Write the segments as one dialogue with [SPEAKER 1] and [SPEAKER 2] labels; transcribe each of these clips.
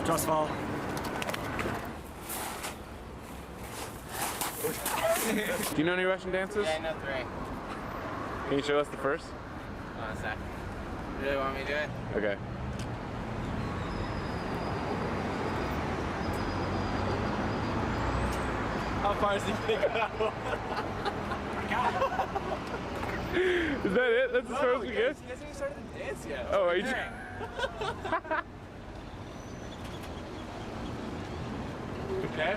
[SPEAKER 1] Just fall.
[SPEAKER 2] Do you know any Russian dances?
[SPEAKER 3] Yeah, I know 3.
[SPEAKER 2] Can you show us the first?
[SPEAKER 3] Hold on a sec. You really want me to do it?
[SPEAKER 2] Okay.
[SPEAKER 1] How far is he gonna go?
[SPEAKER 2] Is that it? That's as far as we get?
[SPEAKER 1] He hasn't even started to dance yet.
[SPEAKER 2] Oh, are you?
[SPEAKER 1] Okay.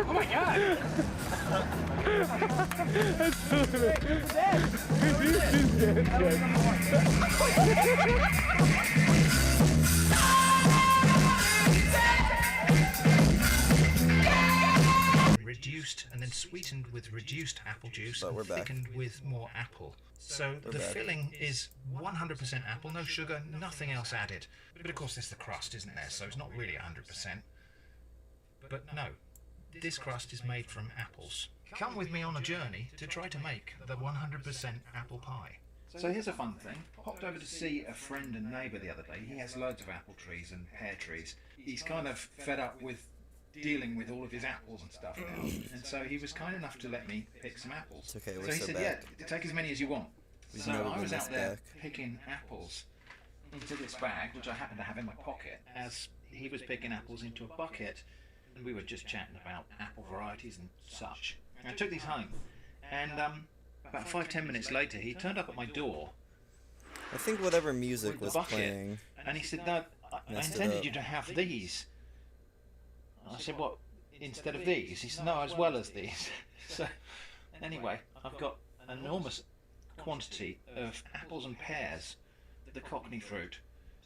[SPEAKER 1] Oh my god!
[SPEAKER 4] Reduced and then sweetened with reduced apple juice
[SPEAKER 5] But we're
[SPEAKER 4] and
[SPEAKER 5] back.
[SPEAKER 4] thickened with more apple. So the
[SPEAKER 5] back.
[SPEAKER 4] filling is 100% apple, no sugar, nothing else added. But of course there's the crust, isn't there? So it's not really 100%. But no, this crust is made from apples. Come with me on a journey to try to make the 100% apple pie. So here's a fun thing. Popped over to see a friend and neighbour the other day. He has loads of apple trees and pear trees. He's kind of fed up with dealing with all of his apples and stuff now. And so he was kind enough to let me pick some apples.
[SPEAKER 5] It's okay, we're
[SPEAKER 4] so he
[SPEAKER 5] so
[SPEAKER 4] said,
[SPEAKER 5] back.
[SPEAKER 4] yeah, take as many as you want. So
[SPEAKER 5] never
[SPEAKER 4] I was
[SPEAKER 5] been
[SPEAKER 4] out
[SPEAKER 5] this
[SPEAKER 4] there
[SPEAKER 5] back.
[SPEAKER 4] picking apples into this bag, which I happen to have in my pocket, as he was picking apples into a bucket, and we were just chatting about apple varieties and such. And I took these home, and about 5-10 minutes later, he turned up at my door
[SPEAKER 5] I think whatever music
[SPEAKER 4] with the
[SPEAKER 5] was
[SPEAKER 4] bucket,
[SPEAKER 5] playing.
[SPEAKER 4] and he said, "No, I
[SPEAKER 5] Messed it
[SPEAKER 4] intended
[SPEAKER 5] up.
[SPEAKER 4] you to have these." I said, "What, instead of these?" He said, "No, as well as these." So, anyway, I've got an enormous quantity of apples and pears, the Cockney fruit,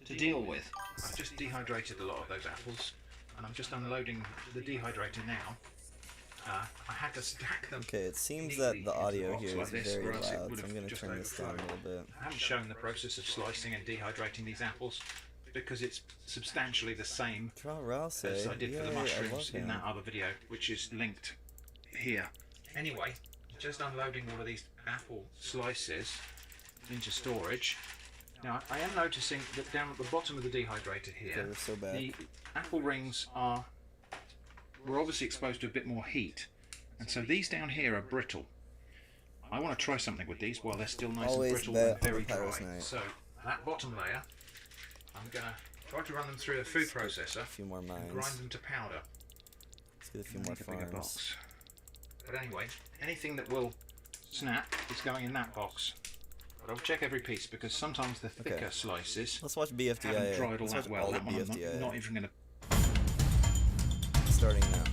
[SPEAKER 4] to deal with. I've just dehydrated a lot of those apples, and I'm just unloading the dehydrator now. I had to stack them.
[SPEAKER 5] Okay, it seems that the audio
[SPEAKER 4] box
[SPEAKER 5] here
[SPEAKER 4] like
[SPEAKER 5] is
[SPEAKER 4] this,
[SPEAKER 5] very
[SPEAKER 4] or else it
[SPEAKER 5] loud,
[SPEAKER 4] would
[SPEAKER 5] so I'm
[SPEAKER 4] have
[SPEAKER 5] going to
[SPEAKER 4] just
[SPEAKER 5] turn this down a
[SPEAKER 4] overflowed.
[SPEAKER 5] little bit.
[SPEAKER 4] I haven't shown the process of slicing and dehydrating these apples because it's substantially the same
[SPEAKER 5] Draw Rouse,
[SPEAKER 4] as I did for the
[SPEAKER 5] Yay, I
[SPEAKER 4] mushrooms
[SPEAKER 5] love
[SPEAKER 4] in
[SPEAKER 5] him.
[SPEAKER 4] that other video, which is linked here. Anyway, just unloading all of these apple slices into storage. Now, I am noticing that down at the bottom of the dehydrator here,
[SPEAKER 5] Okay, we're so back.
[SPEAKER 4] the apple rings were obviously exposed to a bit more heat, and so these down here are brittle. I want to try something with these while they're still nice
[SPEAKER 5] Always
[SPEAKER 4] and brittle
[SPEAKER 5] bet
[SPEAKER 4] and very
[SPEAKER 5] on Pirate's
[SPEAKER 4] dry.
[SPEAKER 5] Night.
[SPEAKER 4] So that bottom layer, I'm going to try to run them through a food processor
[SPEAKER 5] A few more
[SPEAKER 4] and
[SPEAKER 5] mines.
[SPEAKER 4] grind them to powder.
[SPEAKER 5] Let's get a few
[SPEAKER 4] I
[SPEAKER 5] more
[SPEAKER 4] need a bigger
[SPEAKER 5] farms.
[SPEAKER 4] box. But anyway, anything that will snap is going in that box. But I'll check every piece because sometimes the thicker
[SPEAKER 5] Okay.
[SPEAKER 4] slices
[SPEAKER 5] Let's watch
[SPEAKER 4] haven't
[SPEAKER 5] BFDIA.
[SPEAKER 4] dried all
[SPEAKER 5] Let's
[SPEAKER 4] that
[SPEAKER 5] watch
[SPEAKER 4] well.
[SPEAKER 5] all the
[SPEAKER 4] That one I'm
[SPEAKER 5] BFDIA.
[SPEAKER 4] not even going to.
[SPEAKER 5] Starting now.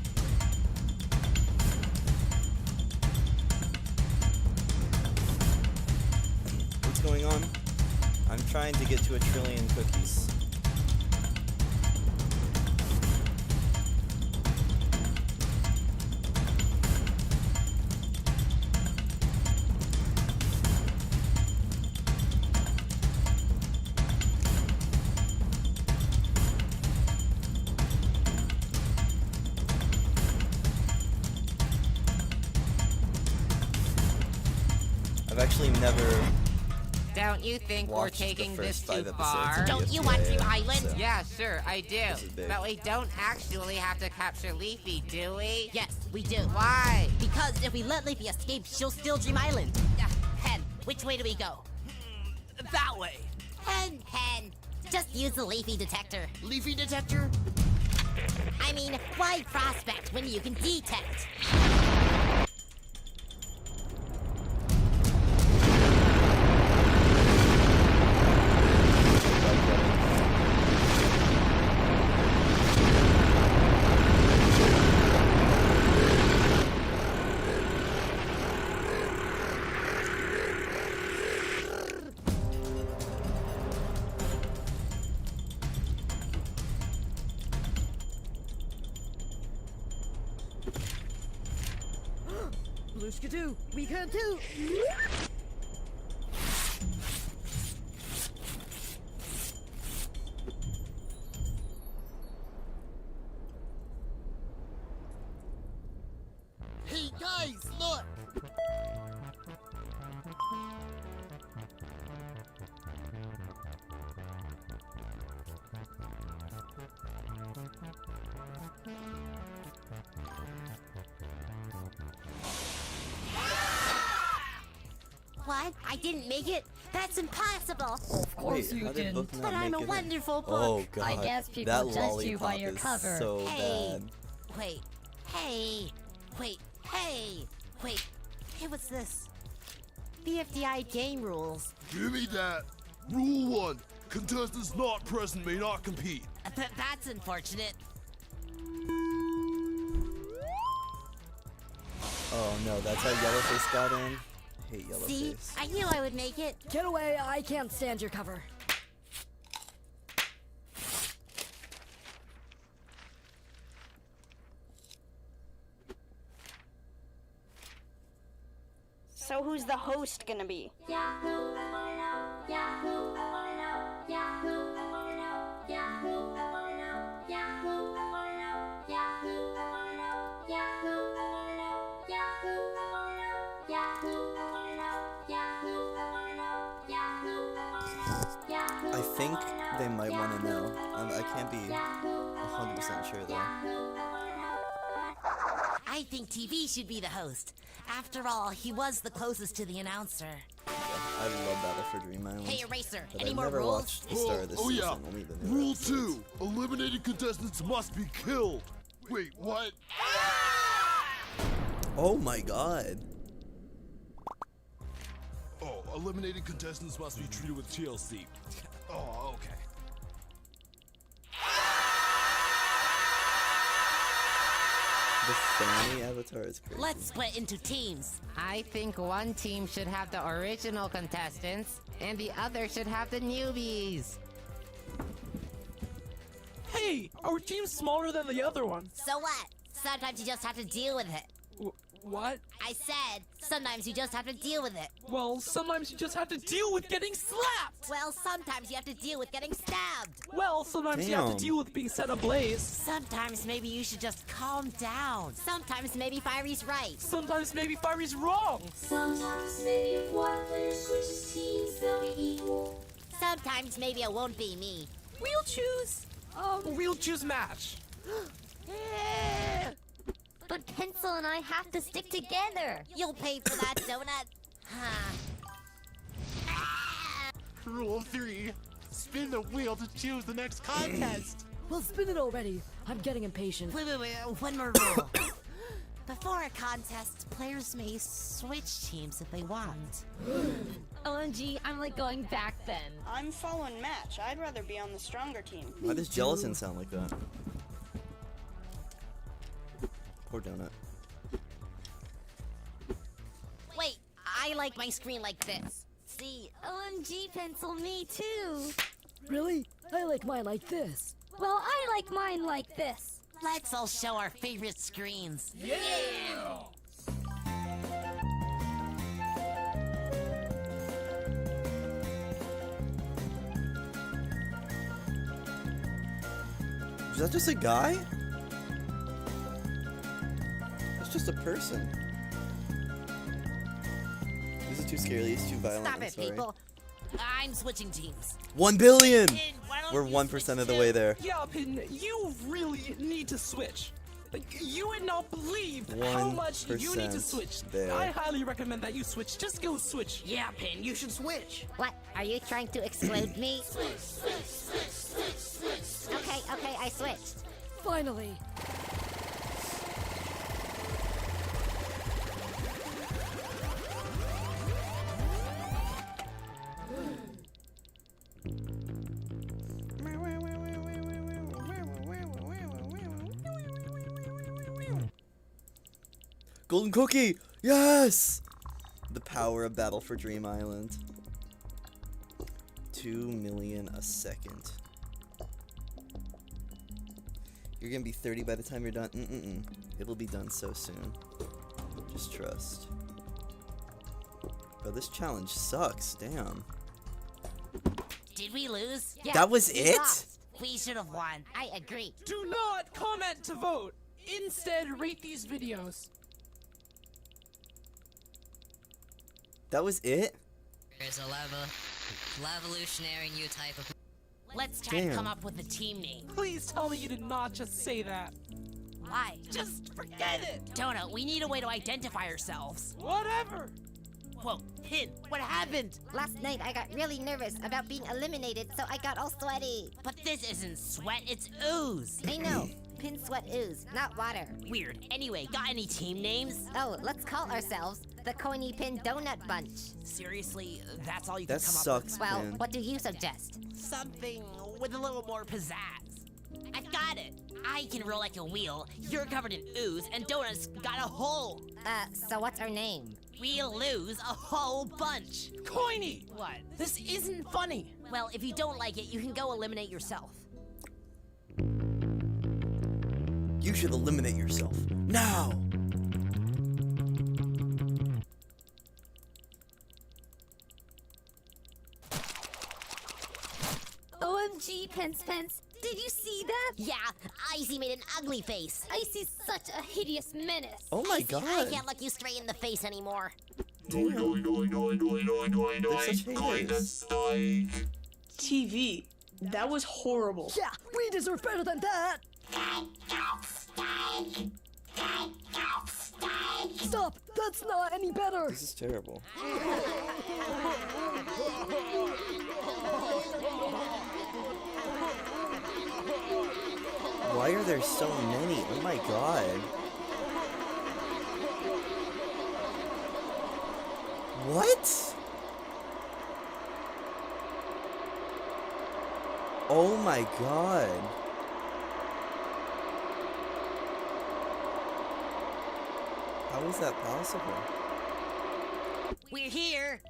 [SPEAKER 5] What's going on? I'm trying to get to 1 trillion cookies. I've actually never
[SPEAKER 6] Don't you think we're
[SPEAKER 5] watched
[SPEAKER 6] taking
[SPEAKER 5] the
[SPEAKER 6] this
[SPEAKER 5] first 5
[SPEAKER 6] too
[SPEAKER 5] episodes
[SPEAKER 6] far?
[SPEAKER 5] of
[SPEAKER 7] Don't you want
[SPEAKER 5] BFDIA,
[SPEAKER 7] Dream Island?
[SPEAKER 5] so-
[SPEAKER 6] Yeah, sure, I do.
[SPEAKER 5] This is big.
[SPEAKER 6] But we don't actually have to capture Leafy, do we?
[SPEAKER 7] Yes, we do.
[SPEAKER 6] Why?
[SPEAKER 7] Because if we let Leafy escape, she'll steal Dream Island. Hen, which way do we go?
[SPEAKER 8] That way.
[SPEAKER 7] Hen. Just use the Leafy detector.
[SPEAKER 8] Leafy detector?
[SPEAKER 7] I mean, why prospect when you can detect?
[SPEAKER 8] Blueskadoo, we can too. Hey guys, look!
[SPEAKER 7] What? I didn't make it? That's impossible.
[SPEAKER 9] Of course
[SPEAKER 5] Wait,
[SPEAKER 9] you
[SPEAKER 5] how did
[SPEAKER 9] didn't.
[SPEAKER 5] book not
[SPEAKER 7] But I'm
[SPEAKER 5] make
[SPEAKER 7] a
[SPEAKER 5] it in?
[SPEAKER 7] wonderful book.
[SPEAKER 5] Oh god.
[SPEAKER 9] I guess people
[SPEAKER 5] that
[SPEAKER 9] judge you by
[SPEAKER 5] lollipop
[SPEAKER 9] your
[SPEAKER 5] is
[SPEAKER 9] cover.
[SPEAKER 5] so
[SPEAKER 7] Hey.
[SPEAKER 5] bad.
[SPEAKER 7] Wait. Hey. Wait. Hey. Wait. Hey, what's this? BFDI game rules.
[SPEAKER 10] Give me that. Rule 1. Contestants not present may not compete.
[SPEAKER 7] That's unfortunate.
[SPEAKER 5] Oh no, that's how Yellowface got in. Hate Yellowface.
[SPEAKER 7] See? I knew I would make it.
[SPEAKER 8] Get away, I can't stand your cover.
[SPEAKER 11] So who's the host gonna be?
[SPEAKER 5] I think they might want to know. I can't be 100% sure though.
[SPEAKER 7] I think TV should be the host. After all, he was the closest to the announcer.
[SPEAKER 5] I love Battle for Dream Island.
[SPEAKER 7] Hey, Eraser,
[SPEAKER 5] but
[SPEAKER 7] any
[SPEAKER 5] I've
[SPEAKER 7] more
[SPEAKER 5] never
[SPEAKER 7] rules?
[SPEAKER 5] watched the start of this season.
[SPEAKER 10] Yeah.
[SPEAKER 5] Only the new
[SPEAKER 10] Rule
[SPEAKER 5] episodes.
[SPEAKER 10] 2. Eliminated contestants must be killed. Wait, what?
[SPEAKER 5] Oh my god.
[SPEAKER 10] Oh, eliminated contestants must be treated with TLC. Oh, okay.
[SPEAKER 5] The Fanny avatar is crazy.
[SPEAKER 7] Let's split into teams.
[SPEAKER 6] I think one team should have the original contestants, and the other should have the newbies.
[SPEAKER 1] Hey, our team's smaller than the other one.
[SPEAKER 7] So what? Sometimes you just have to deal with it.
[SPEAKER 1] What?
[SPEAKER 7] I said, sometimes you just have to deal with it.
[SPEAKER 1] Well, sometimes you just have to deal with getting slapped.
[SPEAKER 7] Well, sometimes you have to deal with getting stabbed.
[SPEAKER 1] Well, sometimes you have
[SPEAKER 5] Damn.
[SPEAKER 1] to deal with being set ablaze.
[SPEAKER 7] Sometimes maybe you should just calm down. Sometimes maybe Firey's right.
[SPEAKER 1] Sometimes maybe Firey's wrong.
[SPEAKER 12] Sometimes maybe if one player switches teams, they'll be equal.
[SPEAKER 7] Sometimes maybe it won't be me.
[SPEAKER 8] We'll choose.
[SPEAKER 1] We'll choose match.
[SPEAKER 9] But Pencil and I have to stick together.
[SPEAKER 7] You'll pay for that donut.
[SPEAKER 1] Rule 3. Spin the wheel to choose the next contest.
[SPEAKER 8] Well, spin it already. I'm getting impatient.
[SPEAKER 7] Wait, one more rule. Before a contest, players may switch teams if they want.
[SPEAKER 9] OMG, I'm like going back then.
[SPEAKER 11] I'm following match. I'd rather be on the stronger team.
[SPEAKER 5] Why does Jellison sound like that? Poor donut.
[SPEAKER 7] Wait, I like my screen like this. See?
[SPEAKER 9] OMG, Pencil, me too.
[SPEAKER 8] Really? I like mine like this.
[SPEAKER 9] Well, I like mine like this.
[SPEAKER 7] Let's all show our favorite screens.
[SPEAKER 5] Is that just a guy? That's just a person. This is too scary, it's too violent.
[SPEAKER 7] Stop
[SPEAKER 5] I'm
[SPEAKER 7] it,
[SPEAKER 5] sorry.
[SPEAKER 7] people. I'm switching teams.
[SPEAKER 5] 1 billion!
[SPEAKER 7] Pin, why don't
[SPEAKER 5] We're
[SPEAKER 7] you
[SPEAKER 5] 1%
[SPEAKER 7] switch
[SPEAKER 5] of the
[SPEAKER 7] too?
[SPEAKER 5] way there.
[SPEAKER 1] Yeah, Pin, you really need to switch. Like, you would not believe how much you need to
[SPEAKER 5] 1%
[SPEAKER 1] switch.
[SPEAKER 5] there.
[SPEAKER 1] I highly recommend that you switch. Just go switch.
[SPEAKER 8] Yeah, Pin, you should switch.
[SPEAKER 7] What? Are you trying to exclude me? Okay, I switched.
[SPEAKER 8] Finally.
[SPEAKER 5] Golden cookie! Yes! The power of Battle for Dream Island. 2 million a second. You're gonna be 30 by the time you're done. It'll be done so soon. Just trust. Bro, this challenge sucks. Damn.
[SPEAKER 7] Did we lose?
[SPEAKER 5] That was
[SPEAKER 7] we
[SPEAKER 5] it?
[SPEAKER 7] lost. We should have won. I agree.
[SPEAKER 1] Do not comment to vote. Instead, rate these videos.
[SPEAKER 5] That was it?
[SPEAKER 13] There's a revolutionary new type of.
[SPEAKER 7] Let's try to
[SPEAKER 5] Damn.
[SPEAKER 7] come up with a team name.
[SPEAKER 1] Please tell me you did not just say that.
[SPEAKER 7] Why?
[SPEAKER 1] Just forget it.
[SPEAKER 7] Donut, we need a way to identify ourselves.
[SPEAKER 1] Whatever.
[SPEAKER 7] Whoa, Pin, what happened?
[SPEAKER 6] Last night I got really nervous about being eliminated, so I got all sweaty.
[SPEAKER 7] But this isn't sweat, it's ooze.
[SPEAKER 6] I know. Pin sweat ooze, not water.
[SPEAKER 7] Weird. Anyway, got any team names?
[SPEAKER 6] Oh, let's call ourselves the Coiny Pin Donut Bunch.
[SPEAKER 7] Seriously, that's all you
[SPEAKER 5] That
[SPEAKER 7] can come
[SPEAKER 5] sucks,
[SPEAKER 7] up
[SPEAKER 6] Well,
[SPEAKER 5] man.
[SPEAKER 6] what do you suggest?
[SPEAKER 7] with? Something with a little more pizzazz. I've got it. I can roll like a wheel, you're covered in ooze, and Donut's got a hole.
[SPEAKER 6] So what's our name?
[SPEAKER 7] We'll lose a whole bunch.
[SPEAKER 1] Coiny!
[SPEAKER 7] What?
[SPEAKER 1] This isn't funny.
[SPEAKER 7] Well, if you don't like it, you can go eliminate yourself.
[SPEAKER 5] You should eliminate yourself. Now!
[SPEAKER 9] OMG, Pence. Did you see that?
[SPEAKER 7] Yeah, Icy made an ugly face.
[SPEAKER 9] Icy's such a hideous menace.
[SPEAKER 5] Oh my
[SPEAKER 7] Icy, I
[SPEAKER 5] god.
[SPEAKER 7] can't look you straight in the face anymore.
[SPEAKER 5] Damn. They're such haters.
[SPEAKER 11] TV. That was horrible.
[SPEAKER 8] Yeah, we deserve better than that. Stop! That's not any better.
[SPEAKER 5] This is terrible. Why are there so many? Oh my god. What? Oh my god. How is that possible?
[SPEAKER 7] We're here.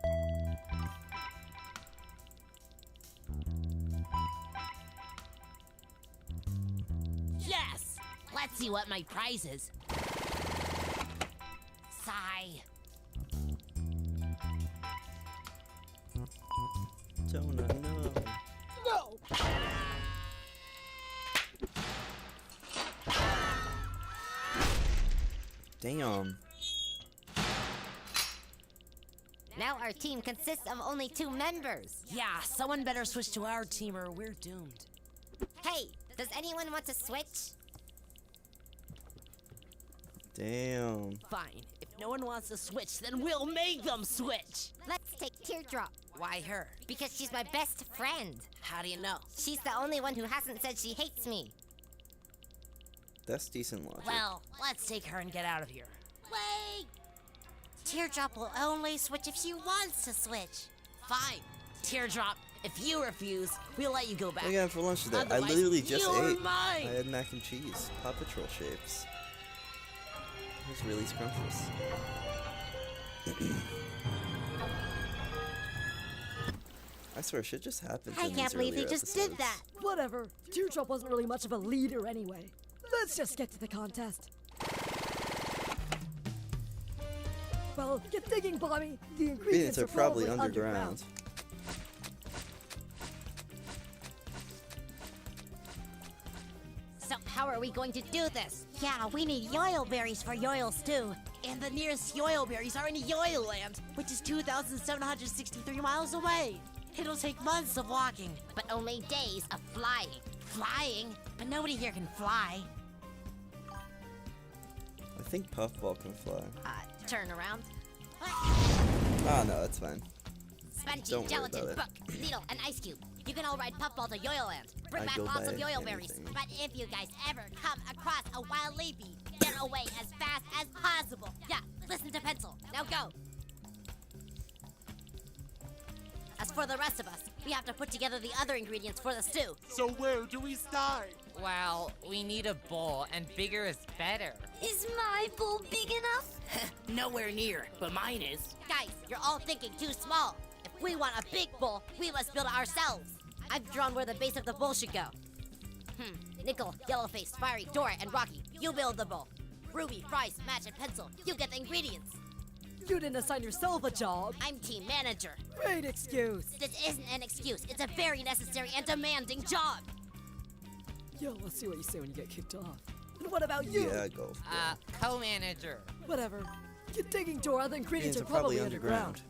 [SPEAKER 7] Yes! Let's see what my prize is. Sigh.
[SPEAKER 5] Donut, no.
[SPEAKER 8] No!
[SPEAKER 5] Damn.
[SPEAKER 6] Now our team consists of only 2 members.
[SPEAKER 7] Yeah, someone better switch to our team or we're doomed.
[SPEAKER 6] Hey, does anyone want to switch?
[SPEAKER 5] Damn.
[SPEAKER 7] Fine. If no one wants to switch, then we'll make them switch.
[SPEAKER 6] Let's take Teardrop,
[SPEAKER 7] Why her?
[SPEAKER 6] because she's my best friend.
[SPEAKER 7] How do you know?
[SPEAKER 6] She's the only one who hasn't said she hates me.
[SPEAKER 5] That's decent logic.
[SPEAKER 7] Well, let's take her and get out of here.
[SPEAKER 9] Wait! Teardrop will only switch if she wants to switch.
[SPEAKER 7] Fine. Teardrop, if you refuse, we'll let you go back.
[SPEAKER 5] What you got for lunch today? I
[SPEAKER 7] Otherwise,
[SPEAKER 5] literally just
[SPEAKER 7] you're
[SPEAKER 5] ate.
[SPEAKER 7] mine.
[SPEAKER 5] I had mac and cheese. Paw Patrol shapes. It was really scrumptious. I swear, shit just happened.
[SPEAKER 9] I can't believe they just did that.
[SPEAKER 8] Whatever. Teardrop wasn't really much of a leader anyway. Let's just get to the contest. Well, get digging, Bommy. The ingredients
[SPEAKER 5] are probably underground.
[SPEAKER 7] So how are we going to do this?
[SPEAKER 9] Yeah, we need yoil berries for yoil stew.
[SPEAKER 7] And the nearest yoil berries are in Yoil Land, which is 2,763 miles away. It'll take months of walking,
[SPEAKER 6] But only days of flying.
[SPEAKER 7] flying, but nobody here can fly.
[SPEAKER 5] I think Puffball can fly.
[SPEAKER 7] Turn around.
[SPEAKER 5] Ah, no, that's fine.
[SPEAKER 6] Spongy,
[SPEAKER 5] Don't worry
[SPEAKER 6] gelatin,
[SPEAKER 5] about it.
[SPEAKER 6] book, needle, and ice cube. You can all ride Puffball to Yoyo Land. Bring
[SPEAKER 5] I'd
[SPEAKER 6] back
[SPEAKER 5] go
[SPEAKER 6] lots of
[SPEAKER 5] buy
[SPEAKER 6] yoyo berries.
[SPEAKER 5] anything.
[SPEAKER 6] But if you guys ever come across a wild lady, get away as fast as possible. Yeah, listen to Pencil. Now go. As for the rest of us, we have to put together the other ingredients for the stew.
[SPEAKER 10] So where do we start?
[SPEAKER 6] Well, we need a bowl, and bigger is better.
[SPEAKER 9] Is my bowl big enough?
[SPEAKER 7] Nowhere near, but mine is.
[SPEAKER 6] Guys, you're all thinking too small. If we want a big bowl, we must build it ourselves. I've drawn where the base of the bowl should go. Nickel, Yellowface, Fiery, Dora, and Rocky, you build the bowl. Ruby, Fries, Match, and Pencil, you get the ingredients.
[SPEAKER 8] You didn't assign yourself a job.
[SPEAKER 6] I'm team manager.
[SPEAKER 8] Great excuse.
[SPEAKER 6] This isn't an excuse. It's a very necessary and demanding job.
[SPEAKER 8] Yo, let's see what you say when you get kicked off. And what about you?
[SPEAKER 5] Yeah, go.
[SPEAKER 6] Co-manager.
[SPEAKER 8] Whatever. Get digging, Dora. The ingredients
[SPEAKER 5] Ingredients
[SPEAKER 8] are probably underground.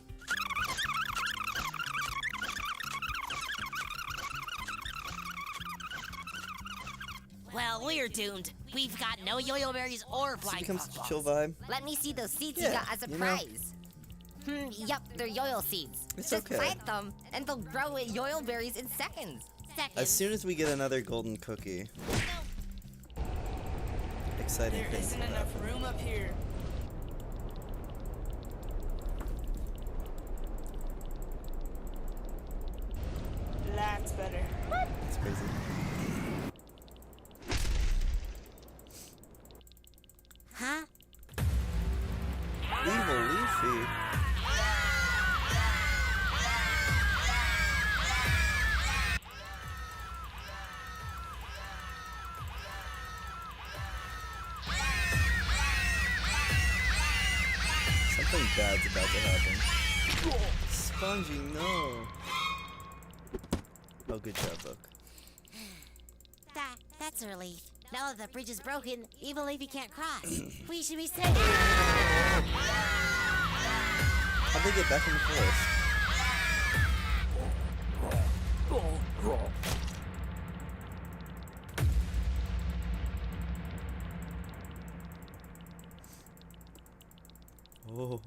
[SPEAKER 7] Well, we're doomed. We've got no yo-yo berries or
[SPEAKER 5] So it
[SPEAKER 7] flying
[SPEAKER 5] becomes a
[SPEAKER 7] puffballs.
[SPEAKER 5] chill vibe.
[SPEAKER 6] Let me see those seeds
[SPEAKER 5] Yeah,
[SPEAKER 6] you got as a
[SPEAKER 5] you know.
[SPEAKER 6] prize. Yup, they're yoil seeds.
[SPEAKER 5] It's
[SPEAKER 6] Just
[SPEAKER 5] okay.
[SPEAKER 6] plant them, and they'll grow yoil berries in seconds.
[SPEAKER 5] As soon as we get another golden cookie. Exciting
[SPEAKER 11] There
[SPEAKER 5] things
[SPEAKER 11] isn't
[SPEAKER 5] will
[SPEAKER 11] enough
[SPEAKER 5] happen.
[SPEAKER 11] room up here. That's better.
[SPEAKER 5] That's crazy.
[SPEAKER 6] Huh?
[SPEAKER 5] Evil Leafy. Something bad's about to happen. Spongy, no. Oh, good job, Book.
[SPEAKER 6] That's a relief. Now that the bridge is broken, Evil Leafy can't cross. We should be safe.
[SPEAKER 5] How'd they get back in the forest? Oh.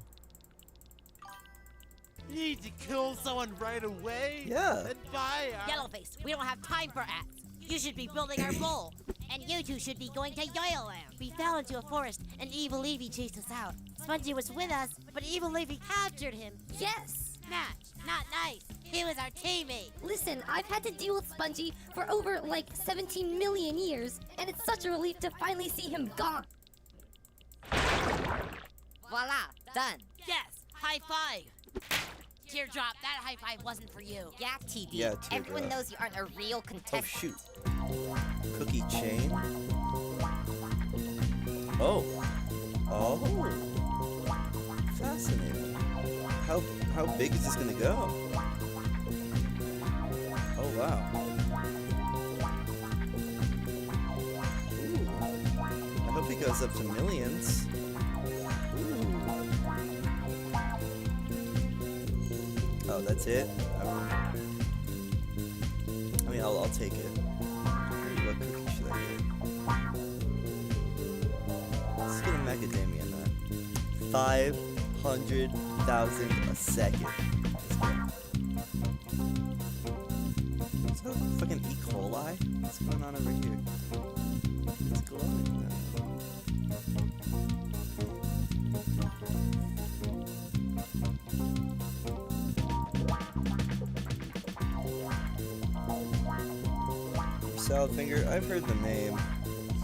[SPEAKER 1] Need to kill someone right away?
[SPEAKER 5] Yeah.
[SPEAKER 1] And buy
[SPEAKER 7] Yellowface, we don't have time for ads. You should be building our bowl.
[SPEAKER 6] And you two should be going to Yoil Land. We fell into a forest, and Evil Leafy chased us out. Spongy was with us, but Evil Leafy captured him.
[SPEAKER 9] Yes!
[SPEAKER 6] Match, not nice. He was our teammate.
[SPEAKER 9] Listen, I've had to deal with Spongy for over, like, 17 million years, and it's such a relief to finally see him gone.
[SPEAKER 6] Voila, done.
[SPEAKER 7] Yes, high five. Teardrop, that high five wasn't for you.
[SPEAKER 6] Yeah, TD.
[SPEAKER 5] Yeah,
[SPEAKER 6] Everyone
[SPEAKER 5] Teardrop.
[SPEAKER 6] knows you aren't a real
[SPEAKER 5] Oh,
[SPEAKER 6] contestant.
[SPEAKER 5] shoot. Cookie chain. Oh. Oh. Fascinating. How big is this gonna go? Oh, wow. Ooh. I hope it goes up to millions. Ooh. Oh, that's it? I mean, I'll take it. What cookie should I get? Let's get a macadamia nut. 500,000 a second. Let's go. Is that fucking E. coli? What's going on over here? It's glowing. Salad Finger, I've heard the name.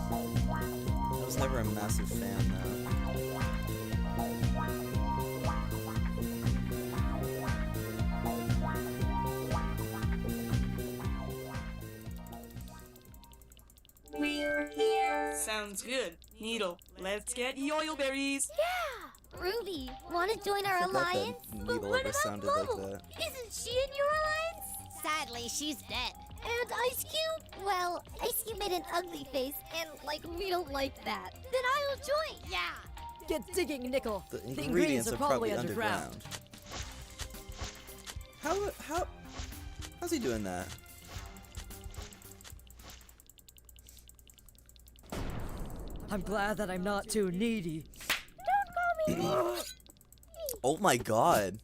[SPEAKER 5] I was never a massive fan, though.
[SPEAKER 11] We're here. Sounds good. Needle, let's get yoil berries.
[SPEAKER 9] Yeah! Ruby, want to join our
[SPEAKER 5] I forgot that
[SPEAKER 9] alliance?
[SPEAKER 5] Needle ever sounded like that.
[SPEAKER 9] Isn't she in your alliance?
[SPEAKER 6] Sadly, she's dead.
[SPEAKER 9] And Ice Cube? Well, Ice Cube made an ugly face, and, like, we don't like that. Then I'll join.
[SPEAKER 6] Yeah.
[SPEAKER 8] Get digging, Nickel.
[SPEAKER 5] The ingredients are probably underground. How's he doing that?
[SPEAKER 8] I'm glad that I'm not too needy.
[SPEAKER 9] Don't call me.
[SPEAKER 5] Oh my god.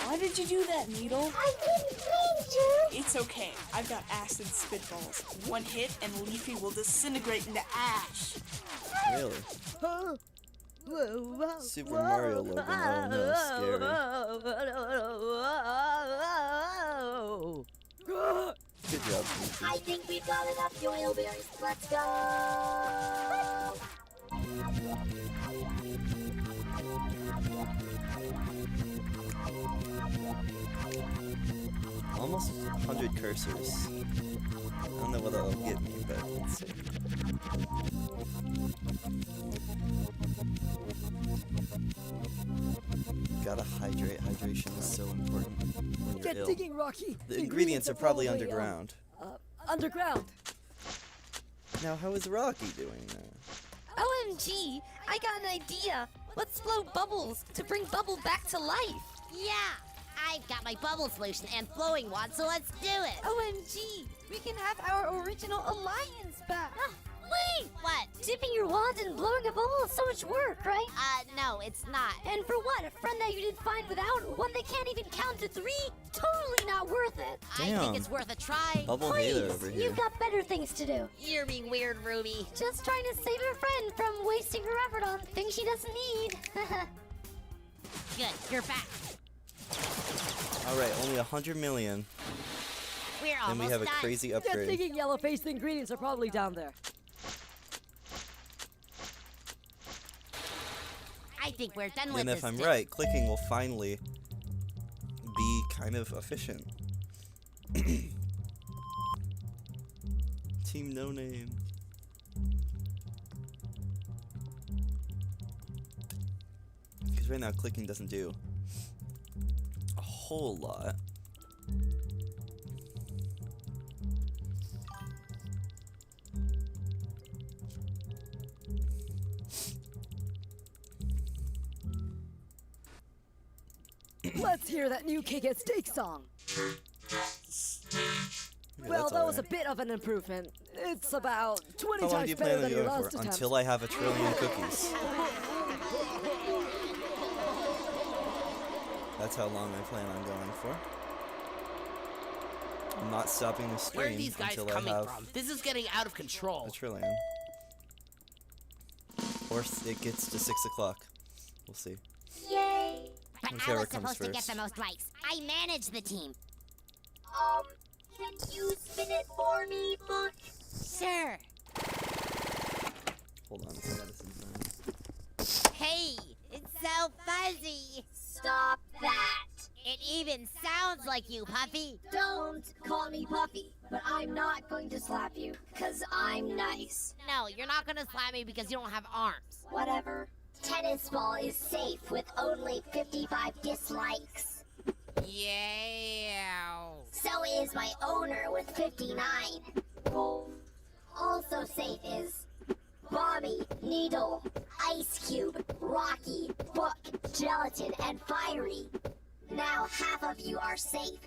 [SPEAKER 11] Why did you do that, Needle?
[SPEAKER 9] I didn't mean to.
[SPEAKER 11] It's okay. I've got acid spitballs. One hit and Leafy will disintegrate into ash.
[SPEAKER 5] Really?
[SPEAKER 8] Huh? Whoa, whoa,
[SPEAKER 5] Super Mario logo. Oh no, scary. Good job, Goofy.
[SPEAKER 9] I think we've got enough yoil berries. Let's go.
[SPEAKER 5] Almost 100 cursors. I don't know what that'll get me, but let's see. Gotta hydrate. Hydration is so important when you're
[SPEAKER 8] Get
[SPEAKER 5] ill.
[SPEAKER 8] digging, Rocky.
[SPEAKER 5] The ingredients are probably
[SPEAKER 8] probably,
[SPEAKER 5] underground.
[SPEAKER 8] Underground.
[SPEAKER 5] Now, how is Rocky doing that?
[SPEAKER 9] OMG, I got an idea. Let's blow bubbles to bring Bubble back to life.
[SPEAKER 6] Yeah. I've got my bubble solution and flowing wand, so let's do it.
[SPEAKER 9] OMG, we can have our original alliance back. Wait!
[SPEAKER 6] What?
[SPEAKER 9] Dipping your wand and blowing a bubble is so much work, right?
[SPEAKER 6] No, it's not.
[SPEAKER 9] And for what? A friend that you did fine without? One that can't even count to 3? Totally not worth it.
[SPEAKER 6] I
[SPEAKER 5] Damn.
[SPEAKER 6] think it's worth a try.
[SPEAKER 5] Bubble
[SPEAKER 9] Please,
[SPEAKER 5] hater over here.
[SPEAKER 9] you've got better things to do.
[SPEAKER 6] You're being weird, Ruby.
[SPEAKER 9] Just trying to save a friend from wasting her effort on things she doesn't need.
[SPEAKER 6] Good, you're back.
[SPEAKER 5] Alright, only 100 million.
[SPEAKER 6] We're
[SPEAKER 5] Then
[SPEAKER 6] almost
[SPEAKER 5] we have a
[SPEAKER 6] done.
[SPEAKER 5] crazy
[SPEAKER 8] Get
[SPEAKER 5] upgrade.
[SPEAKER 8] thinking yellow-faced ingredients are probably down there.
[SPEAKER 6] I think we're done with
[SPEAKER 5] And
[SPEAKER 6] this.
[SPEAKER 5] if I'm
[SPEAKER 6] thing.
[SPEAKER 5] right, clicking will finally be kind of efficient. Team No Name. Because right now clicking doesn't do a whole lot.
[SPEAKER 8] Let's hear that new Cake at Steak song. Well,
[SPEAKER 5] that's
[SPEAKER 8] that was a
[SPEAKER 5] alright.
[SPEAKER 8] bit of an improvement. It's about 20
[SPEAKER 5] How long do
[SPEAKER 8] times
[SPEAKER 5] you
[SPEAKER 8] better
[SPEAKER 5] plan on
[SPEAKER 8] than your
[SPEAKER 5] going
[SPEAKER 8] last
[SPEAKER 5] for?
[SPEAKER 8] attempt.
[SPEAKER 5] Until I have 1 trillion cookies. That's how long I plan on going for. I'm not stopping the stream
[SPEAKER 7] Where are these guys
[SPEAKER 5] until
[SPEAKER 7] coming
[SPEAKER 5] I have
[SPEAKER 7] from? This is getting out of control.
[SPEAKER 5] 1 trillion. Or it gets to 6 o'clock. We'll see.
[SPEAKER 6] Yay! But I
[SPEAKER 5] Whichever
[SPEAKER 6] was
[SPEAKER 5] comes
[SPEAKER 6] supposed to get
[SPEAKER 5] first.
[SPEAKER 6] the most likes. I managed the team.
[SPEAKER 12] Can you spin it for me, Monk?
[SPEAKER 6] Sure.
[SPEAKER 5] Hold on, some medicine time.
[SPEAKER 6] Hey, it's so fuzzy.
[SPEAKER 12] Stop that!
[SPEAKER 6] It even sounds like you, Puffy.
[SPEAKER 9] Don't call me Puffy, but I'm not going to slap you, because I'm nice.
[SPEAKER 6] No, you're not gonna slap me because you don't have arms.
[SPEAKER 9] Whatever. Tennis ball is safe with only 55 dislikes.
[SPEAKER 7] Yeah.
[SPEAKER 9] So is my owner with 59. Also safe is Bobby, Needle, Ice Cube, Rocky, Book, Gelatin, and Fiery. Now half of you are safe,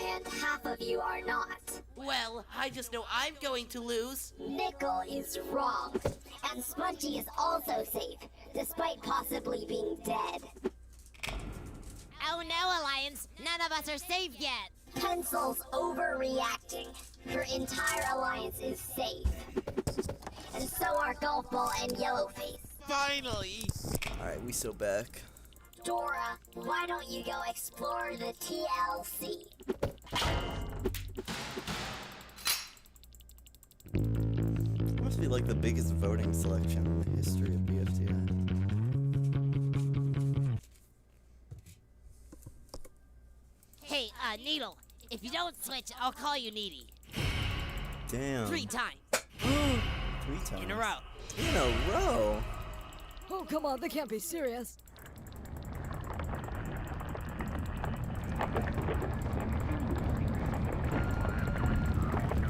[SPEAKER 9] and half of you are not.
[SPEAKER 7] Well, I just know I'm going to lose.
[SPEAKER 9] Nickel is wrong, and Spongy is also safe, despite possibly being dead.
[SPEAKER 6] Oh no, Alliance. None of us are safe yet.
[SPEAKER 9] Pencil's overreacting. Your entire alliance is safe. And so are Golf Ball and Yellowface.
[SPEAKER 7] Finally.
[SPEAKER 5] Alright, we so back.
[SPEAKER 9] Dora, why don't you go explore the TLC?
[SPEAKER 5] It must be like the biggest voting selection in the history of BFTI.
[SPEAKER 6] Hey, Needle. If you don't switch, I'll call you Needy.
[SPEAKER 5] Damn.
[SPEAKER 7] 3 times.
[SPEAKER 5] 3 times.
[SPEAKER 7] In a row.
[SPEAKER 5] In a row?
[SPEAKER 8] Oh, come on, they can't be serious.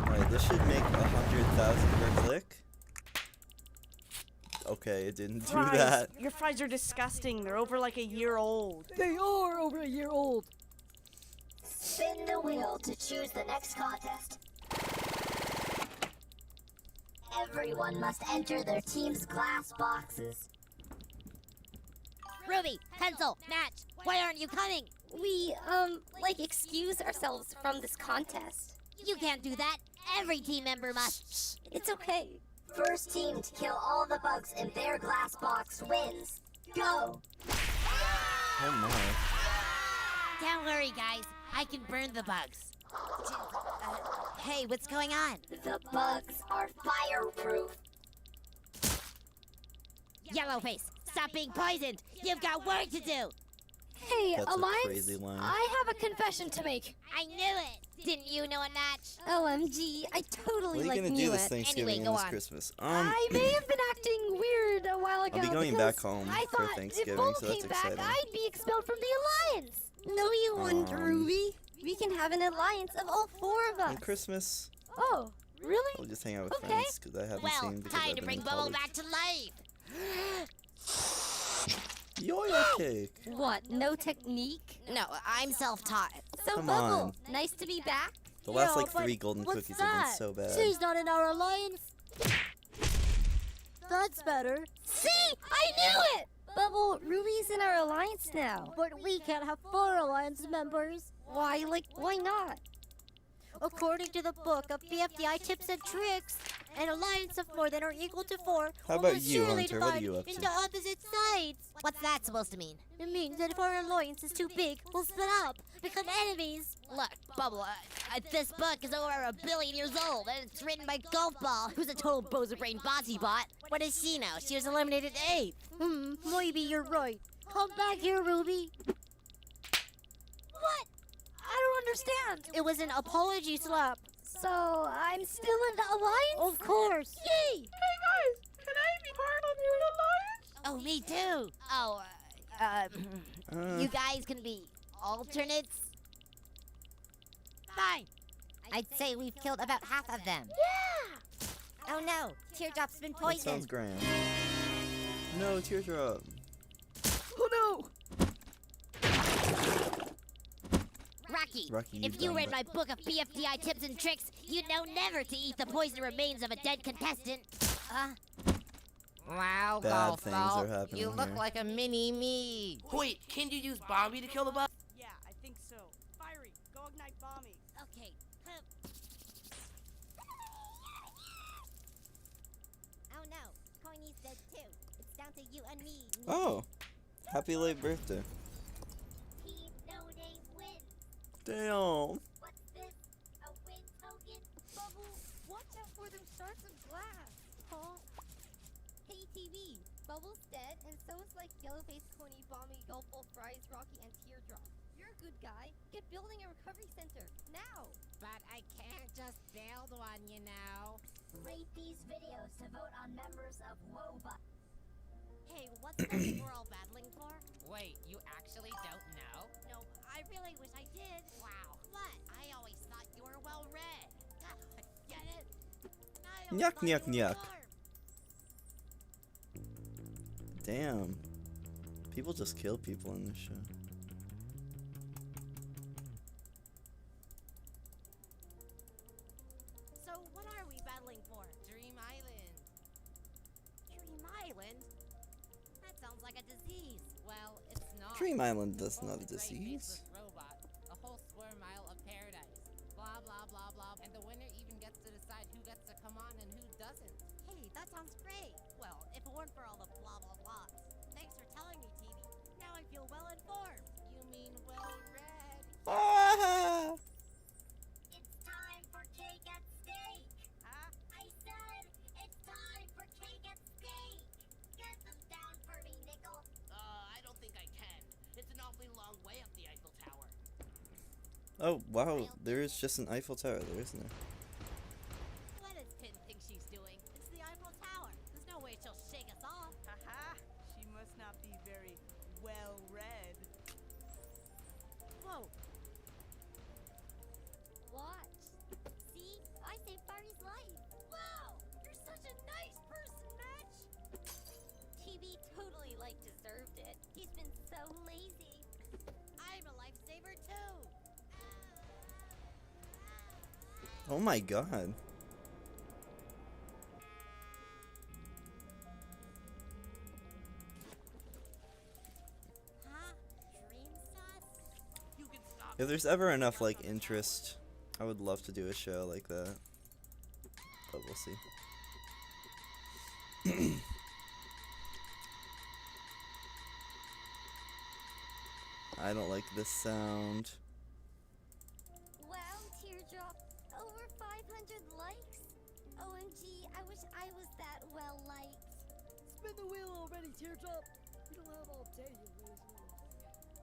[SPEAKER 5] Alright, this should make 100,000 per click. Okay, it didn't do
[SPEAKER 11] Fries.
[SPEAKER 5] that.
[SPEAKER 11] Your fries are disgusting. They're over like a year old.
[SPEAKER 8] They are over a year old.
[SPEAKER 9] Spin the wheel to choose the next contest. Everyone must enter their team's glass boxes.
[SPEAKER 6] Ruby, Pencil, Match, why aren't you coming?
[SPEAKER 9] We, excuse ourselves from this contest.
[SPEAKER 6] You can't do that. Every team member must.
[SPEAKER 9] It's okay. First team to kill all the bugs in their glass box wins. Go!
[SPEAKER 5] Oh my.
[SPEAKER 6] Don't worry, guys. I can burn the bugs. Hey, what's going on?
[SPEAKER 9] The bugs are fireproof.
[SPEAKER 6] Yellowface, stop being poisoned. You've got work to do.
[SPEAKER 9] Hey,
[SPEAKER 5] That's a
[SPEAKER 9] Alliance,
[SPEAKER 5] crazy line.
[SPEAKER 9] I have a confession to make.
[SPEAKER 6] I knew it. Didn't you know it, Match?
[SPEAKER 9] OMG, I totally
[SPEAKER 5] What are you gonna
[SPEAKER 9] knew
[SPEAKER 5] do this
[SPEAKER 9] it.
[SPEAKER 5] Thanksgiving
[SPEAKER 6] Anyway, go
[SPEAKER 5] and this
[SPEAKER 6] on.
[SPEAKER 5] Christmas?
[SPEAKER 9] I may have been acting weird a while ago.
[SPEAKER 5] I'll be going
[SPEAKER 9] because
[SPEAKER 5] back home
[SPEAKER 9] I
[SPEAKER 5] for
[SPEAKER 9] thought
[SPEAKER 5] Thanksgiving,
[SPEAKER 9] if Bull
[SPEAKER 5] so that's
[SPEAKER 9] came back,
[SPEAKER 5] exciting.
[SPEAKER 9] I'd be expelled from the Alliance. No, you wouldn't, Ruby. We can have an alliance of all 4 of us.
[SPEAKER 5] On Christmas,
[SPEAKER 9] Oh, really?
[SPEAKER 5] I'll just hang out with
[SPEAKER 9] Okay.
[SPEAKER 5] friends because I haven't
[SPEAKER 6] Well,
[SPEAKER 5] seen because
[SPEAKER 6] time
[SPEAKER 5] I've
[SPEAKER 6] to
[SPEAKER 5] been
[SPEAKER 6] bring
[SPEAKER 5] in
[SPEAKER 6] Bubble
[SPEAKER 5] college.
[SPEAKER 6] back to life.
[SPEAKER 5] Yo-yo cake.
[SPEAKER 9] What, no technique?
[SPEAKER 6] No, I'm self-taught.
[SPEAKER 9] So,
[SPEAKER 5] Come
[SPEAKER 9] Bubble,
[SPEAKER 5] on.
[SPEAKER 9] nice to be back.
[SPEAKER 5] The last
[SPEAKER 8] Yeah,
[SPEAKER 5] like
[SPEAKER 8] but
[SPEAKER 5] 3 golden
[SPEAKER 8] what's
[SPEAKER 5] cookies have
[SPEAKER 8] that?
[SPEAKER 5] been so bad.
[SPEAKER 8] She's not in our alliance. That's better.
[SPEAKER 9] See? I knew it! Bubble, Ruby's in our alliance now.
[SPEAKER 8] But we can't have 4 alliance members.
[SPEAKER 9] Why? Why not?
[SPEAKER 6] According to the book of BFDI tips and tricks, an alliance of more than or equal to 4
[SPEAKER 5] How
[SPEAKER 6] will
[SPEAKER 5] about
[SPEAKER 6] most
[SPEAKER 5] you,
[SPEAKER 6] surely
[SPEAKER 5] Hunter? What are
[SPEAKER 6] divide
[SPEAKER 5] you up to?
[SPEAKER 6] into opposite sides. What's that supposed to mean? It means that if our alliance is too big, we'll split up, become enemies. Look, Bubble, this book is over 1 billion years old, and it's written by Golf Ball, who's a total bozo brain bossy bot. What does she know? She was eliminated 8th.
[SPEAKER 8] Maybe you're right. Come back here, Ruby.
[SPEAKER 6] What? I don't understand. It was an apology slap.
[SPEAKER 9] So, I'm still in the alliance?
[SPEAKER 8] Of course.
[SPEAKER 6] Yay!
[SPEAKER 11] Hey guys, can I be part of your alliance?
[SPEAKER 6] Oh, me too. You guys can be alternates? Fine. I'd say we've killed about half of them.
[SPEAKER 9] Yeah!
[SPEAKER 6] Oh no, Teardrop's been
[SPEAKER 5] That
[SPEAKER 6] poisoned.
[SPEAKER 5] sounds grand. No, teardrop.
[SPEAKER 8] Oh no!
[SPEAKER 6] Rocky,
[SPEAKER 5] you've
[SPEAKER 6] if you
[SPEAKER 5] done
[SPEAKER 6] read
[SPEAKER 5] that.
[SPEAKER 6] my book of BFDI tips and tricks, you'd know never to eat the poisoned remains of a dead contestant.
[SPEAKER 7] Wow,
[SPEAKER 5] Bad
[SPEAKER 7] Golf
[SPEAKER 5] things
[SPEAKER 7] Ball,
[SPEAKER 5] are happening
[SPEAKER 7] you look
[SPEAKER 5] here.
[SPEAKER 7] like a mini-me.
[SPEAKER 11] Wait, can you use Bombi to kill the bug?
[SPEAKER 13] Yeah, I think so. Fiery, go ignite Bombi.
[SPEAKER 6] Okay. Oh no, Coiny's dead too. It's down to you and me.
[SPEAKER 5] Oh, happy late birthday.
[SPEAKER 9] Team No Name wins.
[SPEAKER 5] Damn.
[SPEAKER 9] What's this? A win token?
[SPEAKER 8] Bubble, watch out for them shards of glass. Huh?
[SPEAKER 6] Hey TV, Bubble's dead, and so is like Yellowface, Coney, Bomby, Gulpful, Fries, Rocky, and Teardrop. You're a good guy. Get building a recovery center now.
[SPEAKER 7] But I can't just build one, you know.
[SPEAKER 9] Rate these videos to vote on members of WOBA.
[SPEAKER 6] Hey, what's that we're all battling for?
[SPEAKER 7] Wait, you actually don't know?
[SPEAKER 6] No, I really wish I did.
[SPEAKER 7] Wow.
[SPEAKER 6] What?
[SPEAKER 7] I always thought you were well-read.
[SPEAKER 6] Get it?
[SPEAKER 5] Nyuk, nyuk, nyuk. Damn. People just kill people in this show.
[SPEAKER 6] So what are we battling for?
[SPEAKER 7] Dream Island.
[SPEAKER 6] Dream Island? That sounds like a disease.
[SPEAKER 7] Well, it's not.
[SPEAKER 5] Dream Island is
[SPEAKER 7] It's
[SPEAKER 5] not a
[SPEAKER 7] a great
[SPEAKER 5] disease.
[SPEAKER 7] faceless robot, a whole square mile of paradise. Blah, blah, blah, blah. And the winner even gets to decide who gets to come on and who doesn't.
[SPEAKER 6] Hey, that sounds great. Well, if it weren't for all the blah blah blahs. Thanks for telling me, TV. Now I feel well informed.
[SPEAKER 7] You mean well-read?
[SPEAKER 5] Ah!
[SPEAKER 9] It's time for cake at stake.
[SPEAKER 6] Huh?
[SPEAKER 9] I said it's time for cake at stake. Get them down for me, Nickel.
[SPEAKER 11] I don't think I can. It's an awfully long way up the Eiffel Tower.
[SPEAKER 5] Oh, wow. There is just an Eiffel Tower there, isn't there?
[SPEAKER 6] What does Pin think she's doing? It's the Eiffel Tower. There's no way she'll shake us off.
[SPEAKER 13] Haha, she must not be very well read.
[SPEAKER 6] Whoa.
[SPEAKER 9] Watch. See? I saved Barney's life.
[SPEAKER 6] Wow! You're such a nice person, Match!
[SPEAKER 9] TV totally, deserved it. He's been so lazy.
[SPEAKER 6] I'm a lifesaver too!
[SPEAKER 5] Oh my god.
[SPEAKER 6] Huh? Dream sauce?
[SPEAKER 11] You can stop.
[SPEAKER 5] If there's ever enough, like, interest, I would love to do a show like that. But we'll see. I don't like this sound.
[SPEAKER 9] Wow, Teardrop. Over 500 likes? OMG, I wish I was that well liked.
[SPEAKER 8] Spin the wheel already, Teardrop. We don't have all day, you lazy.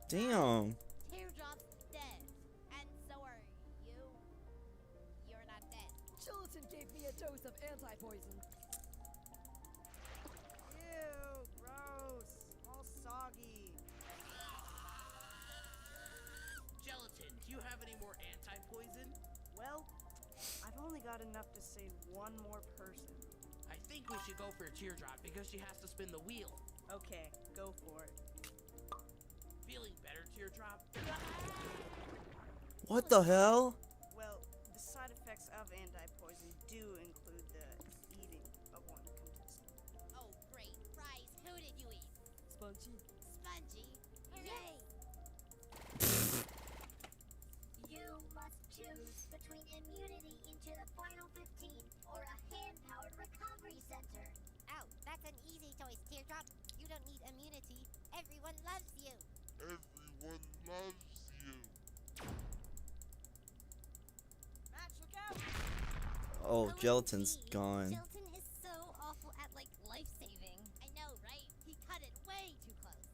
[SPEAKER 5] Damn.
[SPEAKER 6] Teardrop's dead. And so are you. You're not dead.
[SPEAKER 8] Gelatin gave me a dose of anti-poison.
[SPEAKER 13] Ew, gross. All soggy.
[SPEAKER 11] Gelatin, do you have any more anti-poison?
[SPEAKER 13] Well, I've only got enough to save one more person.
[SPEAKER 11] I think we should go for a Teardrop because she has to spin the wheel.
[SPEAKER 13] Okay, go for it.
[SPEAKER 11] Feeling better, Teardrop?
[SPEAKER 5] What the hell?
[SPEAKER 13] Well, the side effects of anti-poison do include the eating of one contestant.
[SPEAKER 6] Oh,
[SPEAKER 8] Spongy.
[SPEAKER 6] Spongy. Yay!
[SPEAKER 9] You must choose between immunity into the final 15 or a hand-powered recovery center.
[SPEAKER 6] Oh, that's an easy choice, Teardrop. You don't need immunity. Everyone loves you.
[SPEAKER 10] Everyone loves you.
[SPEAKER 13] Match, look out!
[SPEAKER 5] Oh, gelatin's gone.
[SPEAKER 6] Gelatin is so awful at, like, life-saving. I know, right? He cut it way too close.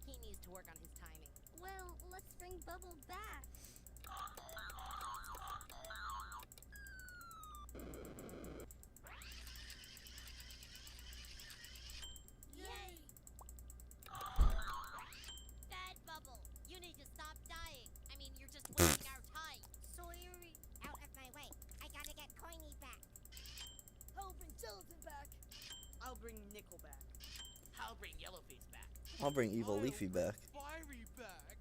[SPEAKER 6] He needs to work on his timing.
[SPEAKER 9] Well, let's bring Bubble back.
[SPEAKER 6] Yay! Bad Bubble, you need to stop dying. I mean, you're just wasting our time. Sorry. Out of my way. I gotta get Coiny back.
[SPEAKER 8] I'll bring Gelatin back.
[SPEAKER 13] I'll bring Nickel back.
[SPEAKER 7] I'll bring Yellowface back.
[SPEAKER 5] I'll bring Evil Leafy back.
[SPEAKER 1] Fiery back.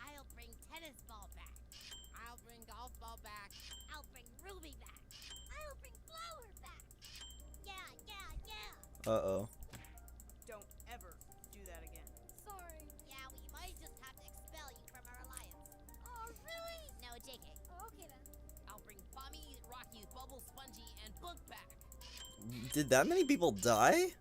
[SPEAKER 6] I'll bring Tennis Ball back. I'll bring Golf Ball back. I'll bring Ruby back. I'll bring Flower back. Yeah.
[SPEAKER 5] Uh-oh.
[SPEAKER 13] Don't ever do that again.
[SPEAKER 6] Sorry. Yeah, we might just have to expel you from our alliance. Oh, really? No, JK.
[SPEAKER 8] Okay then.
[SPEAKER 7] I'll bring Bommy, Rocky, Bubble, Spongy, and Book back.
[SPEAKER 5] Did that many people die?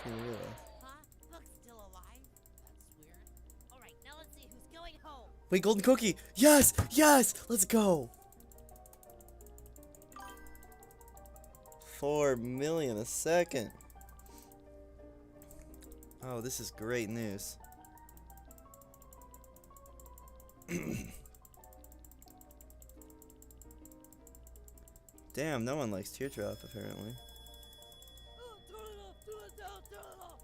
[SPEAKER 5] Didn't realize.
[SPEAKER 7] Huh? Book's still alive? That's weird.
[SPEAKER 6] Alright, now let's see who's going home.
[SPEAKER 5] Wait, golden cookie! Yes! Yes! Let's go! 4 million a second. Oh, this is great news. Damn, no one likes Teardrop apparently.
[SPEAKER 8] Oh, turn it off, turn it down, turn it off.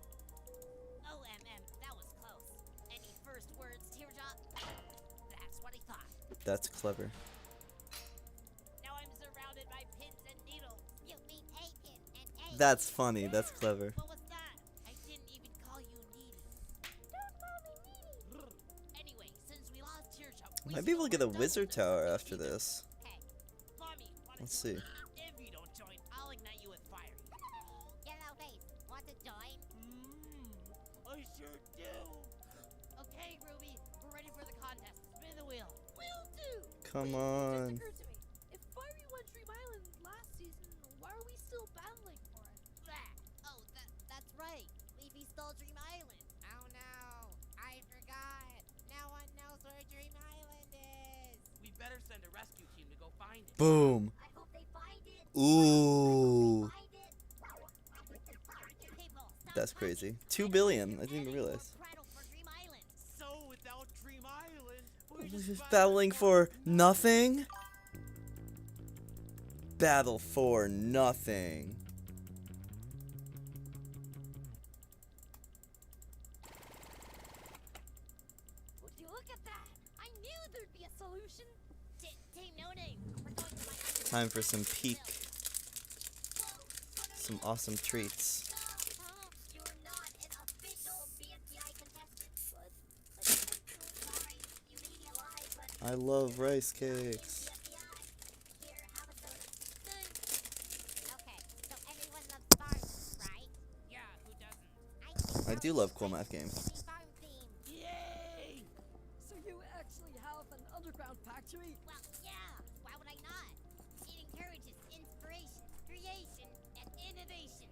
[SPEAKER 6] OMM, that was close. Any first words, Teardrop? That's what I thought.
[SPEAKER 5] That's clever.
[SPEAKER 6] Now I'm surrounded by pins and needles. You mean a pin and a.
[SPEAKER 5] That's funny, that's clever.
[SPEAKER 6] What was that? I didn't even call you needy. Don't call me needy.
[SPEAKER 7] Anyway, since we lost Teardrop,
[SPEAKER 5] Might be able to get a wizard tower after this.
[SPEAKER 6] Okay.
[SPEAKER 7] Mommy,
[SPEAKER 5] Let's see.
[SPEAKER 7] if you don't join, I'll ignite you with fire.
[SPEAKER 6] Yellowface, want to join?
[SPEAKER 7] I sure do. Okay, Ruby, we're ready for the contest. Spin the wheel.
[SPEAKER 8] Will do.
[SPEAKER 5] Come
[SPEAKER 8] Wait,
[SPEAKER 5] on.
[SPEAKER 8] It just occurred to me. If Fiery won Dream Island last season, why are we still battling for it?
[SPEAKER 6] Oh, that's right. Leafy stole Dream Island. Oh no, I forgot. No one knows where Dream Island is.
[SPEAKER 7] We better send a rescue team to go find it.
[SPEAKER 5] Boom.
[SPEAKER 9] I hope they find it.
[SPEAKER 5] Ooh.
[SPEAKER 9] Find it.
[SPEAKER 6] People, stop
[SPEAKER 5] That's
[SPEAKER 6] talking.
[SPEAKER 5] crazy. 2 billion. I didn't even realize.
[SPEAKER 6] Prattle for Dream Island.
[SPEAKER 7] So without Dream Island, we're
[SPEAKER 5] This
[SPEAKER 7] just
[SPEAKER 5] is battling for nothing? Battle for nothing.
[SPEAKER 8] Would you look at that? I knew there'd be a solution.
[SPEAKER 6] Team No Name. We're going to my
[SPEAKER 5] Time for some peak. Some awesome treats.
[SPEAKER 9] You're not an official BFDI contestant, but sorry, you may be alive, but
[SPEAKER 5] I love rice cakes.
[SPEAKER 9] here, have a soda.
[SPEAKER 6] Okay, so everyone loves farms, right?
[SPEAKER 7] Yeah, who doesn't?
[SPEAKER 5] I do love cool math games.
[SPEAKER 6] Farm theme.
[SPEAKER 7] Yay!
[SPEAKER 8] So you actually have an underground factory?
[SPEAKER 6] Well, yeah. Why would I not? It encourages inspiration, creation, and innovation.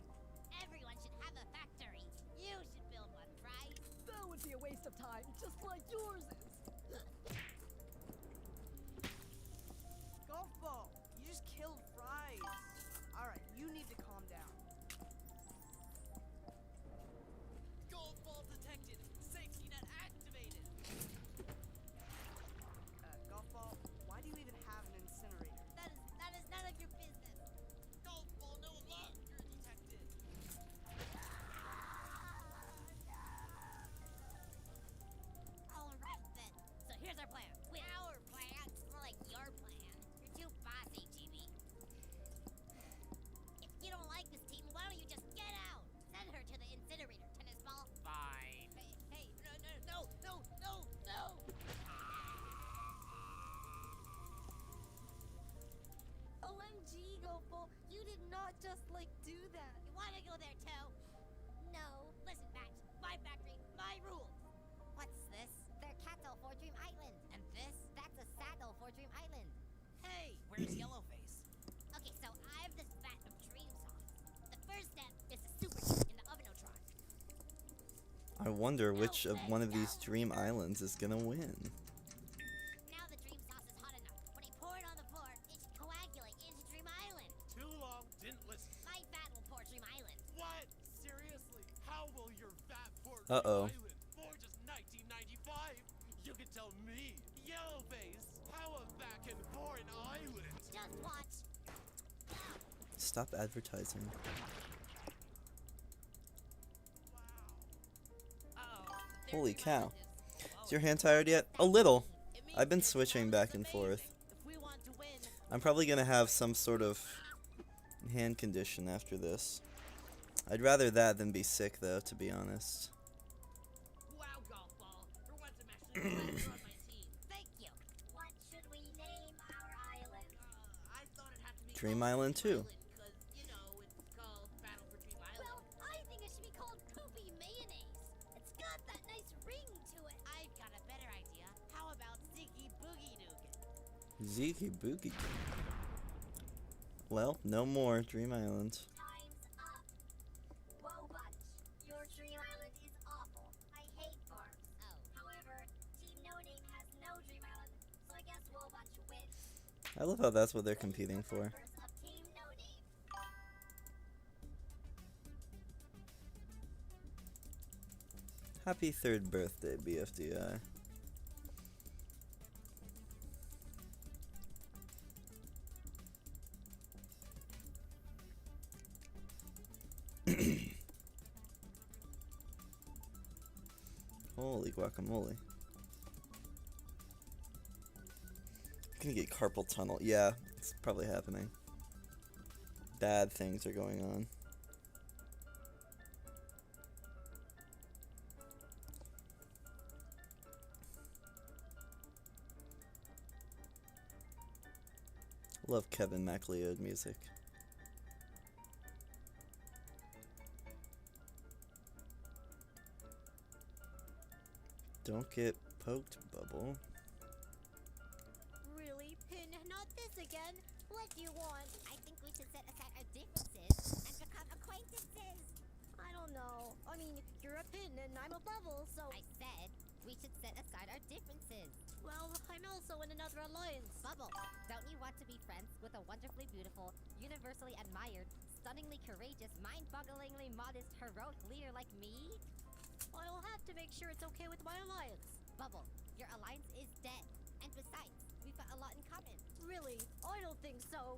[SPEAKER 6] Everyone should have a factory. You should build one, right?
[SPEAKER 8] That would be a waste of time, just like yours is.
[SPEAKER 13] Golf ball! You just killed Fries. Alright, you need to calm down.
[SPEAKER 7] Gold ball detected. Safety net activated.
[SPEAKER 13] Golf ball, why do you even have an incinerator?
[SPEAKER 6] That is none of your business.
[SPEAKER 7] Gold ball no longer detected.
[SPEAKER 6] All right then. So here's our plan. Our plan? More like your plan. You're too bossy, GB. If you don't like this team, why don't you just get out? Send her to the incinerator, Tennis Ball.
[SPEAKER 7] Fine.
[SPEAKER 6] Hey, no.
[SPEAKER 8] OMG, Golfball, you did not just, like, do that.
[SPEAKER 6] You want to go there too? No. Listen, Max. My
[SPEAKER 7] where's Yellowface?
[SPEAKER 6] Okay, so I have this vat of dream sauce. The first step is to super heat in the ovenotron.
[SPEAKER 5] I wonder which of one of these dream islands is gonna win.
[SPEAKER 6] Now the dream sauce is hot enough. When I pour it on the floor, it should coagulate into Dream Island.
[SPEAKER 1] Too long, didn't listen.
[SPEAKER 6] My vat will pour Dream Island.
[SPEAKER 1] What? Seriously? How will your vat pour
[SPEAKER 5] Uh-oh.
[SPEAKER 1] Dream Island for just 1995? You can tell me, Yellowface, how a vat can pour an island.
[SPEAKER 6] Just watch.
[SPEAKER 5] Stop advertising. Holy cow. Is your hand tired yet? A little. I've been switching back and forth. I'm probably gonna have some sort of hand condition after this. I'd rather that than be sick though, to be honest.
[SPEAKER 7] Wow, golf ball. For once I'm actually glad you're on my team.
[SPEAKER 6] Thank you.
[SPEAKER 9] What should we name our island?
[SPEAKER 7] I thought it had to be
[SPEAKER 5] Dream
[SPEAKER 7] called
[SPEAKER 5] Island too.
[SPEAKER 7] Because, you know, it's called Battle for Dream Island.
[SPEAKER 6] Well, I think it should be called Poopy Mayonnaise. It's got that nice ring to it.
[SPEAKER 7] I've got a better idea. How about Ziggy Boogie Noogie?
[SPEAKER 5] Zeeky boogie. Well, no more Dream Island.
[SPEAKER 9] Time's up. Whoa, Bunch. Your Dream Island is awful. I hate farms.
[SPEAKER 6] Oh.
[SPEAKER 9] However, Team No Name has no Dream Island, so I guess Whoa Bunch wins.
[SPEAKER 5] I love how that's what they're competing for.
[SPEAKER 9] Members of Team No Name.
[SPEAKER 5] Happy 3rd birthday, BFDI. Holy guacamole. Gonna get carpal tunnel. Yeah, it's probably happening. Bad things are going on. Love Kevin MacLeod music. Don't get poked, Bubble.
[SPEAKER 6] Really, Pin? Not this again. What do you want? I think we should set aside our differences and become acquaintances. I don't know. I mean, you're a Pin and I'm a Bubble, so... I said we should set aside our differences. Well, I'm also in another alliance. Bubble, don't you want to be friends with a wonderfully beautiful, universally admired, stunningly courageous, mind-bogglingly modest, heroic leader like me? I'll have to make sure it's okay with my alliance. Bubble, your alliance is dead. And besides, we've got a lot in common. Really? I don't think so.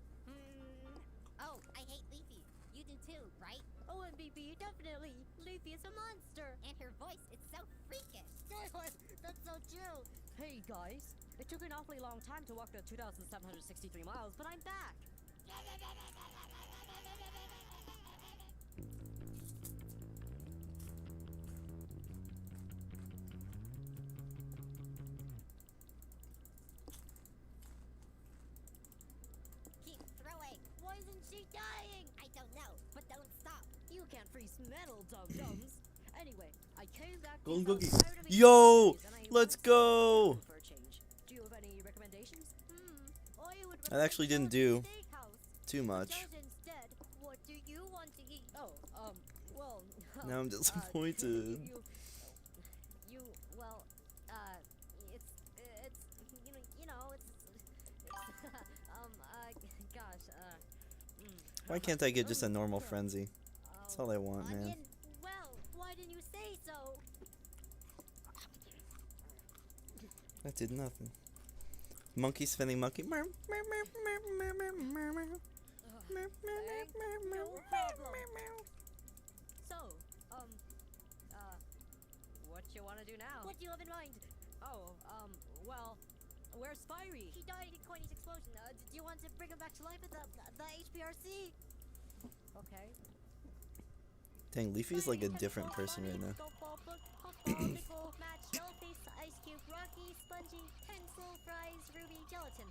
[SPEAKER 6] Oh, I hate Leafy. You do too, right? Oh, and BB, definitely. Leafy is a monster. And her voice is so freakish. That's so true.
[SPEAKER 8] Hey guys, it took an awfully long time to walk the 2,763 miles, but I'm back.
[SPEAKER 6] Keep throwing. Why isn't she dying? I don't know, but don't stop.
[SPEAKER 8] You can't freeze metal, dum-dums. Anyway, I came back
[SPEAKER 5] Golden
[SPEAKER 8] because
[SPEAKER 5] cookie.
[SPEAKER 8] I'm tired of eating
[SPEAKER 5] Yo!
[SPEAKER 8] cookies and I
[SPEAKER 5] Let's
[SPEAKER 8] want
[SPEAKER 5] go!
[SPEAKER 8] for a change. Do you have any recommendations?
[SPEAKER 6] I would
[SPEAKER 5] I actually didn't do
[SPEAKER 6] steakhouse.
[SPEAKER 5] too much.
[SPEAKER 6] Just instead, what do you want to eat?
[SPEAKER 8] Oh, well...
[SPEAKER 5] Now I'm disappointed.
[SPEAKER 6] Well, it's, you know, it's gosh,
[SPEAKER 5] Why can't I get just a normal frenzy? That's all I want, man.
[SPEAKER 6] Onion, well, why didn't you say so?
[SPEAKER 5] That did nothing. Monkey spinning monkey.
[SPEAKER 8] No problem. So, what you want to do now?
[SPEAKER 6] What do you have in mind?
[SPEAKER 8] Oh, well, where's Fiery?
[SPEAKER 6] He died in Coiney's explosion. Do you want to bring him back to life at the HPRC?
[SPEAKER 8] Okay.
[SPEAKER 5] Dang, Leafy's like a different person right now.
[SPEAKER 6] Nickel, Match, Yellowface, Ice Cube, Rocky, Spongy, Pencil, Fries, Ruby, Gelatin.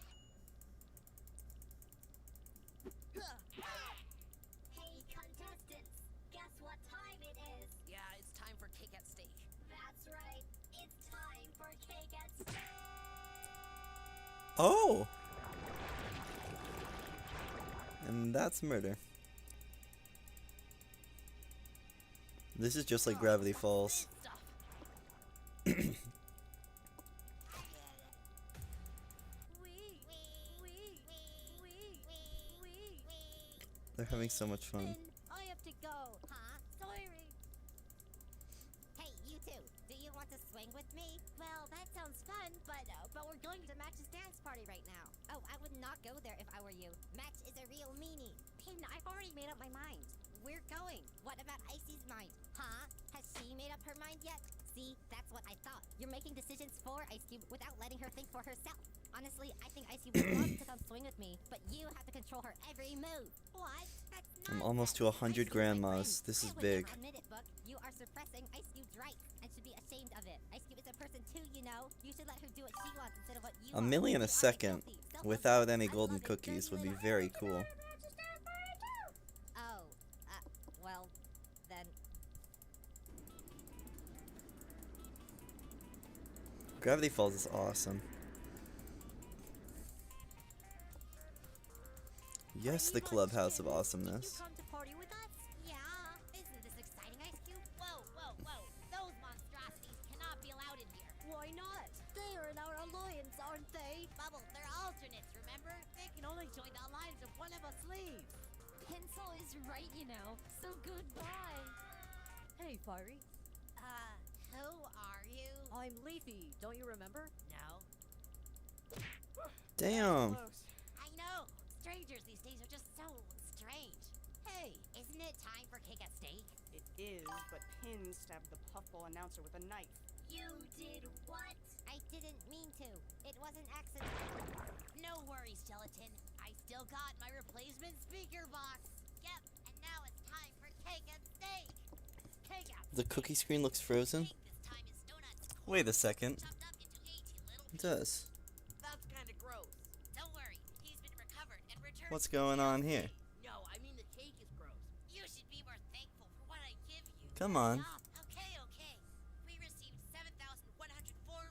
[SPEAKER 9] Hey, contestants. Guess what time it is?
[SPEAKER 7] Yeah, it's time for cake at steak.
[SPEAKER 9] That's right. It's time for cake at steak.
[SPEAKER 5] Oh! And that's murder. This is just like Gravity Falls. They're having so much fun.
[SPEAKER 6] I have to go. Huh? Sorry. Hey, you two. Do you want to swing with me? Well, that sounds fun, but we're going to Match's dance party right now. Oh, I would not go there if I were you. Match is a real meanie. Pin, I've already made up my mind. We're going. What about Icy's mind? Huh? Has she made up her mind yet? See, that's what I thought. You're making decisions for Ice Cube without letting her think for herself. Honestly, I think Ice Cube would love to come swing with me, but you have to control her every move. What? That's
[SPEAKER 5] I'm almost to 100 grandmas. This is big.
[SPEAKER 6] Admit it, Book. You are suppressing Ice Cube's rights and should be ashamed of it. Ice Cube is a person too, you know. You should let her do what she wants instead of what you
[SPEAKER 5] A
[SPEAKER 6] want.
[SPEAKER 5] million a second without any golden cookies would be very cool.
[SPEAKER 6] Oh, well, then.
[SPEAKER 5] Gravity Falls is awesome. Yes, the clubhouse of awesomeness.
[SPEAKER 6] Come to party with us? Yeah. Isn't this exciting, Ice Cube? Whoa, whoa, whoa. Those monstrosities cannot be allowed in here. Why not? They are in our alliance, aren't they? Bubble, they're alternates, remember? They can only join the alliance if one of us leaves. Pencil is right, you know. So goodbye.
[SPEAKER 8] Hey, Fiery.
[SPEAKER 6] Who are you?
[SPEAKER 8] I'm Leafy. Don't you remember?
[SPEAKER 6] No.
[SPEAKER 5] Damn.
[SPEAKER 6] I know. Strangers these days are just so strange. Hey, isn't it time for cake at steak?
[SPEAKER 13] It is, but Pin stabbed the puffball announcer with a knife.
[SPEAKER 9] You did what?
[SPEAKER 6] I didn't mean to. It was an accident.
[SPEAKER 7] No worries, Gelatin. I still got my replacement speaker box.
[SPEAKER 6] Yep, and now it's time for cake and steak.
[SPEAKER 7] Cake out.
[SPEAKER 5] The cookie screen looks frozen.
[SPEAKER 7] This time is donuts.
[SPEAKER 5] Wait a second.
[SPEAKER 7] Chopped up into 80 little
[SPEAKER 5] It does.
[SPEAKER 7] That's kind of gross. Don't worry, he's been recovered and returned.
[SPEAKER 5] What's going on here?
[SPEAKER 7] No, I mean the cake is gross.
[SPEAKER 6] You should be more thankful for what I give you.
[SPEAKER 5] Come on.
[SPEAKER 6] Okay, okay. We received 7,104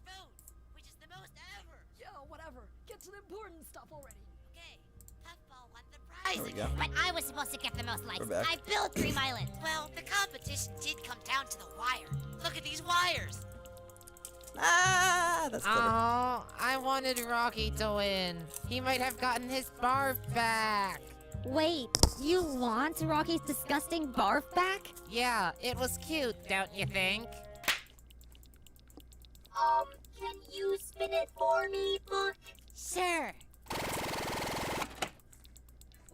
[SPEAKER 6] votes, which is the most ever.
[SPEAKER 8] Yeah, whatever. Get to the important stuff already.
[SPEAKER 6] Okay, Puffball won the prize.
[SPEAKER 5] There we go.
[SPEAKER 6] But I was supposed to get the most likes.
[SPEAKER 5] We're back.
[SPEAKER 6] I built Dream Island. Well, the competition did come down to the wire. Look at these wires.
[SPEAKER 5] Ah, that's clever.
[SPEAKER 3] Oh, I wanted Rocky to win. He might have gotten his barf back.
[SPEAKER 6] Wait, you want Rocky's disgusting barf back?
[SPEAKER 3] Yeah, it was cute, don't you think?
[SPEAKER 9] Can you spin it for me, Book?
[SPEAKER 6] Sure.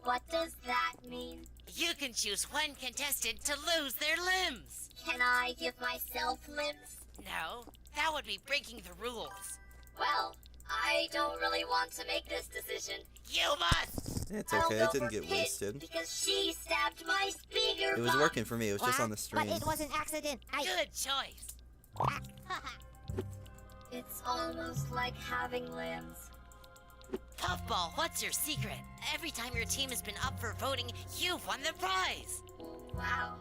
[SPEAKER 9] What does that mean?
[SPEAKER 6] You can choose one contestant to lose their limbs.
[SPEAKER 9] Can I give myself limbs?
[SPEAKER 6] No, that would be breaking the rules.
[SPEAKER 9] Well, I don't really want to make this decision.
[SPEAKER 6] You must!
[SPEAKER 5] It's
[SPEAKER 9] I'll
[SPEAKER 5] okay,
[SPEAKER 9] go
[SPEAKER 5] it didn't
[SPEAKER 9] for
[SPEAKER 5] get
[SPEAKER 9] Pin
[SPEAKER 5] wasted.
[SPEAKER 9] Because she stabbed my speaker
[SPEAKER 5] It was
[SPEAKER 9] box.
[SPEAKER 5] working for me, it was just on the
[SPEAKER 6] But
[SPEAKER 5] stream.
[SPEAKER 6] it was an accident. Good choice.
[SPEAKER 9] It's almost like having limbs.
[SPEAKER 6] Puffball, what's your secret? Every time your team has been up for voting, you've won the prize.
[SPEAKER 9] Wow.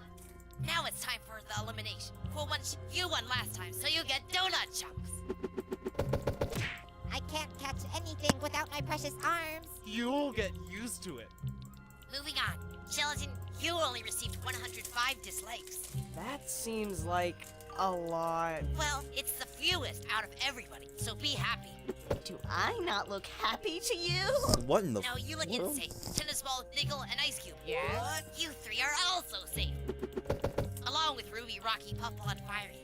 [SPEAKER 6] Now it's time for the elimination. For once, you won last time, so you get donut chunks. I can't catch anything without my precious arms.
[SPEAKER 1] You'll get used to it.
[SPEAKER 6] Moving on. Gelatin, you only received 105 dislikes.
[SPEAKER 13] That seems like a lot.
[SPEAKER 6] Well, it's the fewest out of everybody, so be happy.
[SPEAKER 11] Do I not look happy to you?
[SPEAKER 5] What in the
[SPEAKER 6] No, you look
[SPEAKER 5] world?
[SPEAKER 6] insane. Tennis ball, Nickel, and Ice Cube.
[SPEAKER 3] Yes?
[SPEAKER 6] You three are also safe. Along with Ruby, Rocky, Puffball, and Fiery.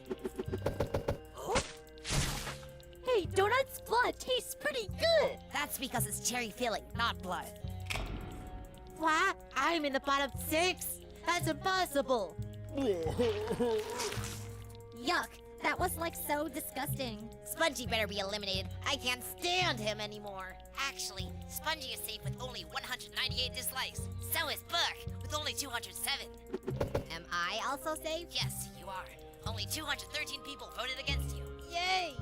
[SPEAKER 8] Hey, Donut's blood tastes pretty good.
[SPEAKER 6] That's because it's cherry filling, not blood. What? I'm in the bottom 6? That's impossible. Yuck. That was like so disgusting. Spongy better be eliminated. I can't stand him anymore. Actually, Spongy is safe with only 198 dislikes. So is Book with only 207. Am I also safe? Yes, you are. Only 213 people voted against you. Yay!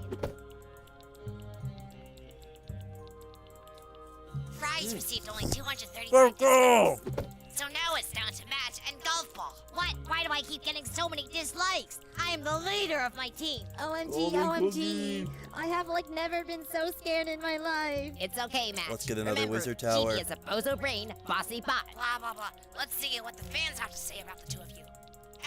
[SPEAKER 6] Fries received only 235 dislikes. So now it's down to match and golf ball. What? Why do I keep getting so many dislikes? I am the leader of my team.
[SPEAKER 8] OMG, OMG. I have like never been so scared in my life.
[SPEAKER 6] It's okay, Match.
[SPEAKER 5] Let's get another
[SPEAKER 6] Remember,
[SPEAKER 5] wizard tower.
[SPEAKER 6] Genie is a bozo brain, bossy bot. Blah, blah, blah. Let's see what the fans have to say about the two of you.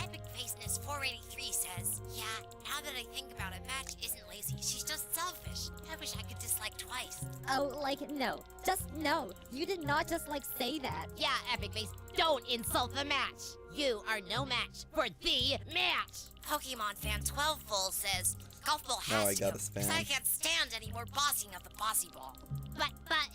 [SPEAKER 6] Epic Faceness 483 says, yeah, now that I think about it, Match isn't lazy. She's just selfish. I wish I could dislike twice.
[SPEAKER 8] Oh, like, no. Just no. You did not just, like, say that.
[SPEAKER 6] Yeah, Epic Face, don't insult the Match. You are no match for the Match. Pokemon Fan 12 Bull says, golf ball
[SPEAKER 5] Now I
[SPEAKER 6] has to
[SPEAKER 5] gotta
[SPEAKER 6] go,
[SPEAKER 5] spam.
[SPEAKER 6] 'cause I can't stand any more bossing of the bossy ball. But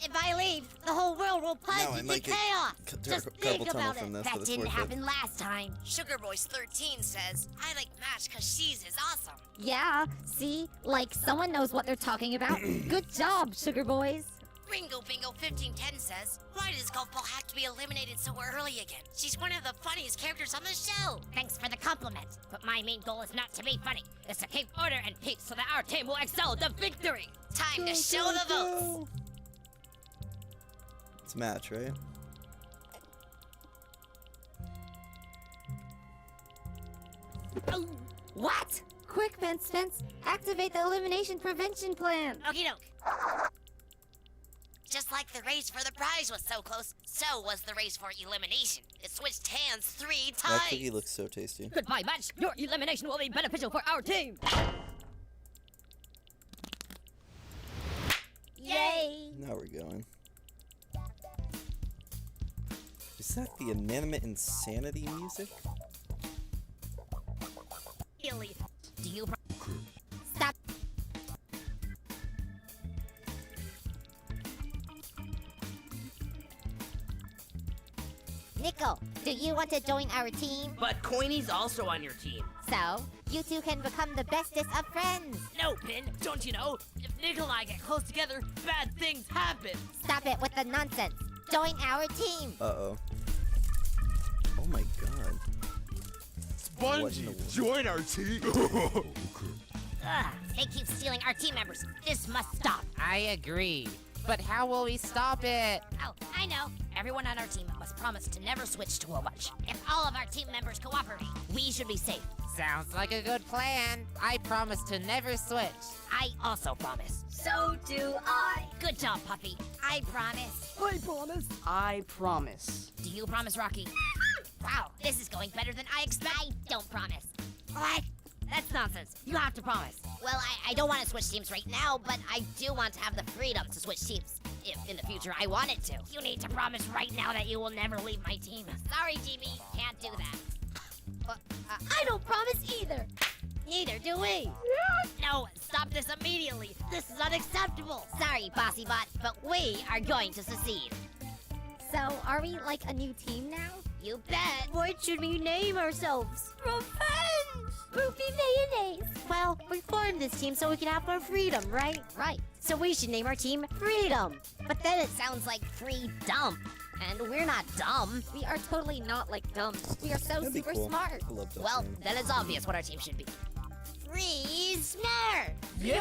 [SPEAKER 6] if I leave, the whole world will plunge
[SPEAKER 5] Now I
[SPEAKER 6] into
[SPEAKER 5] might get
[SPEAKER 6] chaos. Just
[SPEAKER 5] carpal
[SPEAKER 6] think
[SPEAKER 5] tunnel
[SPEAKER 6] about
[SPEAKER 5] from
[SPEAKER 6] it.
[SPEAKER 5] this,
[SPEAKER 6] That
[SPEAKER 5] but it's
[SPEAKER 6] didn't
[SPEAKER 5] worth it.
[SPEAKER 6] happen last time. Sugar Boys 13 says, I like Match because she's is awesome.
[SPEAKER 8] Yeah, see? Like, someone knows what they're talking about. Good job, sugar boys.
[SPEAKER 6] Ringo Bingo 1510 says, why does Golf Ball have to be eliminated so early again? She's one of the funniest characters on the show. Thanks for the compliment. But my main goal is not to be funny. It's to keep order and peace so that our team will excel to victory. Time to show the votes.
[SPEAKER 5] It's Match, right?
[SPEAKER 6] Oh, what?
[SPEAKER 8] Quick, Fence, activate the elimination prevention plan.
[SPEAKER 6] Okie doke. Just like the race for the prize was so close, so was the race for elimination. It switched hands 3
[SPEAKER 5] That
[SPEAKER 6] times.
[SPEAKER 5] cookie looks so tasty.
[SPEAKER 8] Goodbye, Match. Your elimination will be beneficial for our team. Yay!
[SPEAKER 5] Now we're going. Is that the inanimate insanity music?
[SPEAKER 6] Really? Do you... Stop.
[SPEAKER 9] Nickel, do you want to join our team?
[SPEAKER 7] But Coiny's also on your team.
[SPEAKER 9] So, you two can become the bestest of friends.
[SPEAKER 7] No, Pin, don't you know? If Nickel and I get close together, bad things happen.
[SPEAKER 9] Stop it with the nonsense. Join our team.
[SPEAKER 5] Uh-oh. Oh my god. What in the
[SPEAKER 10] Spongy,
[SPEAKER 5] world?
[SPEAKER 10] join our team.
[SPEAKER 6] Ugh, they keep stealing our team members. This must stop.
[SPEAKER 3] I agree. But how will we stop it?
[SPEAKER 6] Oh, I know. Everyone on our team must promise to never switch to a bunch. If all of our team members cooperate, we should be safe.
[SPEAKER 3] Sounds like a good plan. I promise to never switch.
[SPEAKER 6] I also promise.
[SPEAKER 9] So do I.
[SPEAKER 6] Good job, Puffy. I promise.
[SPEAKER 8] I promise.
[SPEAKER 7] I promise.
[SPEAKER 6] Do you promise, Rocky? Wow, this is going better than I expected. I don't promise. What? That's nonsense. You have to promise. Well, I don't want to switch teams right now, but I do want to have the freedom to switch teams. If in the future I wanted to. You need to promise right now that you will never leave my team. Sorry, Jimmy. Can't do that.
[SPEAKER 8] I don't promise either.
[SPEAKER 6] Neither do we. No, stop this immediately. This is unacceptable. Sorry, Bossy Bot, but we are going to secede.
[SPEAKER 8] So, are we like a new team now?
[SPEAKER 6] You bet.
[SPEAKER 8] What should we name ourselves?
[SPEAKER 6] Revenge!
[SPEAKER 8] Poopy Mayonnaise. Well, we formed this team so we can have more freedom, right?
[SPEAKER 6] Right. So we should name our team Freedom. But then it sounds like free dump. And we're not dumb.
[SPEAKER 8] We are totally not like dumb. We are so
[SPEAKER 5] That'd be
[SPEAKER 8] super
[SPEAKER 5] cool.
[SPEAKER 8] smart.
[SPEAKER 5] I love that
[SPEAKER 6] Well,
[SPEAKER 5] name.
[SPEAKER 6] then it's obvious what our team should be. Free Smart!
[SPEAKER 7] Yay!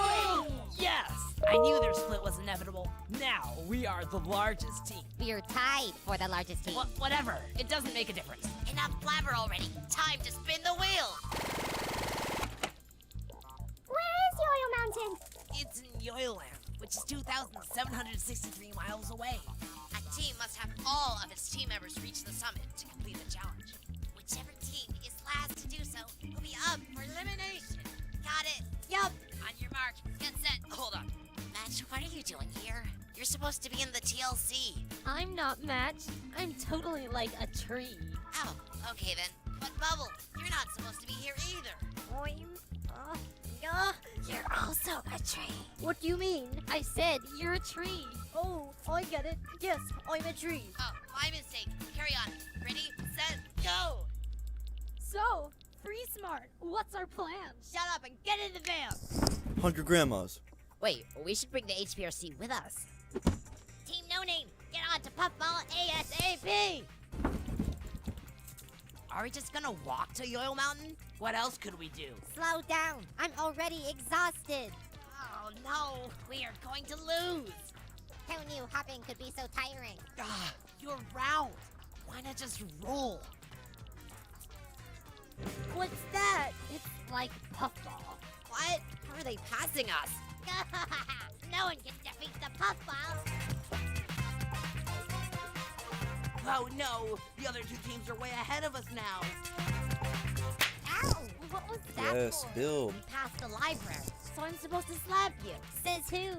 [SPEAKER 7] Yes! I knew their split was inevitable. Now we are the largest team.
[SPEAKER 9] We are tied for the largest team.
[SPEAKER 7] Whatever. It doesn't make a difference.
[SPEAKER 6] Enough blabber already. Time to spin the wheel.
[SPEAKER 9] Where is Yo-Yo Mountain?
[SPEAKER 7] It's in Yoyoland, which is 2,763 miles away.
[SPEAKER 6] A team must have all of its team members reach the summit to complete the challenge. Whichever team is last to do so will be up for elimination. Got it? Yup. On your mark, get set. Hold on. Match, what are you doing here? You're supposed to be in the TLC.
[SPEAKER 8] I'm not Match. I'm totally like a tree.
[SPEAKER 6] Oh, okay then. But Bubble, you're not supposed to be here either.
[SPEAKER 8] You're also a tree. What do you mean? I said you're a tree. Oh, I get it. Yes, I'm a tree.
[SPEAKER 6] Oh, my mistake. Carry on. Ready, set, go!
[SPEAKER 8] So, Free Smart, what's our plan?
[SPEAKER 6] Shut up and get in the van!
[SPEAKER 5] 100 grandmas.
[SPEAKER 6] Wait, we should bring the HPRC with us. Team No Name, get on to Puffball ASAP! Are we just gonna walk to Yo-Yo Mountain?
[SPEAKER 7] What else could we do?
[SPEAKER 9] Slow down. I'm already exhausted.
[SPEAKER 6] Oh no, we are going to lose!
[SPEAKER 9] Who knew hopping could be so tiring?
[SPEAKER 7] You're round.
[SPEAKER 6] Why not just roll?
[SPEAKER 8] What's that? It's like puffball.
[SPEAKER 6] What? How are they passing us?
[SPEAKER 9] No one can defeat the puffball.
[SPEAKER 7] Oh no! The other two teams are way ahead of us now.
[SPEAKER 6] Ow! What was that
[SPEAKER 5] Yes,
[SPEAKER 6] for?
[SPEAKER 5] build.
[SPEAKER 6] We passed the library, so I'm supposed to slap you.
[SPEAKER 9] Says who?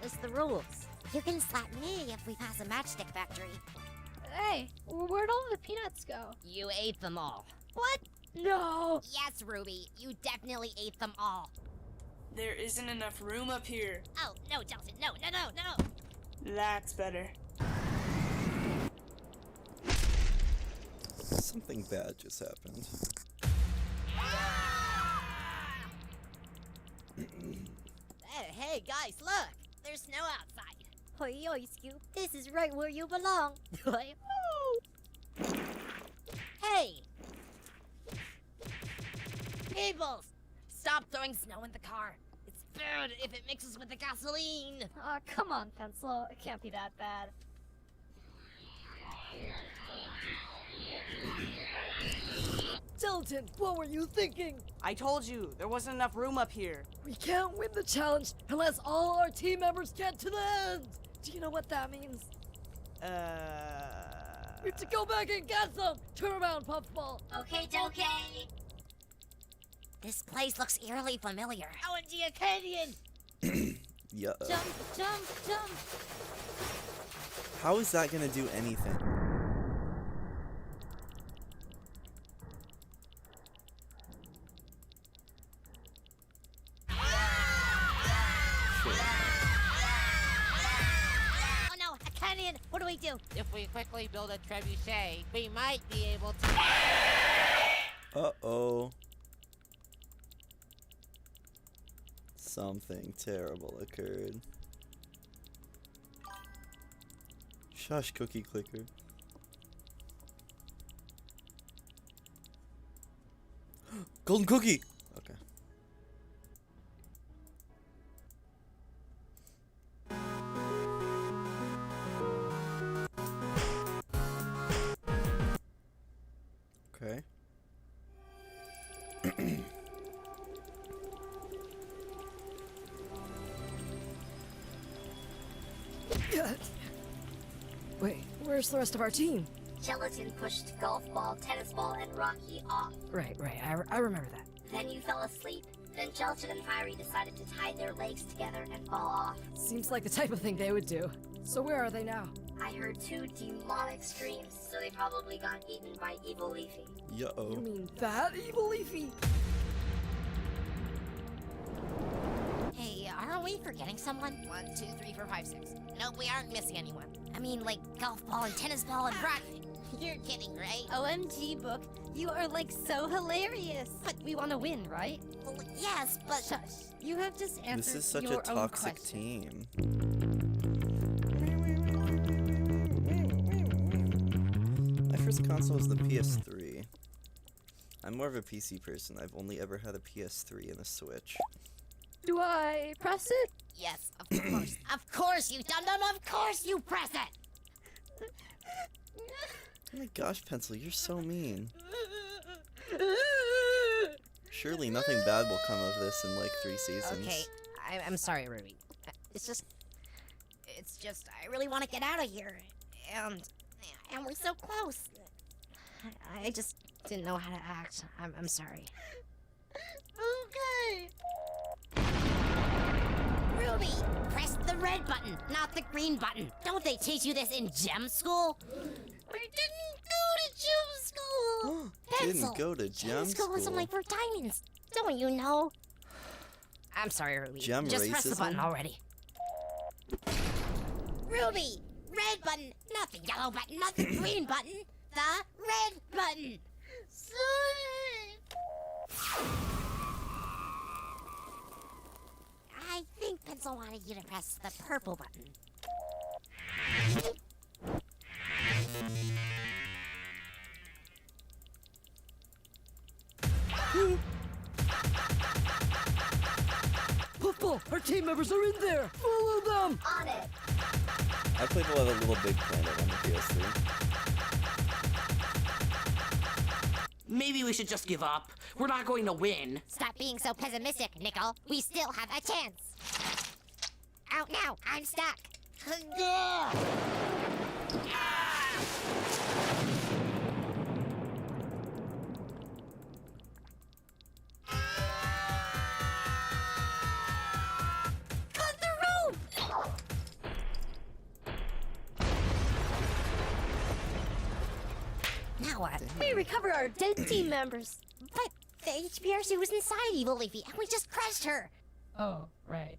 [SPEAKER 6] Says the rules.
[SPEAKER 9] You can slap me if we pass a matchstick factory.
[SPEAKER 8] Hey, where'd all the peanuts go?
[SPEAKER 6] You ate them all.
[SPEAKER 9] What?
[SPEAKER 8] No!
[SPEAKER 6] Yes, Ruby, you definitely ate them all.
[SPEAKER 11] There isn't enough room up here.
[SPEAKER 9] Oh, no, Jelton. No.
[SPEAKER 11] That's better.
[SPEAKER 5] Something bad just happened.
[SPEAKER 6] Hey, guys, look! There's snow outside.
[SPEAKER 8] Oi, Scoop. This is right where you belong.
[SPEAKER 6] Hey! Peebles! Stop throwing snow in the car. It's bad if it mixes with the gasoline.
[SPEAKER 8] Aw, come on, Pencil. It can't be that bad.
[SPEAKER 14] Jelton, what were you thinking?
[SPEAKER 7] I told you, there wasn't enough room up here.
[SPEAKER 14] We can't win the challenge unless all our team members get to the end. Do you know what that means? We have to go back and get them. Turn around, Puffball.
[SPEAKER 9] Okay.
[SPEAKER 6] This place looks eerily familiar.
[SPEAKER 9] OMG Acadian!
[SPEAKER 5] Yeah.
[SPEAKER 8] Jump!
[SPEAKER 5] How is that gonna do anything?
[SPEAKER 9] Oh no, Acadian! What do we do?
[SPEAKER 3] If we quickly build a trebuchet, we might be able to...
[SPEAKER 5] Uh-oh. Something terrible occurred. Shush, cookie clicker. Golden cookie! Okay. Okay.
[SPEAKER 14] Wait, where's the rest of our team?
[SPEAKER 9] Gelatin pushed golf ball, tennis ball, and Rocky off.
[SPEAKER 14] Right, I remember that.
[SPEAKER 9] Then you fell asleep. Then Gelatin and Fiery decided to tie their legs together and fall off.
[SPEAKER 14] Seems like the type of thing they would do. So where are they now?
[SPEAKER 9] I heard 2 demonic screams, so they probably got eaten by Evil Leafy.
[SPEAKER 5] Yo.
[SPEAKER 14] You mean that Evil Leafy?
[SPEAKER 6] Hey, aren't we forgetting someone? 1, 2, 3, 4, 5, 6. Nope, we aren't missing anyone. I mean, like golf ball and tennis ball and Rocky. You're kidding, right?
[SPEAKER 8] OMG, Book. You are like so hilarious.
[SPEAKER 6] But we want to win, right? Well, yes, but...
[SPEAKER 8] Shush. You have just answered
[SPEAKER 5] This is such
[SPEAKER 8] your
[SPEAKER 5] a toxic
[SPEAKER 8] own question.
[SPEAKER 5] team. My first console was the PS3. I'm more of a PC person. I've only ever had a PS3 and a Switch.
[SPEAKER 8] Do I press it?
[SPEAKER 6] Yes, of course. Of course, you dum-dum! Of course you press it!
[SPEAKER 5] Oh my gosh, Pencil, you're so mean. Surely nothing bad will come of this in like 3 seasons.
[SPEAKER 6] Okay, I'm sorry, Ruby. It's just, I really want to get out of here, and we're so close. I just didn't know how to act. I'm sorry.
[SPEAKER 8] Okay.
[SPEAKER 6] Ruby, press the red button, not the green button. Don't they teach you this in gem school? I didn't go to gem school.
[SPEAKER 5] Didn't go to gem
[SPEAKER 6] school is only for diamonds. Don't you know? I'm sorry, Ruby.
[SPEAKER 5] Gem
[SPEAKER 6] Just press the button
[SPEAKER 5] racism?
[SPEAKER 6] already. Ruby, red button, not the yellow button, not the green button. The red button.
[SPEAKER 8] Sorry.
[SPEAKER 6] I think Pencil wanted you to press the purple button.
[SPEAKER 14] Puffball, our team members are in there. Follow them.
[SPEAKER 9] On it.
[SPEAKER 5] I played a lot of Little Big Planet on the PS3.
[SPEAKER 7] Maybe we should just give up. We're not going to win.
[SPEAKER 6] Stop being so pessimistic, Nickel. We still have a chance. Out now. I'm stuck. Cut the rope! Now what?
[SPEAKER 8] We recover our dead team members.
[SPEAKER 6] But the HPRC was inside Evil Leafy, and we just crushed her.
[SPEAKER 14] Oh, right.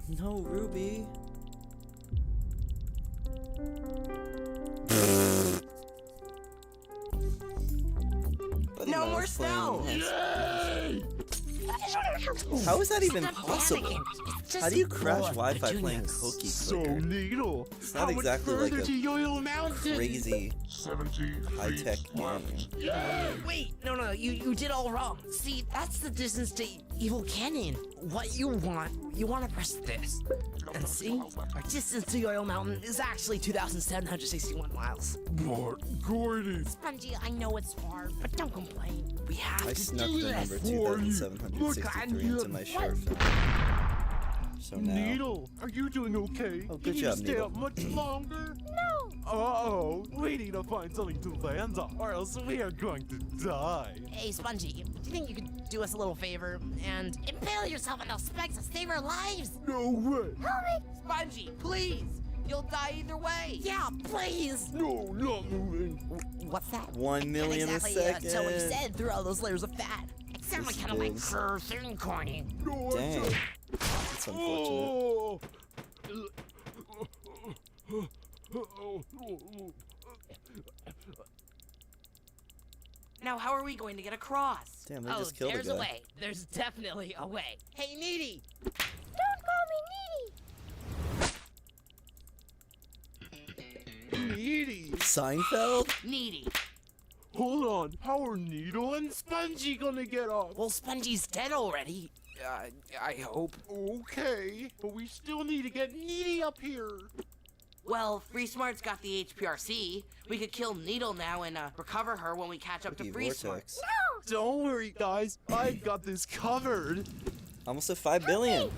[SPEAKER 5] No, Ruby. Buddy
[SPEAKER 7] No
[SPEAKER 5] Miles
[SPEAKER 7] more
[SPEAKER 5] playing
[SPEAKER 7] snow.
[SPEAKER 5] How is that even possible? How do you crash Wi-Fi playing Cookie Clicker?
[SPEAKER 10] Needle.
[SPEAKER 5] It's not exactly like a
[SPEAKER 1] Yoyo Mountain?
[SPEAKER 5] crazy high-tech game.
[SPEAKER 7] Wait, no, you did all wrong. See, that's the distance to Evil Canyon. What you want to press this. And see, our distance to Yoyo Mountain is actually 2,761 miles.
[SPEAKER 10] But Gordy.
[SPEAKER 7] Spongy, I know it's far, but don't complain. We have
[SPEAKER 5] I
[SPEAKER 7] to
[SPEAKER 5] snuck
[SPEAKER 7] do
[SPEAKER 5] the
[SPEAKER 7] this.
[SPEAKER 5] number 2,763 into my sheriff. So now...
[SPEAKER 10] Needle, are you doing okay?
[SPEAKER 5] Oh, good
[SPEAKER 10] Can
[SPEAKER 5] job,
[SPEAKER 10] you stay
[SPEAKER 5] Needle.
[SPEAKER 10] up much longer?
[SPEAKER 8] No!
[SPEAKER 10] Uh-oh, we need to find something to land on, or else we are going to die.
[SPEAKER 7] Hey, Spongy, do you think you could do us a little favor and impale yourself on those spikes to save our lives?
[SPEAKER 10] No way!
[SPEAKER 8] Help me!
[SPEAKER 7] Spongy, please! You'll die either way! Yeah, please!
[SPEAKER 10] No, not moving.
[SPEAKER 7] What's that?
[SPEAKER 5] 1 million
[SPEAKER 7] exactly,
[SPEAKER 5] a second.
[SPEAKER 7] So what you said through all those layers of fat. It sounded
[SPEAKER 5] This
[SPEAKER 7] kind of like
[SPEAKER 5] is-
[SPEAKER 7] cursing and corny.
[SPEAKER 10] No,
[SPEAKER 5] Dang. That's unfortunate.
[SPEAKER 7] Now, how are we going to get across?
[SPEAKER 5] Damn, they just killed a
[SPEAKER 7] there's
[SPEAKER 5] guy.
[SPEAKER 7] a way. There's definitely a way. Hey, Needy!
[SPEAKER 8] Don't call me needy!
[SPEAKER 10] Needy.
[SPEAKER 5] Seinfeld?
[SPEAKER 7] Needy.
[SPEAKER 10] Hold on, how are Needle and Spongy gonna get off?
[SPEAKER 7] Well, Spongy's dead already. I hope.
[SPEAKER 10] Okay, but we still need to get Needy up here.
[SPEAKER 7] Well, Free Smart's got the HPRC. We could kill Needle now and recover her when we catch up to
[SPEAKER 5] Cookie
[SPEAKER 7] Free Smart.
[SPEAKER 5] Vortex.
[SPEAKER 10] Don't worry, guys. I've got this covered.
[SPEAKER 5] Almost at 5 billion.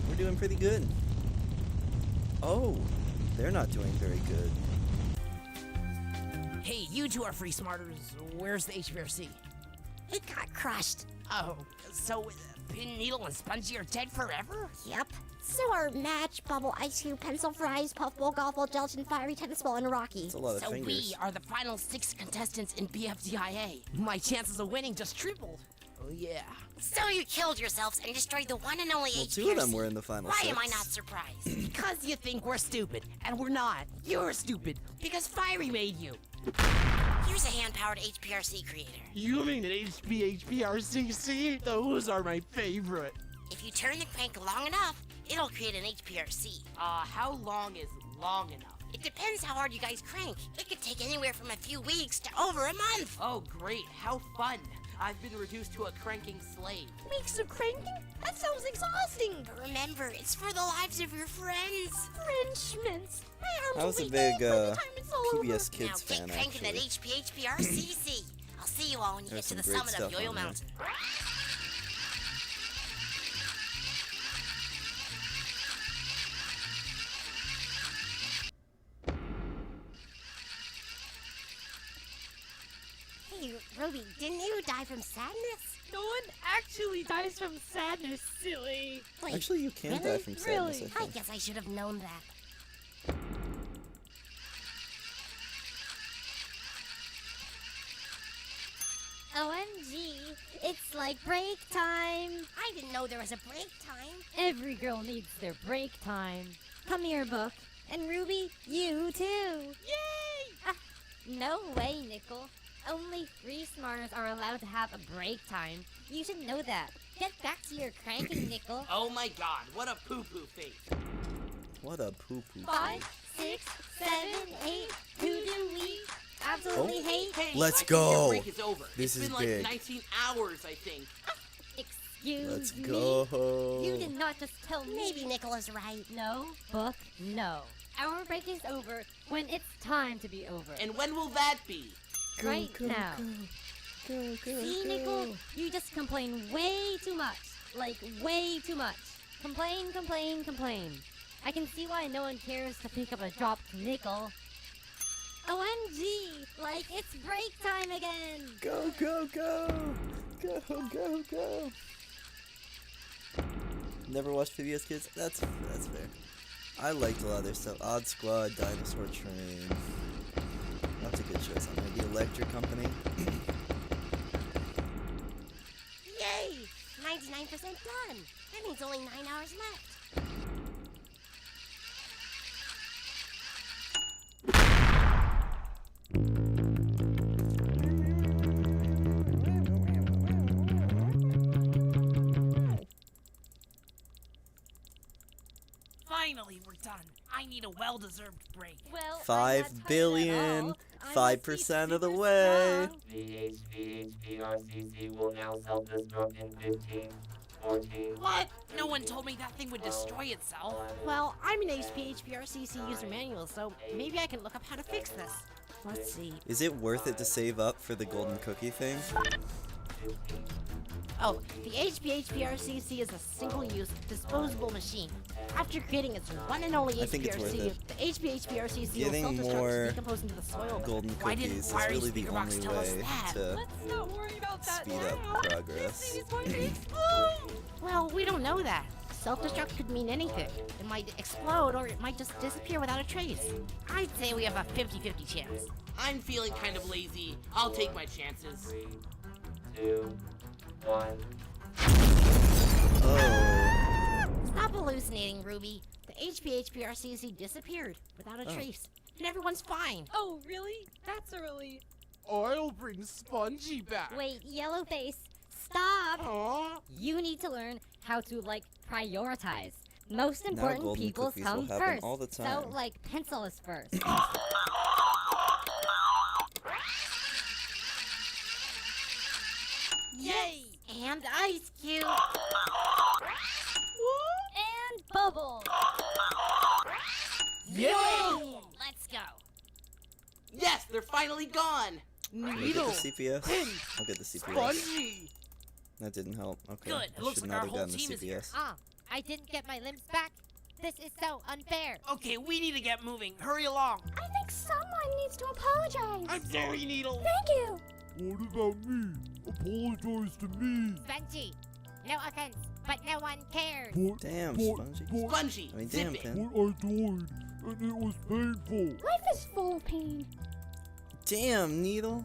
[SPEAKER 5] We're doing pretty good. Oh, they're not doing very good.
[SPEAKER 7] Hey, you two are Free Smarters. Where's the HPRC?
[SPEAKER 6] It got crushed.
[SPEAKER 7] Oh, so Pin, Needle, and Spongy are dead forever?
[SPEAKER 6] Yep. So are Match, Bubble, Ice Cube, Pencil, Fries, Puffball, Golfball, Gelatin, Fiery, Tennis Ball, and Rocky.
[SPEAKER 5] That's a lot of
[SPEAKER 7] So
[SPEAKER 5] fingers.
[SPEAKER 7] we are the final 6 contestants in BFDIA. My chances of winning just tripled. Oh yeah.
[SPEAKER 6] So you killed yourselves and destroyed the one and only
[SPEAKER 5] Well,
[SPEAKER 6] HPRC.
[SPEAKER 5] 2 of them were in the final
[SPEAKER 6] Why
[SPEAKER 5] 6.
[SPEAKER 6] am I not surprised?
[SPEAKER 7] Because you think we're stupid, and we're not. You're stupid, because Fiery made you.
[SPEAKER 6] Here's a hand-powered HPRC creator.
[SPEAKER 1] You mean an HPRCC? Those are my favorite.
[SPEAKER 6] If you turn the crank long enough, it'll create an HPRC.
[SPEAKER 7] How long is long enough?
[SPEAKER 6] It depends how hard you guys crank. It could take anywhere from a few weeks to over a month.
[SPEAKER 7] Oh, great. How fun. I've been reduced to a cranking slave.
[SPEAKER 8] Weeks of cranking? That sounds exhausting!
[SPEAKER 6] But remember, it's for the lives of your friends.
[SPEAKER 8] Frenchmans! My arms
[SPEAKER 5] I was
[SPEAKER 8] will
[SPEAKER 5] a
[SPEAKER 8] be
[SPEAKER 5] big
[SPEAKER 8] dead by the time it's all over.
[SPEAKER 5] PBS
[SPEAKER 6] Now
[SPEAKER 5] Kids
[SPEAKER 6] get
[SPEAKER 5] fan,
[SPEAKER 6] cranking that
[SPEAKER 5] actually.
[SPEAKER 6] HPRCC. I'll see you all when you
[SPEAKER 5] There's
[SPEAKER 6] get to the
[SPEAKER 5] some great
[SPEAKER 6] summit of
[SPEAKER 5] stuff
[SPEAKER 6] Yo-Yo
[SPEAKER 5] on there.
[SPEAKER 6] Mountain. Hey, Ruby, didn't you die from sadness?
[SPEAKER 8] No one actually dies from sadness, silly.
[SPEAKER 6] Wait,
[SPEAKER 5] Actually, you can die
[SPEAKER 6] really?
[SPEAKER 5] from sadness,
[SPEAKER 8] Really?
[SPEAKER 5] I
[SPEAKER 6] I
[SPEAKER 5] think.
[SPEAKER 6] guess I should have known that.
[SPEAKER 8] OMG, it's like break time.
[SPEAKER 6] I didn't know there was a break time.
[SPEAKER 8] Every girl needs their break time. Come here, Book. And Ruby, you too. Yay! No way, Nickel. Only Free Smarters are allowed to have a break time. You should know that. Get back to your cranking, Nickel.
[SPEAKER 7] Oh my god, what a poo-poo face.
[SPEAKER 5] What a poo-poo.
[SPEAKER 8] 5, 6, 7, 8. Who do we absolutely
[SPEAKER 5] Oh.
[SPEAKER 8] hate?
[SPEAKER 7] Hey,
[SPEAKER 5] Let's
[SPEAKER 7] I think your
[SPEAKER 5] go.
[SPEAKER 7] break is over.
[SPEAKER 5] This
[SPEAKER 7] it's
[SPEAKER 5] is
[SPEAKER 7] been
[SPEAKER 5] big.
[SPEAKER 7] like 19 hours, I think.
[SPEAKER 5] Let's go.
[SPEAKER 8] You did not just tell me.
[SPEAKER 6] Maybe Nickel is right.
[SPEAKER 8] No, Book, no. Our break is over when it's time to be over.
[SPEAKER 7] And when will that be?
[SPEAKER 8] Right now.
[SPEAKER 5] Go,
[SPEAKER 8] See, Nickel, you just complain way too much. Like, way too much. Complain, complain, complain. I can see why no one cares to pick up a dropped nickel. OMG! Like, it's break time again!
[SPEAKER 5] Go, go, go! Go, go, go! Never watched PBS Kids? That's fair. I liked a lot of their stuff. Odd Squad, Dinosaur Train. Lots of good shows on there. The Electric Company.
[SPEAKER 6] Yay! 99% done. That means only 9 hours left.
[SPEAKER 7] Finally, we're done. I need a well-deserved break.
[SPEAKER 8] Well,
[SPEAKER 5] 5 billion, 5% of the way.
[SPEAKER 15] VHVHPRCC will now sell this book in 15, 14.
[SPEAKER 7] What? No one told me that thing would destroy itself.
[SPEAKER 6] Well, I'm an HPHPRCC user manual, so maybe I can look up how to fix this. Let's see.
[SPEAKER 5] Is it worth it to save up for the golden cookie thing?
[SPEAKER 6] Oh, the HPHPRCC is a single-use, disposable machine. After creating its one and only
[SPEAKER 5] I think it's worth
[SPEAKER 6] HPRC,
[SPEAKER 5] it.
[SPEAKER 6] the HPHPRCC will
[SPEAKER 5] Getting
[SPEAKER 6] self-destruct
[SPEAKER 5] more
[SPEAKER 6] and decompose into the soil.
[SPEAKER 5] golden
[SPEAKER 6] Why didn't
[SPEAKER 5] cookies is
[SPEAKER 6] Wiry
[SPEAKER 5] really the
[SPEAKER 6] Speaker Box
[SPEAKER 5] only
[SPEAKER 6] tell us
[SPEAKER 5] way
[SPEAKER 6] that?
[SPEAKER 5] to
[SPEAKER 14] Let's not worry about that
[SPEAKER 5] speed
[SPEAKER 14] now.
[SPEAKER 5] up progress.
[SPEAKER 14] This thing is going to explode.
[SPEAKER 6] Well, we don't know that. Self-destruct could mean anything. It might explode, or it might just disappear without a trace. I'd say we have a 50-50 chance.
[SPEAKER 7] I'm feeling kind of lazy. I'll take my chances.
[SPEAKER 15] 3, 2, 1.
[SPEAKER 5] Oh.
[SPEAKER 6] Stop hallucinating, Ruby. The HPHPRCC disappeared without a
[SPEAKER 5] Oh.
[SPEAKER 6] trace, and everyone's fine.
[SPEAKER 14] Oh, really? That's a relief.
[SPEAKER 1] I'll bring Spongy back.
[SPEAKER 8] Wait, Yellowface, stop!
[SPEAKER 1] Huh?
[SPEAKER 8] You need to learn how to, like, prioritize. Most
[SPEAKER 5] Now
[SPEAKER 8] important
[SPEAKER 5] golden
[SPEAKER 8] people
[SPEAKER 5] cookies will
[SPEAKER 8] come
[SPEAKER 5] happen
[SPEAKER 8] first.
[SPEAKER 5] all the
[SPEAKER 8] So,
[SPEAKER 5] time.
[SPEAKER 8] like, pencil is first.
[SPEAKER 6] Yay! And Ice Cube.
[SPEAKER 8] And Bubble.
[SPEAKER 7] Yay!
[SPEAKER 6] Let's go.
[SPEAKER 7] Yes, they're finally gone.
[SPEAKER 5] Can I get
[SPEAKER 7] Needle.
[SPEAKER 5] the CPS? I'll get the CPS.
[SPEAKER 7] Spongy.
[SPEAKER 5] That didn't help. Okay.
[SPEAKER 7] Good. It
[SPEAKER 5] I
[SPEAKER 7] looks
[SPEAKER 5] should
[SPEAKER 7] like our
[SPEAKER 5] not have
[SPEAKER 7] whole
[SPEAKER 5] gotten the
[SPEAKER 7] team is here.
[SPEAKER 5] CPS.
[SPEAKER 3] Ah, I didn't get my limbs back. This is so unfair.
[SPEAKER 7] Okay, we need to get moving. Hurry along.
[SPEAKER 8] I think someone needs to apologize.
[SPEAKER 7] I'm sorry, Needle.
[SPEAKER 8] Thank you.
[SPEAKER 10] What about me? Apologize to me.
[SPEAKER 3] Spongy, no offense, but no one cares.
[SPEAKER 10] But,
[SPEAKER 5] Damn,
[SPEAKER 10] but,
[SPEAKER 5] Spongy.
[SPEAKER 10] but,
[SPEAKER 7] Spongy,
[SPEAKER 5] I mean,
[SPEAKER 7] zip
[SPEAKER 5] damn,
[SPEAKER 7] it.
[SPEAKER 5] Pin.
[SPEAKER 10] but I died, and it was painful.
[SPEAKER 8] Life is full of pain.
[SPEAKER 5] Damn, Needle.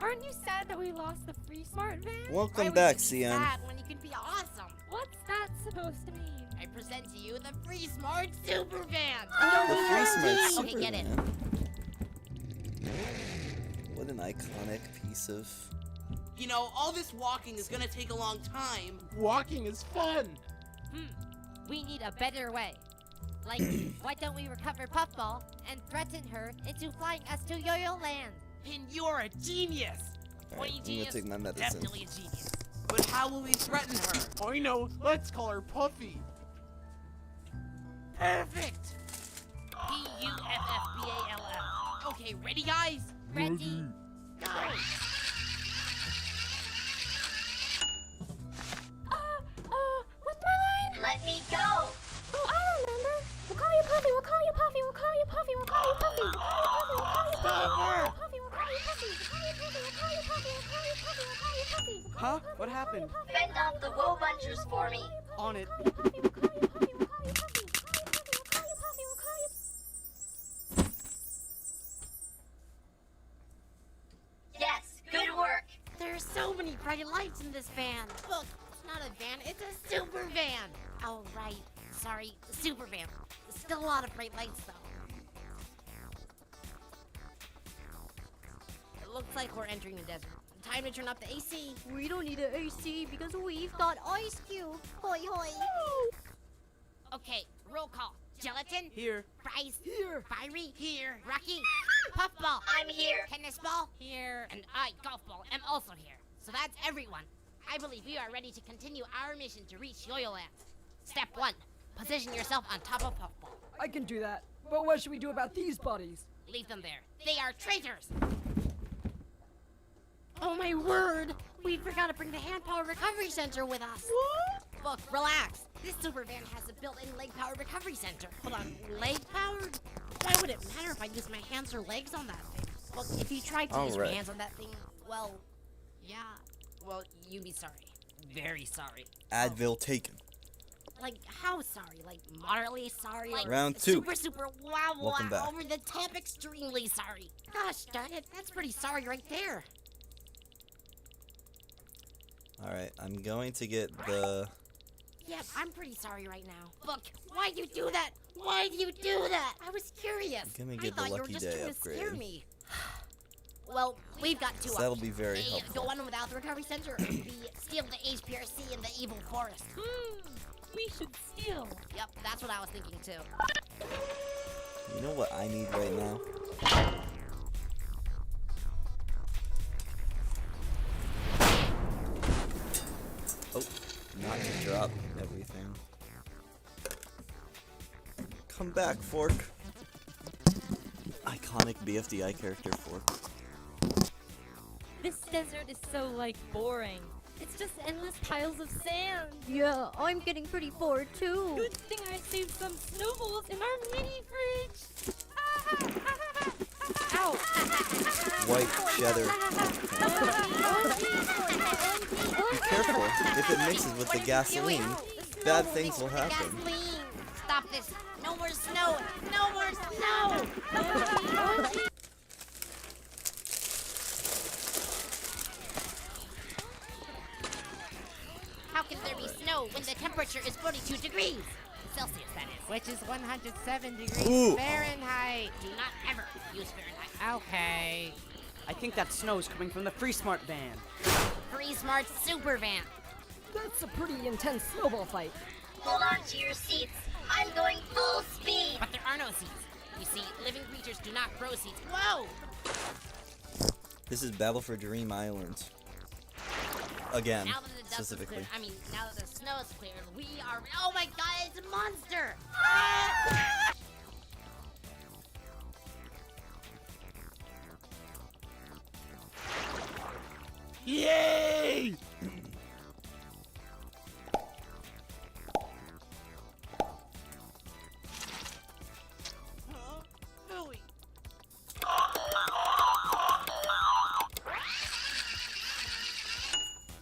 [SPEAKER 8] Aren't you sad that we lost the free smart van?
[SPEAKER 5] Welcome
[SPEAKER 6] Why
[SPEAKER 5] back,
[SPEAKER 6] would you be
[SPEAKER 5] CN.
[SPEAKER 6] sad when you can be awesome?
[SPEAKER 8] What's that supposed to mean?
[SPEAKER 6] I present to you the Free Smart Super Van.
[SPEAKER 5] The free smart
[SPEAKER 6] Okay, get it.
[SPEAKER 5] Superman. What an iconic piece of.
[SPEAKER 7] You know, all this walking is gonna take a long time.
[SPEAKER 1] Walking is fun.
[SPEAKER 3] We need a better way. Like, why don't we recover Puffball and threaten her into flying us to Yo-Yo Land?
[SPEAKER 7] Pin, you're a genius.
[SPEAKER 5] Alright,
[SPEAKER 7] What
[SPEAKER 5] I'm
[SPEAKER 7] a
[SPEAKER 5] gonna
[SPEAKER 7] genius?
[SPEAKER 5] take my medicine.
[SPEAKER 7] Definitely a genius. But how will we threaten her?
[SPEAKER 1] I know. Let's call her Puffy.
[SPEAKER 7] Perfect. Puffball. Okay, ready, guys?
[SPEAKER 3] Ready?
[SPEAKER 7] Go.
[SPEAKER 8] What's my line?
[SPEAKER 9] Let me go.
[SPEAKER 8] Oh, I remember. We'll call you Puffy, we'll call you Puffy, we'll call you Puffy, we'll call you Puffy, we'll call you Puffy, we'll call you Puffy, we'll call you Puffy, we'll call you Puffy, we'll call you Puffy, we'll call you Puffy, we'll call you Puffy.
[SPEAKER 13] Huh? What happened?
[SPEAKER 9] Fend off the woe bunchers for me.
[SPEAKER 13] On it.
[SPEAKER 9] Yes, good work.
[SPEAKER 6] There's so many bright lights in this van. Look, it's not a van, it's a super van. Oh, right. Sorry, super van. Still a lot of bright lights, though. It looks like we're entering the desert. Time to turn up the AC.
[SPEAKER 8] We don't need an AC because we've got Ice Cube. Hoi hoi.
[SPEAKER 6] Okay, roll call. Gelatin?
[SPEAKER 13] Here.
[SPEAKER 6] Fries?
[SPEAKER 13] Here.
[SPEAKER 6] Fiery? Here. Rocky? Puffball?
[SPEAKER 9] I'm here.
[SPEAKER 6] Tennis ball? Here. And I, golf ball, am also here. So that's everyone. I believe we are ready to continue our mission to reach Yo-Yo Land. Step 1. Position yourself on top of Puffball.
[SPEAKER 14] I can do that. But what should we do about these buddies?
[SPEAKER 6] Leave them there. They are traitors! Oh my word! We forgot to bring the hand power recovery center with us. What? Look, relax. This super van has a built-in leg power recovery center. Hold on, leg powered? Why would it matter if I use my hands or legs on that thing? Well, if you tried to use your hands on that thing, well, yeah. Well, you'd be sorry. Very sorry.
[SPEAKER 5] Advil taken.
[SPEAKER 6] Like, how sorry? Like, moderately sorry? Like,
[SPEAKER 5] Round 2.
[SPEAKER 6] Super, wow,
[SPEAKER 5] Welcome back.
[SPEAKER 6] over the top, extremely sorry. Gosh darn it, that's pretty sorry right there.
[SPEAKER 5] Alright, I'm going to get the...
[SPEAKER 6] Yeah, I'm pretty sorry right now. Look, why'd you do that? Why do you do that? I was curious.
[SPEAKER 5] I'm gonna
[SPEAKER 6] I
[SPEAKER 5] get the
[SPEAKER 6] thought you were
[SPEAKER 5] Lucky
[SPEAKER 6] just
[SPEAKER 5] Day
[SPEAKER 6] trying to scare
[SPEAKER 5] upgrade.
[SPEAKER 6] me. Well, we've got two
[SPEAKER 5] So that'll
[SPEAKER 6] options.
[SPEAKER 5] be very
[SPEAKER 6] A,
[SPEAKER 5] helpful.
[SPEAKER 6] go on without the recovery center, or B, steal the HPRC in the evil forest.
[SPEAKER 8] We should steal.
[SPEAKER 6] Yep, that's what I was thinking too.
[SPEAKER 5] You know what I need right now? Oh, not to drop everything. Come back, Fork. Iconic BFDI character, Fork.
[SPEAKER 8] This desert is so, like, boring. It's just endless piles of sand.
[SPEAKER 16] Yeah, I'm getting pretty bored too.
[SPEAKER 8] Good thing I saved some snowballs in our mini fridge. Ow!
[SPEAKER 5] White cheddar. Be careful. If it mixes with the gasoline, bad things will happen.
[SPEAKER 6] Gasoline! Stop this! No more snow! No more snow! How can there be snow when the temperature is 42 degrees? Celsius, that is.
[SPEAKER 3] Which is 107 degrees
[SPEAKER 5] Ooh.
[SPEAKER 3] Fahrenheit.
[SPEAKER 6] Do not ever use Fahrenheit.
[SPEAKER 3] Okay.
[SPEAKER 7] I think that snow is coming from the Free Smart van.
[SPEAKER 6] Free Smart Super Van.
[SPEAKER 14] That's a pretty intense snowball fight.
[SPEAKER 9] Hold on to your seats. I'm going full speed.
[SPEAKER 6] But there are no seats. You see, living creatures do not grow seats. Whoa!
[SPEAKER 5] This is Battle for Dream Island. Again,
[SPEAKER 6] Now that the dust is
[SPEAKER 5] specifically.
[SPEAKER 6] cleared, now that the snow is cleared, we are. Oh my god, it's a monster! Ah!
[SPEAKER 7] Yay!
[SPEAKER 1] Hooey.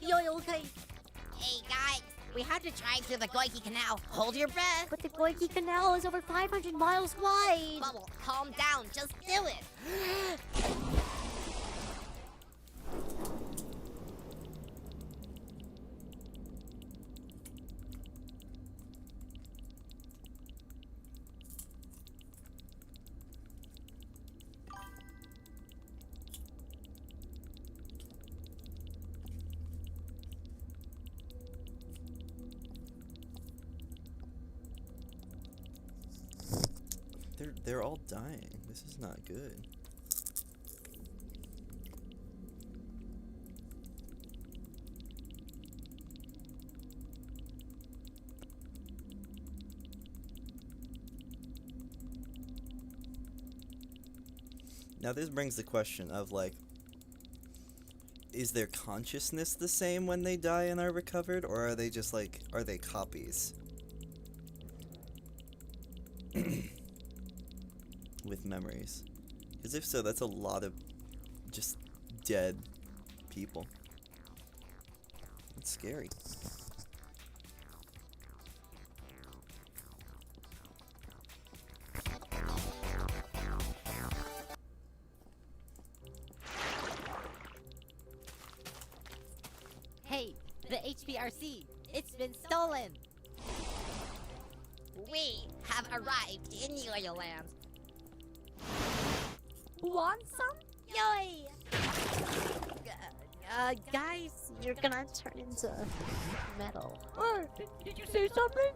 [SPEAKER 6] Yo, okay. Hey guys, we have to drive through the Goiki Canal. Hold your breath.
[SPEAKER 16] But the Goiki Canal is over 500 miles wide.
[SPEAKER 6] Bubble, calm down. Just do it.
[SPEAKER 5] They're all dying. This is not good. Now this brings the question of like, is their consciousness the same when they die and are recovered, or are they just like, are they copies? With memories. Because if so, that's a lot of just dead people. It's scary.
[SPEAKER 3] Hey, the HPRC. It's been stolen.
[SPEAKER 6] We have arrived in Yo-Yo Land.
[SPEAKER 16] Want some?
[SPEAKER 6] Yoy!
[SPEAKER 16] Guys, you're gonna turn into metal.
[SPEAKER 14] Did you say something?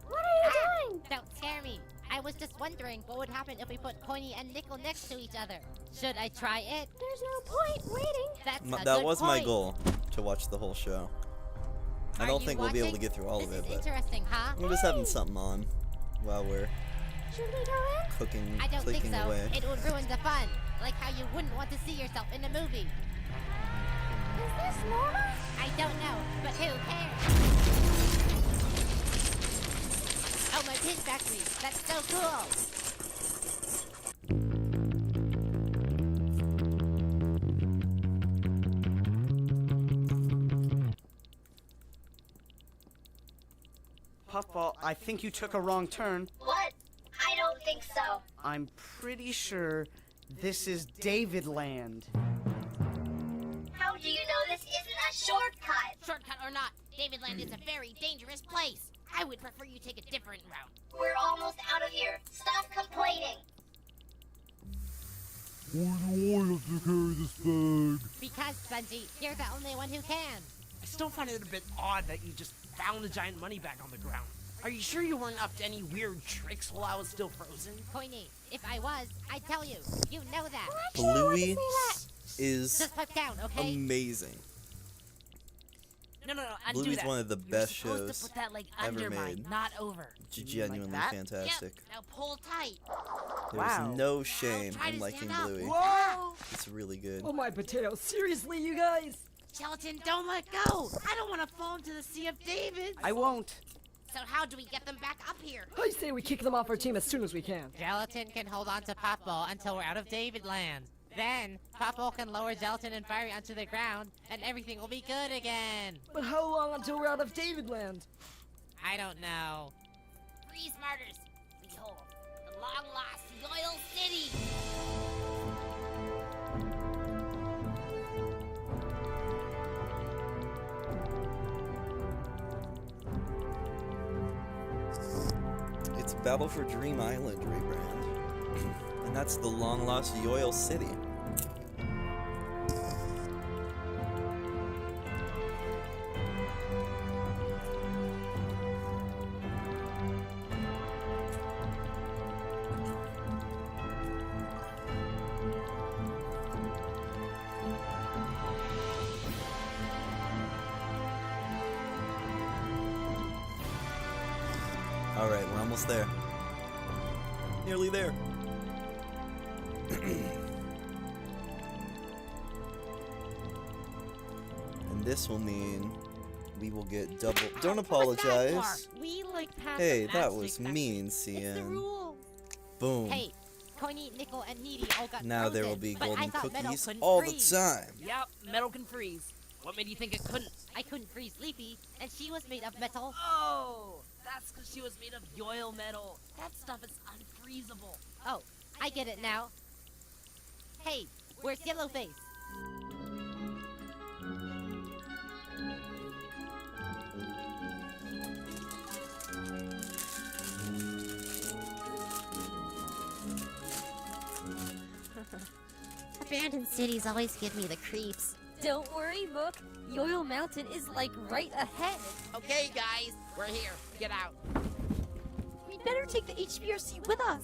[SPEAKER 3] What are you doing? Don't scare me. I was just wondering what would happen if we put Coiny and Nickel next to each other. Should I try it?
[SPEAKER 16] There's no point waiting.
[SPEAKER 3] That's
[SPEAKER 5] That was my goal, to watch the whole show. I
[SPEAKER 3] Are
[SPEAKER 5] don't
[SPEAKER 3] you
[SPEAKER 5] think we'll be able to
[SPEAKER 3] watching?
[SPEAKER 5] get through all of
[SPEAKER 3] This
[SPEAKER 5] it,
[SPEAKER 3] is
[SPEAKER 5] but
[SPEAKER 3] interesting, huh?
[SPEAKER 5] we're just having something on while we're
[SPEAKER 8] Should we go in?
[SPEAKER 5] cooking,
[SPEAKER 3] I don't think
[SPEAKER 5] clicking
[SPEAKER 3] so.
[SPEAKER 5] away.
[SPEAKER 3] It would ruin the fun. Like how you wouldn't want to see yourself in a movie.
[SPEAKER 8] Is this normal?
[SPEAKER 3] I don't know, but who cares? Oh, my pin factory. That's so cool.
[SPEAKER 17] Puffball, I think you took a wrong turn.
[SPEAKER 9] What? I don't think so.
[SPEAKER 17] I'm pretty sure this is David Land.
[SPEAKER 9] How do you know this isn't a shortcut?
[SPEAKER 6] Shortcut or not, David Land is a very dangerous place. I would prefer you take a different route.
[SPEAKER 9] We're almost out of here. Stop complaining.
[SPEAKER 10] Why do I have to carry this bag?
[SPEAKER 3] Because, Spongy, you're the only one who can.
[SPEAKER 7] I still find it a bit odd that you just found a giant money bag on the ground. Are you sure you weren't up to any weird tricks while I was still frozen?
[SPEAKER 3] Coiny, if I was, I'd tell you. You know that.
[SPEAKER 5] Bluey is
[SPEAKER 3] Just put down, okay?
[SPEAKER 5] amazing.
[SPEAKER 7] No, undo
[SPEAKER 5] Bluey's
[SPEAKER 7] that.
[SPEAKER 5] one of the
[SPEAKER 7] You're
[SPEAKER 5] best
[SPEAKER 7] supposed
[SPEAKER 5] shows
[SPEAKER 7] to put that leg
[SPEAKER 5] ever
[SPEAKER 7] under mine,
[SPEAKER 5] made.
[SPEAKER 7] not over.
[SPEAKER 5] Genuinely
[SPEAKER 7] that?
[SPEAKER 5] fantastic.
[SPEAKER 6] Yep, now pull tight.
[SPEAKER 5] There's no shame
[SPEAKER 6] try
[SPEAKER 5] in
[SPEAKER 6] to
[SPEAKER 5] liking
[SPEAKER 6] stand up.
[SPEAKER 5] Bluey.
[SPEAKER 7] Whoa!
[SPEAKER 5] It's really good.
[SPEAKER 14] Oh my potatoes, seriously, you guys?
[SPEAKER 6] Gelatin, don't let go. I don't want to fall into the Sea of David.
[SPEAKER 17] I won't.
[SPEAKER 6] So how do we get them back up here?
[SPEAKER 14] I say we kick them off our team as soon as we can.
[SPEAKER 3] Gelatin can hold on to Puffball until we're out of David Land. Then, Puffball can lower Gelatin and Fiery onto the ground, and everything will be good again.
[SPEAKER 14] But how long until we're out of David Land?
[SPEAKER 3] I don't know.
[SPEAKER 6] Freeze martyrs. Behold, the long-lost Loyal City.
[SPEAKER 5] It's Battle for Dream Island rebrand. And that's the long-lost Yoil City. Alright, we're almost there. Nearly there. And this will mean we will get double. Don't apologize.
[SPEAKER 3] We like past
[SPEAKER 5] Hey,
[SPEAKER 3] the
[SPEAKER 5] that
[SPEAKER 3] matchstick
[SPEAKER 5] was
[SPEAKER 3] factory.
[SPEAKER 5] mean,
[SPEAKER 3] It's the
[SPEAKER 5] CN.
[SPEAKER 3] rules.
[SPEAKER 5] Boom.
[SPEAKER 3] Hey, Coiny, Nickel, and Needy all got
[SPEAKER 5] Now there will
[SPEAKER 3] frozen,
[SPEAKER 5] be
[SPEAKER 3] but I
[SPEAKER 5] golden
[SPEAKER 3] thought Metal
[SPEAKER 5] cookies
[SPEAKER 3] couldn't
[SPEAKER 5] all
[SPEAKER 3] freeze.
[SPEAKER 5] the time.
[SPEAKER 7] Yep, metal can freeze. What made you think it couldn't?
[SPEAKER 3] I couldn't freeze Leafy, and she was made of metal.
[SPEAKER 7] Oh, that's because she was made of Yoil metal. That stuff is unfreezable.
[SPEAKER 3] Oh, I get it now. Hey, where's Yellowface?
[SPEAKER 6] Abandoned cities always give me the creeps.
[SPEAKER 8] Don't worry, Book. Yoil Mountain is like right ahead.
[SPEAKER 6] Okay, guys, we're here. Get out.
[SPEAKER 8] We'd better take the HBRC with us.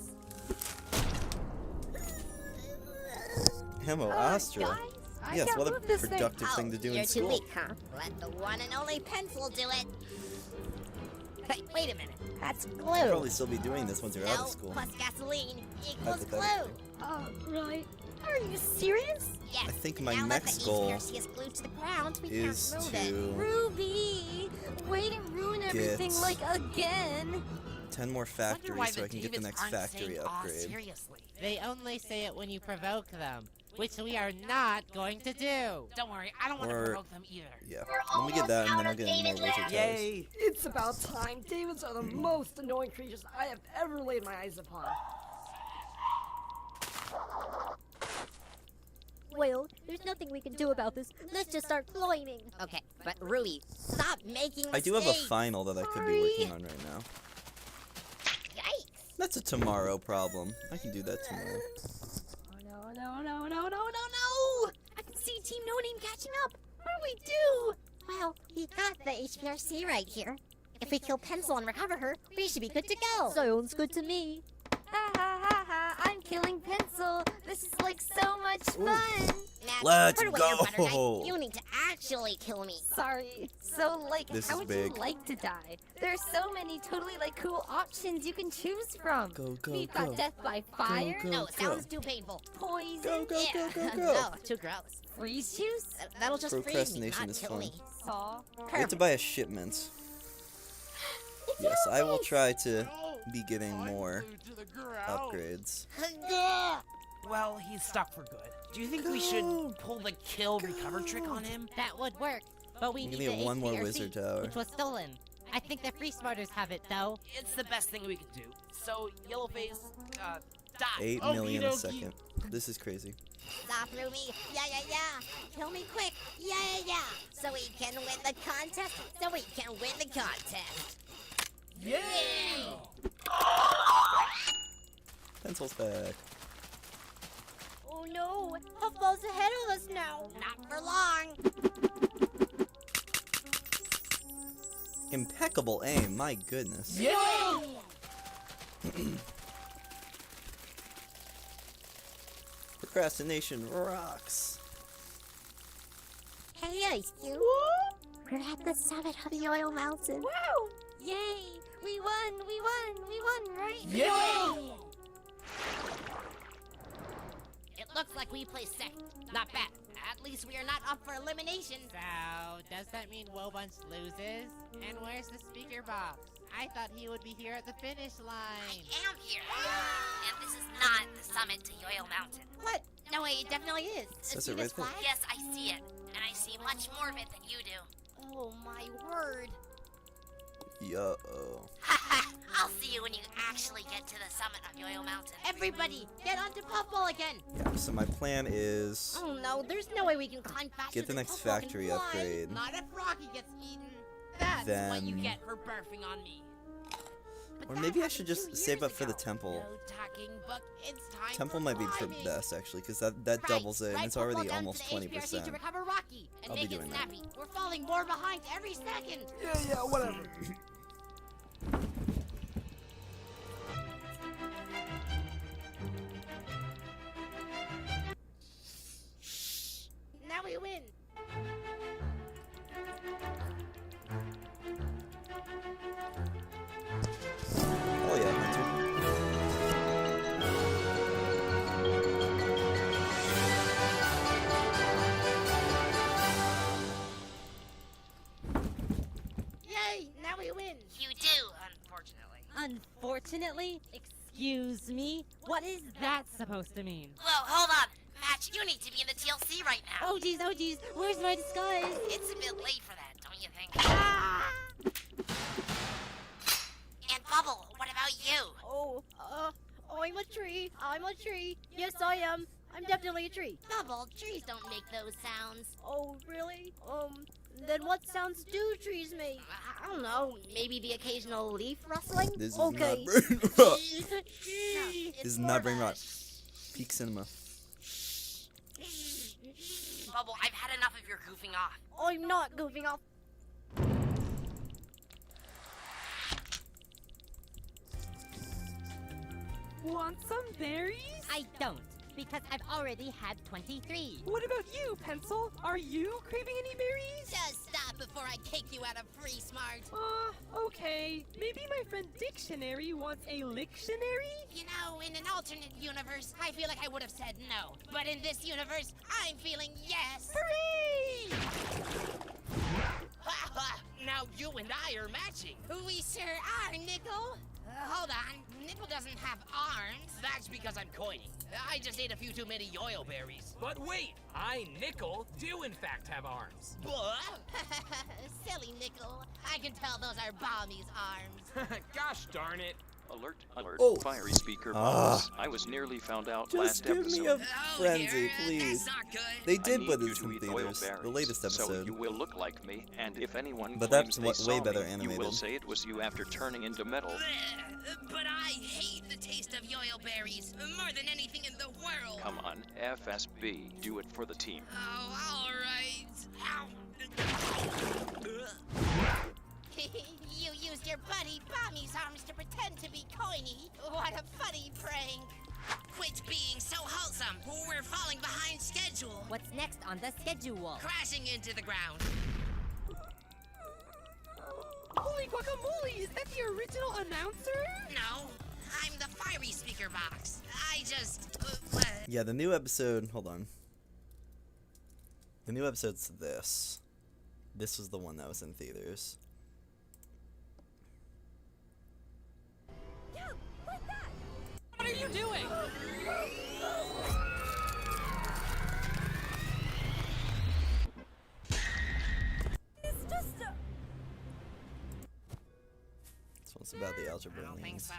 [SPEAKER 5] Hemo Astra.
[SPEAKER 8] guys, I
[SPEAKER 5] Yes,
[SPEAKER 8] can't
[SPEAKER 5] what a
[SPEAKER 8] move this thing.
[SPEAKER 5] productive thing to do
[SPEAKER 6] You're
[SPEAKER 5] in
[SPEAKER 6] too
[SPEAKER 5] school.
[SPEAKER 6] weak, huh? Let the one and only pencil do it. Hey, wait a minute. That's glue.
[SPEAKER 5] You'll probably still be doing this once you're out
[SPEAKER 6] No
[SPEAKER 5] of school.
[SPEAKER 6] plus gasoline equals glue.
[SPEAKER 5] Hypothetically.
[SPEAKER 8] Right. Are you serious?
[SPEAKER 6] Yes.
[SPEAKER 5] I think my
[SPEAKER 6] now
[SPEAKER 5] next
[SPEAKER 6] that the
[SPEAKER 5] goal
[SPEAKER 6] HBRC is glued to the ground, we
[SPEAKER 5] is
[SPEAKER 6] can't move it.
[SPEAKER 5] to
[SPEAKER 8] Ruby! Way to ruin everything
[SPEAKER 5] Get-
[SPEAKER 8] like again.
[SPEAKER 5] 10 more
[SPEAKER 6] why
[SPEAKER 5] factories so
[SPEAKER 6] the
[SPEAKER 5] I can get the
[SPEAKER 6] Davids
[SPEAKER 5] next
[SPEAKER 6] aren't
[SPEAKER 5] factory
[SPEAKER 6] saying, "Aw,
[SPEAKER 5] upgrade.
[SPEAKER 6] seriously.
[SPEAKER 3] They only say it when you provoke them, which we are not going to do.
[SPEAKER 6] Don't worry, I don't want to
[SPEAKER 5] Or-
[SPEAKER 6] provoke them either.
[SPEAKER 5] Yeah. Let me get that and then I'll get any more wizard tales.
[SPEAKER 17] Yay!
[SPEAKER 14] It's about time. Davids are the most annoying creatures I have ever laid my eyes upon.
[SPEAKER 8] Well, there's nothing we can do about this. Let's just start cloning.
[SPEAKER 6] Okay, but Ruby, stop making mistakes.
[SPEAKER 5] I do have a final that I could be working on right now.
[SPEAKER 6] Yikes!
[SPEAKER 5] That's a tomorrow problem. I can do that tomorrow.
[SPEAKER 8] Oh, no. I can see Team No Name catching up. What do we do?
[SPEAKER 6] Well, we got the HBRC right here. If we kill Pencil and recover her, we should be good to go.
[SPEAKER 8] Sounds good to me. Ha ha ha ha, I'm killing Pencil. This is like so much fun.
[SPEAKER 5] Let's
[SPEAKER 6] put away your butter knife.
[SPEAKER 5] go.
[SPEAKER 6] You need to actually kill me.
[SPEAKER 8] Sorry. So, like,
[SPEAKER 5] This
[SPEAKER 8] how
[SPEAKER 5] is
[SPEAKER 8] would
[SPEAKER 5] big.
[SPEAKER 8] you like to die? There's so many totally, like, cool options you can choose from.
[SPEAKER 5] Go, go,
[SPEAKER 8] We've
[SPEAKER 5] go.
[SPEAKER 8] got death by fire.
[SPEAKER 5] Go,
[SPEAKER 6] No,
[SPEAKER 5] go.
[SPEAKER 6] sounds too painful.
[SPEAKER 8] Poison.
[SPEAKER 5] Go, go,
[SPEAKER 6] Yeah.
[SPEAKER 5] go, go, go.
[SPEAKER 6] No, too gross.
[SPEAKER 8] Freeze juice.
[SPEAKER 6] That'll just freeze me,
[SPEAKER 5] Procrastination
[SPEAKER 6] not
[SPEAKER 5] is
[SPEAKER 6] kill
[SPEAKER 5] fun.
[SPEAKER 6] me.
[SPEAKER 8] Saw.
[SPEAKER 5] We have to buy a shipment. Yes, I will try to be getting more upgrades.
[SPEAKER 7] Well, he's stuck for good. Do you think we should pull the kill recover trick on him?
[SPEAKER 3] That would work, but we
[SPEAKER 5] I'm
[SPEAKER 3] need
[SPEAKER 5] gonna
[SPEAKER 3] the
[SPEAKER 5] get one more
[SPEAKER 3] HPRC,
[SPEAKER 5] wizard tower.
[SPEAKER 3] which was stolen. I think the free smarters have it though.
[SPEAKER 7] It's the best thing we could do. So, Yellowface, die.
[SPEAKER 5] 8 million a second. This is crazy.
[SPEAKER 6] Stop, Ruby. Yeah. Kill me quick. Yeah. So we can win the contest.
[SPEAKER 7] Yeah!
[SPEAKER 5] Pencil's back.
[SPEAKER 6] Oh no, Puffball's ahead of us now. Not for long.
[SPEAKER 5] Impeccable aim, my goodness.
[SPEAKER 7] Yeah!
[SPEAKER 5] Procrastination rocks.
[SPEAKER 16] Hey, Ice Cube. We're at the summit of the Oil Mountain.
[SPEAKER 8] Woo! Yay! We won, right?
[SPEAKER 7] Yeah!
[SPEAKER 6] It looks like we placed second. Not bad. At least we are not up for elimination.
[SPEAKER 3] So, does that mean Wobunch loses? And where's the speaker box? I thought he would be here at the finish line.
[SPEAKER 6] am here. And this is not the summit to Yoyo Mountain. What? No way, it definitely is.
[SPEAKER 5] Says
[SPEAKER 6] See
[SPEAKER 5] it
[SPEAKER 6] this
[SPEAKER 5] right there.
[SPEAKER 6] flag? Yes, I see it. And I see much more of it than you do. Oh my word.
[SPEAKER 5] Yo.
[SPEAKER 6] I'll see you when you actually get to the summit of Yoyo Mountain. Everybody, get onto Puffball again.
[SPEAKER 5] Yeah, so my plan is
[SPEAKER 6] Oh no, there's no way we can climb faster
[SPEAKER 5] get the
[SPEAKER 6] than
[SPEAKER 5] next
[SPEAKER 6] Puffball can
[SPEAKER 5] factory
[SPEAKER 6] fly.
[SPEAKER 5] upgrade.
[SPEAKER 3] Not if Rocky gets eaten.
[SPEAKER 7] That's
[SPEAKER 5] Then-
[SPEAKER 7] what you get for barfing on me.
[SPEAKER 5] Or maybe I should just save up for the temple.
[SPEAKER 3] No talking, Buck. It's time
[SPEAKER 5] Temple
[SPEAKER 3] for
[SPEAKER 5] might be for
[SPEAKER 3] climbing.
[SPEAKER 5] best actually, because that doubles it, and it's
[SPEAKER 6] Puffball
[SPEAKER 5] already
[SPEAKER 6] down
[SPEAKER 5] almost
[SPEAKER 6] to the HPRC
[SPEAKER 5] 20%.
[SPEAKER 6] to recover Rocky and
[SPEAKER 5] I'll be
[SPEAKER 6] make it
[SPEAKER 5] doing that.
[SPEAKER 6] snappy. We're falling more behind every second.
[SPEAKER 10] Yeah, whatever.
[SPEAKER 6] Now we win.
[SPEAKER 5] Oh yeah, Hunter.
[SPEAKER 6] Yay! Now we win. You do, unfortunately.
[SPEAKER 3] Unfortunately, excuse me, what is that supposed to mean?
[SPEAKER 6] Whoa, hold on. Match, you need to be in the TLC right now.
[SPEAKER 3] Oh geez, where's my disguise?
[SPEAKER 6] It's a bit late for that, don't you think? And Bubble, what about you?
[SPEAKER 13] Oh, I'm a tree. I'm a tree. Yes, I am. I'm definitely a tree.
[SPEAKER 6] Bubble, trees don't make those sounds.
[SPEAKER 13] Oh, really? Then what sounds do trees make?
[SPEAKER 6] I don't know, maybe the occasional leaf rustling?
[SPEAKER 5] This is
[SPEAKER 13] Okay.
[SPEAKER 5] not Brain Rot.
[SPEAKER 6] It's
[SPEAKER 5] This is
[SPEAKER 6] more
[SPEAKER 5] not
[SPEAKER 6] of
[SPEAKER 5] Brain
[SPEAKER 6] a
[SPEAKER 5] Rot. Peak Cinema.
[SPEAKER 6] Bubble, I've had enough of your goofing off.
[SPEAKER 13] I'm not goofing off.
[SPEAKER 14] Want some berries?
[SPEAKER 3] I don't, because I've already had 23.
[SPEAKER 14] What about you, Pencil? Are you craving any berries?
[SPEAKER 6] Just stop before I kick you out of Free Smart.
[SPEAKER 14] Okay. Maybe my friend Dictionary wants a lictionary?
[SPEAKER 6] You know, in an alternate universe, I feel like I would have said no. But in this universe, I'm feeling yes.
[SPEAKER 14] Hooray!
[SPEAKER 1] Now you and I are matching.
[SPEAKER 6] We sure are, Nickel. Hold on, Nickel doesn't have arms.
[SPEAKER 1] That's because I'm coining. I just ate a few too many yoyo berries.
[SPEAKER 18] But wait, I, Nickel, do in fact have arms.
[SPEAKER 6] Silly Nickel. I can tell those are Balmy's arms.
[SPEAKER 18] Gosh darn it.
[SPEAKER 15] Alert, alert,
[SPEAKER 5] Oh.
[SPEAKER 15] fiery speaker
[SPEAKER 5] Ah.
[SPEAKER 15] box. I was nearly found out
[SPEAKER 5] Just
[SPEAKER 15] last
[SPEAKER 5] give
[SPEAKER 15] episode.
[SPEAKER 5] me a frenzy, please.
[SPEAKER 1] That's not good.
[SPEAKER 5] They
[SPEAKER 15] I
[SPEAKER 5] did
[SPEAKER 15] need
[SPEAKER 5] put
[SPEAKER 15] you
[SPEAKER 5] this
[SPEAKER 15] to
[SPEAKER 5] in
[SPEAKER 15] eat oil
[SPEAKER 5] theaters, the
[SPEAKER 15] berries,
[SPEAKER 5] latest
[SPEAKER 15] So
[SPEAKER 5] episode.
[SPEAKER 15] you will look like me, and if anyone
[SPEAKER 5] But
[SPEAKER 15] claims
[SPEAKER 5] that's
[SPEAKER 15] they
[SPEAKER 5] way
[SPEAKER 15] saw
[SPEAKER 5] better
[SPEAKER 15] me, you will
[SPEAKER 5] animated.
[SPEAKER 15] say it was you after turning into metal.
[SPEAKER 6] But I hate the taste of yoyo berries more than anything in the world.
[SPEAKER 15] Come on, FSB, do it for the team.
[SPEAKER 6] Oh, all right. You used your buddy Balmy's arms to pretend to be Coiny. What a funny prank. Quit being so wholesome. We're falling behind schedule.
[SPEAKER 3] What's next on the schedule?
[SPEAKER 6] Crashing into the ground.
[SPEAKER 7] Holy guacamole! Is that the original announcer?
[SPEAKER 6] No, I'm the fiery speaker box. I just...
[SPEAKER 5] Yeah, the new episode... Hold on. The new episode's this. This was the one that was in theaters.
[SPEAKER 8] Yeah, like that!
[SPEAKER 18] What are you doing?
[SPEAKER 8] It's just a...
[SPEAKER 5] This one's about the algebra.
[SPEAKER 6] I don't think so.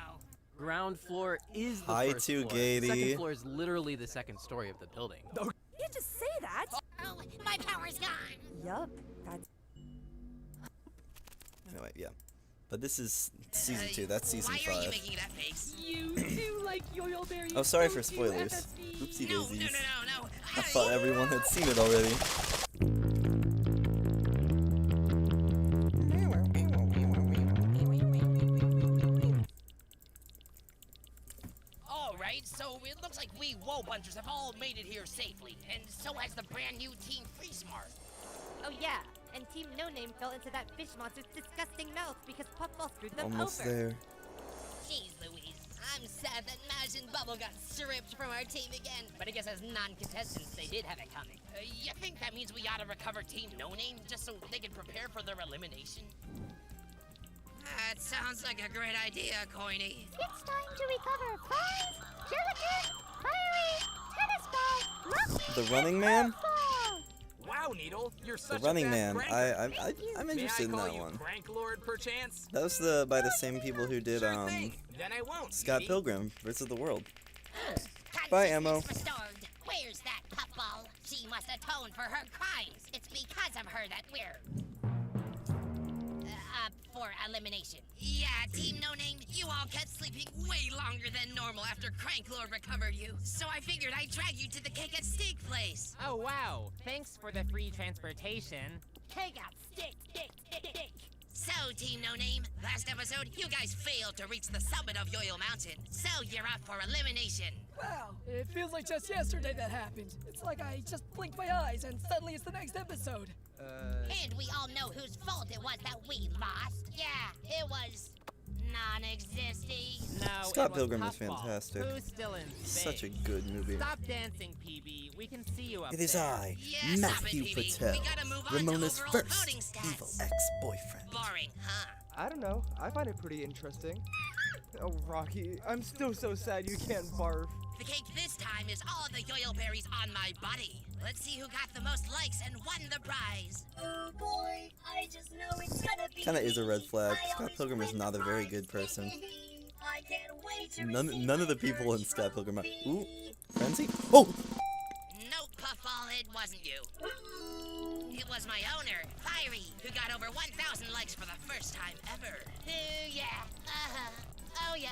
[SPEAKER 19] Ground floor is the
[SPEAKER 5] Hi
[SPEAKER 19] first
[SPEAKER 5] to
[SPEAKER 19] floor.
[SPEAKER 5] Gady.
[SPEAKER 19] Second floor is literally the second story of the building.
[SPEAKER 8] You just say that!
[SPEAKER 6] Oh, my power's gone.
[SPEAKER 8] Yup, that's...
[SPEAKER 5] Anyway, yeah. But this is season 2. That's season 5.
[SPEAKER 6] Why are you making that face?
[SPEAKER 7] You do like yo-yo berries.
[SPEAKER 5] Oh, sorry
[SPEAKER 7] don't
[SPEAKER 5] for
[SPEAKER 7] you,
[SPEAKER 5] spoilers.
[SPEAKER 7] FSB?
[SPEAKER 5] Oopsie
[SPEAKER 6] No,
[SPEAKER 5] daisies.
[SPEAKER 6] no.
[SPEAKER 5] I thought everyone had seen it already.
[SPEAKER 6] All right, so it looks like we Woe Bunchers have all made it here safely, and so has the brand new Team Free Smart.
[SPEAKER 3] Oh yeah, and Team No Name fell into that fish monster's disgusting mouth because Puffball screwed them
[SPEAKER 5] Almost
[SPEAKER 3] over.
[SPEAKER 5] there.
[SPEAKER 6] Jeez Louise, I'm sad that Maj and Bubble got stripped from our team again, but I guess as non-contestants they did have it coming. You think that means we ought to recover Team No Name just so they can prepare for their elimination? That sounds like a great idea, Coiny.
[SPEAKER 9] It's time to recover Fries, Gelatin, Fiery, Tennis Ball, Rocky,
[SPEAKER 5] The Running Man?
[SPEAKER 9] Ball.
[SPEAKER 18] Wow, Needle, you're
[SPEAKER 5] The
[SPEAKER 18] such
[SPEAKER 5] Running
[SPEAKER 18] a fast
[SPEAKER 5] Man.
[SPEAKER 18] cranker.
[SPEAKER 5] I'm
[SPEAKER 18] May
[SPEAKER 5] interested
[SPEAKER 18] I
[SPEAKER 5] in
[SPEAKER 18] call
[SPEAKER 5] that
[SPEAKER 18] you
[SPEAKER 5] one.
[SPEAKER 18] Crank Lord, perchance?
[SPEAKER 5] That was by the same people who did
[SPEAKER 18] Sure thing. Then I won't.
[SPEAKER 5] Scott
[SPEAKER 18] Edie.
[SPEAKER 5] Pilgrim vs. the World.
[SPEAKER 6] Consciousness
[SPEAKER 5] Bye, Emmo.
[SPEAKER 6] restored. Where's that puffball? She must atone for her crimes. It's because of her that we're up for elimination. Yeah, Team No Name, you all kept sleeping way longer than normal after Crank Lord recovered you. So I figured I'd drag you to the Cake at Steak place.
[SPEAKER 20] Oh wow, thanks for the free transportation.
[SPEAKER 6] Cake at Steak. So, Team No Name, last episode, you guys failed to reach the summit of Yo-Yo Mountain. So you're up for elimination.
[SPEAKER 14] Wow, it feels like just yesterday that happened. It's like I just blinked my eyes and suddenly it's the next episode.
[SPEAKER 6] And we all know whose fault it was that we lost. Yeah, it was non-existing.
[SPEAKER 20] No,
[SPEAKER 5] Scott
[SPEAKER 20] it was
[SPEAKER 5] Pilgrim is
[SPEAKER 20] Puffball.
[SPEAKER 5] fantastic.
[SPEAKER 20] Who's still in space?
[SPEAKER 5] Such a good movie.
[SPEAKER 20] Stop dancing, PB. We can see you up
[SPEAKER 5] It is
[SPEAKER 20] there.
[SPEAKER 5] I,
[SPEAKER 6] Yeah,
[SPEAKER 5] Matthew
[SPEAKER 6] stop it, PB.
[SPEAKER 5] Patel,
[SPEAKER 6] We gotta move on to
[SPEAKER 5] Ramona's
[SPEAKER 6] overall
[SPEAKER 5] first
[SPEAKER 6] voting stats.
[SPEAKER 5] evil ex-boyfriend.
[SPEAKER 6] Boring, huh?
[SPEAKER 21] I don't know. I find it pretty interesting. Oh, Rocky, I'm still so sad you can't barf.
[SPEAKER 6] The cake this time is all the yo-yo berries on my body. Let's see who got the most likes and won the prize.
[SPEAKER 9] Oh boy, I just know it's gonna be
[SPEAKER 5] Kinda is a red flag.
[SPEAKER 9] I
[SPEAKER 5] Scott
[SPEAKER 9] always
[SPEAKER 5] Pilgrim is
[SPEAKER 9] win
[SPEAKER 5] not a
[SPEAKER 9] the
[SPEAKER 5] very
[SPEAKER 9] prize.
[SPEAKER 5] good person.
[SPEAKER 9] I can't wait to
[SPEAKER 5] None of the people in Scott Pilgrim are... Ooh, Frenzy? Oh!
[SPEAKER 6] Nope, Puffball, it wasn't you. It was my owner, Fiery, who got over 1,000 likes for the first time ever. Oh yeah, oh yeah,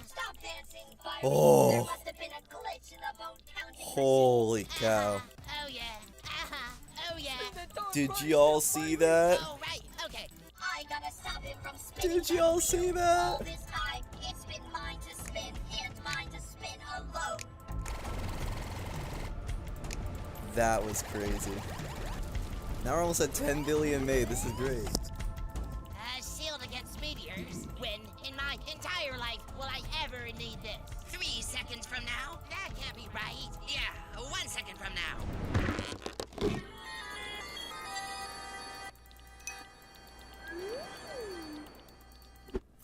[SPEAKER 9] Stop dancing, Fiery.
[SPEAKER 5] Oh.
[SPEAKER 9] There must have been a glitch in the vote counting.
[SPEAKER 5] Holy cow.
[SPEAKER 6] oh yeah, oh yeah.
[SPEAKER 5] Did y'all see that?
[SPEAKER 6] Oh right, okay.
[SPEAKER 9] I gotta stop him from spinning.
[SPEAKER 5] Did y'all see
[SPEAKER 9] All
[SPEAKER 5] that?
[SPEAKER 9] this time, it's been mine to spin and mine to spin alone.
[SPEAKER 5] That was crazy. Now we're almost at 10 billion made. This is great.
[SPEAKER 6] A shield against meteors. When in my entire life will I ever need this? 3 seconds from now? That can't be right. Yeah, 1 second from now.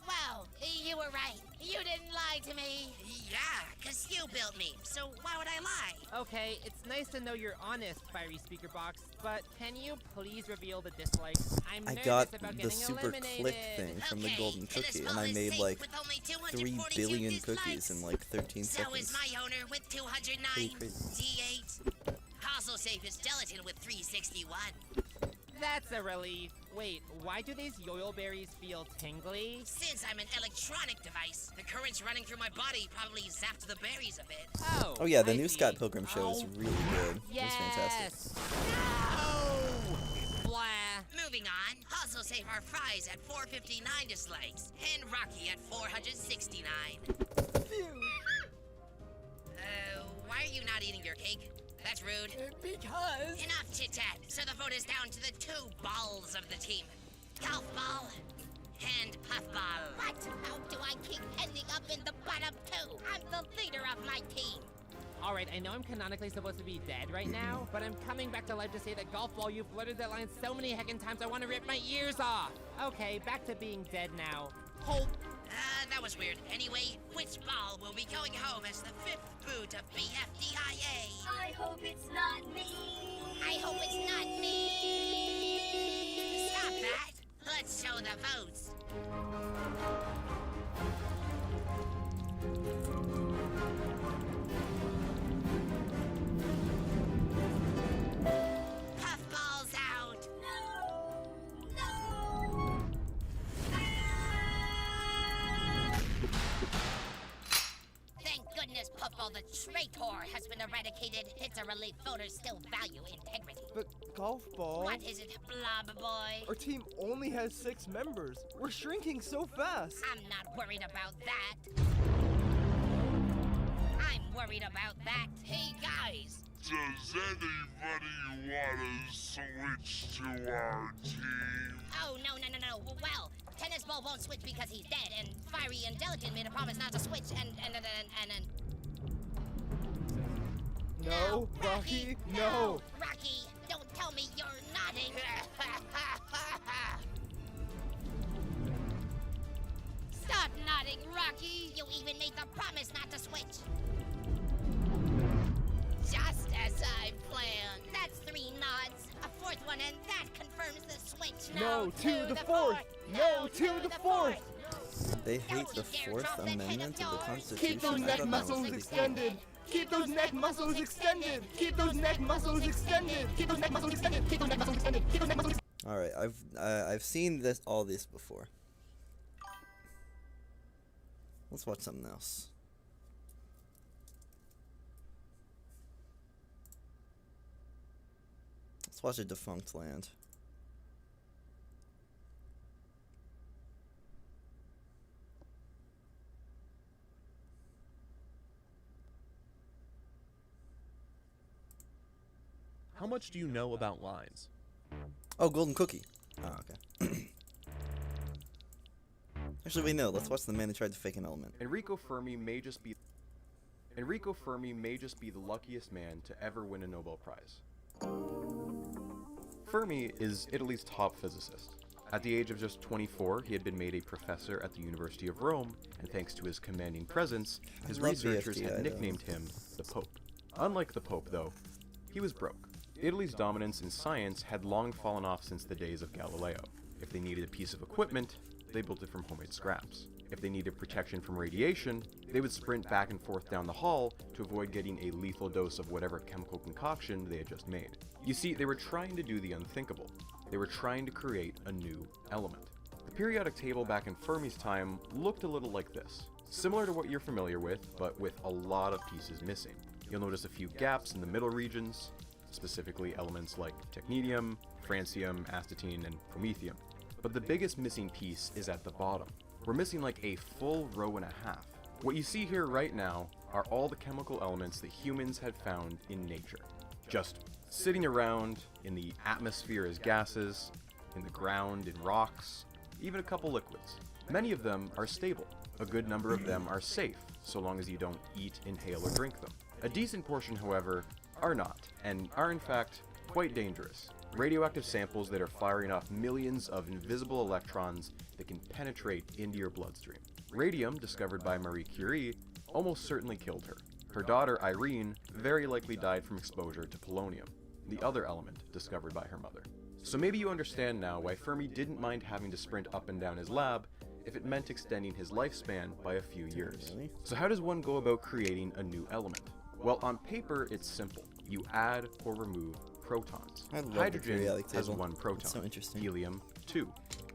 [SPEAKER 6] Wow, you were right. You didn't lie to me. Yeah, because you built me. So why would I lie?
[SPEAKER 20] Okay, it's nice to know you're honest, Fiery Speaker Box, but can you please reveal the dislikes? I'm
[SPEAKER 5] I
[SPEAKER 20] nervous
[SPEAKER 5] got
[SPEAKER 20] about
[SPEAKER 5] the
[SPEAKER 20] getting
[SPEAKER 5] super
[SPEAKER 20] eliminated.
[SPEAKER 5] click thing from the golden cookie, and I made like 3 billion cookies in like 13
[SPEAKER 6] So
[SPEAKER 5] seconds.
[SPEAKER 6] is my owner with 209,
[SPEAKER 5] Pretty crazy.
[SPEAKER 6] D8. Also safe is Gelatin with 361.
[SPEAKER 20] That's a relief. Wait, why do these yo-yo berries feel tingly?
[SPEAKER 6] Since I'm an electronic device, the currents running through my body probably zapped the berries a bit.
[SPEAKER 5] Oh yeah, the new Scott Pilgrim show is really good.
[SPEAKER 20] Yes.
[SPEAKER 5] It's fantastic.
[SPEAKER 20] Oh! Blah.
[SPEAKER 6] Moving on, also save our fries at 459 dislikes, and Rocky at 469. Why are you not eating your cake? That's rude.
[SPEAKER 14] Because...
[SPEAKER 6] Enough chit-chat. So the vote is down to the 2 balls of the team. Golf ball and puffball. What? How do I keep ending up in the bottom 2? I'm the leader of my team.
[SPEAKER 20] Alright, I know I'm canonically supposed to be dead right now, but I'm coming back to life to say that Golf Ball, you've blurted that line so many heckin' times I want to rip my ears off. Okay, back to being dead now. Hold.
[SPEAKER 6] That was weird. Anyway, which ball will be going home as the 5th boot of BFDIA?
[SPEAKER 9] I hope it's not me.
[SPEAKER 6] I hope it's not me. Stop that. Let's show the votes. Puffball's out.
[SPEAKER 9] No. Thank goodness Puffball the traitor has been eradicated. It's a relief voters still value integrity.
[SPEAKER 21] But Golf Ball...
[SPEAKER 6] What is it, Blob Boy?
[SPEAKER 21] Our team only has 6 members. We're shrinking so fast.
[SPEAKER 6] I'm not worried about that. I'm worried about that. Hey, guys.
[SPEAKER 10] Does anybody want to switch to our team?
[SPEAKER 6] Oh, no. Well, Tennis Ball won't switch because he's dead, and Fiery and Delicate made a promise not to switch, and
[SPEAKER 21] No, Rocky, no.
[SPEAKER 6] Rocky, don't tell me you're nodding. Stop nodding, Rocky. You even made the promise not to switch. Just as I planned. That's 3 nods, a 4th one, and that confirms the switch.
[SPEAKER 21] No to the 4th. No to the 4th.
[SPEAKER 5] They hate the 4th Amendment of the Constitution.
[SPEAKER 21] Keep those neck muscles extended. Keep those neck muscles extended. Keep those neck muscles extended. Keep those neck muscles extended. Keep those neck muscles extended. Keep those neck muscles extended.
[SPEAKER 5] All right, I've seen all this before. Let's watch something else. Let's watch A Defunct Land.
[SPEAKER 2] How much do you know about lines?
[SPEAKER 5] Oh, Golden Cookie. Oh, okay. Actually, wait, no. Let's watch the man who tried to fake an element.
[SPEAKER 2] Enrico Fermi may just be the luckiest man to ever win a Nobel Prize. Fermi is Italy's top physicist. At the age of just 24, he had been made a professor at the University of Rome, and thanks to his commanding presence, his researchers had nicknamed him the Pope. Unlike the Pope, though, he was broke. Italy's dominance in science had long fallen off since the days of Galileo. If they needed a piece of equipment, they built it from homemade scraps. If they needed protection from radiation, they would sprint back and forth down the hall to avoid getting a lethal dose of whatever chemical concoction they had just made. You see, they were trying to do the unthinkable. They were trying to create a new element. The periodic table back in Fermi's time looked a little like this. Similar to what you're familiar with, but with a lot of pieces missing. You'll notice a few gaps in the middle regions, specifically elements like technetium, francium, astatine, and promethium. But the biggest missing piece is at the bottom. We're missing like a full row and a half. What you see here right now are all the chemical elements that humans had found in nature. Just sitting around in the atmosphere as gases, in the ground in rocks, even a couple liquids. Many of them are stable. A good number of them are safe, so long as you don't eat, inhale, or drink them. A decent portion, however, are not, and are in fact quite dangerous. Radioactive samples that are firing off millions of invisible electrons that can penetrate into your bloodstream. Radium, discovered by Marie Curie, almost certainly killed her. Her daughter, Irene, very likely died from exposure to polonium, the other element discovered by her mother. So maybe you understand now why Fermi didn't mind having to sprint up and down his lab if it meant extending his lifespan by a few years. So how does one go about creating a new element? Well, on paper, it's simple. You add or remove protons. Hydrogen has 1 proton,
[SPEAKER 5] so interesting.
[SPEAKER 2] Helium 2,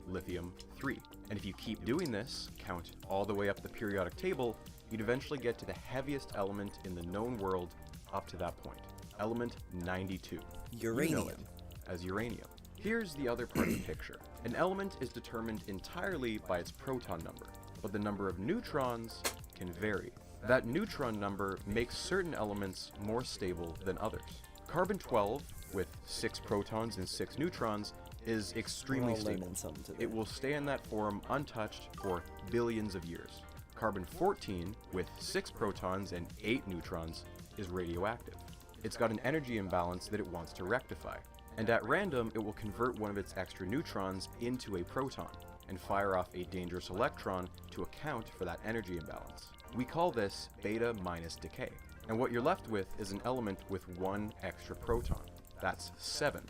[SPEAKER 2] lithium 3. And if you keep doing this, count all the way up the periodic table, you'd eventually get to the heaviest element in the known world up to that point. Element 92.
[SPEAKER 5] Uranium.
[SPEAKER 2] You know it as uranium. Here's the other part of the picture. An element is determined entirely by its proton number, but the number of neutrons can vary. That neutron number makes certain elements more stable than others. Carbon-12, with 6 protons and 6 neutrons, is extremely stable. It will stay in that form untouched for billions of years. Carbon-14, with 6 protons and 8 neutrons, is radioactive. It's got an energy imbalance that it wants to rectify, and at random it will convert one of its extra neutrons into a proton, and fire off a dangerous electron to account for that energy imbalance. We call this beta minus decay, and what you're left with is an element with 1 extra proton. That's 7,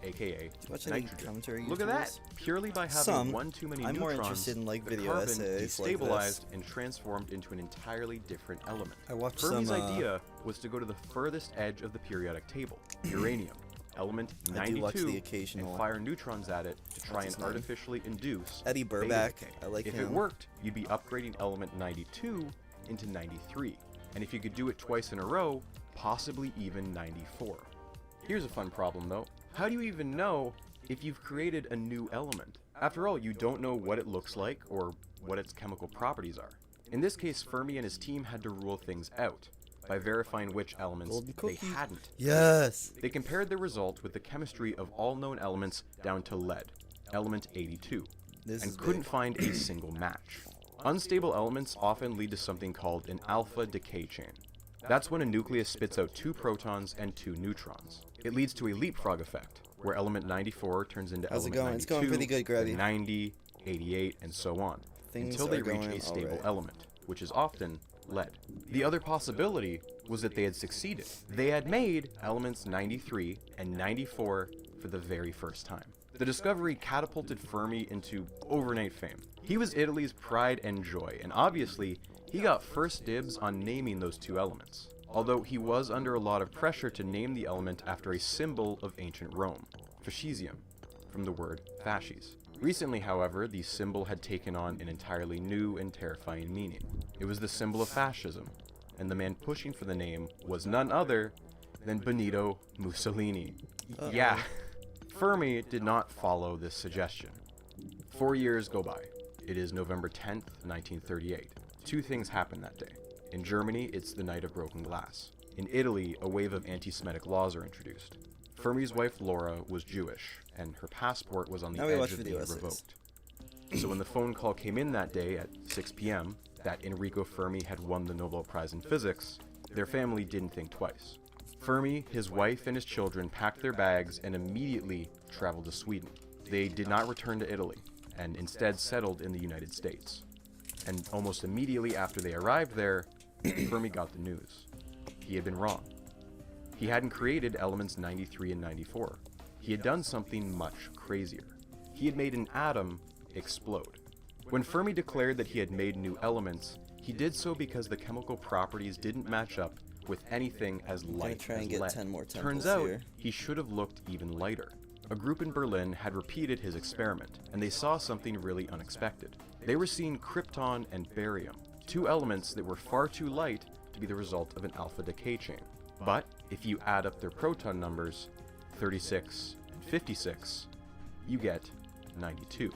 [SPEAKER 2] aka nitrogen. Look at that! Purely by having one too many
[SPEAKER 5] I'm
[SPEAKER 2] neutrons,
[SPEAKER 5] more interested in like
[SPEAKER 2] the
[SPEAKER 5] video
[SPEAKER 2] carbon
[SPEAKER 5] essays like
[SPEAKER 2] destabilized
[SPEAKER 5] this.
[SPEAKER 2] and transformed into an entirely different element.
[SPEAKER 5] I watched
[SPEAKER 2] Fermi's
[SPEAKER 5] some,
[SPEAKER 2] idea was to go to the furthest edge of the periodic table, uranium, element
[SPEAKER 5] I do watch
[SPEAKER 2] 92,
[SPEAKER 5] the occasional.
[SPEAKER 2] and fire neutrons at it to try
[SPEAKER 5] What's
[SPEAKER 2] and
[SPEAKER 5] his name?
[SPEAKER 2] artificially induce
[SPEAKER 5] Eddie
[SPEAKER 2] beta
[SPEAKER 5] Burback.
[SPEAKER 2] decay.
[SPEAKER 5] I like
[SPEAKER 2] If
[SPEAKER 5] him.
[SPEAKER 2] it worked, you'd be upgrading element 92 into 93, and if you could do it twice in a row, possibly even 94. Here's a fun problem though. How do you even know if you've created a new element? After all, you don't know what it looks like or what its chemical properties are. In this case, Fermi and his team had to rule things out by verifying which elements they hadn't.
[SPEAKER 5] Yes!
[SPEAKER 2] They compared the result with the chemistry of all known elements down to lead, element 82, and couldn't find a single match. Unstable elements often lead to something called an alpha decay chain. That's when a nucleus spits out 2 protons and 2 neutrons. It leads to a leapfrog effect, where element 94 turns into
[SPEAKER 5] How's it
[SPEAKER 2] element
[SPEAKER 5] going?
[SPEAKER 2] 92,
[SPEAKER 5] It's going pretty good, Grabby.
[SPEAKER 2] then 90, 88, and so on,
[SPEAKER 5] Things
[SPEAKER 2] until they
[SPEAKER 5] are
[SPEAKER 2] reach
[SPEAKER 5] going
[SPEAKER 2] a stable
[SPEAKER 5] alright.
[SPEAKER 2] element, which is often lead. The other possibility was that they had succeeded. They had made elements 93 and 94 for the very first time. The discovery catapulted Fermi into overnight fame. He was Italy's pride and joy, and obviously, he got first dibs on naming those 2 elements. Although he was under a lot of pressure to name the element after a symbol of ancient Rome, fascisium, from the word fasces. Recently, however, the symbol had taken on an entirely new and terrifying meaning. It was the symbol of fascism, and the man pushing for the name was none other than Benito Mussolini. Yeah, Fermi did not follow this suggestion. 4 years go by. It is November 10th, 1938. 2 things happen that day. In Germany, it's the night of broken glass. In Italy, a wave of anti-Semitic laws are introduced. Fermi's wife Laura was Jewish, and her passport was on the
[SPEAKER 5] Now we
[SPEAKER 2] edge
[SPEAKER 5] watch
[SPEAKER 2] of
[SPEAKER 5] video
[SPEAKER 2] being
[SPEAKER 5] essays.
[SPEAKER 2] revoked. So when the phone call came in that day at 6 p.m. that Enrico Fermi had won the Nobel Prize in Physics, their family didn't think twice. Fermi, his wife, and his children packed their bags and immediately traveled to Sweden. They did not return to Italy, and instead settled in the United States. And almost immediately after they arrived there, Fermi got the news. He had been wrong. He hadn't created elements 93 and 94. He had done something much crazier. He had made an atom explode. When Fermi declared that he had made new elements, he did so because the chemical properties didn't match up with anything as light
[SPEAKER 5] try and
[SPEAKER 2] as
[SPEAKER 5] get
[SPEAKER 2] lead.
[SPEAKER 5] 10 more
[SPEAKER 2] Turns
[SPEAKER 5] temples
[SPEAKER 2] out,
[SPEAKER 5] here.
[SPEAKER 2] he should have looked even lighter. A group in Berlin had repeated his experiment, and they saw something really unexpected. They were seeing krypton and barium, 2 elements that were far too light to be the result of an alpha decay chain. But if you add up their proton numbers, 36 and 56, you get 92,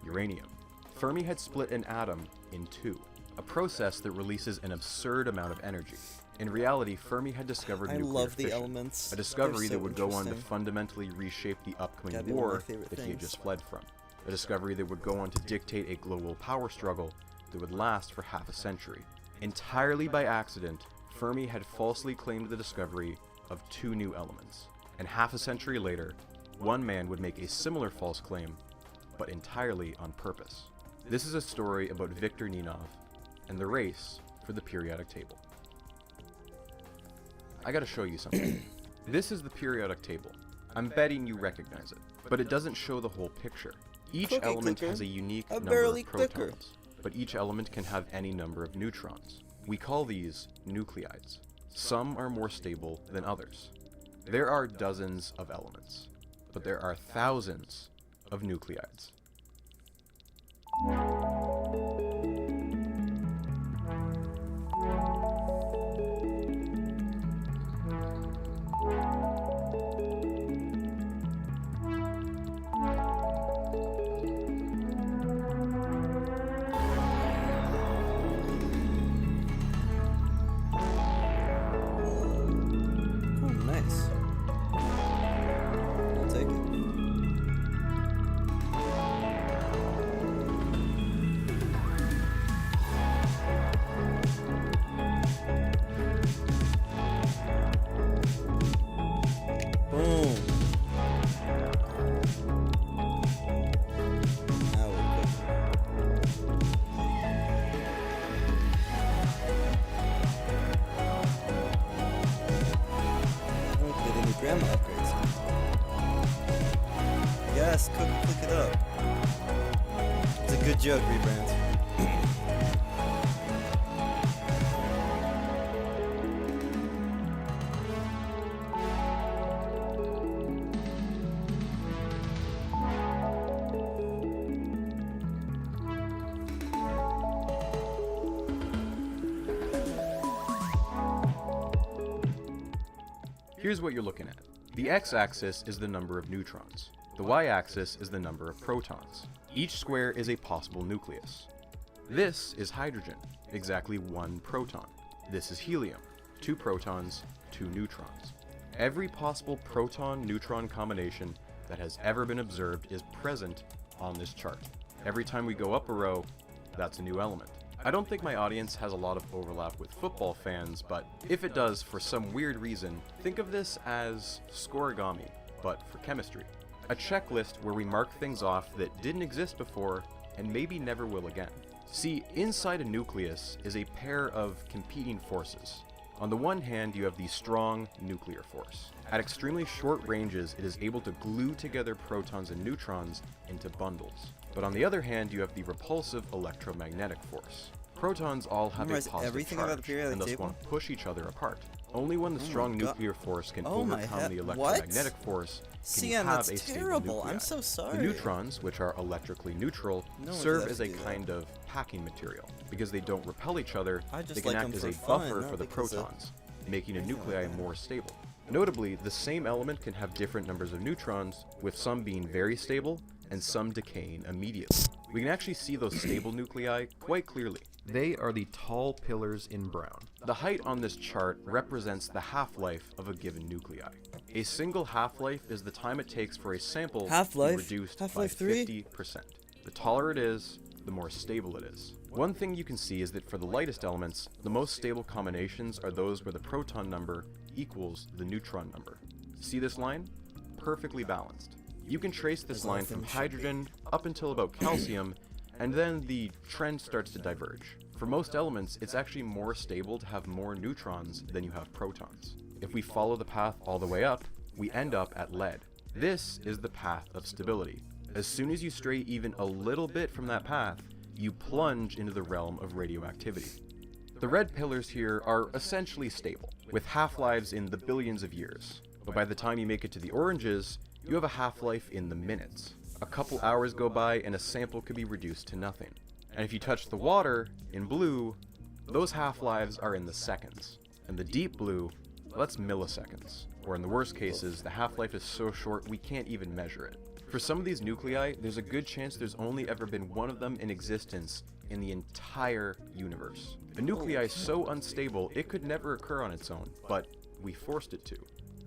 [SPEAKER 2] uranium. Fermi had split an atom in 2, a process that releases an absurd amount of energy. In reality, Fermi had discovered
[SPEAKER 5] I
[SPEAKER 2] nuclear
[SPEAKER 5] love the
[SPEAKER 2] fission,
[SPEAKER 5] elements.
[SPEAKER 2] a discovery
[SPEAKER 5] They're
[SPEAKER 2] that
[SPEAKER 5] so
[SPEAKER 2] would go on to
[SPEAKER 5] interesting.
[SPEAKER 2] fundamentally reshape the upcoming
[SPEAKER 5] Gotta be one of my
[SPEAKER 2] war
[SPEAKER 5] favorite
[SPEAKER 2] that he had
[SPEAKER 5] things.
[SPEAKER 2] just fled from. A discovery that would go on to dictate a global power struggle that would last for half a century. Entirely by accident, Fermi had falsely claimed the discovery of 2 new elements, and half a century later, one man would make a similar false claim, but entirely on purpose. This is a story about Viktor Ninov and the race for the periodic table. I gotta show you something. This is the periodic table. I'm betting you recognize it, but it doesn't show the whole picture. Each
[SPEAKER 5] Cookie
[SPEAKER 2] element
[SPEAKER 5] clicker.
[SPEAKER 2] has a unique
[SPEAKER 5] A
[SPEAKER 2] number
[SPEAKER 5] barely
[SPEAKER 2] of protons,
[SPEAKER 5] clicker.
[SPEAKER 2] but each element can have any number of neutrons. We call these nuclides. Some are more stable than others. There are dozens of elements, but there are thousands of nuclides.
[SPEAKER 5] Yes, cook it up. It's a good joke, Rebrand.
[SPEAKER 2] Here's what you're looking at. The x-axis is the number of neutrons. The y-axis is the number of protons. Each square is a possible nucleus. This is hydrogen, exactly 1 proton. This is helium, 2 protons, 2 neutrons. Every possible proton-neutron combination that has ever been observed is present on this chart. Every time we go up a row, that's a new element. I don't think my audience has a lot of overlap with football fans, but if it does for some weird reason, think of this as scoregami, but for chemistry. A checklist where we mark things off that didn't exist before and maybe never will again. See, inside a nucleus is a pair of competing forces. On the one hand, you have the strong nuclear force. At extremely short ranges, it is able to glue together protons and neutrons into bundles. But on the other hand, you have the repulsive electromagnetic force. Protons all have a positive charge, and thus won't push each other apart. Only when the strong nuclear force can overcome the electromagnetic force can you have a stable nuclei.
[SPEAKER 5] I'm so sorry.
[SPEAKER 2] The neutrons, which are electrically neutral, serve as a kind of packing material. Because they don't repel each other, they can act as a buffer for the protons, making a nuclei more stable. Notably, the same element can have different numbers of neutrons, with some being very stable and some decaying immediately. We can actually see those stable nuclei quite clearly. They are the tall pillars in brown. The height on this chart represents the half-life of a given nuclei. A single half-life is the time it takes for a sample to be reduced by 50%. The taller it is, the more stable it is. One thing you can see is that for the lightest elements, the most stable combinations are those where the proton number equals the neutron number. See this line? Perfectly balanced. You can trace this line from hydrogen up until about calcium, and then the trend starts to diverge. For most elements, it's actually more stable to have more neutrons than you have protons. If we follow the path all the way up, we end up at lead. This is the path of stability. As soon as you stray even a little bit from that path, you plunge into the realm of radioactivity. The red pillars here are essentially stable, with half-lives in the billions of years. But by the time you make it to the oranges, you have a half-life in the minutes. A couple hours go by and a sample could be reduced to nothing. And if you touch the water, in blue, those half-lives are in the seconds. And the deep blue, well, that's milliseconds. Or in the worst cases, the half-life is so short we can't even measure it. For some of these nuclei, there's a good chance there's only ever been one of them in existence in the entire universe. A nuclei so unstable it could never occur on its own, but we forced it to.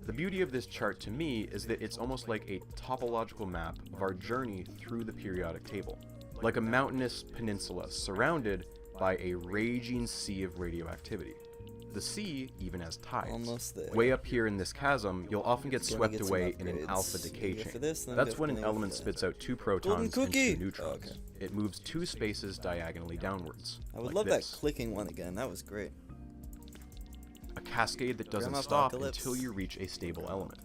[SPEAKER 2] The beauty of this chart to me is that it's almost like a topological map of our journey through the periodic table. Like a mountainous peninsula surrounded by a raging sea of radioactivity. The sea even has tides. Almost there. Way up here in this chasm, you'll often get swept away in an alpha decay chain. That's when an element spits out 2 protons and 2 neutrons. It moves 2 spaces diagonally downwards.
[SPEAKER 5] I would love that clicking one again. That was great.
[SPEAKER 2] A cascade that doesn't stop until you reach a stable element.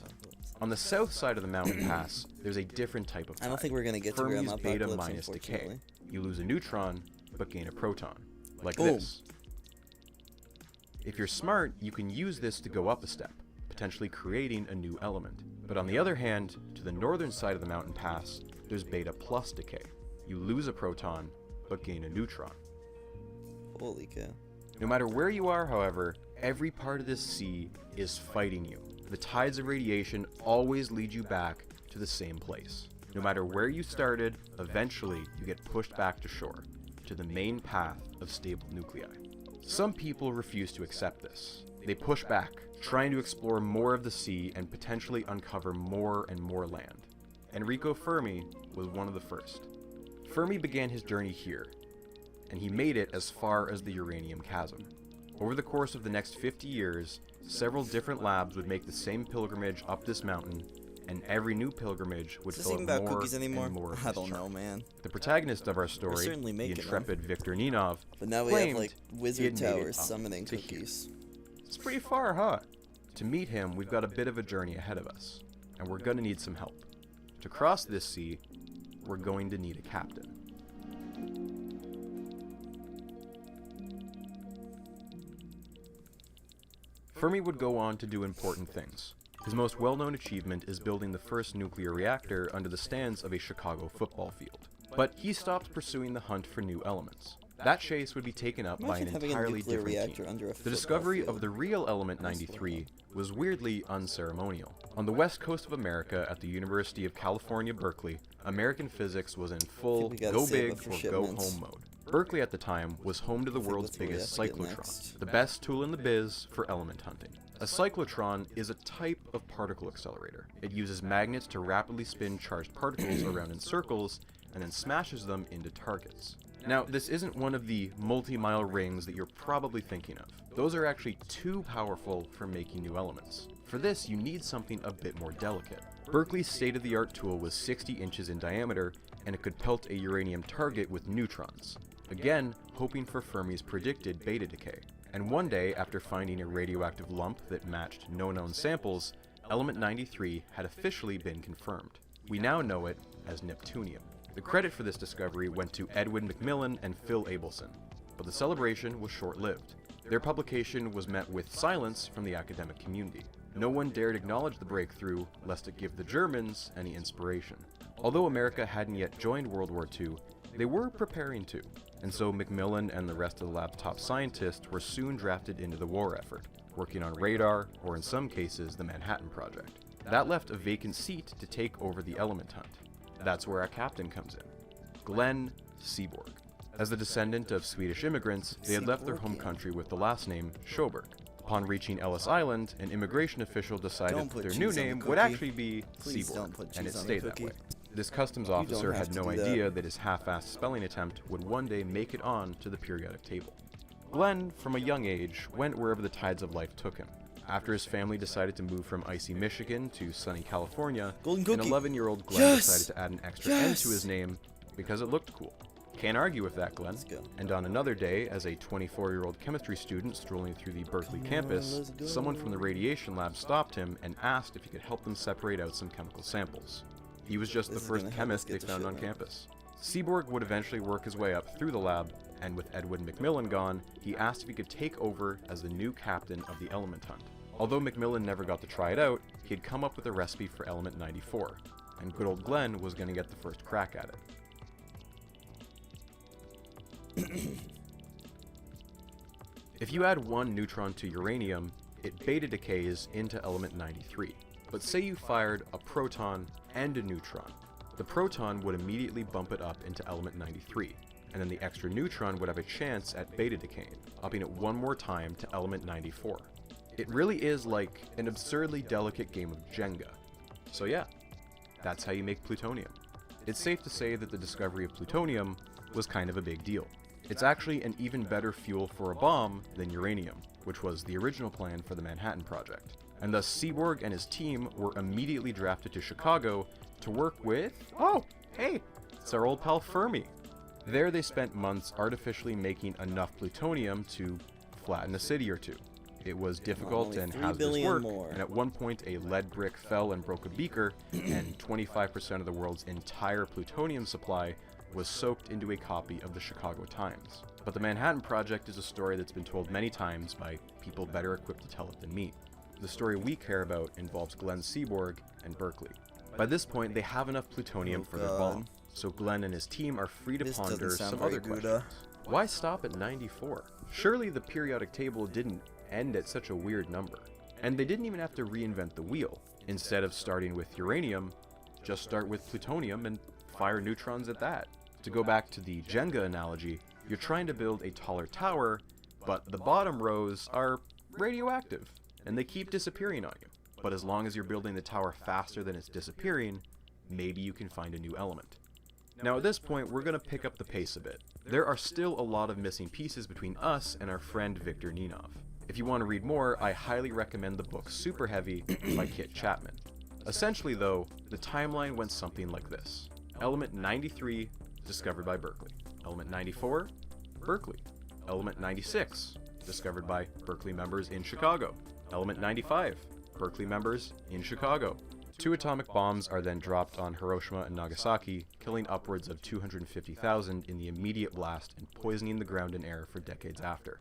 [SPEAKER 2] On the south side of the mountain pass, there's a different type of tide.
[SPEAKER 5] I don't think we're gonna get to
[SPEAKER 2] Fermi's beta minus decay. You lose a neutron, but gain a proton. Like
[SPEAKER 5] Boom.
[SPEAKER 2] this. If you're smart, you can use this to go up a step, potentially creating a new element. But on the other hand, to the northern side of the mountain pass, there's beta plus decay. You lose a proton, but gain a neutron.
[SPEAKER 5] Holy cow.
[SPEAKER 2] No matter where you are, however, every part of this sea is fighting you. The tides of radiation always lead you back to the same place. No matter where you started, eventually you get pushed back to shore, to the main path of stable nuclei. Some people refuse to accept this. They push back, trying to explore more of the sea and potentially uncover more and more land. Enrico Fermi was one of the first. Fermi began his journey here, and he made it as far as the uranium chasm. Over the course of the next 50 years, several different labs would make the same pilgrimage up this mountain, and every new pilgrimage would fill up more and more.
[SPEAKER 5] I don't know, man.
[SPEAKER 2] The protagonist of our story, the intrepid Viktor Ninov,
[SPEAKER 5] but now we have like wizard towers summoning cookies.
[SPEAKER 2] It's pretty far, huh? To meet him, we've got a bit of a journey ahead of us, and we're gonna need some help. To cross this sea, we're going to need a captain. Fermi would go on to do important things. His most well-known achievement is building the first nuclear reactor under the stands of a Chicago football field. But he stopped pursuing the hunt for new elements. That chase would be taken up by an entirely different team. The discovery of the real element 93 was weirdly unceremonial. On the west coast of America at the University of California, Berkeley, American physics was in full go big or go home mode. Berkeley at the time was home to the world's biggest cyclotron, the best tool in the biz for element hunting. A cyclotron is a type of particle accelerator. It uses magnets to rapidly spin charged particles around in circles and then smashes them into targets. Now, this isn't one of the multi-mile rings that you're probably thinking of. Those are actually too powerful for making new elements. For this, you need something a bit more delicate. Berkeley's state-of-the-art tool was 60 inches in diameter, and it could pelt a uranium target with neutrons. Again, hoping for Fermi's predicted beta decay. And one day, after finding a radioactive lump that matched no known samples, element 93 had officially been confirmed. We now know it as Neptunium. The credit for this discovery went to Edwin McMillan and Phil Abelson, but the celebration was short-lived. Their publication was met with silence from the academic community. No one dared acknowledge the breakthrough, lest it give the Germans any inspiration. Although America hadn't yet joined World War II, they were preparing to, and so McMillan and the rest of the lab's top scientists were soon drafted into the war effort, working on radar, or in some cases, the Manhattan Project. That left a vacant seat to take over the element hunt. That's where our captain comes in, Glenn Seaborg. As the descendant of Swedish immigrants, they had left their home country with the last name Sjöberg. Upon reaching Ellis Island, an immigration official decided that their new name would actually be Seaborg, and it stayed that way. This customs officer had no idea that his half-assed spelling attempt would one day make it on to the periodic table. Glenn, from a young age, went wherever the tides of life took him. After his family decided to move from icy Michigan to sunny California, an 11-year-old Glenn decided to add an extra N to his name because it looked cool. Can't argue with that, Glenn. And on another day, as a 24-year-old chemistry student strolling through the Berkeley campus, someone from the radiation lab stopped him and asked if he could help them separate out some chemical samples. He was just the first chemist they found on campus. Seaborg would eventually work his way up through the lab, and with Edwin McMillan gone, he asked if he could take over as the new captain of the element hunt. Although McMillan never got to try it out, he had come up with a recipe for element 94, and good old Glenn was going to get the first crack at it. If you add one neutron to uranium, it beta decays into element 93. But say you fired a proton and a neutron. The proton would immediately bump it up into element 93, and then the extra neutron would have a chance at beta decaying, upping it one more time to element 94. It really is like an absurdly delicate game of Jenga. So yeah, that's how you make plutonium. It's safe to say that the discovery of plutonium was kind of a big deal. It's actually an even better fuel for a bomb than uranium, which was the original plan for the Manhattan Project. And thus Seaborg and his team were immediately drafted to Chicago to work with, oh, hey, it's our old pal Fermi. There they spent months artificially making enough plutonium to flatten a city or two. It was difficult and hazardous work, and at one point a lead brick fell and broke a beaker, and 25% of the world's entire plutonium supply was soaked into a copy of the Chicago Times. But the Manhattan Project is a story that's been told many times by people better equipped to tell it than me. The story we care about involves Glenn Seaborg and Berkeley. By this point, they have enough plutonium for their bomb, so Glenn and his team are free to ponder some other questions. Why stop at 94? Surely the periodic table didn't end at such a weird number. And they didn't even have to reinvent the wheel. Instead of starting with uranium, just start with plutonium and fire neutrons at that. To go back to the Jenga analogy, you're trying to build a taller tower, but the bottom rows are radioactive, and they keep disappearing on you. But as long as you're building the tower faster than it's disappearing, maybe you can find a new element. Now at this point, we're going to pick up the pace a bit. There are still a lot of missing pieces between us and our friend Victor Ninov. If you want to read more, I highly recommend the book Super Heavy by Kit Chapman. Essentially though, the timeline went something like this. Element 93, discovered by Berkeley. Element 94, Berkeley. Element 96, discovered by Berkeley members in Chicago. Element 95, Berkeley members in Chicago. 2 atomic bombs are then dropped on Hiroshima and Nagasaki, killing upwards of 250,000 in the immediate blast and poisoning the ground and air for decades after.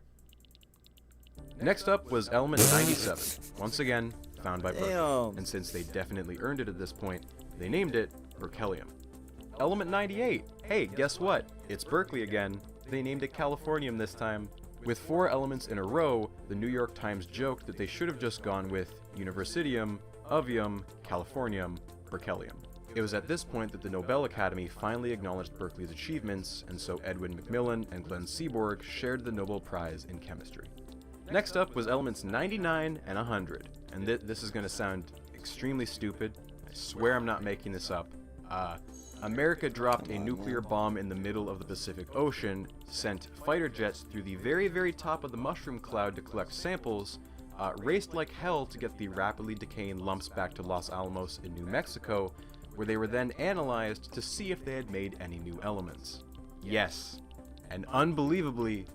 [SPEAKER 2] Next up was element 97, once again found by Berkeley, and since they definitely earned it at this point, they named it berkelium. Element 98, hey, guess what? It's Berkeley again. They named it californium this time. With 4 elements in a row, the New York Times joked that they should have just gone with universitium, ovium, californium, berkelium. It was at this point that the Nobel Academy finally acknowledged Berkeley's achievements, and so Edwin Macmillan and Glenn Seaborg shared the Nobel Prize in Chemistry. Next up was elements 99 and 100, and this is going to sound extremely stupid. I swear I'm not making this up. America dropped a nuclear bomb in the middle of the Pacific Ocean, sent fighter jets through the very, very top of the mushroom cloud to collect samples, raced like hell to get the rapidly decaying lumps back to Los Alamos in New Mexico, where they were then analyzed to see if they had made any new elements. Yes, and unbelievably,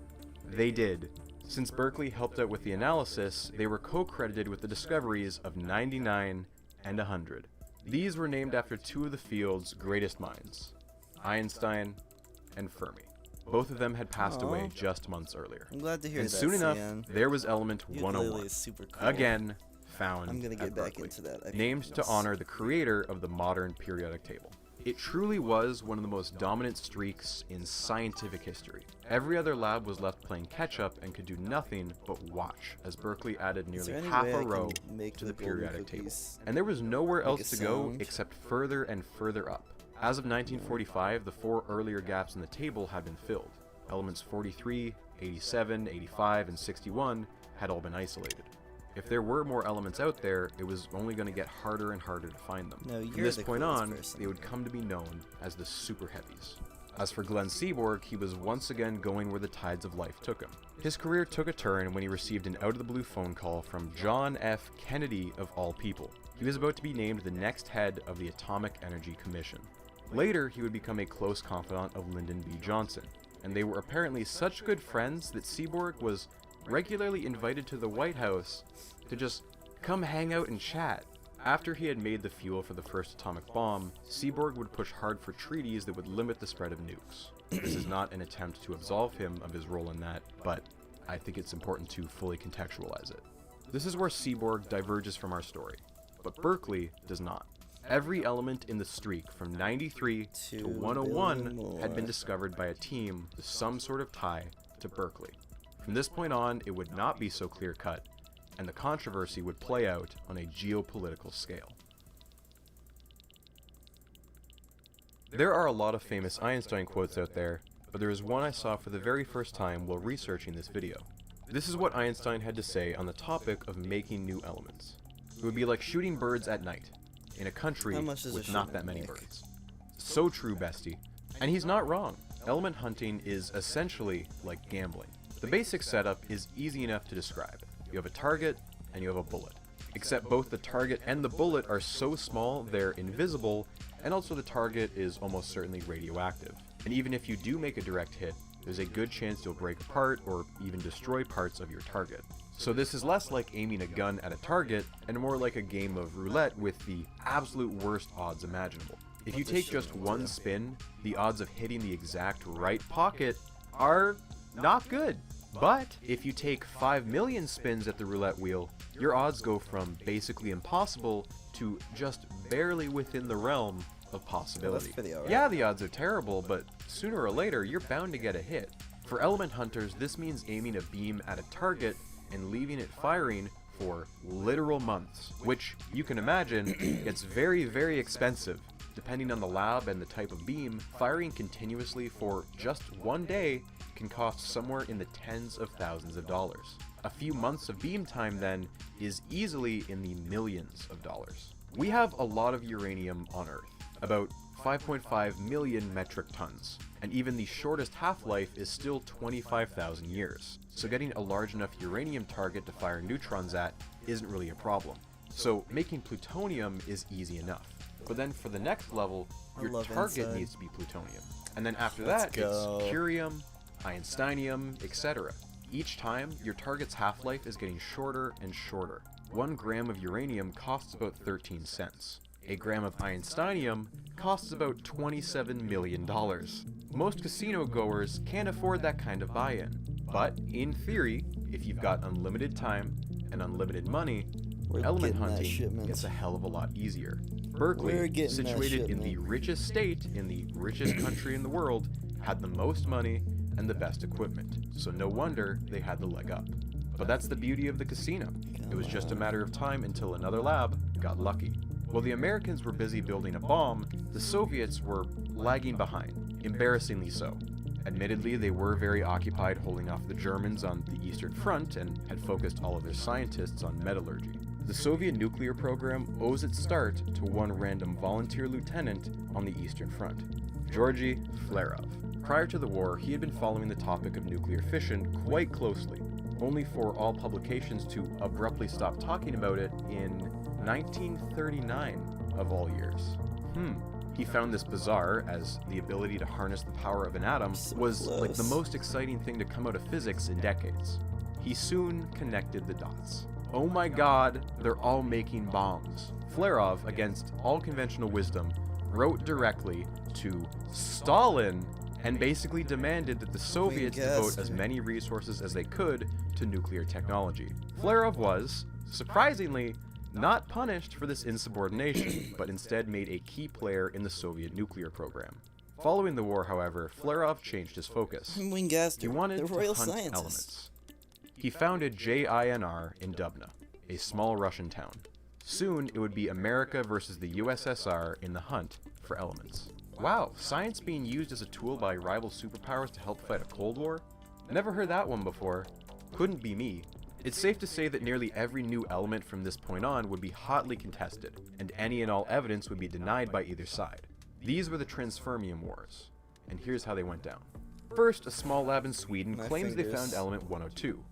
[SPEAKER 2] they did. Since Berkeley helped out with the analysis, they were co-credited with the discoveries of 99 and 100. These were named after 2 of the field's greatest minds, Einstein and Fermi. Both of them had passed away just months earlier.
[SPEAKER 5] I'm glad to hear
[SPEAKER 2] and
[SPEAKER 5] that,
[SPEAKER 2] soon enough,
[SPEAKER 5] CN.
[SPEAKER 2] there was element
[SPEAKER 5] Ukulele
[SPEAKER 2] 101,
[SPEAKER 5] is super cool.
[SPEAKER 2] again found
[SPEAKER 5] I'm gonna get
[SPEAKER 2] at
[SPEAKER 5] back
[SPEAKER 2] Berkeley,
[SPEAKER 5] into that.
[SPEAKER 2] named to honor the creator of the modern periodic table. It truly was one of the most dominant streaks in scientific history. Every other lab was left playing catch-up and could do nothing but watch as Berkeley added nearly half a row to the periodic table. And there was nowhere else to go except further and further up. As of 1945, the 4 earlier gaps in the table had been filled. Elements 43, 87, 85, and 61 had all been isolated. If there were more elements out there, it was only going to get harder and harder to find them. From this point on, they would come to be known as the super heavies. As for Glenn Seaborg, he was once again going where the tides of life took him. His career took a turn when he received an out-of-the-blue phone call from John F. Kennedy of all people. He was about to be named the next head of the Atomic Energy Commission. Later, he would become a close confidant of Lyndon B. Johnson, and they were apparently such good friends that Seaborg was regularly invited to the White House to just come hang out and chat. After he had made the fuel for the first atomic bomb, Seaborg would push hard for treaties that would limit the spread of nukes. This is not an attempt to absolve him of his role in that, but I think it's important to fully contextualize it. This is where Seaborg diverges from our story, but Berkeley does not. Every element in the streak from 93 to 101 had been discovered by a team with some sort of tie to Berkeley. From this point on, it would not be so clear-cut, and the controversy would play out on a geopolitical scale. There are a lot of famous Einstein quotes out there, but there is one I saw for the very first time while researching this video. This is what Einstein had to say on the topic of making new elements. It would be like shooting birds at night, in a country with not that many birds. So true, bestie. And he's not wrong. Element hunting is essentially like gambling. The basic setup is easy enough to describe. You have a target, and you have a bullet. Except both the target and the bullet are so small they're invisible, and also the target is almost certainly radioactive. And even if you do make a direct hit, there's a good chance you'll break apart or even destroy parts of your target. So this is less like aiming a gun at a target, and more like a game of roulette with the absolute worst odds imaginable. If you take just one spin, the odds of hitting the exact right pocket are not good. But if you take 5 million spins at the roulette wheel, your odds go from basically impossible to just barely within the realm of possibility. Yeah, the odds are terrible, but sooner or later, you're bound to get a hit. For element hunters, this means aiming a beam at a target and leaving it firing for literal months, which you can imagine gets very, very expensive. Depending on the lab and the type of beam, firing continuously for just one day can cost somewhere in the tens of thousands of dollars. A few months of beam time then is easily in the millions of dollars. We have a lot of uranium on Earth, about 5.5 million metric tons, and even the shortest half-life is still 25,000 years. So getting a large enough uranium target to fire neutrons at isn't really a problem. So making plutonium is easy enough. But then for the next level, your target needs to be plutonium. And then after that, it's curium, einsteinium, etc. Each time, your target's half-life is getting shorter and shorter. 1 gram of uranium costs about 13 cents. A gram of Einsteinium costs about $27 million. Most casino goers can't afford that kind of buy-in. But, in theory, if you've got unlimited time and unlimited money, element hunting gets a hell of a lot easier. Berkeley, situated in the richest state in the richest country in the world, had the most money and the best equipment, so no wonder they had the leg up. But that's the beauty of the casino. It was just a matter of time until another lab got lucky. While the Americans were busy building a bomb, the Soviets were lagging behind, embarrassingly so. Admittedly, they were very occupied holding off the Germans on the Eastern Front and had focused all of their scientists on metallurgy. The Soviet nuclear program owes its start to one random volunteer lieutenant on the Eastern Front, Georgy Flerov. Prior to the war, he had been following the topic of nuclear fission quite closely, only for all publications to abruptly stop talking about it in 1939, of all years. He found this bizarre, as the ability to harness the power of an atom was like the most exciting thing to come out of physics in decades. He soon connected the dots. Oh my god, they're all making bombs. Flerov, against all conventional wisdom, wrote directly to Stalin and basically demanded that the Soviets devote as many resources as they could to nuclear technology. Flerov was, surprisingly, not punished for this insubordination, but instead made a key player in the Soviet nuclear program. Following the war, however, Flerov changed his focus. He wanted to hunt elements. He founded JINR in Dubna, a small Russian town. Soon, it would be America versus the USSR in the hunt for elements. Wow, science being used as a tool by rival superpowers to help fight a Cold War? Never heard that one before. Couldn't be me. It's safe to say that nearly every new element from this point on would be hotly contested, and any and all evidence would be denied by either side. These were the Transfermium Wars, and here's how they went down. First, a small lab in Sweden claims they found element 102.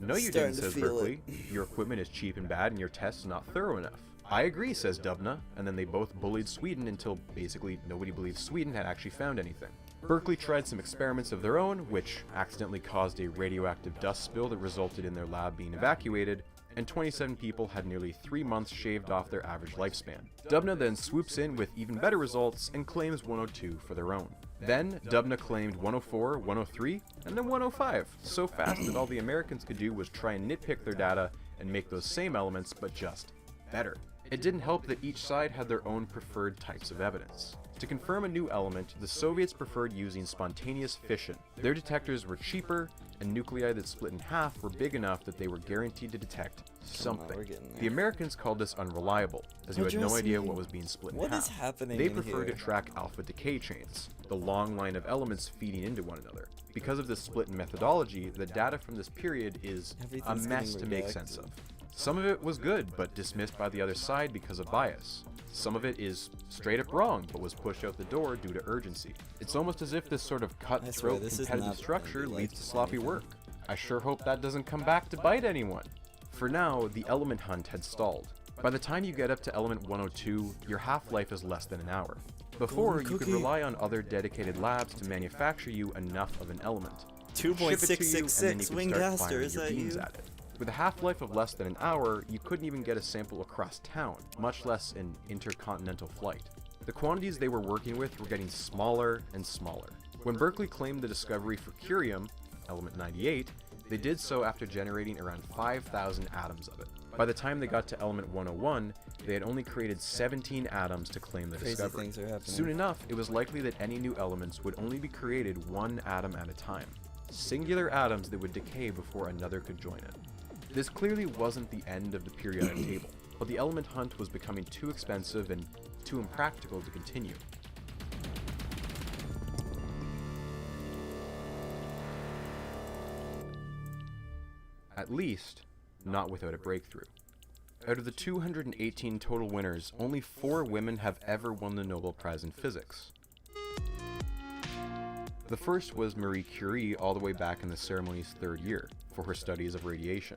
[SPEAKER 2] No you didn't, says Berkeley. Your equipment is cheap and bad and your tests not thorough enough. I agree, says Dubna, and then they both bullied Sweden until basically nobody believed Sweden had actually found anything. Berkeley tried some experiments of their own, which accidentally caused a radioactive dust spill that resulted in their lab being evacuated, and 27 people had nearly 3 months shaved off their average lifespan. Dubna then swoops in with even better results and claims 102 for their own. Then, Dubna claimed 104, 103, and then 105, so fast that all the Americans could do was try and nitpick their data and make those same elements, but just better. It didn't help that each side had their own preferred types of evidence. To confirm a new element, the Soviets preferred using spontaneous fission. Their detectors were cheaper, and nuclei that split in half were big enough that they were guaranteed to detect something. The Americans called this unreliable, as you had no idea what was being split in half.
[SPEAKER 5] What is happening
[SPEAKER 2] They preferred to track alpha decay chains, the long line of elements feeding into one another. Because of this split in methodology, the data from this period is a mess to make sense of. Some of it was good, but dismissed by the other side because of bias. Some of it is straight up wrong, but was pushed out the door due to urgency. It's almost as if this sort of cutthroat competitive structure leads to sloppy work. I sure hope that doesn't come back to bite anyone. For now, the element hunt had stalled. By the time you get up to element 102, your half-life is less than an hour. Before, you could rely on other dedicated labs to manufacture you enough of an element.
[SPEAKER 5] 2.666 Wingcaster, is that you?
[SPEAKER 2] At it. With a half-life of less than an hour, you couldn't even get a sample across town, much less an intercontinental flight. The quantities they were working with were getting smaller and smaller. When Berkeley claimed the discovery for curium, element 98, they did so after generating around 5,000 atoms of it. By the time they got to element 101, they had only created 17 atoms to claim the discovery. Soon enough, it was likely that any new elements would only be created one atom at a time. Singular atoms that would decay before another could join it. This clearly wasn't the end of the periodic table, but the element hunt was becoming too expensive and too impractical to continue. At least, not without a breakthrough. Out of the 218 total winners, only 4 women have ever won the Nobel Prize in Physics. The first was Marie Curie all the way back in the ceremony's 3rd year, for her studies of radiation.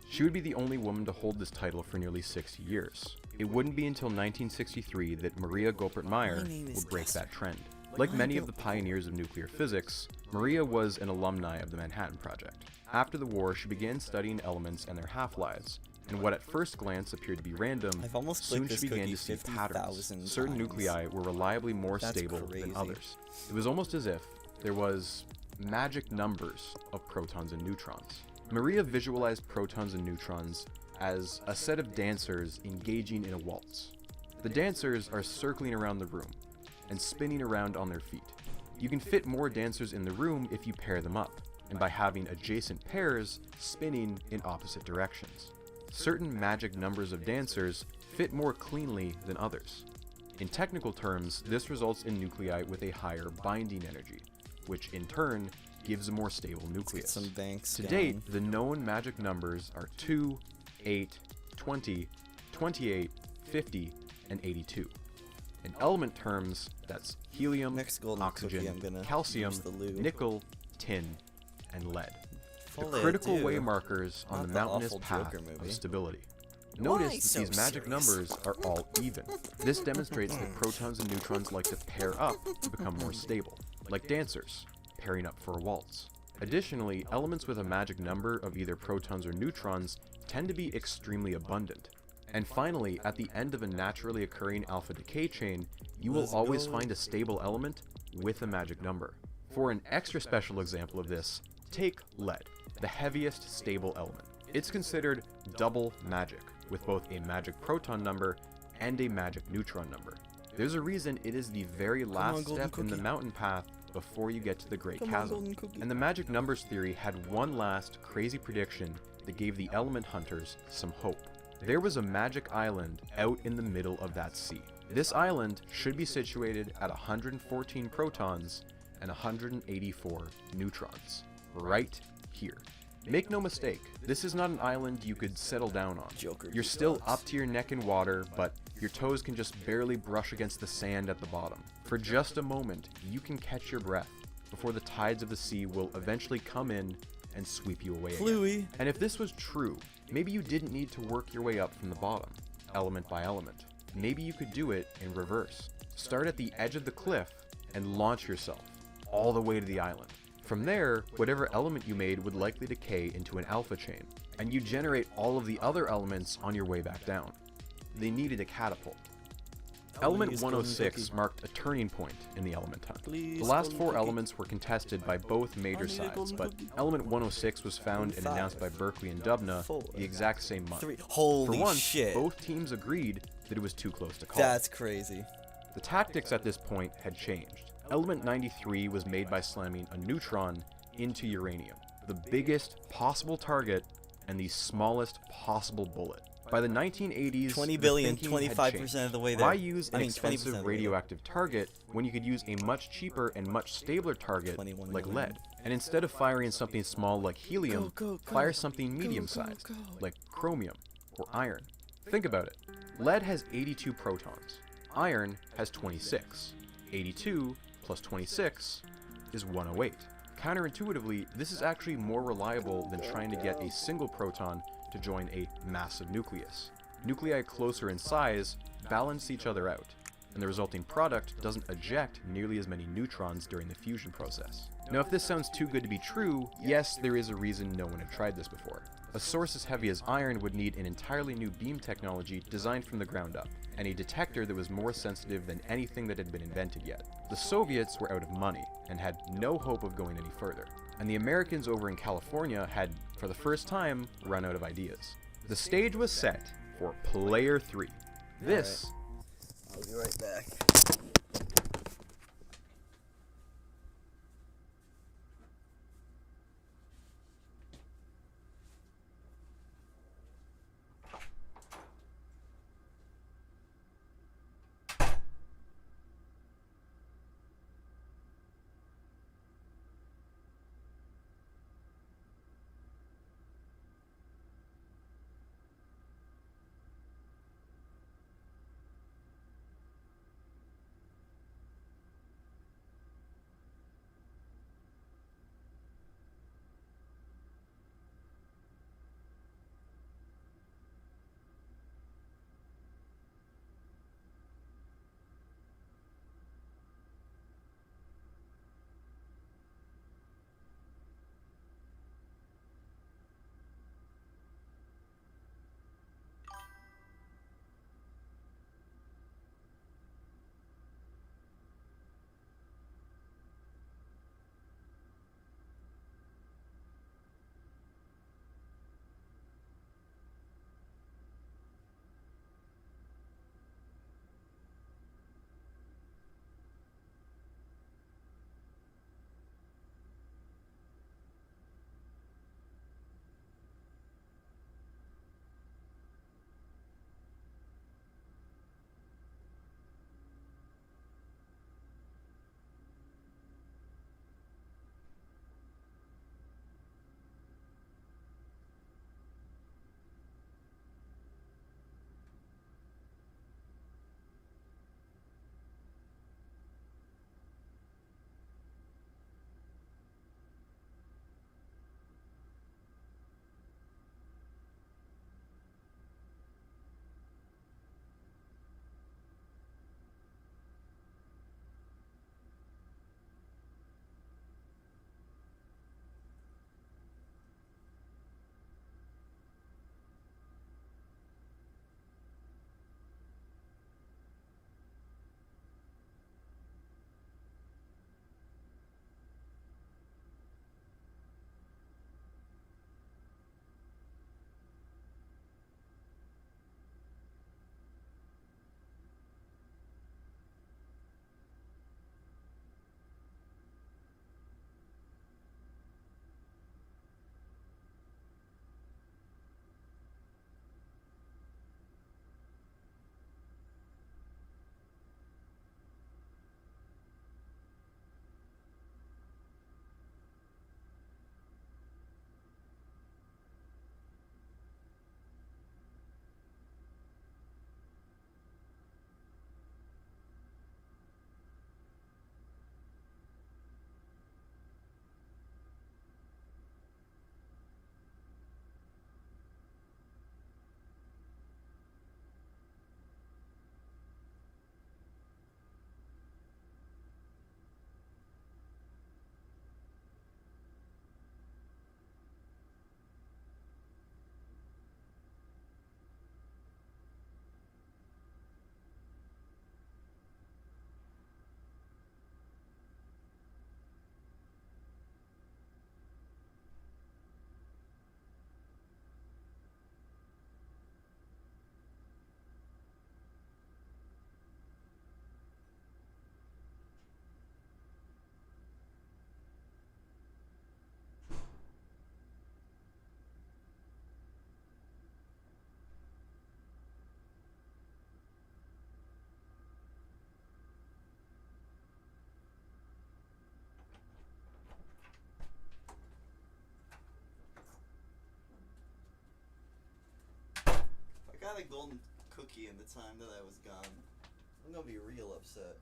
[SPEAKER 2] She would be the only woman to hold this title for nearly 60 years. It wouldn't be until 1963 that Maria Goeppert-Mayer would break that trend. Like many of the pioneers of nuclear physics, Maria was an alumni of the Manhattan Project. After the war, she began studying elements and their half-lives, and what at first glance appeared to be random
[SPEAKER 5] I've almost
[SPEAKER 2] soon
[SPEAKER 5] clicked this
[SPEAKER 2] she began
[SPEAKER 5] cookie
[SPEAKER 2] to see
[SPEAKER 5] 50,000
[SPEAKER 2] patterns. Certain
[SPEAKER 5] times.
[SPEAKER 2] nuclei were reliably more
[SPEAKER 5] That's
[SPEAKER 2] stable
[SPEAKER 5] crazy.
[SPEAKER 2] than others. It was almost as if there was magic numbers of protons and neutrons. Maria visualized protons and neutrons as a set of dancers engaging in a waltz. The dancers are circling around the room and spinning around on their feet. You can fit more dancers in the room if you pair them up, and by having adjacent pairs spinning in opposite directions. Certain magic numbers of dancers fit more cleanly than others. In technical terms, this results in nuclei with a higher binding energy, which in turn gives a more stable nucleus.
[SPEAKER 5] Some banks
[SPEAKER 2] To
[SPEAKER 5] going.
[SPEAKER 2] date, the known magic numbers are 2, 8, 20, 28, 50, and 82. In element terms, that's helium, oxygen, calcium, nickel, tin, and lead. The
[SPEAKER 5] Fully, I
[SPEAKER 2] critical
[SPEAKER 5] do.
[SPEAKER 2] way markers on
[SPEAKER 5] Not
[SPEAKER 2] the
[SPEAKER 5] the
[SPEAKER 2] mountainous
[SPEAKER 5] awful
[SPEAKER 2] path
[SPEAKER 5] Joker movie.
[SPEAKER 2] of stability.
[SPEAKER 5] Why
[SPEAKER 2] Notice that
[SPEAKER 5] so
[SPEAKER 2] these magic
[SPEAKER 5] serious?
[SPEAKER 2] numbers are all even. This demonstrates that protons and neutrons like to pair up to become more stable, like dancers, pairing up for a waltz. Additionally, elements with a magic number of either protons or neutrons tend to be extremely abundant. And finally, at the end of a naturally occurring alpha decay chain, you will always find a stable element with a magic number. For an extra special example of this, take lead, the heaviest stable element. It's considered double magic, with both a magic proton number and a magic neutron number. There's a reason it is the very last step in the mountain path before you get to the Great Chasm. And the magic numbers theory had one last crazy prediction that gave the element hunters some hope. There was a magic island out in the middle of that sea. This island should be situated at 114 protons and 184 neutrons, right here. Make no mistake, this is not an island you could settle down on. You're still up to your neck in water, but your toes can just barely brush against the sand at the bottom. For just a moment, you can catch your breath before the tides of the sea will eventually come in and sweep you away again. And if this was true, maybe you didn't need to work your way up from the bottom, element by element. Maybe you could do it in reverse. Start at the edge of the cliff and launch yourself all the way to the island. From there, whatever element you made would likely decay into an alpha chain, and you generate all of the other elements on your way back down. They needed a catapult. Element 106 marked a turning point in the element hunt. The last four elements were contested by both major sides, but element 106 was found and announced by Berkeley and Dubna the exact same month.
[SPEAKER 5] Holy
[SPEAKER 2] For once,
[SPEAKER 5] shit.
[SPEAKER 2] both teams agreed that it was too close to call.
[SPEAKER 5] That's crazy.
[SPEAKER 2] The tactics at this point had changed. Element 93 was made by slamming a neutron into uranium, the biggest possible target and the smallest possible bullet. By the 1980s,
[SPEAKER 5] 20
[SPEAKER 2] the
[SPEAKER 5] billion,
[SPEAKER 2] thinking had
[SPEAKER 5] 25%
[SPEAKER 2] changed.
[SPEAKER 5] of the way there.
[SPEAKER 2] Why use an
[SPEAKER 5] 20% of
[SPEAKER 2] expensive
[SPEAKER 5] the way there.
[SPEAKER 2] radioactive target when you could use a much cheaper and much stabler target like lead? And instead of firing something small like helium, fire something medium-sized, like chromium or iron. Think about it. Lead has 82 protons. Iron has 26. 82 plus 26 is 108. Counterintuitively, this is actually more reliable than trying to get a single proton to join a massive nucleus. Nuclei closer in size balance each other out, and the resulting product doesn't eject nearly as many neutrons during the fusion process. Now, if this sounds too good to be true, yes, there is a reason no one had tried this before. A source as heavy as iron would need an entirely new beam technology designed from the ground up, and a detector that was more sensitive than anything that had been invented yet. The Soviets were out of money and had no hope of going any further, and the Americans over in California had, for the first time, run out of ideas. The stage was set for Player 3. This
[SPEAKER 5] I'll be right back. got a golden cookie in the time that I was gone. I'm gonna be real upset.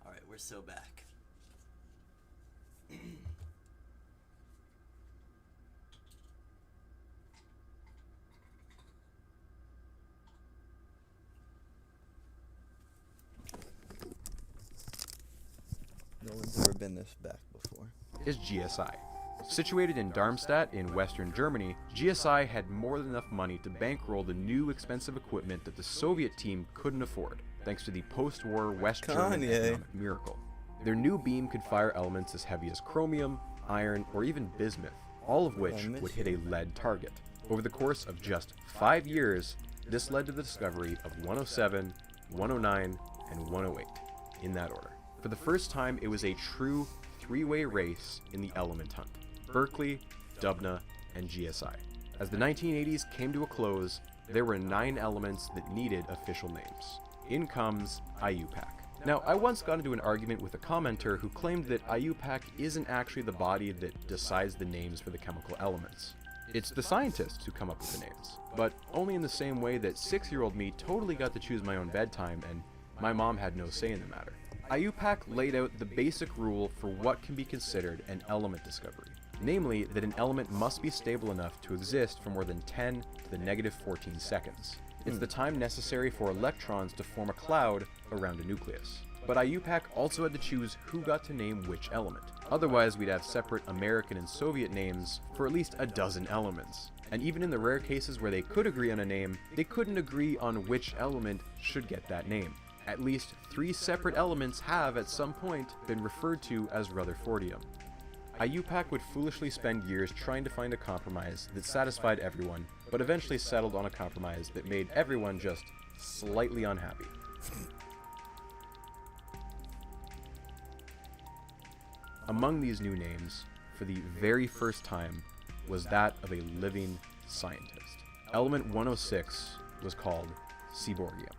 [SPEAKER 5] Alright, we're so back. No one's ever been this back before.
[SPEAKER 2] Is GSI. Situated in Darmstadt in western Germany, GSI had more than enough money to bankroll the new expensive equipment that the Soviet team couldn't afford, thanks to the post-war West German economic miracle. Their new beam could fire elements as heavy as chromium, iron, or even bismuth, all of which would hit a lead target. Over the course of just 5 years, this led to the discovery of 107, 109, and 108, in that order. For the first time, it was a true three-way race in the element hunt: Berkeley, Dubna, and GSI. As the 1980s came to a close, there were 9 elements that needed official names. In comes IUPAC. Now, I once got into an argument with a commenter who claimed that IUPAC isn't actually the body that decides the names for the chemical elements. It's the scientists who come up with the names, but only in the same way that 6-year-old me totally got to choose my own bedtime and my mom had no say in the matter. IUPAC laid out the basic rule for what can be considered an element discovery, namely that an element must be stable enough to exist for more than 10 to the negative 14 seconds. It's the time necessary for electrons to form a cloud around a nucleus. But IUPAC also had to choose who got to name which element. Otherwise, we'd have separate American and Soviet names for at least a dozen elements. And even in the rare cases where they could agree on a name, they couldn't agree on which element should get that name. At least 3 separate elements have, at some point, been referred to as Rutherfordium. IUPAC would foolishly spend years trying to find a compromise that satisfied everyone, but eventually settled on a compromise that made everyone just slightly unhappy. Among these new names, for the very first time, was that of a living scientist. Element 106 was called Seaborgium.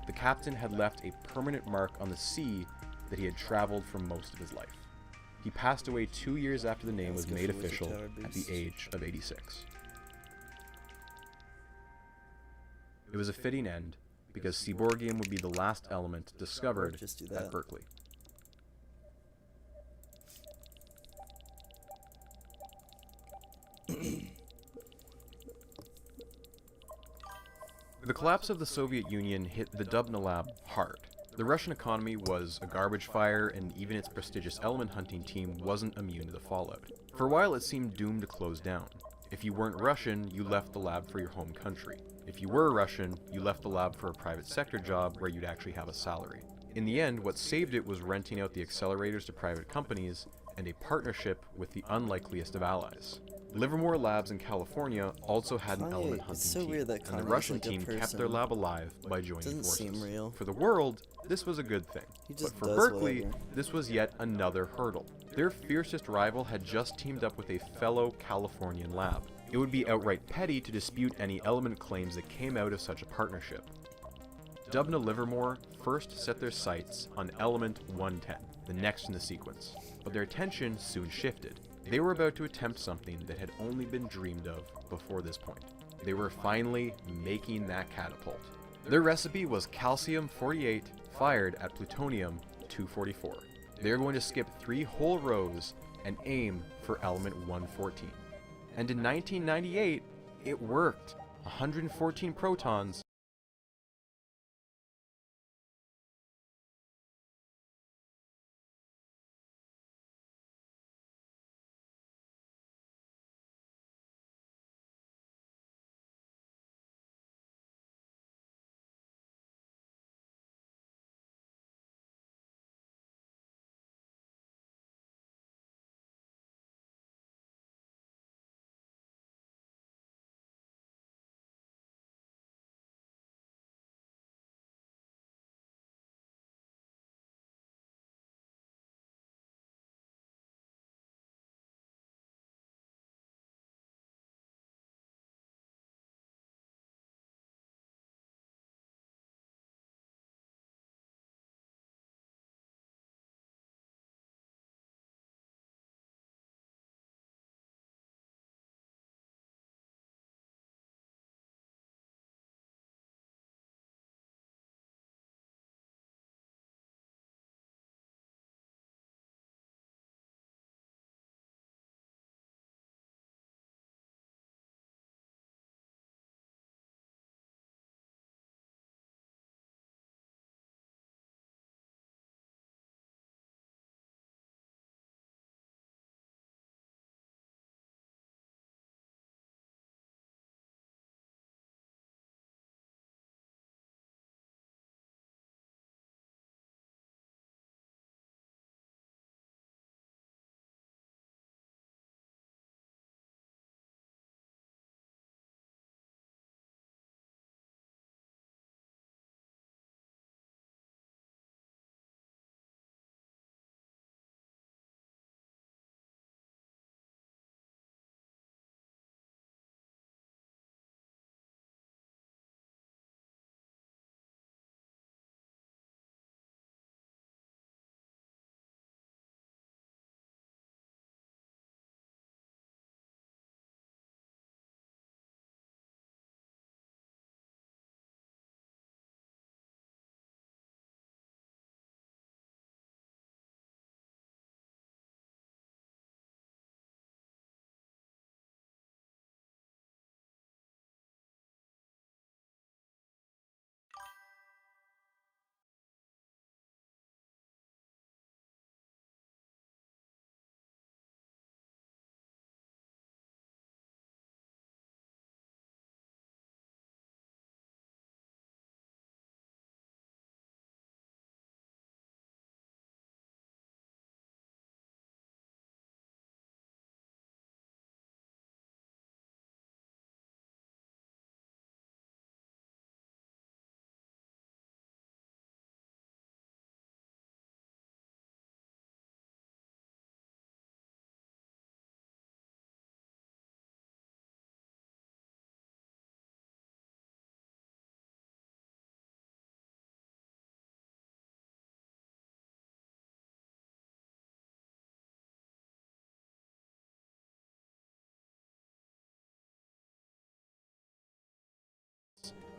[SPEAKER 2] The captain had left a permanent mark on the sea that he had traveled for most of his life. He passed away 2 years after the name was made official at the age of 86. It was a fitting end, because Seaborgium would be the last element discovered at Berkeley. The collapse of the Soviet Union hit the Dubna lab hard. The Russian economy was a garbage fire, and even its prestigious element hunting team wasn't immune to the fallout. For a while, it seemed doomed to close down. If you weren't Russian, you left the lab for your home country. If you were Russian, you left the lab for a private sector job where you'd actually have a salary. In the end, what saved it was renting out the accelerators to private companies and a partnership with the unlikeliest of allies. Livermore Labs in California also had an element hunting team, and the Russian team kept their lab alive by joining forces. For the world, this was a good thing, but for Berkeley, this was yet another hurdle. Their fiercest rival had just teamed up with a fellow Californian lab. It would be outright petty to dispute any element claims that came out of such a partnership. Dubna Livermore first set their sights on element 110, the next in the sequence, but their attention soon shifted. They were about to attempt something that had only been dreamed of before this point. They were finally making that catapult. Their recipe was calcium-48 fired at plutonium-244. They were going to skip 3 whole rows and aim for element 114. And in 1998, it worked. 114 protons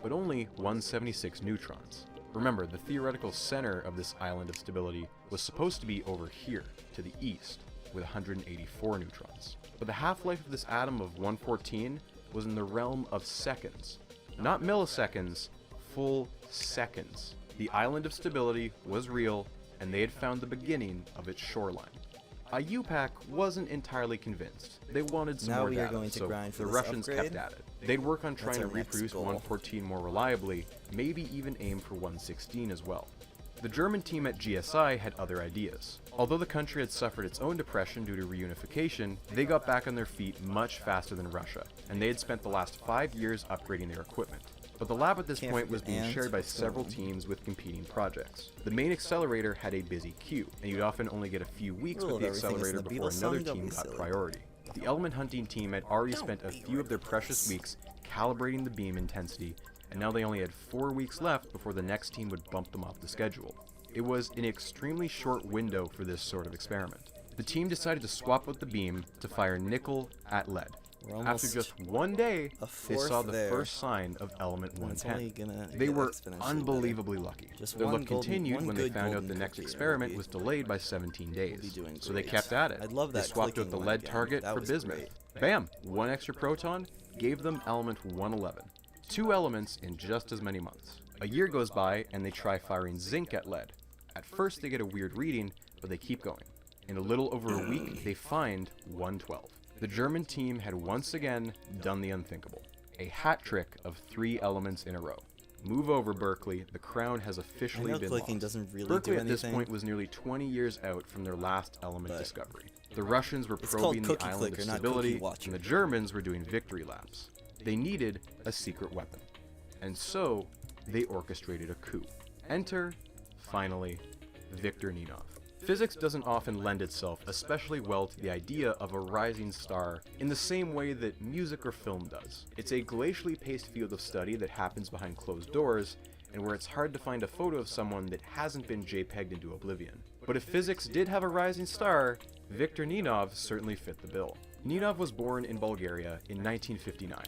[SPEAKER 2] but only 176 neutrons. Remember, the theoretical center of this island of stability was supposed to be over here, to the east, with 184 neutrons. But the half-life of this atom of 114 was in the realm of seconds. Not milliseconds, full seconds. The island of stability was real, and they had found the beginning of its shoreline. IUPAC wasn't entirely convinced. They wanted some
[SPEAKER 5] Now
[SPEAKER 2] more
[SPEAKER 5] we are
[SPEAKER 2] data,
[SPEAKER 5] going to
[SPEAKER 2] so
[SPEAKER 5] grind for
[SPEAKER 2] the
[SPEAKER 5] this
[SPEAKER 2] Russians
[SPEAKER 5] upgrade.
[SPEAKER 2] kept at it. They'd work on trying
[SPEAKER 5] That's
[SPEAKER 2] to
[SPEAKER 5] our next
[SPEAKER 2] reproduce
[SPEAKER 5] goal.
[SPEAKER 2] 114 more reliably, maybe even aim for 116 as well. The German team at GSI had other ideas. Although the country had suffered its own depression due to reunification, they got back on their feet much faster than Russia, and they had spent the last 5 years upgrading their equipment. But the lab at this point was being shared by several teams with competing projects. The main accelerator had a busy queue, and you'd often only get a few weeks with the accelerator before another team got priority. The element hunting team had already spent a few of their precious weeks calibrating the beam intensity, and now they only had 4 weeks left before the next team would bump them off the schedule. It was an extremely short window for this sort of experiment. The team decided to swap out the beam to fire nickel at lead. After just 1 day, they saw the first sign of element 110. They were unbelievably lucky. Their luck continued when they found out the next experiment was delayed by 17 days. So they kept at it. They swapped out the lead target for bismuth. Bam! 1 extra proton gave them element 111. 2 elements in just as many months. A year goes by and they try firing zinc at lead. At first they get a weird reading, but they keep going. In a little over a week, they find 112. The German team had once again done the unthinkable. A hat trick of 3 elements in a row. Move over, Berkeley. The crown has officially been lost.
[SPEAKER 5] Doesn't really
[SPEAKER 2] Berkeley
[SPEAKER 5] do
[SPEAKER 2] at this
[SPEAKER 5] anything.
[SPEAKER 2] point was nearly 20 years out from their last element discovery. The Russians were probing the island of stability, and the Germans were doing victory laps. They needed a secret weapon. And so, they orchestrated a coup. Enter, finally, Viktor Ninov. Physics doesn't often lend itself especially well to the idea of a rising star in the same way that music or film does. It's a glacially paced field of study that happens behind closed doors, and where it's hard to find a photo of someone that hasn't been JPEG'd into oblivion. But if physics did have a rising star, Viktor Ninov certainly fit the bill. Ninov was born in Bulgaria in 1959.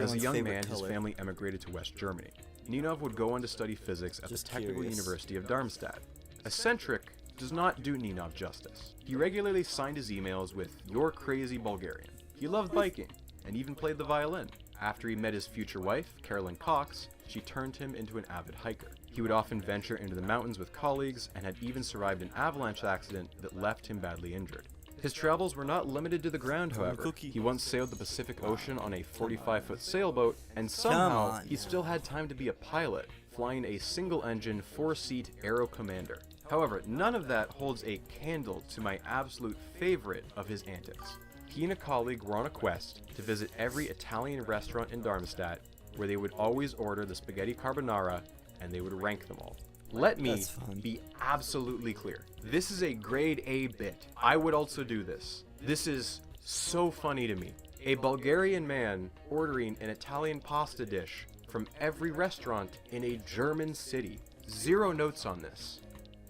[SPEAKER 2] As a young man, his family emigrated to West Germany. Ninov would go on to study physics at the Technical University of Darmstadt. Eccentric does not do Ninov justice. He regularly signed his emails with "You're crazy Bulgarian." He loved biking, and even played the violin. After he met his future wife, Carolyn Cox, she turned him into an avid hiker. He would often venture into the mountains with colleagues, and had even survived an avalanche accident that left him badly injured. His travels were not limited to the ground, however. He once sailed the Pacific Ocean on a 45-foot sailboat, and somehow he still had time to be a pilot, flying a single-engine, 4-seat Aero Commander. However, none of that holds a candle to my absolute favorite of his antics. He and a colleague were on a quest to visit every Italian restaurant in Darmstadt, where they would always order the spaghetti carbonara, and they would rank them all. Let me be absolutely clear. This is a grade A bit. I would also do this. This is so funny to me. A Bulgarian man ordering an Italian pasta dish from every restaurant in a German city. 0 notes on this.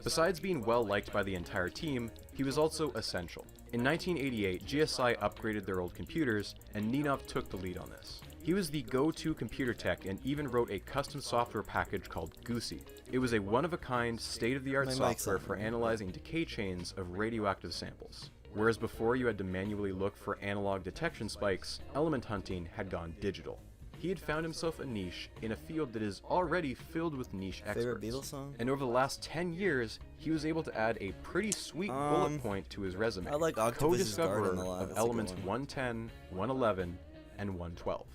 [SPEAKER 2] Besides being well liked by the entire team, he was also essential. In 1988, GSI upgraded their old computers, and Ninov took the lead on this. He was the go-to computer tech and even wrote a custom software package called Goosey. It was a one-of-a-kind, state-of-the-art software for analyzing decay chains of radioactive samples. Whereas before you had to manually look for analog detection spikes, element hunting had gone digital. He had found himself a niche in a field that is already filled with niche experts.
[SPEAKER 5] Beatles song?
[SPEAKER 2] And over the last 10 years, he was able to add a pretty sweet bullet point to his resume.
[SPEAKER 5] I like Octopus's Garden a lot.
[SPEAKER 2] of
[SPEAKER 5] That's a
[SPEAKER 2] elements
[SPEAKER 5] good one.
[SPEAKER 2] 110, 111, and 112.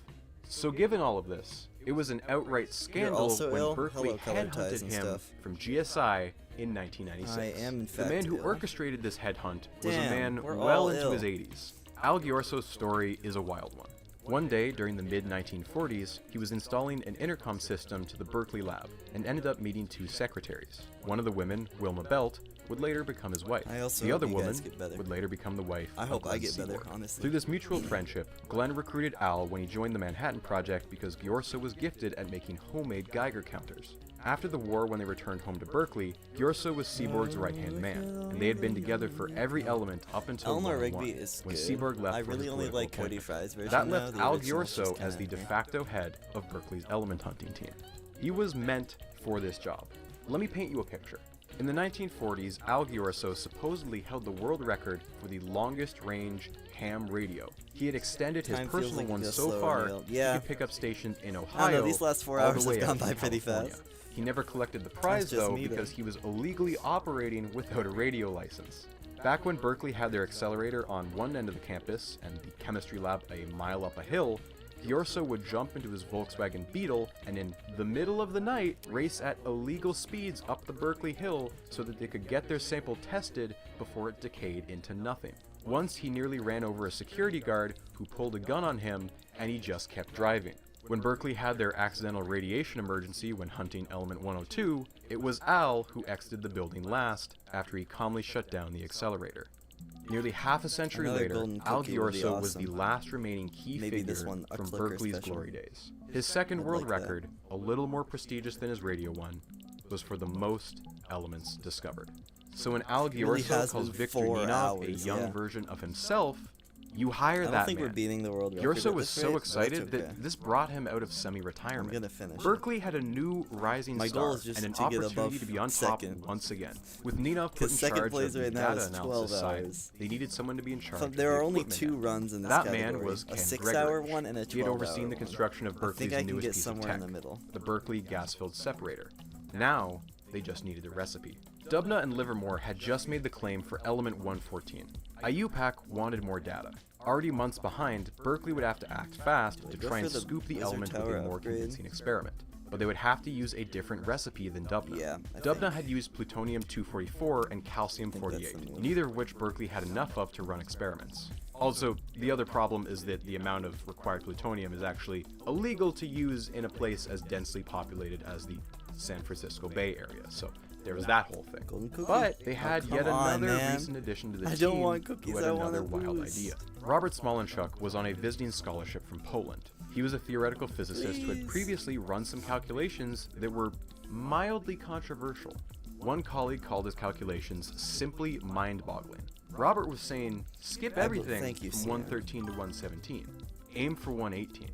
[SPEAKER 2] So given all of this, it was an outright scandal
[SPEAKER 5] also
[SPEAKER 2] when
[SPEAKER 5] ill?
[SPEAKER 2] Berkeley
[SPEAKER 5] Hello, colored ties
[SPEAKER 2] headhunted
[SPEAKER 5] and
[SPEAKER 2] him
[SPEAKER 5] stuff.
[SPEAKER 2] from GSI in 1996.
[SPEAKER 5] I am in
[SPEAKER 2] The
[SPEAKER 5] fact
[SPEAKER 2] man who
[SPEAKER 5] ill.
[SPEAKER 2] orchestrated this headhunt was a
[SPEAKER 5] Damn,
[SPEAKER 2] man
[SPEAKER 5] we're
[SPEAKER 2] well
[SPEAKER 5] all
[SPEAKER 2] into
[SPEAKER 5] ill.
[SPEAKER 2] his 80s. Al Giorso's story is a wild one. One day during the mid-1940s, he was installing an intercom system to the Berkeley lab and ended up meeting 2 secretaries. One of the women, Wilma Belt, would later become his wife.
[SPEAKER 5] I also
[SPEAKER 2] The
[SPEAKER 5] hope
[SPEAKER 2] other
[SPEAKER 5] you
[SPEAKER 2] woman
[SPEAKER 5] guys get better.
[SPEAKER 2] would later become the wife
[SPEAKER 5] I
[SPEAKER 2] of
[SPEAKER 5] hope I
[SPEAKER 2] Glenn
[SPEAKER 5] get better,
[SPEAKER 2] Seaborg.
[SPEAKER 5] honestly.
[SPEAKER 2] Through this mutual friendship, Glenn recruited Al when he joined the Manhattan Project because Gyorso was gifted at making homemade Geiger counters. After the war, when they returned home to Berkeley, Gyorso was Seaborg's right-hand man, and they had been together for every element up until
[SPEAKER 5] Eleanor
[SPEAKER 2] Volume
[SPEAKER 5] Rigby
[SPEAKER 2] 1,
[SPEAKER 5] is
[SPEAKER 2] when
[SPEAKER 5] good.
[SPEAKER 2] Seaborg left
[SPEAKER 5] I
[SPEAKER 2] for
[SPEAKER 5] really
[SPEAKER 2] his
[SPEAKER 5] only
[SPEAKER 2] political
[SPEAKER 5] like Cody
[SPEAKER 2] appointment.
[SPEAKER 5] Fry's version
[SPEAKER 2] That
[SPEAKER 5] now.
[SPEAKER 2] left
[SPEAKER 5] The
[SPEAKER 2] Al
[SPEAKER 5] original is
[SPEAKER 2] Gyorso
[SPEAKER 5] just
[SPEAKER 2] as the
[SPEAKER 5] kinda
[SPEAKER 2] de facto head of Berkeley's element hunting team. He was meant for this job. Let me paint you a picture. In the 1940s, Al Gyorso supposedly held the world record for the longest range ham radio. He had extended his
[SPEAKER 5] Time feels
[SPEAKER 2] personal
[SPEAKER 5] like it
[SPEAKER 2] one
[SPEAKER 5] goes
[SPEAKER 2] so
[SPEAKER 5] slower,
[SPEAKER 2] far,
[SPEAKER 5] Neil.
[SPEAKER 2] he
[SPEAKER 5] Yeah.
[SPEAKER 2] could pick up stations in
[SPEAKER 5] I
[SPEAKER 2] Ohio,
[SPEAKER 5] don't know, these last 4
[SPEAKER 2] all
[SPEAKER 5] hours
[SPEAKER 2] the way
[SPEAKER 5] have gone
[SPEAKER 2] out to
[SPEAKER 5] by pretty
[SPEAKER 2] California.
[SPEAKER 5] fast.
[SPEAKER 2] He never collected the prize,
[SPEAKER 5] just
[SPEAKER 2] though,
[SPEAKER 5] me,
[SPEAKER 2] because he was illegally operating without a radio license. Back when Berkeley had their accelerator on one end of the campus and the chemistry lab a mile up a hill, Gyorso would jump into his Volkswagen Beetle and in the middle of the night race at illegal speeds up the Berkeley Hill so that they could get their sample tested before it decayed into nothing. Once he nearly ran over a security guard who pulled a gun on him, and he just kept driving. When Berkeley had their accidental radiation emergency when hunting Element 102, it was Al who exited the building last after he calmly shut down the accelerator. Nearly half a century
[SPEAKER 5] Another
[SPEAKER 2] later,
[SPEAKER 5] golden
[SPEAKER 2] Al
[SPEAKER 5] cookie would be
[SPEAKER 2] Gyorso was the
[SPEAKER 5] awesome.
[SPEAKER 2] last remaining key
[SPEAKER 5] Maybe
[SPEAKER 2] figure
[SPEAKER 5] this one, a
[SPEAKER 2] from
[SPEAKER 5] clicker
[SPEAKER 2] Berkeley's
[SPEAKER 5] special.
[SPEAKER 2] glory days. His second
[SPEAKER 5] I'd
[SPEAKER 2] world
[SPEAKER 5] like that.
[SPEAKER 2] record, a little more prestigious than his radio one, was for the most elements discovered. So when Al
[SPEAKER 5] really
[SPEAKER 2] Gyorso
[SPEAKER 5] has
[SPEAKER 2] calls
[SPEAKER 5] been
[SPEAKER 2] Victor
[SPEAKER 5] 4
[SPEAKER 2] Ninov
[SPEAKER 5] hours,
[SPEAKER 2] a young
[SPEAKER 5] yeah.
[SPEAKER 2] version of himself, you hire
[SPEAKER 5] I don't
[SPEAKER 2] that
[SPEAKER 5] think
[SPEAKER 2] man.
[SPEAKER 5] we're beating the world record
[SPEAKER 2] Gyorso
[SPEAKER 5] at
[SPEAKER 2] was
[SPEAKER 5] this
[SPEAKER 2] so
[SPEAKER 5] rate, but that's
[SPEAKER 2] excited
[SPEAKER 5] okay.
[SPEAKER 2] that this brought him out of semi-retirement.
[SPEAKER 5] I'm gonna finish it.
[SPEAKER 2] Berkeley had a new rising
[SPEAKER 5] My
[SPEAKER 2] star
[SPEAKER 5] goal is just
[SPEAKER 2] and an
[SPEAKER 5] to get
[SPEAKER 2] opportunity
[SPEAKER 5] above
[SPEAKER 2] to be on top
[SPEAKER 5] second.
[SPEAKER 2] once again. With Ninov put in
[SPEAKER 5] Second
[SPEAKER 2] charge
[SPEAKER 5] place
[SPEAKER 2] of the
[SPEAKER 5] right now
[SPEAKER 2] data
[SPEAKER 5] is
[SPEAKER 2] analysis
[SPEAKER 5] 12
[SPEAKER 2] side,
[SPEAKER 5] hours.
[SPEAKER 2] they needed someone to be in charge.
[SPEAKER 5] So
[SPEAKER 2] of
[SPEAKER 5] there
[SPEAKER 2] the
[SPEAKER 5] are only
[SPEAKER 2] equipment
[SPEAKER 5] 2
[SPEAKER 2] end.
[SPEAKER 5] runs in this
[SPEAKER 2] That
[SPEAKER 5] category.
[SPEAKER 2] man was
[SPEAKER 5] a
[SPEAKER 2] Ken
[SPEAKER 5] 6-hour
[SPEAKER 2] Gregory.
[SPEAKER 5] one and a 12-hour
[SPEAKER 2] He had overseen the
[SPEAKER 5] one.
[SPEAKER 2] construction of
[SPEAKER 5] I
[SPEAKER 2] Berkeley's
[SPEAKER 5] think I can
[SPEAKER 2] newest
[SPEAKER 5] get
[SPEAKER 2] piece
[SPEAKER 5] somewhere
[SPEAKER 2] of
[SPEAKER 5] in
[SPEAKER 2] tech,
[SPEAKER 5] the middle.
[SPEAKER 2] the Berkeley gas-filled separator. Now, they just needed a recipe. Dubna and Livermore had just made the claim for element 114. IUPAC wanted more data. Already months behind, Berkeley would have to act fast to
[SPEAKER 5] Go
[SPEAKER 2] try
[SPEAKER 5] for
[SPEAKER 2] and
[SPEAKER 5] the
[SPEAKER 2] scoop the
[SPEAKER 5] Wizard
[SPEAKER 2] element with
[SPEAKER 5] Tower
[SPEAKER 2] a more
[SPEAKER 5] upgrade.
[SPEAKER 2] convincing experiment. But they would have to use a different recipe than Dubna.
[SPEAKER 5] Yeah, I
[SPEAKER 2] Dubna had used plutonium-244 and calcium-48, neither of which Berkeley had enough of to run experiments. Also, the other problem is that the amount of required plutonium is actually illegal to use in a place as densely populated as the San Francisco Bay Area, so there was that whole thing.
[SPEAKER 5] Golden cookie.
[SPEAKER 2] But they had
[SPEAKER 5] Oh,
[SPEAKER 2] yet
[SPEAKER 5] come on,
[SPEAKER 2] another
[SPEAKER 5] man.
[SPEAKER 2] recent addition to the
[SPEAKER 5] I
[SPEAKER 2] team
[SPEAKER 5] don't want cookies,
[SPEAKER 2] who had
[SPEAKER 5] I want
[SPEAKER 2] another
[SPEAKER 5] a
[SPEAKER 2] wild
[SPEAKER 5] boost.
[SPEAKER 2] idea. Robert Smolenchuk was on a visiting scholarship from Poland. He was a theoretical physicist who had previously run some calculations that were mildly controversial. One colleague called his calculations simply mind-boggling. Robert was saying, skip everything
[SPEAKER 5] thank you,
[SPEAKER 2] from
[SPEAKER 5] Sam.
[SPEAKER 2] 113 to 117. Aim for 118.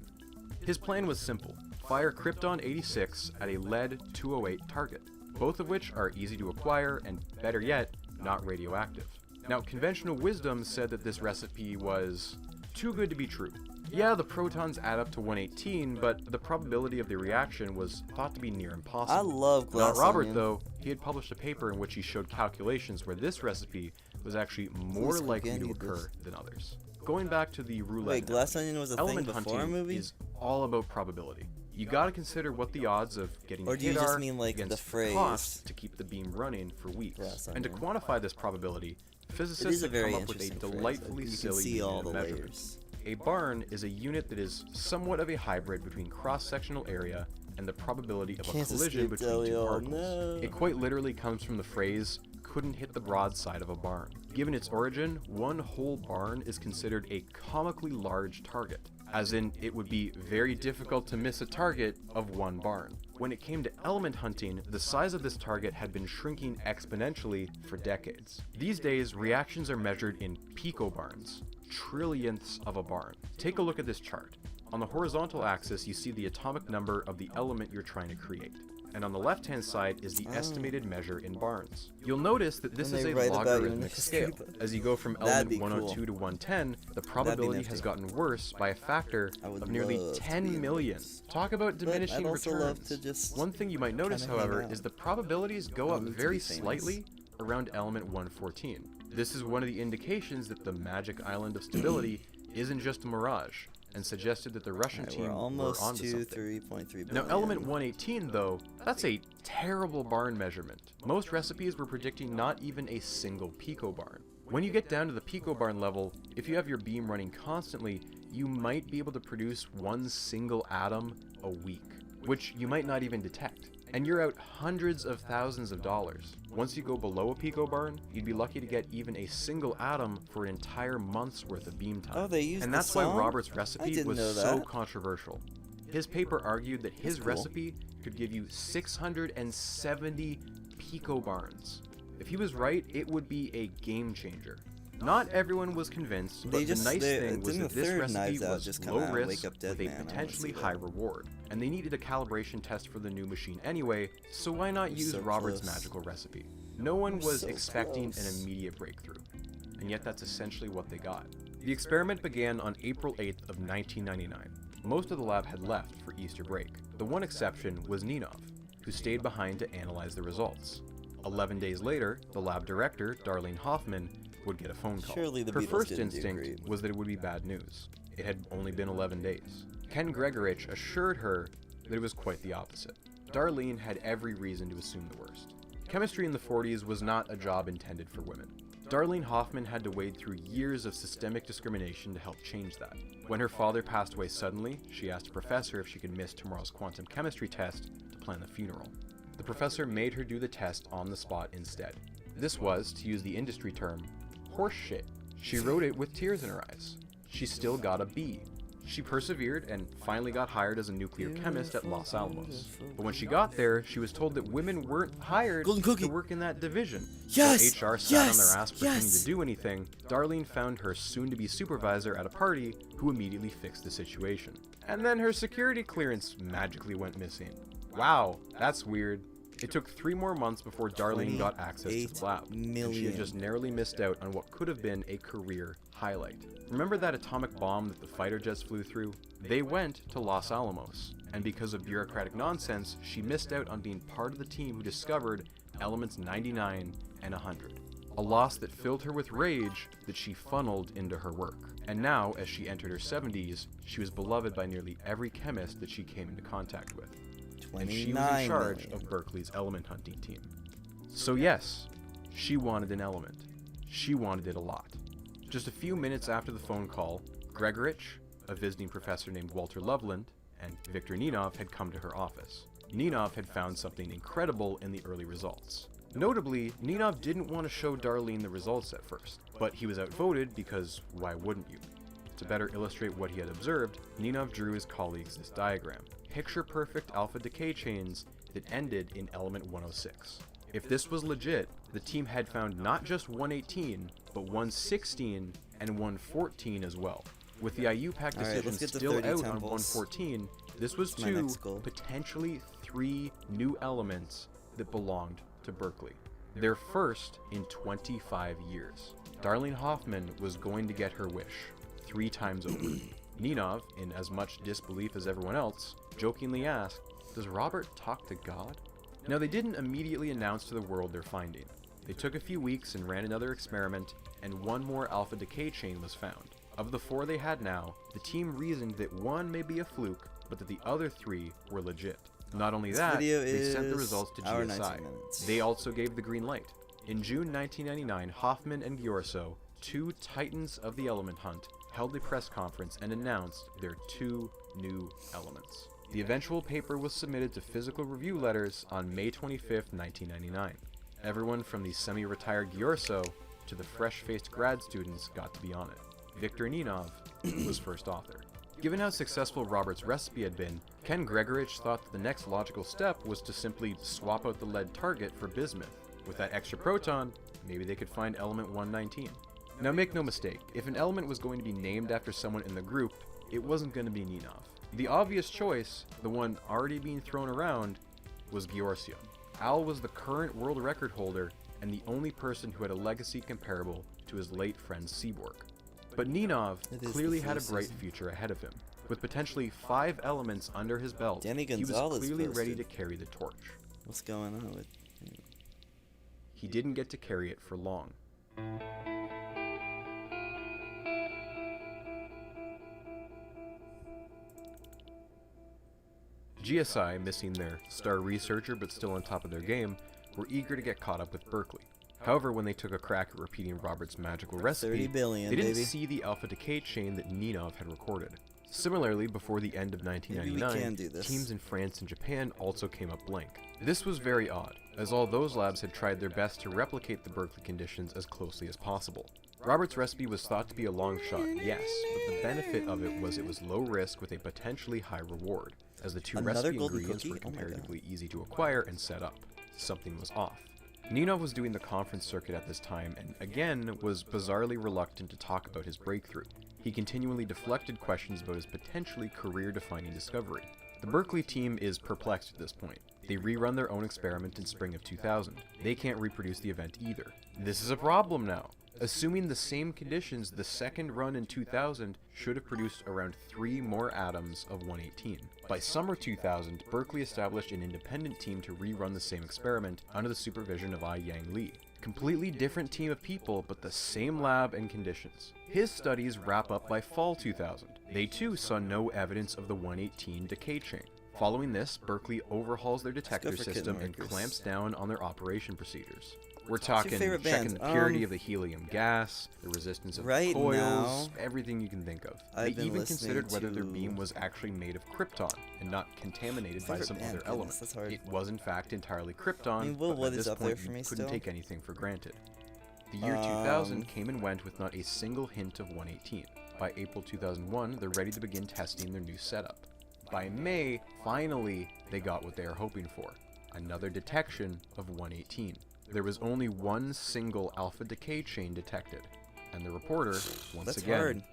[SPEAKER 2] His plan was simple. Fire Krypton 86 at a lead 208 target, both of which are easy to acquire and, better yet, not radioactive. Now, conventional wisdom said that this recipe was too good to be true. Yeah, the protons add up to 118, but the probability of the reaction was thought to be near impossible.
[SPEAKER 5] I love glass
[SPEAKER 2] Not Robert,
[SPEAKER 5] onion.
[SPEAKER 2] though. He had published a paper in which he showed calculations where this recipe was actually more
[SPEAKER 5] Please,
[SPEAKER 2] likely to
[SPEAKER 5] Spaghetti,
[SPEAKER 2] occur
[SPEAKER 5] this.
[SPEAKER 2] than others. Going back to the roulette
[SPEAKER 5] Wait, glass onion was a thing
[SPEAKER 2] element
[SPEAKER 5] before a
[SPEAKER 2] hunting
[SPEAKER 5] movie?
[SPEAKER 2] is all about probability. You gotta consider what the odds of getting
[SPEAKER 5] Or do you
[SPEAKER 2] hit
[SPEAKER 5] just
[SPEAKER 2] are
[SPEAKER 5] mean, like, the
[SPEAKER 2] against
[SPEAKER 5] phrase
[SPEAKER 2] cost to keep the beam running for weeks.
[SPEAKER 5] glass
[SPEAKER 2] And to
[SPEAKER 5] onion?
[SPEAKER 2] quantify this probability,
[SPEAKER 5] It
[SPEAKER 2] physicists
[SPEAKER 5] is a
[SPEAKER 2] have
[SPEAKER 5] very
[SPEAKER 2] come up with a
[SPEAKER 5] interesting phrase.
[SPEAKER 2] delightfully
[SPEAKER 5] You can
[SPEAKER 2] silly
[SPEAKER 5] see
[SPEAKER 2] unit
[SPEAKER 5] all
[SPEAKER 2] of
[SPEAKER 5] the
[SPEAKER 2] measurement.
[SPEAKER 5] layers.
[SPEAKER 2] A barn is a unit that is somewhat of a hybrid between cross-sectional area and the probability of a
[SPEAKER 5] Can't
[SPEAKER 2] collision
[SPEAKER 5] escape
[SPEAKER 2] between two
[SPEAKER 5] Delio,
[SPEAKER 2] particles.
[SPEAKER 5] no.
[SPEAKER 2] It quite literally comes from the phrase, couldn't hit the broadside of a barn. Given its origin, one whole barn is considered a comically large target, as in it would be very difficult to miss a target of one barn. When it came to element hunting, the size of this target had been shrinking exponentially for decades. These days, reactions are measured in picobarns, trillionths of a barn. Take a look at this chart. On the horizontal axis, you see the atomic number of the element you're trying to create. And on the left-hand side is the estimated measure in barns. You'll notice that this
[SPEAKER 5] When
[SPEAKER 2] is
[SPEAKER 5] they
[SPEAKER 2] a
[SPEAKER 5] write about you in the
[SPEAKER 2] logarithmic
[SPEAKER 5] history
[SPEAKER 2] scale.
[SPEAKER 5] book.
[SPEAKER 2] As you go from
[SPEAKER 5] That'd
[SPEAKER 2] element
[SPEAKER 5] be
[SPEAKER 2] 102
[SPEAKER 5] cool.
[SPEAKER 2] to 110, the probability has
[SPEAKER 5] nifty.
[SPEAKER 2] gotten worse by a factor
[SPEAKER 5] would
[SPEAKER 2] of nearly
[SPEAKER 5] love to be
[SPEAKER 2] 10
[SPEAKER 5] in
[SPEAKER 2] million.
[SPEAKER 5] those.
[SPEAKER 2] Talk about
[SPEAKER 5] But
[SPEAKER 2] diminishing
[SPEAKER 5] I'd also
[SPEAKER 2] returns.
[SPEAKER 5] love to just
[SPEAKER 2] One thing you might notice,
[SPEAKER 5] kinda hang
[SPEAKER 2] however,
[SPEAKER 5] out.
[SPEAKER 2] is the probabilities go
[SPEAKER 5] I
[SPEAKER 2] up
[SPEAKER 5] need to
[SPEAKER 2] very
[SPEAKER 5] be famous.
[SPEAKER 2] slightly around element 114. This is one of the indications that the magic island of stability isn't just a mirage, and suggested that the Russian
[SPEAKER 5] Alright,
[SPEAKER 2] team
[SPEAKER 5] we're
[SPEAKER 2] were
[SPEAKER 5] almost
[SPEAKER 2] onto
[SPEAKER 5] to
[SPEAKER 2] something.
[SPEAKER 5] 3.3
[SPEAKER 2] Now,
[SPEAKER 5] billion.
[SPEAKER 2] element 118, though, that's a terrible barn measurement. Most recipes were predicting not even a single picobarn. When you get down to the picobarn level, if you have your beam running constantly, you might be able to produce one single atom a week, which you might not even detect. and you're out hundreds of thousands of dollars. Once you go below a pico barn, you'd be lucky to get even a single atom for an entire month's worth of beam time.
[SPEAKER 5] Oh, they used
[SPEAKER 2] and
[SPEAKER 5] the
[SPEAKER 2] that's why
[SPEAKER 5] song?
[SPEAKER 2] Robert's
[SPEAKER 5] I
[SPEAKER 2] recipe
[SPEAKER 5] didn't know
[SPEAKER 2] was so
[SPEAKER 5] that.
[SPEAKER 2] controversial. His paper argued that his
[SPEAKER 5] cool.
[SPEAKER 2] recipe could give you 670 pico barns. If he was right, it would be a game changer. Not everyone was convinced, but the nice thing was that this recipe was low risk with a potentially high reward. And they needed a calibration test for the new machine anyway, so why not use Robert's magical recipe? No one was expecting an immediate breakthrough, and yet that's essentially what they got. The experiment began on April 8th of 1999. Most of the lab had left for Easter break. The one exception was Ninov, who stayed behind to analyze the results. 11 days later, the lab director, Darlene Hoffman, would get a phone call.
[SPEAKER 5] Surely the
[SPEAKER 2] Her
[SPEAKER 5] Beatles
[SPEAKER 2] first
[SPEAKER 5] didn't do
[SPEAKER 2] instinct
[SPEAKER 5] great.
[SPEAKER 2] was that it would be bad news. It had only been 11 days. Ken Gregorich assured her that it was quite the opposite. Darlene had every reason to assume the worst. Chemistry in the 40s was not a job intended for women. Darlene Hoffman had to wade through years of systemic discrimination to help change that. When her father passed away suddenly, she asked a professor if she could miss tomorrow's quantum chemistry test to plan the funeral. The professor made her do the test on the spot instead. This was, to use the industry term, horse shit. She wrote it with tears in her eyes. She still got a B. She persevered and finally got hired as a nuclear chemist at Los Alamos. But when she got there, she was told that women weren't hired to work in that division.
[SPEAKER 5] Yes!
[SPEAKER 2] While HR sat on their ass pretending to do anything, Darlene found her soon-to-be supervisor at a party who immediately fixed the situation. And then her security clearance magically went missing. Wow, that's weird. It took 3 more months before Darlene got access to the lab, and she had just narrowly missed out on what could have been a career highlight. Remember that atomic bomb that the fighter jets flew through? They went to Los Alamos, and because of bureaucratic nonsense, she missed out on being part of the team who discovered elements 99 and 100. A loss that filled her with rage that she funneled into her work. And now, as she entered her 70s, she was beloved by nearly every chemist that she came into contact with. And she was in charge of Berkeley's element hunting team. So yes, she wanted an element. She wanted it a lot. Just a few minutes after the phone call, Gregorich, a visiting professor named Walter Loveland, and Viktor Ninov had come to her office. Ninov had found something incredible in the early results. Notably, Ninov didn't want to show Darlene the results at first, but he was outvoted because why wouldn't you? To better illustrate what he had observed, Ninov drew his colleagues this diagram. Picture-perfect alpha decay chains that ended in element 106. If this was legit, the team had found not just 118, but 116 and 114 as well. With the IUPAC decision still out on 114, this was 2, potentially 3 new elements that belonged to Berkeley. Their first in 25 years. Darlene Hoffman was going to get her wish 3 times over. Ninov, in as much disbelief as everyone else, jokingly asked, "Does Robert talk to God?" Now, they didn't immediately announce to the world their finding. They took a few weeks and ran another experiment, and 1 more alpha decay chain was found. Of the 4 they had now, the team reasoned that 1 may be a fluke, but that the other 3 were legit. Not only that, they sent the results to GSI. They also gave the green light. In June 1999, Hoffman and Ghiorso, 2 titans of the element hunt, held a press conference and announced their 2 new elements. The eventual paper was submitted to physical review letters on May 25, 1999. Everyone from the semi-retired Ghiorso to the fresh-faced grad students got to be on it. Viktor Ninov was first author. Given how successful Robert's recipe had been, Ken Gregorich thought that the next logical step was to simply swap out the lead target for bismuth. With that extra proton, maybe they could find element 119. Now make no mistake, if an element was going to be named after someone in the group, it wasn't going to be Ninov. The obvious choice, the one already being thrown around, was Ghiorso. Al was the current world record holder and the only person who had a legacy comparable to his late friend Seaborg. But Ninov clearly had a bright future ahead of him. With potentially 5 elements under his belt, he was clearly ready to carry the torch.
[SPEAKER 5] What's going on with him?
[SPEAKER 2] He didn't get to carry it for long. GSI, missing their star researcher but still on top of their game, were eager to get caught up with Berkeley. However, when they took a crack at repeating Robert's magical recipe,
[SPEAKER 5] 30 billion,
[SPEAKER 2] they didn't
[SPEAKER 5] baby.
[SPEAKER 2] see the alpha decay chain that Ninov had recorded. Similarly, before the end of
[SPEAKER 5] can
[SPEAKER 2] 1999,
[SPEAKER 5] do this.
[SPEAKER 2] teams in France and Japan also came up blank. This was very odd, as all those labs had tried their best to replicate the Berkeley conditions as closely as possible. Robert's recipe was thought to be a long shot, yes, but the benefit of it was low risk with a potentially high reward, as the two
[SPEAKER 5] Another
[SPEAKER 2] recipe
[SPEAKER 5] golden
[SPEAKER 2] ingredients
[SPEAKER 5] cookie?
[SPEAKER 2] were
[SPEAKER 5] Oh my God.
[SPEAKER 2] comparatively easy to acquire and set up. Something was off. Ninov was doing the conference circuit at this time and, again, was bizarrely reluctant to talk about his breakthrough. He continually deflected questions about his potentially career-defining discovery. The Berkeley team is perplexed at this point. They rerun their own experiment in spring of 2000. They can't reproduce the event either. This is a problem now. Assuming the same conditions, the second run in 2000 should have produced around 3 more atoms of 118. By summer 2000, Berkeley established an independent team to rerun the same experiment under the supervision of Yang Li. Completely different team of people, but the same lab and conditions. His studies wrap up by fall 2000. They too saw no evidence of the 118 decay chain. Following this, Berkeley overhauls their detector system and clamps down on their operation procedures. We're talking checking the purity of the helium gas, the resistance of coils, everything you can think of. They even considered whether their beam was actually made of krypton and not contaminated by some other element. It was in fact entirely krypton, but at this point you couldn't take anything for granted. The year 2000 came and went with not a single hint of 118. By April 2001, they're ready to begin testing their new setup. By May, finally, they got what they were hoping for, another detection of 118. There was only one single alpha decay chain detected, and the reporter, once again,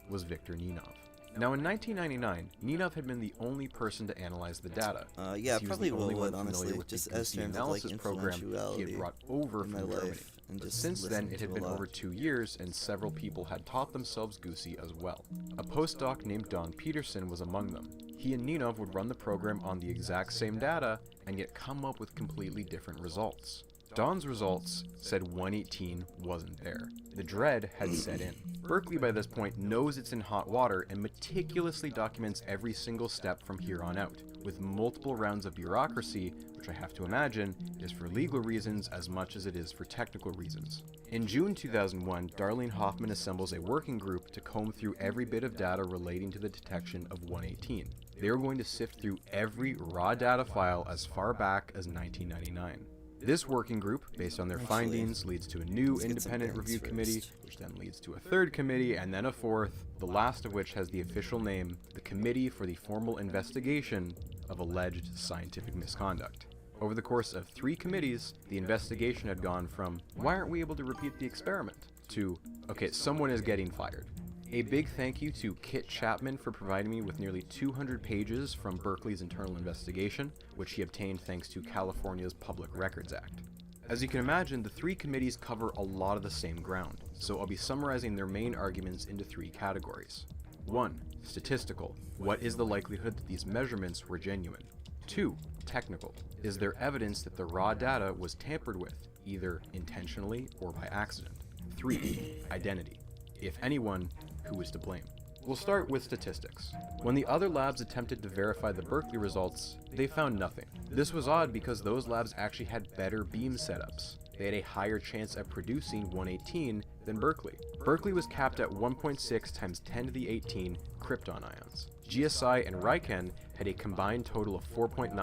[SPEAKER 2] was Viktor Ninov. Now in 1999, Ninov had been the only person to analyze the data.
[SPEAKER 5] Yeah,
[SPEAKER 2] he
[SPEAKER 5] probably
[SPEAKER 2] was the only one
[SPEAKER 5] honestly,
[SPEAKER 2] familiar with
[SPEAKER 5] just
[SPEAKER 2] the
[SPEAKER 5] as
[SPEAKER 2] Goosey
[SPEAKER 5] terms of like
[SPEAKER 2] analysis program he had brought over
[SPEAKER 5] in my
[SPEAKER 2] from Germany.
[SPEAKER 5] life, and
[SPEAKER 2] But
[SPEAKER 5] just
[SPEAKER 2] since then,
[SPEAKER 5] listening
[SPEAKER 2] it had
[SPEAKER 5] to
[SPEAKER 2] been
[SPEAKER 5] a lot.
[SPEAKER 2] over 2 years, and several people had taught themselves Goosey as well. A postdoc named Don Peterson was among them. He and Ninov would run the program on the exact same data, and yet come up with completely different results. Don's results said 118 wasn't there. The dread had set in. Berkeley by this point knows it's in hot water and meticulously documents every single step from here on out, with multiple rounds of bureaucracy, which I have to imagine is for legal reasons as much as it is for technical reasons. In June 2001, Darlene Hoffman assembles a working group to comb through every bit of data relating to the detection of 118. They are going to sift through every raw data file as far back as 1999. This working group, based on their findings, leads to a new independent review committee, which then leads to a third committee, and then a fourth, the last of which has the official name, the Committee for the Formal Investigation of Alleged Scientific Misconduct. Over the course of 3 committees, the investigation had gone from, why aren't we able to repeat the experiment, to, okay, someone is getting fired. A big thank you to Kit Chapman for providing me with nearly 200 pages from Berkeley's internal investigation, which he obtained thanks to California's Public Records Act. As you can imagine, the 3 committees cover a lot of the same ground, so I'll be summarizing their main arguments into 3 categories. 1. Statistical. What is the likelihood that these measurements were genuine? 2. Technical. Is there evidence that the raw data was tampered with, either intentionally or by accident? 3. Identity. If anyone, who is to blame? We'll start with statistics. When the other labs attempted to verify the Berkeley results, they found nothing. This was odd because those labs actually had better beam setups. They had a higher chance at producing 118 than Berkeley. Berkeley was capped at 1.6 times 10 to the 18 krypton ions. GSI and Riken had a combined total of 4.9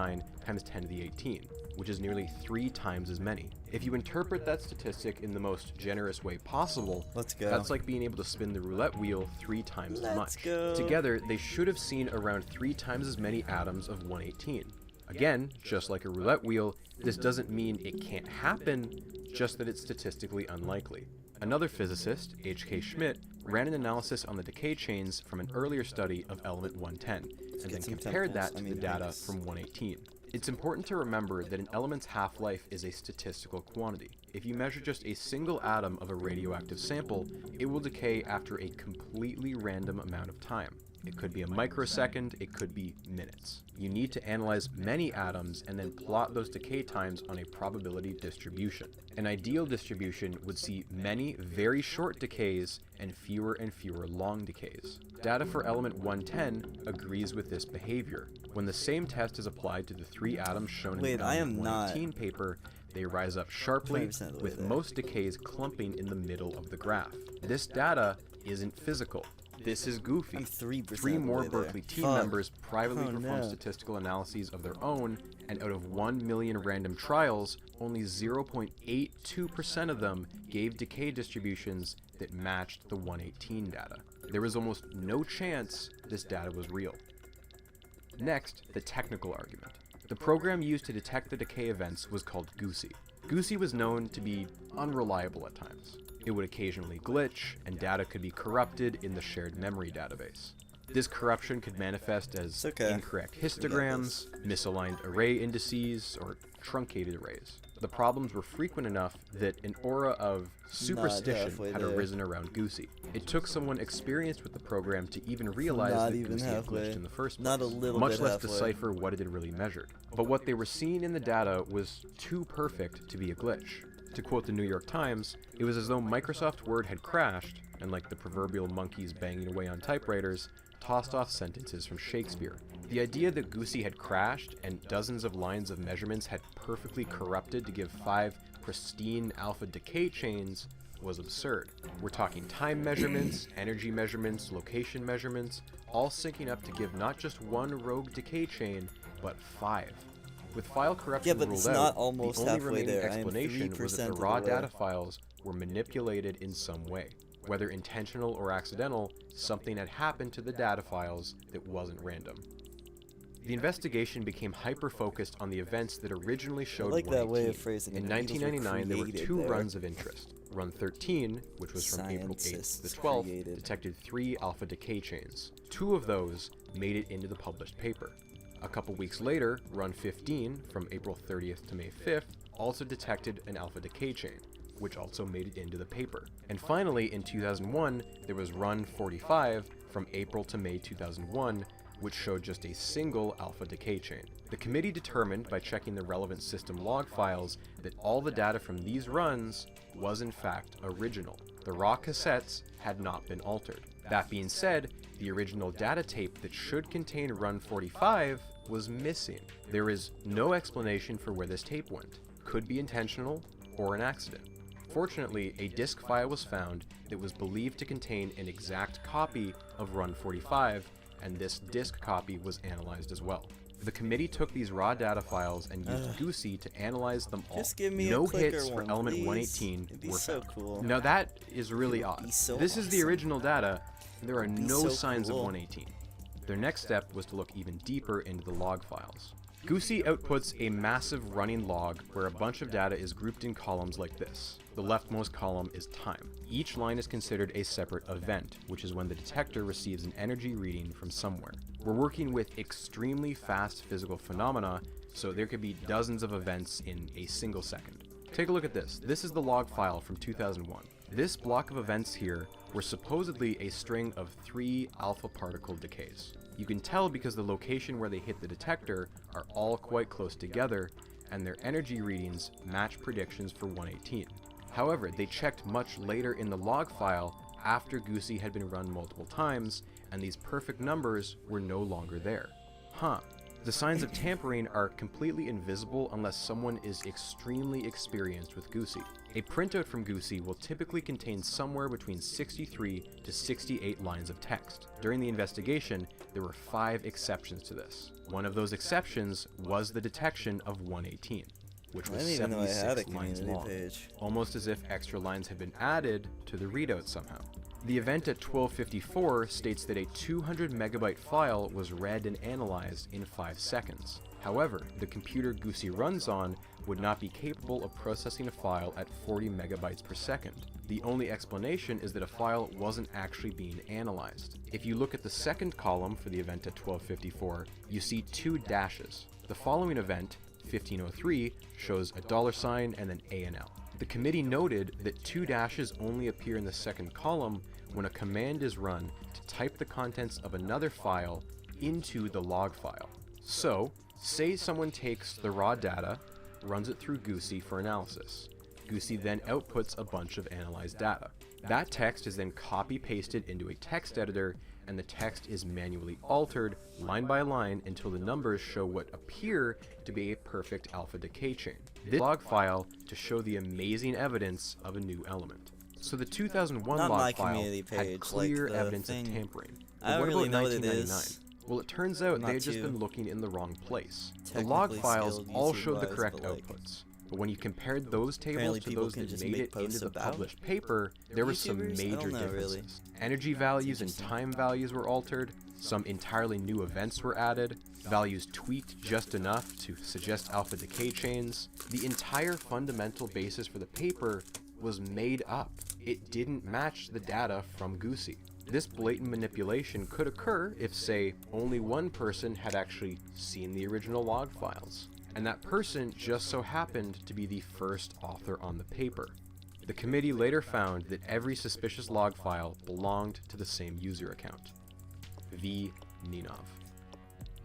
[SPEAKER 2] times 10 to the 18, which is nearly 3 times as many. If you interpret that statistic in the most generous way possible, that's like being able to spin the roulette wheel 3 times as much. Together, they should have seen around 3 times as many atoms of 118. Again, just like a roulette wheel, this doesn't mean it can't happen, just that it's statistically unlikely. Another physicist, H.K. Schmidt, ran an analysis on the decay chains from an earlier study of element 110, and then compared that to the data from 118. It's important to remember that an element's half-life is a statistical quantity. If you measure just a single atom of a radioactive sample, it will decay after a completely random amount of time. It could be a microsecond, it could be minutes. You need to analyze many atoms and then plot those decay times on a probability distribution. An ideal distribution would see many very short decays and fewer long decays. Data for element 110 agrees with this behavior. When the same test is applied to the 3 atoms shown in the element 118 paper, they rise up sharply, with most decays clumping in the middle of the graph. This data isn't physical. This is goofy.
[SPEAKER 5] I'm 3%
[SPEAKER 2] Three more
[SPEAKER 5] away there.
[SPEAKER 2] Berkeley team
[SPEAKER 5] Fuck.
[SPEAKER 2] members privately
[SPEAKER 5] Oh,
[SPEAKER 2] performed
[SPEAKER 5] no.
[SPEAKER 2] statistical analyses of their own, and out of 1 million random trials, only 0.82% of them gave decay distributions that matched the 118 data. There was almost no chance this data was real. Next, the technical argument. The program used to detect the decay events was called Goosey. Goosey was known to be unreliable at times. It would occasionally glitch, and data could be corrupted in the shared memory database. This corruption could manifest as incorrect histograms, misaligned array indices, or truncated arrays. The problems were frequent enough that an aura of superstition had arisen around Goosey. It took someone experienced with the program to even realize that Goosey had glitched in the first place, much less decipher what it had really measured. But what they were seeing in the data was too perfect to be a glitch. To quote the New York Times, it was as though Microsoft Word had crashed, and like the proverbial monkeys banging away on typewriters, tossed off sentences from Shakespeare. The idea that Goosey had crashed and dozens of lines of measurements had perfectly corrupted to give 5 pristine alpha decay chains was absurd. We're talking time measurements, energy measurements, location measurements, all syncing up to give not just 1 rogue decay chain, but 5. With file corruption ruled out, the only remaining explanation was that the raw data files were manipulated in some way. Whether intentional or accidental, something had happened to the data files that wasn't random. The investigation became hyper-focused on the events that originally showed 118. In 1999, there were 2 runs of interest. Run 13, which was from April 8th to the 12th, detected 3 alpha decay chains. 2 of those made it into the published paper. A couple weeks later, Run 15, from April 30th to May 5th, also detected an alpha decay chain, which also made it into the paper. And finally, in 2001, there was Run 45, from April to May 2001, which showed just a single alpha decay chain. The committee determined, by checking the relevant system log files, that all the data from these runs was in fact original. The raw cassettes had not been altered. That being said, the original data tape that should contain Run 45 was missing. There is no explanation for where this tape went. Could be intentional or an accident. Fortunately, a disk file was found that was believed to contain an exact copy of Run 45, and this disk copy was analyzed as well. The committee took these raw data files and used Goosey to analyze them all.
[SPEAKER 5] Just give me
[SPEAKER 2] no
[SPEAKER 5] a clicker
[SPEAKER 2] hits for
[SPEAKER 5] one,
[SPEAKER 2] element
[SPEAKER 5] please.
[SPEAKER 2] 118
[SPEAKER 5] It'd be
[SPEAKER 2] were
[SPEAKER 5] so
[SPEAKER 2] found.
[SPEAKER 5] cool.
[SPEAKER 2] Now that is really odd.
[SPEAKER 5] So
[SPEAKER 2] this is the original data, and there are
[SPEAKER 5] It'd be
[SPEAKER 2] no
[SPEAKER 5] so
[SPEAKER 2] signs
[SPEAKER 5] cool.
[SPEAKER 2] of 118. Their next step was to look even deeper into the log files. Goosey outputs a massive running log where a bunch of data is grouped in columns like this. The leftmost column is time. Each line is considered a separate event, which is when the detector receives an energy reading from somewhere. We're working with extremely fast physical phenomena, so there could be dozens of events in a single second. Take a look at this. This is the log file from 2001. This block of events here were supposedly a string of 3 alpha particle decays. You can tell because the location where they hit the detector are all quite close together, and their energy readings match predictions for 118. However, they checked much later in the log file after Goosey had been run multiple times, and these perfect numbers were no longer there. The signs of tampering are completely invisible unless someone is extremely experienced with Goosey. A printout from Goosey will typically contain somewhere between 63 to 68 lines of text. During the investigation, there were 5 exceptions to this. One of those exceptions was the detection of 118, which was 76 lines long, almost as if extra lines had been added to the readout somehow. The event at 12:54 states that a 200 megabyte file was read and analyzed in 5 seconds. However, the computer Goosey runs on would not be capable of processing a file at 40 megabytes per second. The only explanation is that a file wasn't actually being analyzed. If you look at the second column for the event at 12:54, you see 2 dashes. The following event, 1503, shows a $sign and then A and L. The committee noted that 2 dashes only appear in the second column when a command is run to type the contents of another file into the log file. So, say someone takes the raw data, runs it through Goosey for analysis. Goosey then outputs a bunch of analyzed data. That text is then copy-pasted into a text editor, and the text is manually altered line by line until the numbers show what appear to be a perfect alpha decay chain. This log file to show the amazing evidence of a new element. So the 2001
[SPEAKER 5] Not
[SPEAKER 2] log
[SPEAKER 5] my
[SPEAKER 2] file
[SPEAKER 5] community page,
[SPEAKER 2] had clear
[SPEAKER 5] like the
[SPEAKER 2] evidence
[SPEAKER 5] thing.
[SPEAKER 2] of tampering.
[SPEAKER 5] I don't
[SPEAKER 2] what
[SPEAKER 5] really
[SPEAKER 2] about
[SPEAKER 5] know what it
[SPEAKER 2] 1999?
[SPEAKER 5] is.
[SPEAKER 2] Well, it turns out
[SPEAKER 5] Not
[SPEAKER 2] they had just
[SPEAKER 5] too
[SPEAKER 2] been looking in the wrong place. The log
[SPEAKER 5] technically
[SPEAKER 2] files
[SPEAKER 5] skilled
[SPEAKER 2] all showed the
[SPEAKER 5] YouTube-wise,
[SPEAKER 2] correct
[SPEAKER 5] but, like,
[SPEAKER 2] outputs. But when you compared those tables
[SPEAKER 5] apparently
[SPEAKER 2] to
[SPEAKER 5] people
[SPEAKER 2] those
[SPEAKER 5] can
[SPEAKER 2] that
[SPEAKER 5] just
[SPEAKER 2] made
[SPEAKER 5] make
[SPEAKER 2] it into
[SPEAKER 5] posts
[SPEAKER 2] the
[SPEAKER 5] about
[SPEAKER 2] published paper, there were some
[SPEAKER 5] YouTubers? I
[SPEAKER 2] major
[SPEAKER 5] don't know,
[SPEAKER 2] differences.
[SPEAKER 5] really.
[SPEAKER 2] Energy values and time values were altered, some entirely new events were added, values tweaked just enough to suggest alpha decay chains. The entire fundamental basis for the paper was made up. It didn't match the data from Goosey. This blatant manipulation could occur if, say, only one person had actually seen the original log files, and that person just so happened to be the first author on the paper. The committee later found that every suspicious log file belonged to the same user account. V. Ninov.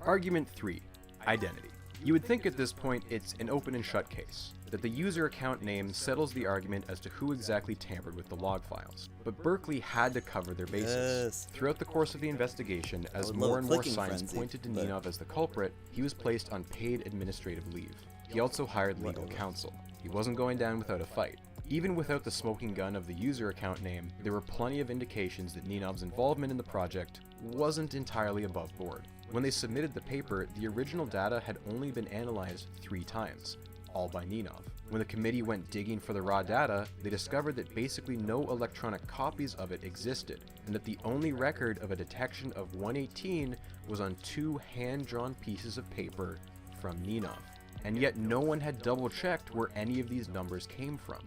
[SPEAKER 2] Argument 3. Identity. You would think at this point it's an open and shut case, that the user account name settles the argument as to who exactly tampered with the log files. But Berkeley had to cover their bases.
[SPEAKER 5] Yes.
[SPEAKER 2] Throughout the course of the investigation, as
[SPEAKER 5] would
[SPEAKER 2] more
[SPEAKER 5] love
[SPEAKER 2] and
[SPEAKER 5] a
[SPEAKER 2] more
[SPEAKER 5] clicking
[SPEAKER 2] signs
[SPEAKER 5] frenzy,
[SPEAKER 2] pointed to
[SPEAKER 5] but-
[SPEAKER 2] Ninov as the culprit, he was placed on paid administrative leave. He also hired legal counsel. He wasn't going down without a fight. Even without the smoking gun of the user account name, there were plenty of indications that Ninov's involvement in the project wasn't entirely above board. When they submitted the paper, the original data had only been analyzed 3 times, all by Ninov. When the committee went digging for the raw data, they discovered that basically no electronic copies of it existed, and that the only record of a detection of 118 was on 2 hand-drawn pieces of paper from Ninov. And yet no one had double-checked where any of these numbers came from.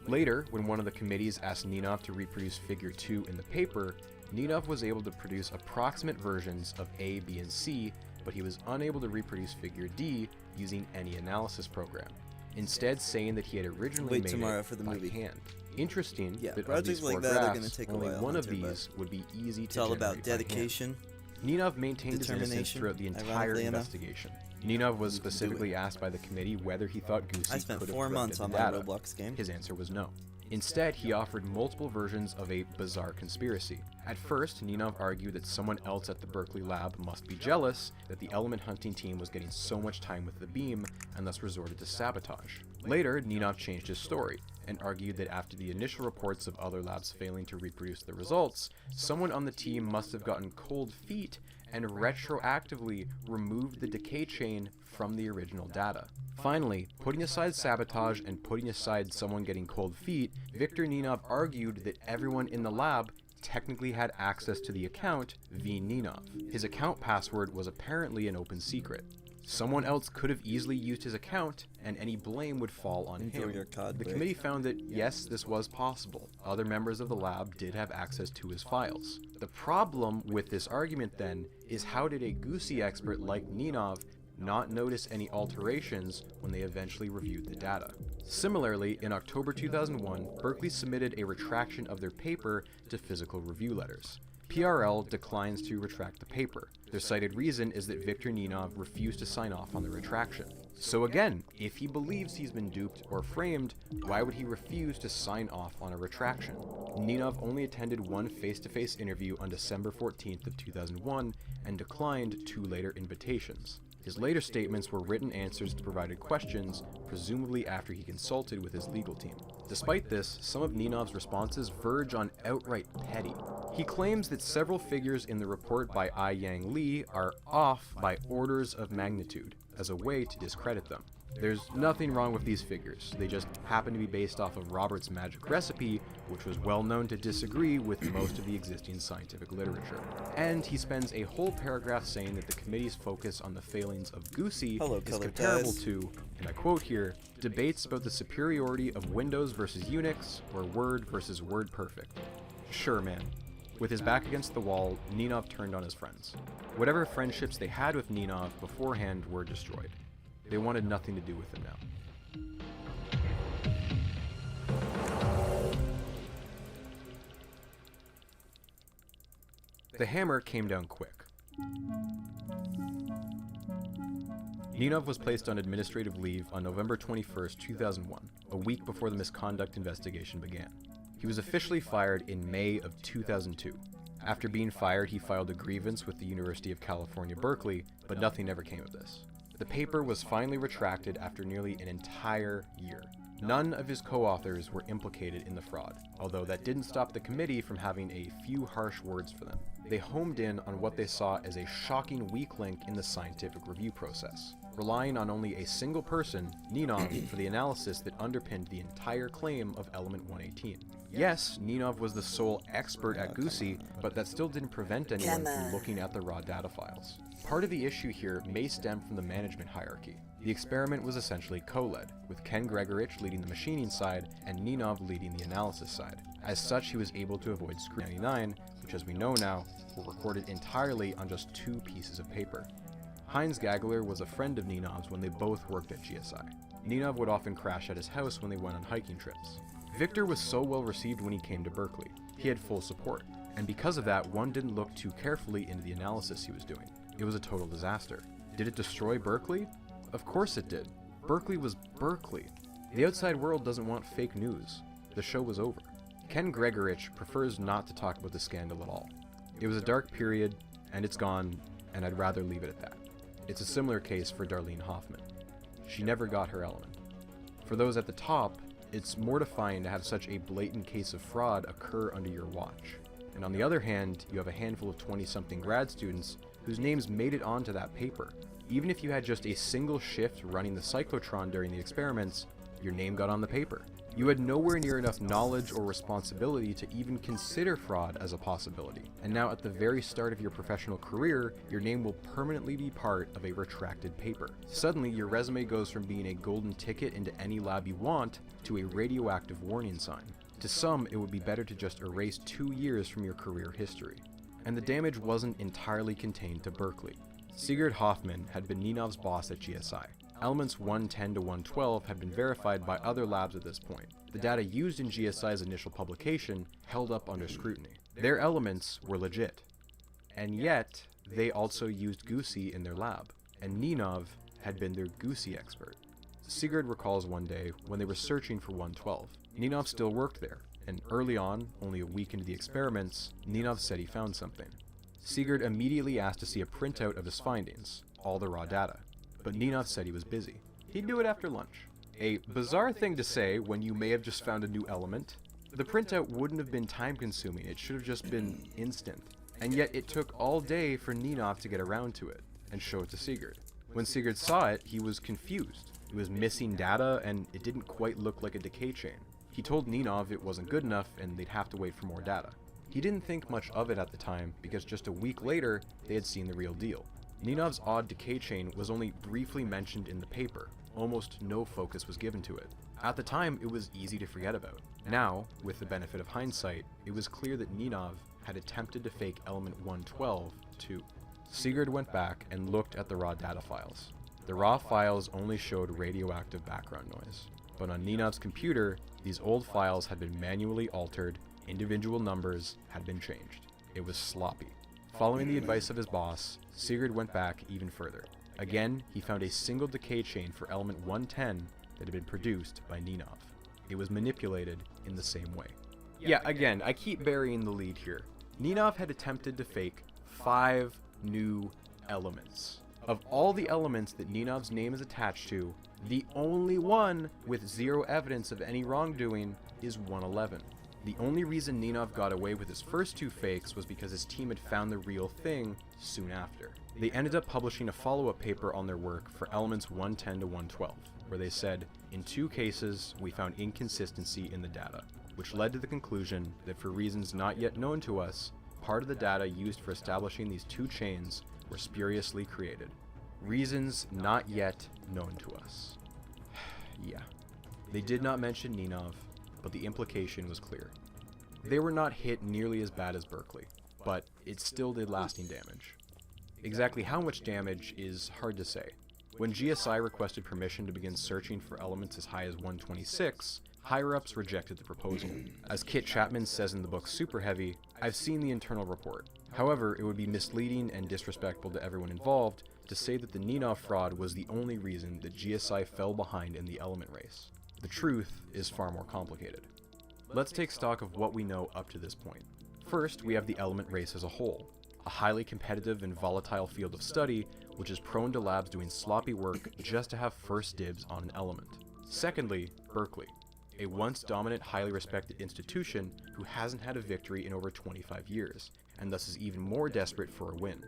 [SPEAKER 2] Later, when one of the committees asked Ninov to reproduce figure 2 in the paper, Ninov was able to produce approximate versions of A, B, and C, but he was unable to reproduce figure D using any analysis program, instead saying that he had originally
[SPEAKER 5] Wait
[SPEAKER 2] made
[SPEAKER 5] tomorrow
[SPEAKER 2] it
[SPEAKER 5] for the
[SPEAKER 2] by
[SPEAKER 5] movie.
[SPEAKER 2] hand. Interesting
[SPEAKER 5] Yeah,
[SPEAKER 2] that of
[SPEAKER 5] projects
[SPEAKER 2] these 4
[SPEAKER 5] like that are gonna
[SPEAKER 2] graphs,
[SPEAKER 5] take a
[SPEAKER 2] only
[SPEAKER 5] while,
[SPEAKER 2] one of
[SPEAKER 5] Hunter, but
[SPEAKER 2] these would be easy
[SPEAKER 5] it's
[SPEAKER 2] to
[SPEAKER 5] all about
[SPEAKER 2] generate by hand.
[SPEAKER 5] dedication,
[SPEAKER 2] Ninov maintained his innocence
[SPEAKER 5] determination,
[SPEAKER 2] throughout the entire
[SPEAKER 5] ironically enough.
[SPEAKER 2] investigation. Ninov was
[SPEAKER 5] You can do
[SPEAKER 2] specifically asked by the committee whether he thought Goosey
[SPEAKER 5] I spent
[SPEAKER 2] could have
[SPEAKER 5] 4
[SPEAKER 2] corrupted
[SPEAKER 5] months
[SPEAKER 2] the
[SPEAKER 5] on my
[SPEAKER 2] data.
[SPEAKER 5] Roblox game.
[SPEAKER 2] His answer was no. Instead, he offered multiple versions of a bizarre conspiracy. At first, Ninov argued that someone else at the Berkeley lab must be jealous that the element hunting team was getting so much time with the beam and thus resorted to sabotage. Later, Ninov changed his story and argued that after the initial reports of other labs failing to reproduce the results, someone on the team must have gotten cold feet and retroactively removed the decay chain from the original data. Finally, putting aside sabotage and putting aside someone getting cold feet, Viktor Ninov argued that everyone in the lab technically had access to the account V. Ninov. His account password was apparently an open secret. Someone else could have easily used his account, and any blame would fall on
[SPEAKER 5] Enjoy
[SPEAKER 2] him.
[SPEAKER 5] your COD
[SPEAKER 2] The
[SPEAKER 5] break.
[SPEAKER 2] committee found that, yes, this was possible. Other members of the lab did have access to his files. The problem with this argument, then, is how did a Goosey expert like Ninov not notice any alterations when they eventually reviewed the data? Similarly, in October 2001, Berkeley submitted a retraction of their paper to Physical Review Letters. PRL declines to retract the paper. Their cited reason is that Viktor Ninov refused to sign off on the retraction. So again, if he believes he's been duped or framed, why would he refuse to sign off on a retraction? Ninov only attended one face-to-face interview on December 14th of 2001 and declined 2 later invitations. His later statements were written answers to provided questions, presumably after he consulted with his legal team. Despite this, some of Ninov's responses verge on outright petty. He claims that several figures in the report by Yang Lee are off by orders of magnitude, as a way to discredit them. There's nothing wrong with these figures, they just happen to be based off of Robert's magic recipe, which was well known to disagree with most of the existing scientific literature. And he spends a whole paragraph saying that the committee's focus on the failings of Goosey is
[SPEAKER 5] colored
[SPEAKER 2] comparable
[SPEAKER 5] guys.
[SPEAKER 2] to, and I quote here, debates about the superiority of Windows versus Unix, or Word versus WordPerfect. Sure, man. With his back against the wall, Ninov turned on his friends. Whatever friendships they had with Ninov beforehand were destroyed. They wanted nothing to do with him now. The hammer came down quick. Ninov was placed on administrative leave on November 21st, 2001, a week before the misconduct investigation began. He was officially fired in May of 2002. After being fired, he filed a grievance with the University of California, Berkeley, but nothing ever came of this. The paper was finally retracted after nearly an entire year. None of his co-authors were implicated in the fraud, although that didn't stop the committee from having a few harsh words for them. They homed in on what they saw as a shocking weak link in the scientific review process, relying on only a single person, Ninov, for the analysis that underpinned the entire claim of element 118. Yes, Ninov was the sole expert at Goosey, but that still didn't prevent anyone from looking at the raw data files. Part of the issue here may stem from the management hierarchy. The experiment was essentially co-led, with Ken Gregorich leading the machining side and Ninov leading the analysis side. As such, he was able to avoid scrutiny 99, which as we know now, were recorded entirely on just 2 pieces of paper. Heinz Gagler was a friend of Ninov's when they both worked at GSI. Ninov would often crash at his house when they went on hiking trips. Victor was so well received when he came to Berkeley. He had full support, and because of that, one didn't look too carefully into the analysis he was doing. It was a total disaster. Did it destroy Berkeley? Of course it did. Berkeley was Berkeley. The outside world doesn't want fake news. The show was over. Ken Gregorich prefers not to talk about the scandal at all. It was a dark period, and it's gone, and I'd rather leave it at that. It's a similar case for Darlene Hoffman. She never got her element. For those at the top, it's mortifying to have such a blatant case of fraud occur under your watch. And on the other hand, you have a handful of 20-something grad students whose names made it onto that paper. Even if you had just a single shift running the cyclotron during the experiments, your name got on the paper. You had nowhere near enough knowledge or responsibility to even consider fraud as a possibility. And now at the very start of your professional career, your name will permanently be part of a retracted paper. Suddenly, your resume goes from being a golden ticket into any lab you want to a radioactive warning sign. To some, it would be better to just erase 2 years from your career history. And the damage wasn't entirely contained to Berkeley. Sigurd Hoffman had been Ninov's boss at GSI. Elements 110 to 112 had been verified by other labs at this point. The data used in GSI's initial publication held up under scrutiny. Their elements were legit. And yet, they also used Goosey in their lab, and Ninov had been their Goosey expert. Sigurd recalls one day when they were searching for 112. Ninov still worked there, and early on, only a week into the experiments, Ninov said he found something. Sigurd immediately asked to see a printout of his findings, all the raw data, but Ninov said he was busy. He'd do it after lunch. A bizarre thing to say when you may have just found a new element. The printout wouldn't have been time-consuming, it should have just been instant. And yet it took all day for Ninov to get around to it, and show it to Sigurd. When Sigurd saw it, he was confused. It was missing data, and it didn't quite look like a decay chain. He told Ninov it wasn't good enough, and they'd have to wait for more data. He didn't think much of it at the time, because just a week later, they had seen the real deal. Ninov's odd decay chain was only briefly mentioned in the paper. Almost no focus was given to it. At the time, it was easy to forget about. Now, with the benefit of hindsight, it was clear that Ninov had attempted to fake element 112 too. Sigurd went back and looked at the raw data files. The raw files only showed radioactive background noise. But on Ninov's computer, these old files had been manually altered, individual numbers had been changed. It was sloppy. Following the advice of his boss, Sigurd went back even further. Again, he found a single decay chain for element 110 that had been produced by Ninov. It was manipulated in the same way. Yeah, again, I keep burying the lead here. Ninov had attempted to fake 5 new elements. Of all the elements that Ninov's name is attached to, the only one with 0 evidence of any wrongdoing is 111. The only reason Ninov got away with his first 2 fakes was because his team had found the real thing soon after. They ended up publishing a follow-up paper on their work for elements 110 to 112, where they said, in 2 cases, we found inconsistency in the data, which led to the conclusion that for reasons not yet known to us, part of the data used for establishing these 2 chains were spuriously created. Reasons not yet known to us. Yeah. They did not mention Ninov, but the implication was clear. They were not hit nearly as bad as Berkeley, but it still did lasting damage. Exactly how much damage is hard to say. When GSI requested permission to begin searching for elements as high as 126, higher-ups rejected the proposal. As Kit Chapman says in the book Super Heavy, I've seen the internal report. However, it would be misleading and disrespectful to everyone involved to say that the Ninov fraud was the only reason that GSI fell behind in the element race. The truth is far more complicated. Let's take stock of what we know up to this point. First, we have the element race as a whole, a highly competitive and volatile field of study which is prone to labs doing sloppy work just to have first dibs on an element. Secondly, Berkeley, a once dominant, highly respected institution who hasn't had a victory in over 25 years, and thus is even more desperate for a win.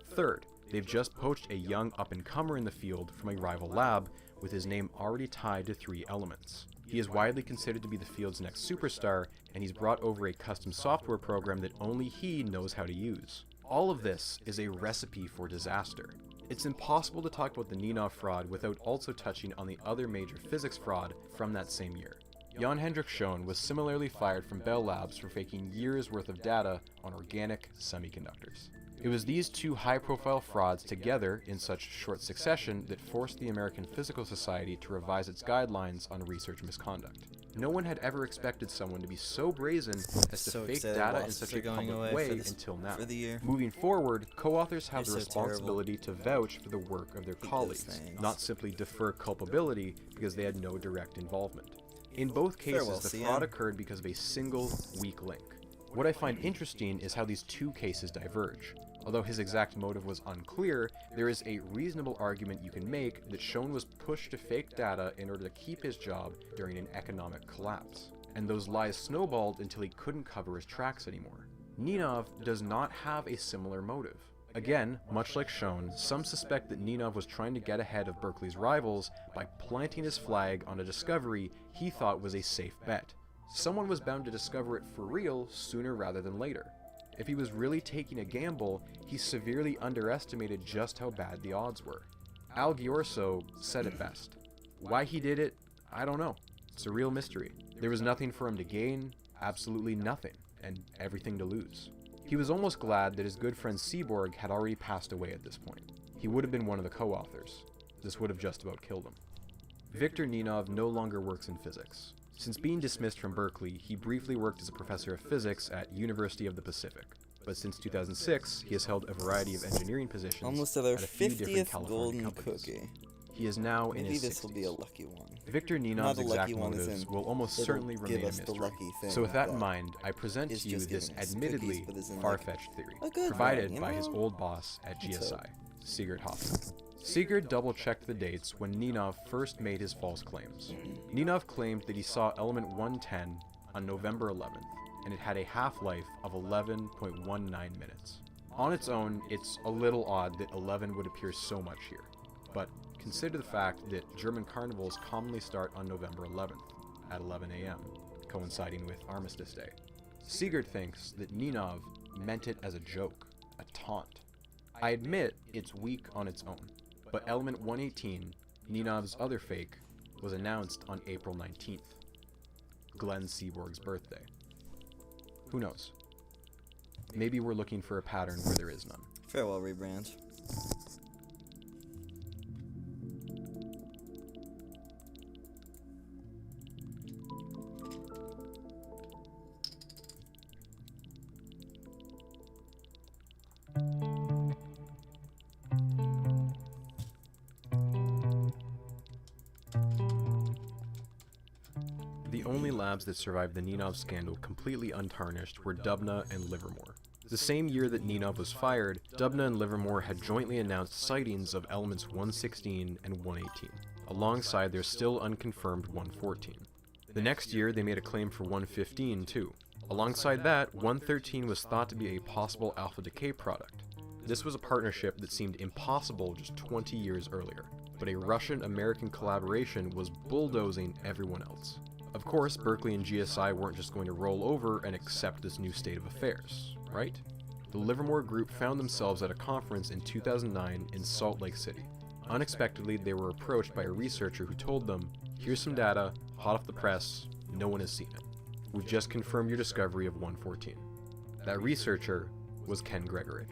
[SPEAKER 2] Third, they've just poached a young up-and-comer in the field from a rival lab with his name already tied to 3 elements. He is widely considered to be the field's next superstar, and he's brought over a custom software program that only he knows how to use. All of this is a recipe for disaster. It's impossible to talk about the Ninov fraud without also touching on the other major physics fraud from that same year. Jan Hendrik Schoen was similarly fired from Bell Labs for faking years' worth of data on organic semiconductors. It was these 2 high-profile frauds together in such short succession that forced the American Physical Society to revise its guidelines on research misconduct. No one had ever expected someone to be so brazen as to fake data in such a public way until now. Moving forward, co-authors have the responsibility to vouch for the work of their colleagues, not simply defer culpability because they had no direct involvement. In both cases, the fraud occurred because of a single weak link. What I find interesting is how these 2 cases diverge. Although his exact motive was unclear, there is a reasonable argument you can make that Schoen was pushed to fake data in order to keep his job during an economic collapse, and those lies snowballed until he couldn't cover his tracks anymore. Ninov does not have a similar motive. Again, much like Schoen, some suspect that Ninov was trying to get ahead of Berkeley's rivals by planting his flag on a discovery he thought was a safe bet. Someone was bound to discover it for real sooner rather than later. If he was really taking a gamble, he severely underestimated just how bad the odds were. Al Giorso said it best. Why he did it, I don't know. It's a real mystery. There was nothing for him to gain, absolutely nothing, and everything to lose. He was almost glad that his good friend Seaborg had already passed away at this point. He would have been one of the co-authors. This would have just about killed him. Viktor Ninov no longer works in physics. Since being dismissed from Berkeley, he briefly worked as a professor of physics at University of the Pacific. But since 2006, he has held a variety of engineering positions at a few different California companies.
[SPEAKER 5] Cookie.
[SPEAKER 2] He is now in
[SPEAKER 5] Maybe
[SPEAKER 2] his 60s.
[SPEAKER 5] This will be a lucky one.
[SPEAKER 2] Viktor Ninov's exact motives will almost certainly remain a mystery. So with that in mind, I present to you this admittedly far-fetched theory, provided by his old boss at GSI, Sigurd Hofsson. Sigurd double-checked the dates when Ninov first made his false claims. Ninov claimed that he saw element 110 on November 11th, and it had a half-life of 11.19 minutes. On its own, it's a little odd that 11 would appear so much here, but consider the fact that German carnivals commonly start on November 11th at 11 a.m., coinciding with Armistice Day. Sigurd thinks that Ninov meant it as a joke, a taunt. I admit it's weak on its own, but element 118, Ninov's other fake, was announced on April 19th, Glenn Seaborg's birthday. Who knows? Maybe we're looking for a pattern where there is none.
[SPEAKER 5] Farewell, rebrand.
[SPEAKER 2] The only labs that survived the Ninov scandal completely untarnished were Dubna and Livermore. The same year that Ninov was fired, Dubna and Livermore had jointly announced sightings of elements 116 and 118, alongside their still unconfirmed 114. The next year, they made a claim for 115 too. Alongside that, 113 was thought to be a possible alpha decay product. This was a partnership that seemed impossible just 20 years earlier, but a Russian-American collaboration was bulldozing everyone else. Of course, Berkeley and GSI weren't just going to roll over and accept this new state of affairs, right? The Livermore group found themselves at a conference in 2009 in Salt Lake City. Unexpectedly, they were approached by a researcher who told them, "Here's some data, hot off the press, no one has seen it. We've just confirmed your discovery of 114. That researcher was Ken Gregorich.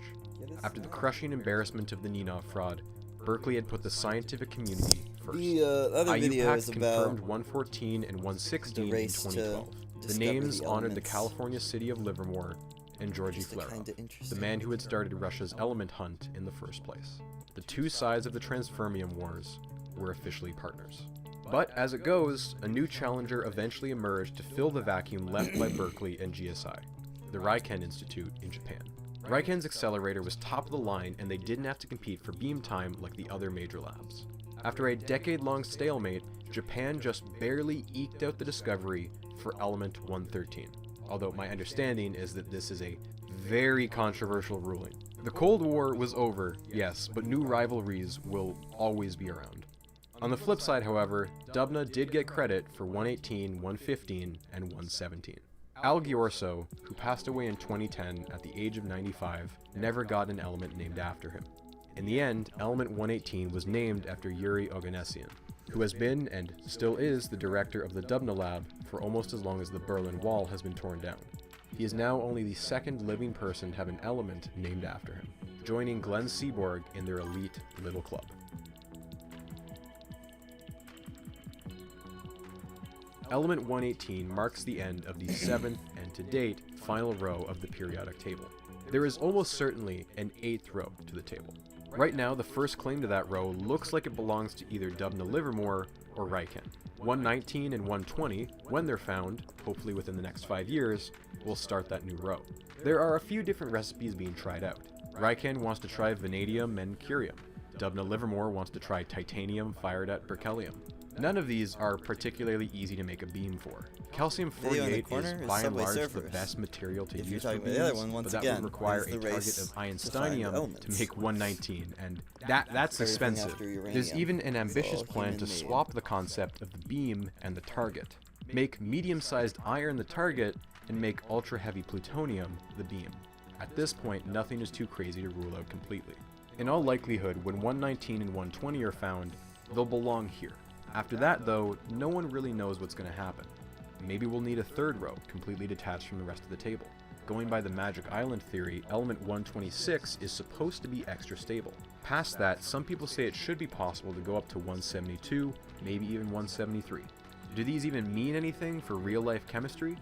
[SPEAKER 2] After the crushing embarrassment of the Ninov fraud, Berkeley had put the scientific community first.
[SPEAKER 5] The other video is about
[SPEAKER 2] confirmed 114 and 116 in 2012. The names honored the California city of Livermore and Georgy Flerov, the man who had started Russia's element hunt in the first place. The two sides of the Transfermium Wars were officially partners. But as it goes, a new challenger eventually emerged to fill the vacuum left by Berkeley and GSI, the Riken Institute in Japan. Riken's accelerator was top of the line, and they didn't have to compete for beam time like the other major labs. After a decade-long stalemate, Japan just barely eked out the discovery for element 113, although my understanding is that this is a very controversial ruling. The Cold War was over, yes, but new rivalries will always be around. On the flip side, however, Dubna did get credit for 118, 115, and 117. Al Ghiorso, who passed away in 2010 at the age of 95, never got an element named after him. In the end, element 118 was named after Yuri Oganessian, who has been and still is the director of the Dubna Lab for almost as long as the Berlin Wall has been torn down. He is now only the second living person to have an element named after him, joining Glenn Seaborg in their elite little club. Element 118 marks the end of the 7th and to date final row of the periodic table. There is almost certainly an 8th row to the table. Right now, the first claim to that row looks like it belongs to either Dubna Livermore or Raiken. 119 and 120, when they're found, hopefully within the next 5 years, will start that new row. There are a few different recipes being tried out. Raiken wants to try vanadium and curium. Dubna Livermore wants to try titanium fired at berkelium. None of these are particularly easy to make a beam for. Calcium-48 is by and large the best material to use for beams, but that would require a target of Einsteinium to make 119, and that's expensive. There's even an ambitious plan to swap the concept of the beam and the target. Make medium-sized iron the target, and make ultra-heavy plutonium the beam. At this point, nothing is too crazy to rule out completely. In all likelihood, when 119 and 120 are found, they'll belong here. After that, though, no one really knows what's going to happen. Maybe we'll need a third row, completely detached from the rest of the table. Going by the Magic Island theory, element 126 is supposed to be extra stable. Past that, some people say it should be possible to go up to 172, maybe even 173. Do these even mean anything for real-life chemistry?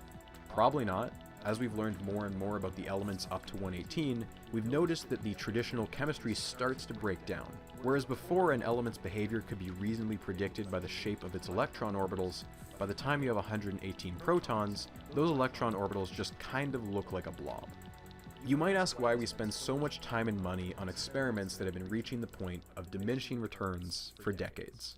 [SPEAKER 2] Probably not. As we've learned more and more about the elements up to 118, we've noticed that the traditional chemistry starts to break down. Whereas before an element's behavior could be reasonably predicted by the shape of its electron orbitals, by the time you have 118 protons, those electron orbitals just kind of look like a blob. You might ask why we spend so much time and money on experiments that have been reaching the point of diminishing returns for decades.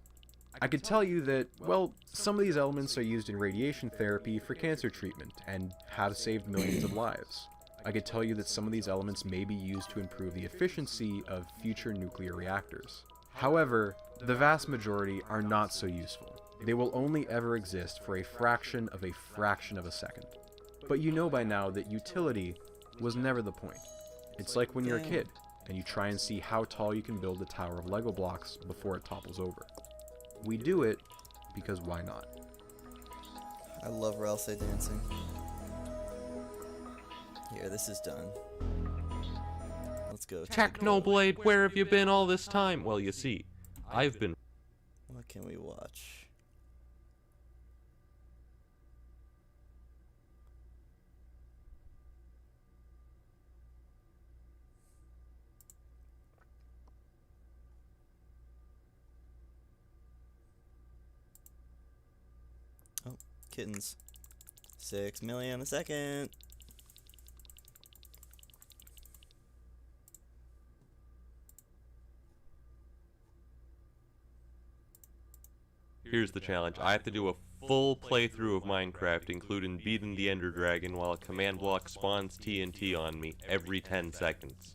[SPEAKER 2] I could tell you that, well, some of these elements are used in radiation therapy for cancer treatment and have saved millions of lives. I could tell you that some of these elements may be used to improve the efficiency of future nuclear reactors. However, the vast majority are not so useful. They will only ever exist for a fraction of a second. But you know by now that utility was never the point. It's like when you're a kid, and you try and see how tall you can build a tower of Lego blocks before it topples over. We do it because why not?
[SPEAKER 5] I love Ralse dancing. Here, this is done. Let's go.
[SPEAKER 4] Technoblade, where have you been all this time? Well, you see, I've been...
[SPEAKER 5] What can we watch? Oh, kittens. 6 million a second.
[SPEAKER 4] Here's the challenge. I have to do a full playthrough of Minecraft, including beating the Ender Dragon, while a command block spawns TNT on me every 10 seconds.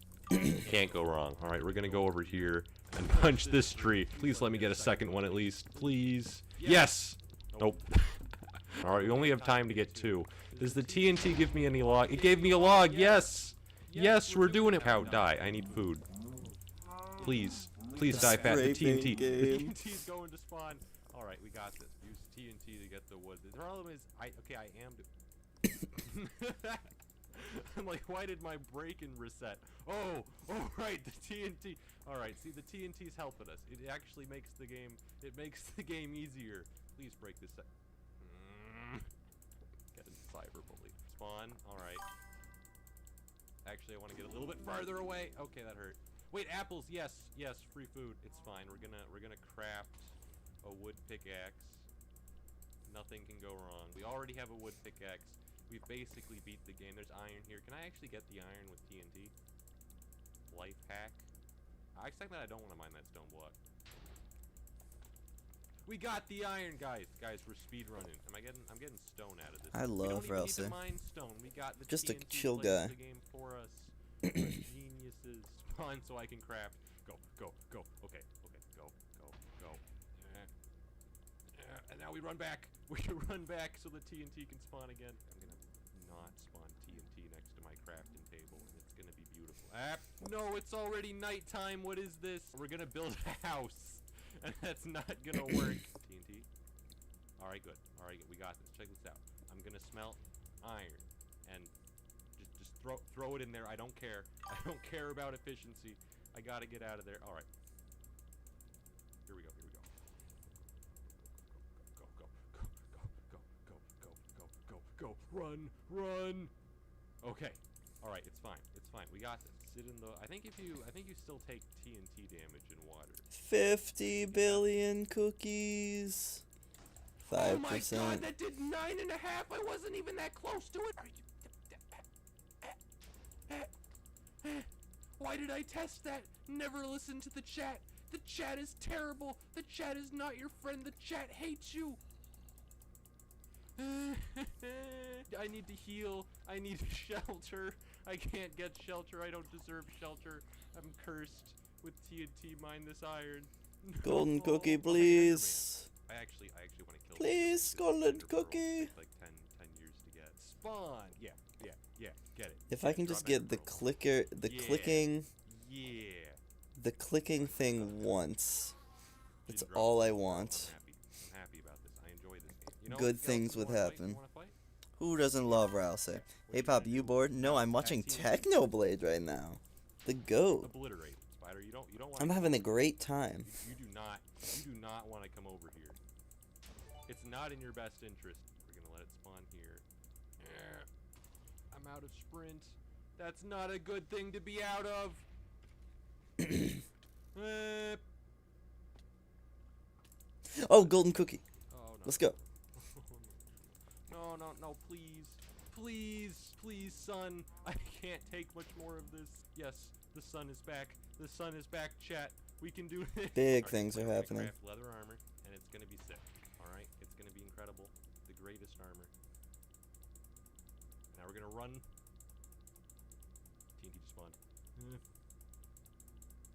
[SPEAKER 4] Can't go wrong. Alright, we're gonna go over here and punch this tree. Please let me get a second one at least. Please. Yes! Nope. Alright, we only have time to get 2. Does the TNT give me any log? It gave me a log! Yes! Yes, we're doing it! Cow, die. I need food. Please. Please die fast. The TNT. The TNT's going to spawn. Alright, we got this. Use TNT to get the wood. The problem is, I am I'm like, why did my break-in reset? Oh, right, the TNT. Alright, see, the TNT's helping us. It actually makes the game, easier. Please break this set. Get a cyberbully. Spawn, alright. Actually, I want to get a little bit farther away. Okay, that hurt. Wait, apples, yes, free food. It's fine. We're gonna craft a wood pickaxe. Nothing can go wrong. We already have a wood pickaxe. We've basically beat the game. There's iron here. Can I actually get the iron with TNT? Life hack. I expect that I don't want to mine that stone block. We got the iron, guys. Guys, we're speed running. I'm getting stone out of this.
[SPEAKER 5] I
[SPEAKER 4] we
[SPEAKER 5] love
[SPEAKER 4] don't even need to
[SPEAKER 5] Ralsei.
[SPEAKER 4] mine stone. We got the
[SPEAKER 5] Just a
[SPEAKER 4] TNT
[SPEAKER 5] chill
[SPEAKER 4] plays
[SPEAKER 5] guy.
[SPEAKER 4] the game for us. We're geniuses. Spawn so I can craft. Go, go, go. Okay, okay, go, go, go. And now we run back. We run back so the TNT can spawn again. I'm gonna not spawn TNT next to my crafting table, and it's gonna be beautiful. No, it's already nighttime. What is this? We're gonna build a house, and that's not gonna work. TNT. All right, good. All right, we got this. Check this out. I'm gonna smelt iron, and just throw it in there. I don't care. I don't care about efficiency. I gotta get out of there. All right. Here we go. Here we go. Go, go, go, go, go, go, go, go, go, go. Run, run. Okay. All right. It's fine. It's fine. We got this. Sit in the. I think you still take TNT damage in water.
[SPEAKER 5] 50 billion cookies. 5%.
[SPEAKER 4] Oh my god, that did 9.5. I wasn't even that close to it. Why did I test that? Never listen to the chat. The chat is terrible. The chat is not your friend. The chat hates you. I need to heal. I need shelter. I can't get shelter. I don't deserve shelter. I'm cursed with TNT. Mine this iron.
[SPEAKER 5] Golden cookie, please.
[SPEAKER 4] I actually want to kill.
[SPEAKER 5] Please, golden cookie.
[SPEAKER 4] Like 10 years to get. Spawn. Yeah. Get it.
[SPEAKER 5] If I can just get the clicking,
[SPEAKER 4] Yeah.
[SPEAKER 5] the clicking thing once. That's all I want.
[SPEAKER 4] I'm happy about this. I enjoy this game. You know,
[SPEAKER 5] Good things would happen. Who doesn't love Ralsei? Hey Pop, you bored? No, I'm watching Technoblade right now. The GOAT.
[SPEAKER 4] Obliterate, Spider. You don't want.
[SPEAKER 5] I'm having a great time.
[SPEAKER 4] You do not want to come over here. It's not in your best interest. We're gonna let it spawn here. I'm out of sprint. That's not a good thing to be out of.
[SPEAKER 5] Oh, golden cookie.
[SPEAKER 4] Oh, no.
[SPEAKER 5] Let's go.
[SPEAKER 4] No, please, son. I can't take much more of this. Yes, the sun is back. The sun is back, chat. We can do this.
[SPEAKER 5] Big things are happening.
[SPEAKER 4] Craft leather armor, and it's gonna be sick. All right, it's gonna be incredible. The greatest armor. Now we're gonna run. TNT just spawned.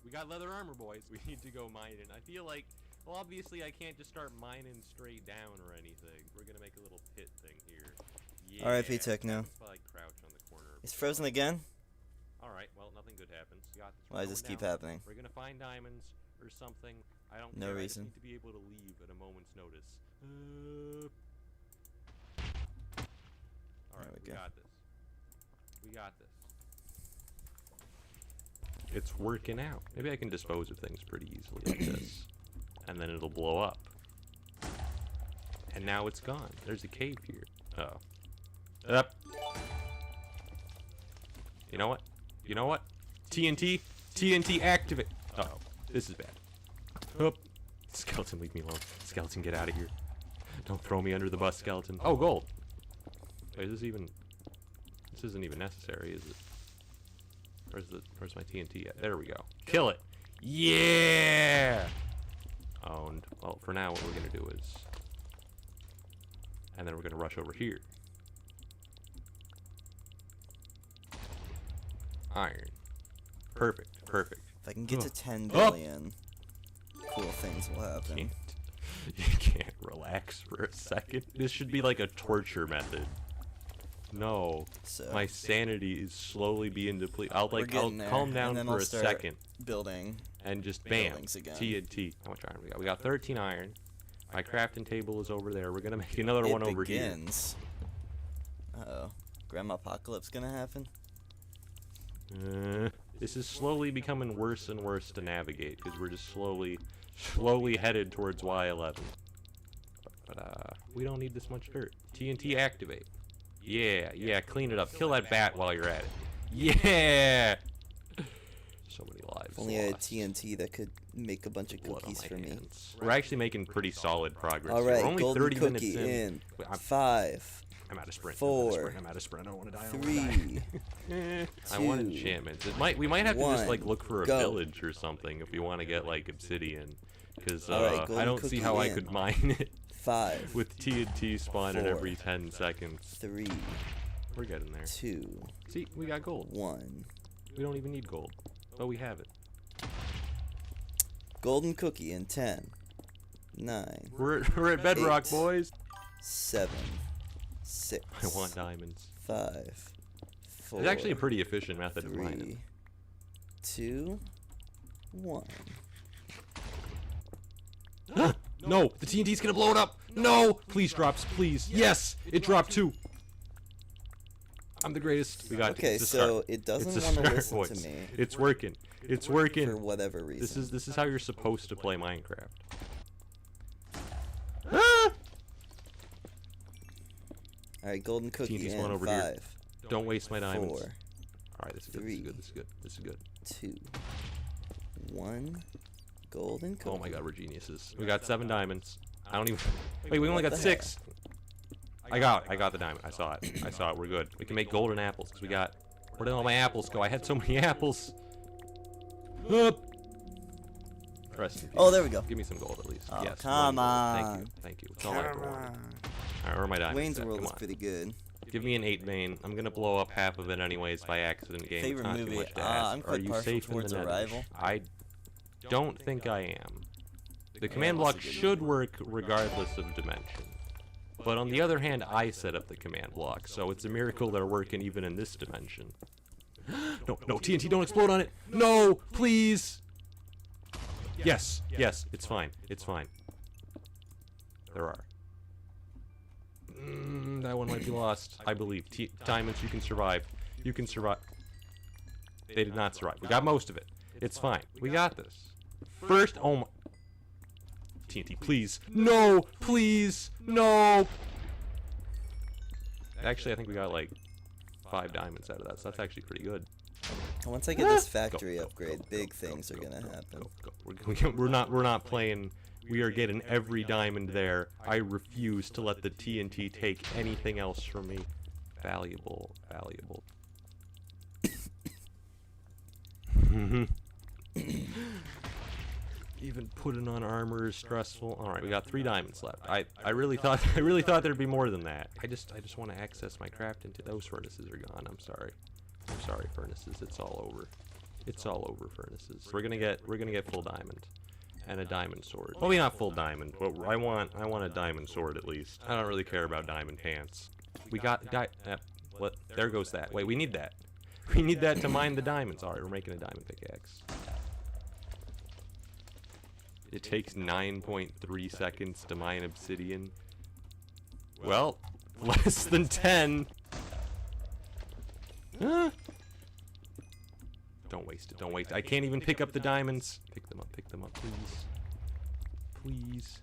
[SPEAKER 4] We got leather armor, boys. We need to go mining. I feel like, well, obviously I can't just start mining straight down or anything. We're gonna make a little pit thing here. Yeah.
[SPEAKER 5] R.I.P. Techno.
[SPEAKER 4] Like crouch on the corner.
[SPEAKER 5] It's frozen again?
[SPEAKER 4] Alright, well, nothing good happens. Got this.
[SPEAKER 5] Why does this keep happening?
[SPEAKER 4] We're gonna find diamonds or something. I don't
[SPEAKER 5] No
[SPEAKER 4] care.
[SPEAKER 5] reason.
[SPEAKER 4] I just need to be able to leave at a moment's notice. Alright, we got this. We got this. It's working out. Maybe I can dispose of things pretty easily like this. And then it'll blow up. And now it's gone. There's a cave here. Oh. Up. You know what? You know what? TNT? TNT activate. Uh-oh. This is bad. Oop. Skeleton, leave me alone. Skeleton, get out of here. Don't throw me under the bus, skeleton. Oh, gold. Wait, is this even... This isn't even necessary, is it? Where's my TNT at? There we go. Kill it. Yeah! Owned. Well, for now, what we're gonna do is... And then we're gonna rush over here. Iron. Perfect. Perfect.
[SPEAKER 5] If I can get to 10 billion, cool things will happen.
[SPEAKER 4] You can't relax for a second. This should be like a torture method. No, my sanity is slowly being depleted. I'll calm down for a second.
[SPEAKER 5] Building.
[SPEAKER 4] And just bam,
[SPEAKER 5] again.
[SPEAKER 4] TNT. How much iron we got? We got 13 iron. My crafting table is over there. We're gonna make another one over here.
[SPEAKER 5] Uh-oh. Grandma Apocalypse gonna happen?
[SPEAKER 4] This is slowly becoming worse and worse to navigate because we're just slowly headed towards Y11. But we don't need this much dirt. TNT activate. Yeah, clean it up. Kill that bat while you're at it. Yeah! So many lives.
[SPEAKER 5] If only I had TNT that could make a bunch of cookies for me.
[SPEAKER 4] We're actually making pretty solid progress.
[SPEAKER 5] Alright,
[SPEAKER 4] we're only
[SPEAKER 5] golden
[SPEAKER 4] 30
[SPEAKER 5] cookie
[SPEAKER 4] minutes in.
[SPEAKER 5] in 5,
[SPEAKER 4] I'm out of sprint.
[SPEAKER 5] 4,
[SPEAKER 4] I'm out of sprint. I don't want to die.
[SPEAKER 5] 3,
[SPEAKER 4] I want
[SPEAKER 5] 2,
[SPEAKER 4] enchantments. We might have to just like
[SPEAKER 5] 1,
[SPEAKER 4] look for a
[SPEAKER 5] go.
[SPEAKER 4] village or something if we want to get like obsidian, because
[SPEAKER 5] Alright,
[SPEAKER 4] I
[SPEAKER 5] golden
[SPEAKER 4] don't see
[SPEAKER 5] cookie
[SPEAKER 4] how I
[SPEAKER 5] in.
[SPEAKER 4] could mine it
[SPEAKER 5] 5,
[SPEAKER 4] with TNT spawning
[SPEAKER 5] 4,
[SPEAKER 4] every 10 seconds.
[SPEAKER 5] 3,
[SPEAKER 4] We're getting there.
[SPEAKER 5] 2,
[SPEAKER 4] See, we got gold.
[SPEAKER 5] 1.
[SPEAKER 4] We don't even need gold, but we have it.
[SPEAKER 5] Golden cookie in 10, 9.
[SPEAKER 4] We're at bedrock,
[SPEAKER 5] 8,
[SPEAKER 4] boys.
[SPEAKER 5] 7, 6.
[SPEAKER 4] I want diamonds.
[SPEAKER 5] 5, 4.
[SPEAKER 4] It's actually a pretty efficient method of
[SPEAKER 5] 3,
[SPEAKER 4] mining.
[SPEAKER 5] 2, 1.
[SPEAKER 4] No, the TNT's gonna blow it up. No, please drops, please. Yes, it dropped too. I'm the greatest. We got
[SPEAKER 5] Okay,
[SPEAKER 4] it's a
[SPEAKER 5] so
[SPEAKER 4] start.
[SPEAKER 5] it doesn't
[SPEAKER 4] It's a
[SPEAKER 5] want to
[SPEAKER 4] start,
[SPEAKER 5] listen
[SPEAKER 4] boys.
[SPEAKER 5] to me.
[SPEAKER 4] It's working. It's working.
[SPEAKER 5] For whatever reason.
[SPEAKER 4] This is how you're supposed to play Minecraft.
[SPEAKER 5] Alright, golden cookie
[SPEAKER 4] TNT's
[SPEAKER 5] in
[SPEAKER 4] one over
[SPEAKER 5] 5.
[SPEAKER 4] here. Don't waste my diamonds.
[SPEAKER 5] 4.
[SPEAKER 4] Alright, this is good.
[SPEAKER 5] 3,
[SPEAKER 4] This is good. This is good. This is good.
[SPEAKER 5] 2, 1. Golden cookie.
[SPEAKER 4] Oh my god, we're geniuses. We got 7 diamonds. I don't even. Wait, we only
[SPEAKER 5] What
[SPEAKER 4] got
[SPEAKER 5] the
[SPEAKER 4] 6. I got the diamond. I saw it. I saw it. We're good. We can make golden apples because we got. Where did all my apples go? I had so many apples. Up. Rest in peace.
[SPEAKER 5] Oh, there we go.
[SPEAKER 4] Give me some gold at least.
[SPEAKER 5] Oh,
[SPEAKER 4] yes.
[SPEAKER 5] come
[SPEAKER 4] 1 gold.
[SPEAKER 5] on.
[SPEAKER 4] Thank you. Thank you. It's all I ever wanted. Alright, where are my diamonds?
[SPEAKER 5] Wayne's
[SPEAKER 4] at?
[SPEAKER 5] World
[SPEAKER 4] Come
[SPEAKER 5] is
[SPEAKER 4] on.
[SPEAKER 5] pretty good.
[SPEAKER 4] Give me an 8 vein. I'm gonna blow up half of it anyways by accident. Game.
[SPEAKER 5] Favorite
[SPEAKER 4] Not
[SPEAKER 5] movie?
[SPEAKER 4] Too much to ask.
[SPEAKER 5] I'm quite
[SPEAKER 4] Are you
[SPEAKER 5] partial
[SPEAKER 4] safe in
[SPEAKER 5] towards
[SPEAKER 4] the net?
[SPEAKER 5] Arrival.
[SPEAKER 4] I don't think I am. The command block should work regardless of dimension. But on the other hand, I set up the command block, so it's a miracle they're working even in this dimension. No, TNT, don't explode on it! No, please! Yes, it's fine, it's fine. There are. That one might be lost, I believe. Diamonds, you can survive. You can survive. They did not survive. We got most of it. It's fine. We got this. First, oh my... TNT, please. No, please, no. Actually, I think we got like 5 diamonds out of that, so that's actually pretty good.
[SPEAKER 5] Once I get this factory upgrade, big things are gonna happen.
[SPEAKER 4] We're not playing. We are getting every diamond there. I refuse to let the TNT take anything else from me. Valuable. Even putting on armor is stressful. All right, we got 3 diamonds left. I really thought there'd be more than that. I just want to access my craft into those furnaces are gone. I'm sorry, furnaces. It's all over. It's all over, furnaces. We're gonna get full diamond and a diamond sword. Well, maybe not full diamond, but I want a diamond sword at least. I don't really care about diamond pants. We got what? There goes that. Wait, we need that. We need that to mine the diamonds. All right, we're making a diamond pickaxe. It takes 9.3 seconds to mine obsidian. Well, less than 10. Huh? Don't waste it, don't waste it. I can't even pick up the diamonds. Pick them up, please. Please.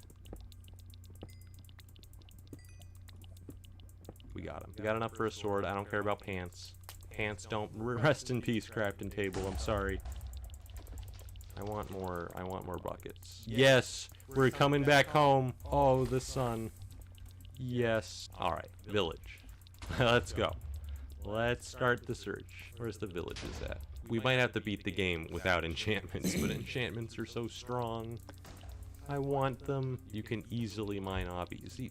[SPEAKER 4] We got them. We got enough for a sword. I don't care about pants. Pants don't. Rest in peace, crafting table. I'm sorry. I want more buckets. Yes, we're coming back home. Oh, the sun. Yes. All right, village. Let's go. Let's start the search. Where's the villages at? We might have to beat the game without enchantments, but enchantments are so strong. I want them. You can easily mine obbies.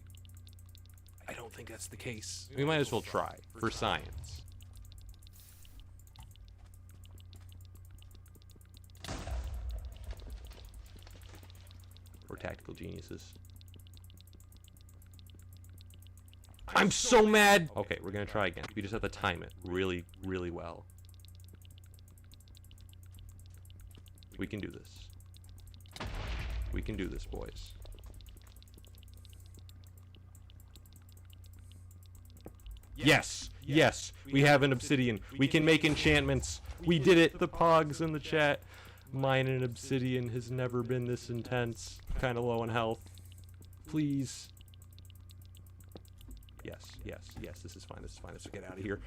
[SPEAKER 4] I don't think that's the case. We might as well try for science. We're tactical geniuses. I'm so mad! Okay, we're gonna try again. We just have to time it really, really well. We can do this. We can do this, boys. Yes! Yes! We have an obsidian. We can make enchantments. We did it! The pogs in the chat. Mine and obsidian has never been this intense. Kinda low in health. Please. Yes, this is fine, Let's get out of here.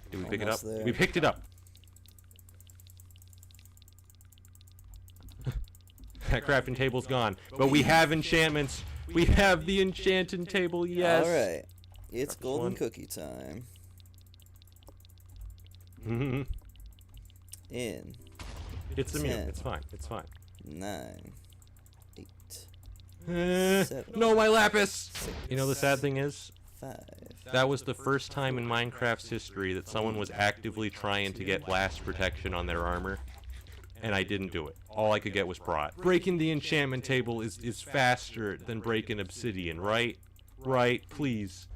[SPEAKER 4] Did we pick it up?
[SPEAKER 5] There.
[SPEAKER 4] We picked it up. That crafting table's gone. But we have enchantments. We have the enchanting table, yes.
[SPEAKER 5] Alright. It's
[SPEAKER 4] Press
[SPEAKER 5] golden
[SPEAKER 4] one.
[SPEAKER 5] cookie time. In.
[SPEAKER 4] It's immune.
[SPEAKER 5] 10,
[SPEAKER 4] It's fine. It's fine.
[SPEAKER 5] 9, 8,
[SPEAKER 4] no, my lapis! You know the sad thing is?
[SPEAKER 5] 5.
[SPEAKER 4] That was the first time in Minecraft's history that someone was actively trying to get blast protection on their armor, and I didn't do it. All I could get was prot. Breaking the enchantment table is faster than breaking obsidian, right? Right, please.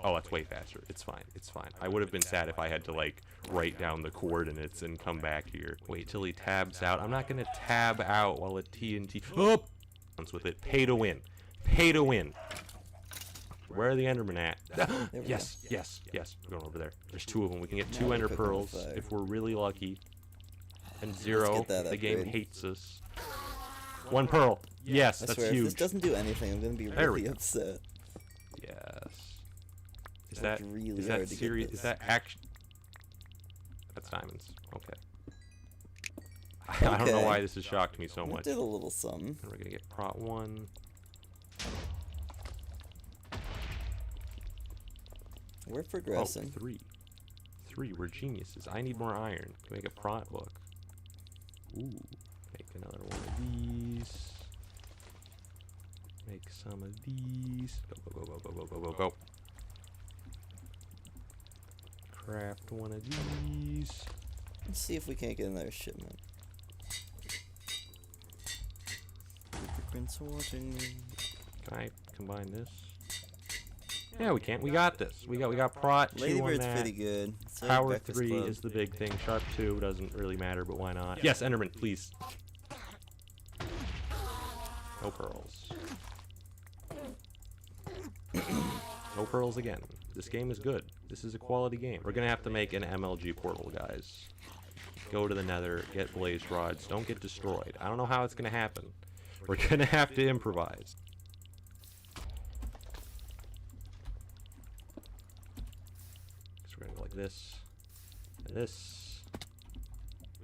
[SPEAKER 4] Oh, that's way faster. It's fine. It's fine. I would have been sad if I had to, like, write down the coordinates and come back here. Wait till he tabs out. I'm not gonna tab out while a TNT... Oh! With it. Pay to win. Pay to win. Where are the Endermen at? Yes, yes, yes. We're going over there. There's 2 of them. We can get 2 Ender Pearls if we're really lucky. And 0, the game hates us. 1 pearl. Yes,
[SPEAKER 5] I
[SPEAKER 4] that's
[SPEAKER 5] swear,
[SPEAKER 4] huge.
[SPEAKER 5] if this doesn't do anything, I'm gonna be really upset.
[SPEAKER 4] Yes. Is that
[SPEAKER 5] really
[SPEAKER 4] is
[SPEAKER 5] hard
[SPEAKER 4] that
[SPEAKER 5] to get
[SPEAKER 4] serious?
[SPEAKER 5] this.
[SPEAKER 4] Is that action? That's diamonds. Okay. I don't know why this has shocked me so
[SPEAKER 5] That
[SPEAKER 4] much.
[SPEAKER 5] did a little something.
[SPEAKER 4] And we're gonna get prot 1.
[SPEAKER 5] We're progressing.
[SPEAKER 4] Oh, 3. 3. We're geniuses. I need more iron. Can we make a prot book? Ooh. Make another one of these. Make some of these. Go, go, go, go, go, go, go, go. Craft one of these.
[SPEAKER 5] Let's see if we can't get another shipment. Prince watching me.
[SPEAKER 4] Can I combine this? Yeah, we can. We got this. We got prot 2 on
[SPEAKER 5] Ladybird's
[SPEAKER 4] that.
[SPEAKER 5] pretty good. So
[SPEAKER 4] Power
[SPEAKER 5] Breakfast
[SPEAKER 4] 3
[SPEAKER 5] Club.
[SPEAKER 4] is the big thing. Sharp 2 doesn't really matter, but why not? Yes, Enderman, please. No pearls. No pearls again. This game is good. This is a quality game. We're gonna have to make an MLG portal, guys. Go to the nether, get blaze rods, don't get destroyed. I don't know how it's gonna happen. We're gonna have to improvise. So we're gonna go like this. And this.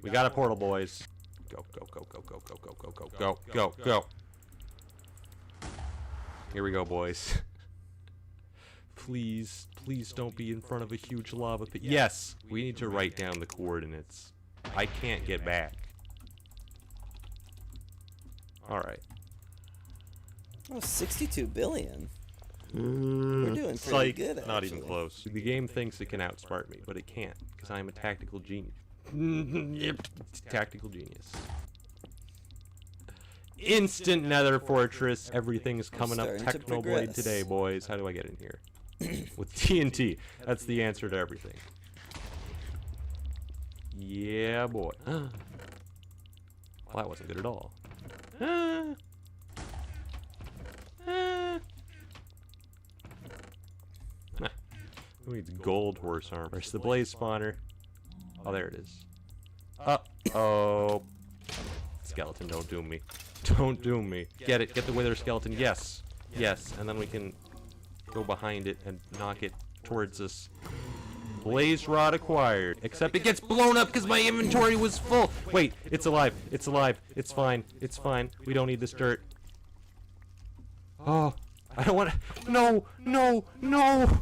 [SPEAKER 4] We got a portal, boys. Go, go, go, go, go, go, go, go, go, go, go, go. Here we go, boys. Please, please don't be in front of a huge lava pit. Yes, we need to write down the coordinates. I can't get back. Alright.
[SPEAKER 5] Oh, 62 billion. We're doing pretty good, actually.
[SPEAKER 4] Not even close. The game thinks it can outsmart me, but it can't, because I'm a tactical genius. Yep, tactical genius. Instant nether fortress. Everything's coming up Technoblade today, boys. How do I get in here? With TNT. That's the answer to everything. Yeah, boy. Well, that wasn't good at all. Who needs gold horse armor? Where's the blaze spawner? Oh, there it is. Uh-oh. Skeleton, don't doom me. Don't doom me. Get it. Get the wither skeleton. Yes. Yes. And then we can go behind it and knock it towards us. Blaze rod acquired. Except it gets blown up because my inventory was full. Wait. It's alive. It's alive. It's fine. It's fine. We don't need this dirt. Oh. I don't want to. No. No. No.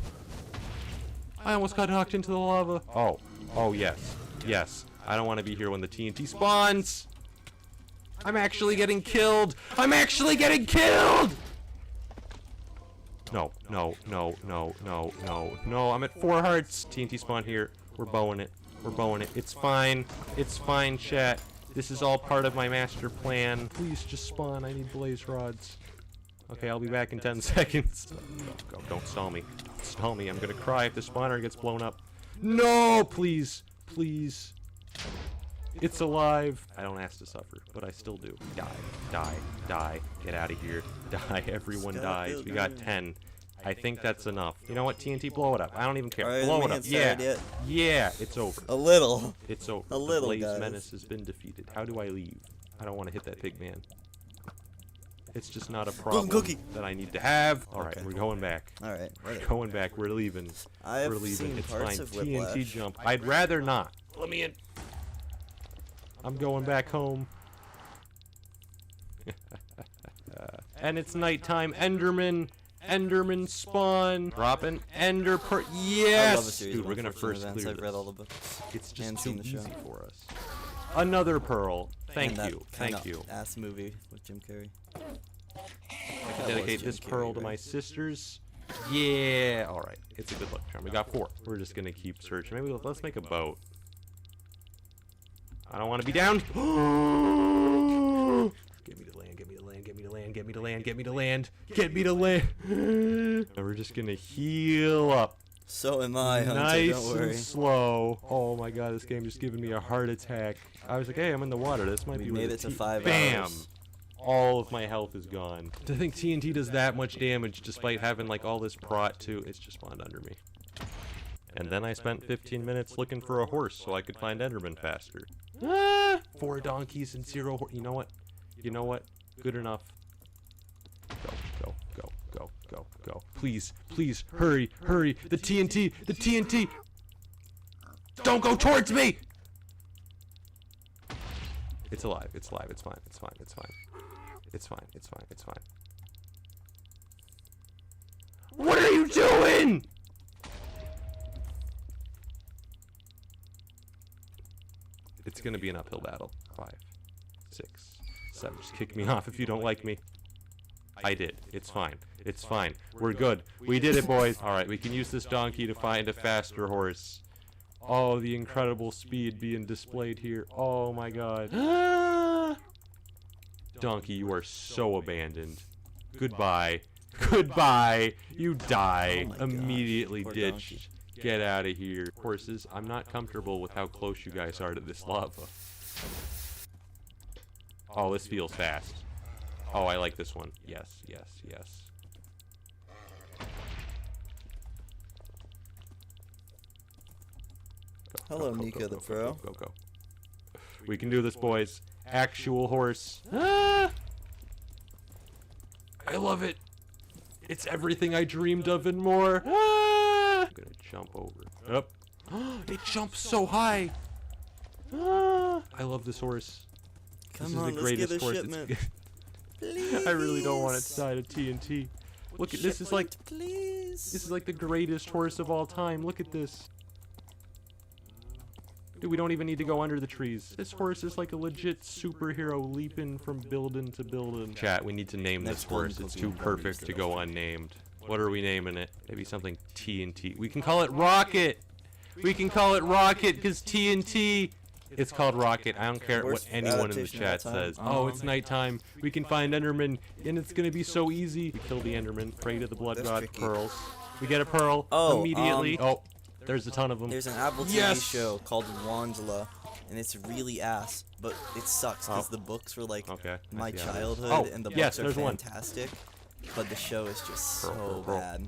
[SPEAKER 4] I almost got knocked into the lava. Oh. Oh, yes. Yes. I don't want to be here when the TNT spawns. I'm actually getting killed. I'm actually getting killed. No, no, no, no, no, no, no. I'm at 4 hearts. TNT spawn here. We're bowing it. We're bowing it. It's fine. It's fine, chat. This is all part of my master plan. Please just spawn. I need blaze rods. Okay, I'll be back in 10 seconds. Go, don't stall me. Don't stall me. I'm gonna cry if the spawner gets blown up. No, please. Please. It's alive. I don't ask to suffer, but I still do. Die. Die. Die. Get out of here. Die. Everyone dies. We got 10. I think that's enough. You know what, TNT? Blow it up. I don't even care.
[SPEAKER 5] Alright,
[SPEAKER 4] Blow
[SPEAKER 5] we
[SPEAKER 4] it up.
[SPEAKER 5] haven't started
[SPEAKER 4] Yeah.
[SPEAKER 5] yet.
[SPEAKER 4] Yeah, it's over.
[SPEAKER 5] A little.
[SPEAKER 4] It's over.
[SPEAKER 5] A little,
[SPEAKER 4] The Blaze
[SPEAKER 5] guys.
[SPEAKER 4] Menace has been defeated. How do I leave? I don't want to hit that big man. It's just not a problem that I need to have. Alright,
[SPEAKER 5] Okay.
[SPEAKER 4] we're going back.
[SPEAKER 5] Alright,
[SPEAKER 4] We're going back. We're leaving.
[SPEAKER 5] I have
[SPEAKER 4] We're leaving.
[SPEAKER 5] seen
[SPEAKER 4] It's
[SPEAKER 5] parts
[SPEAKER 4] fine.
[SPEAKER 5] of
[SPEAKER 4] TNT
[SPEAKER 5] Whiplash.
[SPEAKER 4] jump. I'd rather not. Let me in. I'm going back home. And it's nighttime. Enderman spawn. Drop an ender per. Yes!
[SPEAKER 5] I love a series
[SPEAKER 4] Dude,
[SPEAKER 5] of
[SPEAKER 4] we're gonna
[SPEAKER 5] unfortunate
[SPEAKER 4] first
[SPEAKER 5] events.
[SPEAKER 4] clear
[SPEAKER 5] I've read
[SPEAKER 4] this.
[SPEAKER 5] all the books.
[SPEAKER 4] It's just
[SPEAKER 5] and
[SPEAKER 4] too
[SPEAKER 5] seen the show.
[SPEAKER 4] easy for us. Another pearl. Thank
[SPEAKER 5] And that
[SPEAKER 4] you. Thank you.
[SPEAKER 5] Ass movie with Jim Carrey.
[SPEAKER 4] I can dedicate this pearl to my sisters. Yeah. All right. It's a good luck charm. We got 4. We're just gonna keep searching. Maybe let's make a boat. I don't want to be down. Get me to land. Get me to land. Get me to land. Get me to land. Get me to land. Get me to land. We're just gonna heal up.
[SPEAKER 5] So am I, Hunter,
[SPEAKER 4] Nice
[SPEAKER 5] don't worry.
[SPEAKER 4] and slow. Oh my god, this game just giving me a heart attack. I was like, hey, I'm in the water. This might be where
[SPEAKER 5] made
[SPEAKER 4] the
[SPEAKER 5] it to 5
[SPEAKER 4] Bam!
[SPEAKER 5] hours.
[SPEAKER 4] All of my health is gone. To think TNT does that much damage despite having like all this prot too, it's just spawned under me. And then I spent 15 minutes looking for a horse so I could find Enderman faster. 4 donkeys and 0 horse. You know what? You know what? Good enough. Go, go, go, go, go, go. Please, please, hurry, hurry. The TNT, the TNT. Don't go towards me! It's alive, it's alive, it's fine, it's fine, it's fine. It's fine, it's fine, it's fine. What are you doing? It's gonna be an uphill battle. 5, 6, 7. Just kick me off if you don't like me. I did. It's fine. It's fine. We're good. We did it, boys. Alright, we can use this donkey to find a faster horse. Oh, the incredible speed being displayed here. Oh my god. Donkey, you are so abandoned. Goodbye. Goodbye. You die.
[SPEAKER 5] Oh
[SPEAKER 4] Immediately
[SPEAKER 5] Poor
[SPEAKER 4] ditched.
[SPEAKER 5] donkey.
[SPEAKER 4] Get out of here. Horses, I'm not comfortable with how close you guys are to this lava. Oh, this feels fast. Oh, I like this one. Yes, yes, yes. Go,
[SPEAKER 5] Hello,
[SPEAKER 4] go, go,
[SPEAKER 5] Nika
[SPEAKER 4] go,
[SPEAKER 5] the
[SPEAKER 4] go,
[SPEAKER 5] pro.
[SPEAKER 4] Go, go, go. We can do this, boys. Actual horse. Ah! I love it. It's everything I dreamed of and more. Ah! I'm gonna jump over. Up. It jumps so high. Ah! I love this horse.
[SPEAKER 5] Come
[SPEAKER 4] This
[SPEAKER 5] on,
[SPEAKER 4] is the
[SPEAKER 5] let's
[SPEAKER 4] greatest
[SPEAKER 5] get a
[SPEAKER 4] horse.
[SPEAKER 5] shipment.
[SPEAKER 4] I really don't want it to die to TNT. Look at this. Is like
[SPEAKER 5] please.
[SPEAKER 4] This is like the greatest horse of all time. Look at this. Dude, we don't even need to go under the trees. This horse is like a legit superhero leaping from building to building. Chat, we need to name this horse. It's too perfect to go unnamed. What are we naming it? Maybe something TNT. We can call it Rocket. We can call it Rocket because TNT. It's called Rocket. I don't care what anyone in the chat says. Oh, it's nighttime. We can find Enderman, and it's gonna be so easy. We kill the Enderman. Pray to the blood god. Pearls. We get a pearl immediately. Oh, there's a ton of them.
[SPEAKER 5] There's an Apple TV show called Wandla, and it's really ass, but it sucks because the books were like my childhood, and the books are fantastic, but the show is just so bad.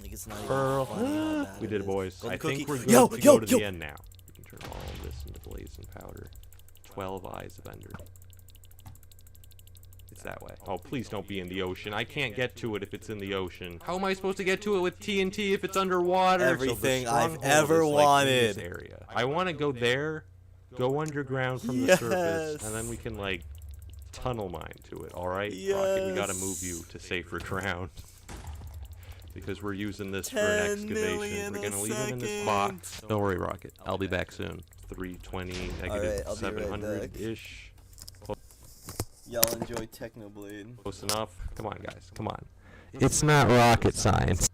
[SPEAKER 5] Like it's not even funny how bad
[SPEAKER 4] We did it, boys. I think we're good to go to the end now. We can turn all of this into blazing powder. 12 eyes of Ender. It's that way. Oh, please don't be in the ocean. I can't get to it if it's in the ocean. How am I supposed to get to it with TNT if it's underwater?
[SPEAKER 5] Everything
[SPEAKER 4] So
[SPEAKER 5] I've ever wanted.
[SPEAKER 4] This area. I want to go there, go underground from the surface, and then we can like tunnel mine to it. All right, Rocket, we gotta move you to safer ground. Because we're using this for an excavation. We're gonna leave him in this box. Don't worry, Rocket. I'll be back soon. 320, negative 700-ish.
[SPEAKER 5] Y'all enjoy Technoblade.
[SPEAKER 4] Close enough. Come on, guys. Come on. It's not rocket science.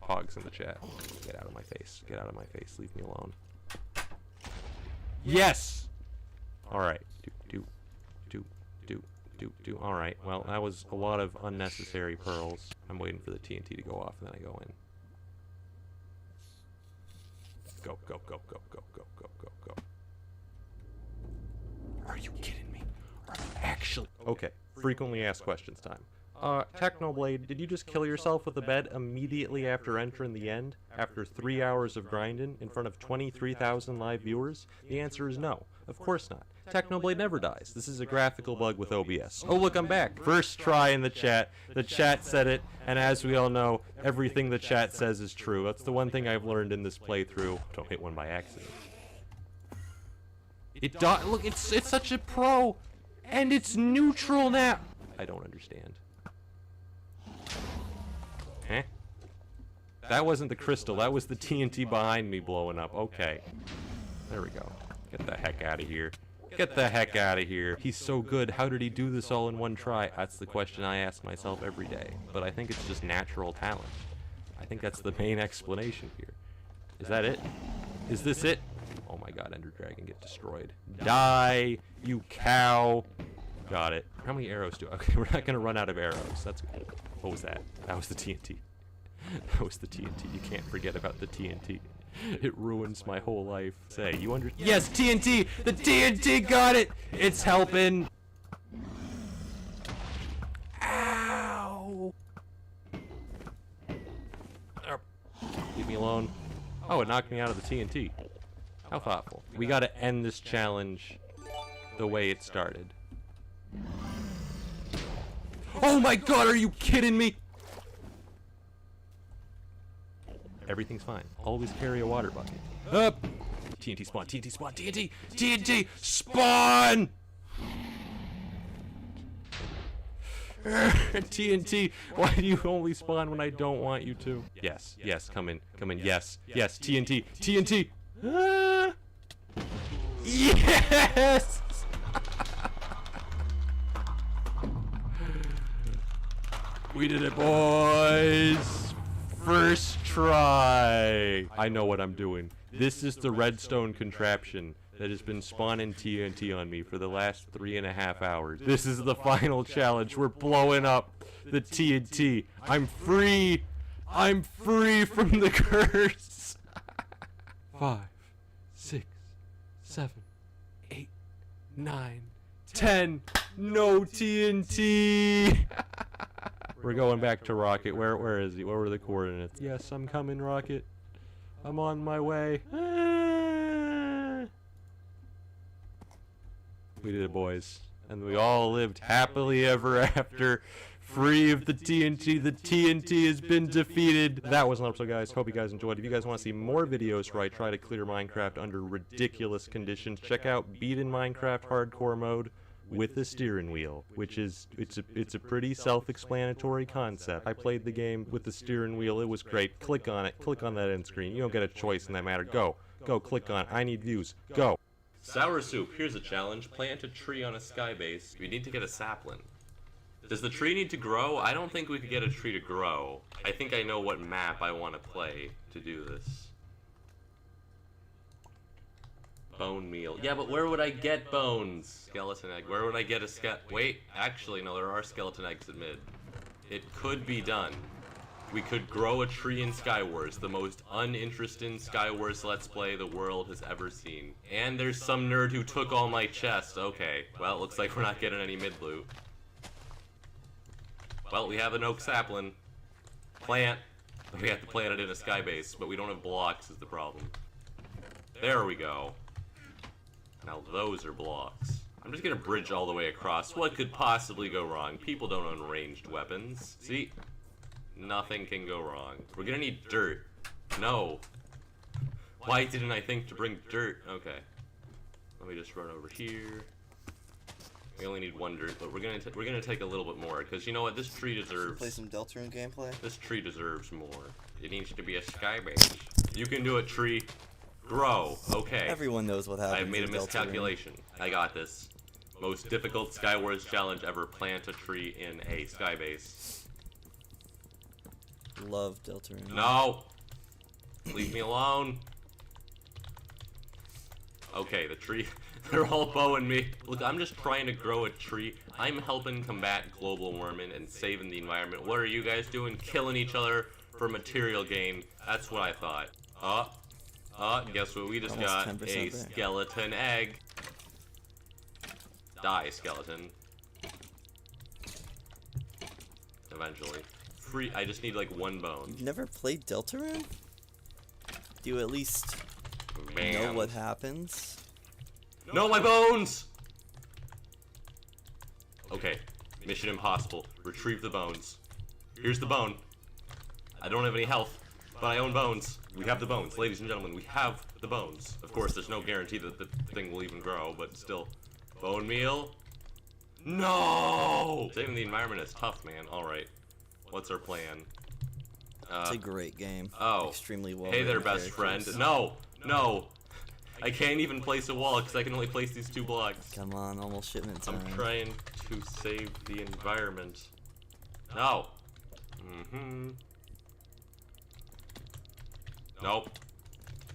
[SPEAKER 4] Hogs in the chat. Get out of my face. Get out of my face. Leave me alone. Yes! Alright. Do. Alright. Well, that was a lot of unnecessary pearls. I'm waiting for the TNT to go off, and then I go in. Go, go, go, go, go, go, go, go, go. Are you kidding me? Are you actually? Okay, frequently asked questions time. Technoblade, did you just kill yourself with a bed immediately after entering the end? After 3 hours of grinding in front of 23,000 live viewers? The answer is no. Of course not. Technoblade never dies. This is a graphical bug with OBS. Oh look, I'm back. First try in the chat. The chat said it, and as we all know, everything the chat says is true. That's the one thing I've learned in this playthrough. Don't hit one by accident. Look, it's such a pro. And it's neutral now. I don't understand. Huh? That wasn't the crystal. That was the TNT behind me blowing up. Okay. There we go. Get the heck out of here. Get the heck out of here. He's so good. How did he do this all in one try? That's the question I ask myself every day. But I think it's just natural talent. I think that's the main explanation here. Is that it? Is this it? Oh my god, Ender Dragon, get destroyed. Die, you cow. Got it. How many arrows do I... Okay, we're not going to run out of arrows. That's good. What was that? That was the TNT. That was the TNT. You can't forget about the TNT. It ruins my whole life. Say, you under... Yes, TNT! The TNT got it! It's helping! Ow! Leave me alone. Oh, it knocked me out of the TNT. How thoughtful. We gotta end this challenge the way it started. Oh my god, are you kidding me? Everything's fine. Always carry a water bucket. Up! TNT spawn, TNT spawn, TNT! TNT spawn! TNT, why do you only spawn when I don't want you to? Yes, yes, come in, yes, yes, TNT, TNT! Ah! Yes! We did it, boys! First try! I know what I'm doing. This is the redstone contraption that has been spawning TNT on me for the last 3.5 hours. This is the final challenge. We're blowing up the TNT. I'm free! I'm free from the curse! 5, 6, 7, 8, 9, 10. No TNT! We're going back to Rocket. Where is he? What were the coordinates? Yes, I'm coming, Rocket. I'm on my way. We did it, boys. And we all lived happily ever after, free of the TNT. The TNT has been defeated. That was an episode, guys. Hope you guys enjoyed. If you guys want to see more videos where I try to clear Minecraft under ridiculous conditions, check out Beat in Minecraft Hardcore Mode with the steering wheel, which is, it's a pretty self-explanatory concept. I played the game with the steering wheel. It was great. Click on it. Click on that end screen. You don't get a choice in that matter. Go. Go, click on it. I need views. Go. Sour Soup, here's a challenge. Plant a tree on a sky base. We need to get a sapling. Does the tree need to grow? I don't think we could get a tree to grow. I think I know what map I want to play to do this. Bone meal. Yeah, but where would I get bones? Skeleton egg. Where would I get a Wait, actually, no, there are skeleton eggs at mid. It could be done. We could grow a tree in Skywars, the most uninteresting Skywars Let's Play the world has ever seen. And there's some nerd who took all my chests. Okay, well, it looks like we're not getting any mid loot. Well, we have an oak sapling. Plant. We have to plant it in a sky base, but we don't have blocks is the problem. There we go. Now those are blocks. I'm just gonna bridge all the way across. What could possibly go wrong? People don't own ranged weapons. See? Nothing can go wrong. We're gonna need dirt. No. Why didn't I think to bring dirt? Okay. Let me just run over here. We only need one dirt, but we're gonna take a little bit more because you know what? This tree deserves.
[SPEAKER 5] Play some Deltarune gameplay.
[SPEAKER 4] This tree deserves more. It needs to be a sky base. You can do it, tree. Grow. Okay.
[SPEAKER 5] Everyone knows what happens.
[SPEAKER 4] I've made a miscalculation. I got this. Most difficult Skywars challenge ever. Plant a tree in a sky base.
[SPEAKER 5] Love Deltarune.
[SPEAKER 4] No! Leave me alone. Okay, the tree. They're all bowing me. Look, I'm just trying to grow a tree. I'm helping combat global warming and saving the environment. What are you guys doing? Killing each other for material gain. That's what I thought. Guess what we just got? A skeleton egg. Die, skeleton. Eventually. Free. I just need like one bone.
[SPEAKER 5] You've never played Deltarune? Do you at least know what happens?
[SPEAKER 4] No, my bones! Okay. Mission impossible. Retrieve the bones. Here's the bone. I don't have any health, but I own bones. We have the bones. Ladies and gentlemen, we have the bones. Of course, there's no guarantee that the thing will even grow, but still. Bone meal. No! Saving the environment is tough, man. Alright. What's our plan?
[SPEAKER 5] It's a great game.
[SPEAKER 4] Oh.
[SPEAKER 5] Extremely well.
[SPEAKER 4] Hey there, best friend. No! No! I can't even place a wall because I can only place these 2 blocks.
[SPEAKER 5] Come on, almost shipment time.
[SPEAKER 4] I'm trying to save the environment. No! Nope.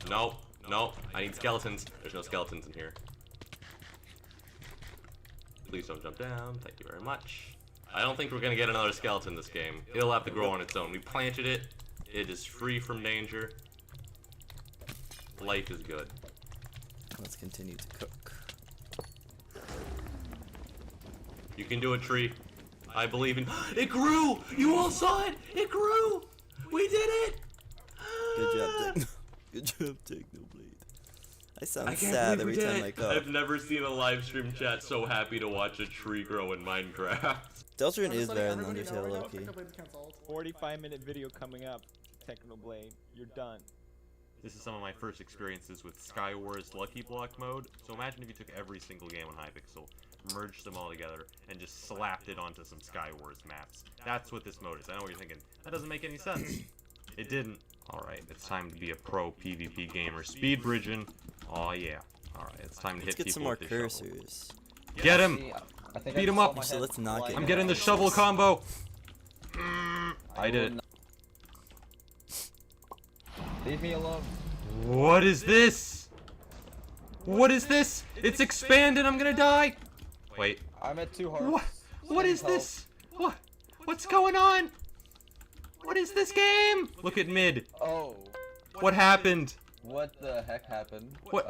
[SPEAKER 4] Nope. Nope. I need skeletons. There's no skeletons in here. Please don't jump down. Thank you very much. I don't think we're gonna get another skeleton this game. It'll have to grow on its own. We planted it. It is free from danger. Life is good.
[SPEAKER 5] Let's continue to cook.
[SPEAKER 4] You can do it, tree. I believe in. It grew! You all saw it! It grew! We did it!
[SPEAKER 5] Good job, Techno. Good job, Technoblade. I sound
[SPEAKER 4] can't
[SPEAKER 5] sad
[SPEAKER 4] believe we
[SPEAKER 5] every
[SPEAKER 4] did
[SPEAKER 5] time
[SPEAKER 4] it.
[SPEAKER 5] I cook.
[SPEAKER 4] I've never seen a live stream chat so happy to watch a tree grow in Minecraft.
[SPEAKER 5] Deltron is better than Undertale, Loki.
[SPEAKER 21] 45-minute video coming up, Technoblade. You're done.
[SPEAKER 4] This is some of my first experiences with Skywars Lucky Block mode. So imagine if you took every single game on Hypixel, merged them all together, and just slapped it onto some Skywars maps. That's what this mode is. I know what you're thinking. That doesn't make any sense. It didn't. Alright, it's time to be a pro PvP gamer. Speed bridging. Oh yeah. Alright, it's time to hit people with the shovel.
[SPEAKER 5] Let's get some more cursors.
[SPEAKER 4] Get him! Beat him up!
[SPEAKER 5] So let's not get
[SPEAKER 4] I'm getting the shovel combo! I did it.
[SPEAKER 12] Leave me alone.
[SPEAKER 4] What is this? What is this? It's expanded, I'm gonna die! Wait.
[SPEAKER 12] I'm at 2 hearts.
[SPEAKER 4] What is this? What's going on? What is this game? Look at mid.
[SPEAKER 12] Oh.
[SPEAKER 4] What happened?
[SPEAKER 12] What the heck happened?
[SPEAKER 4] What?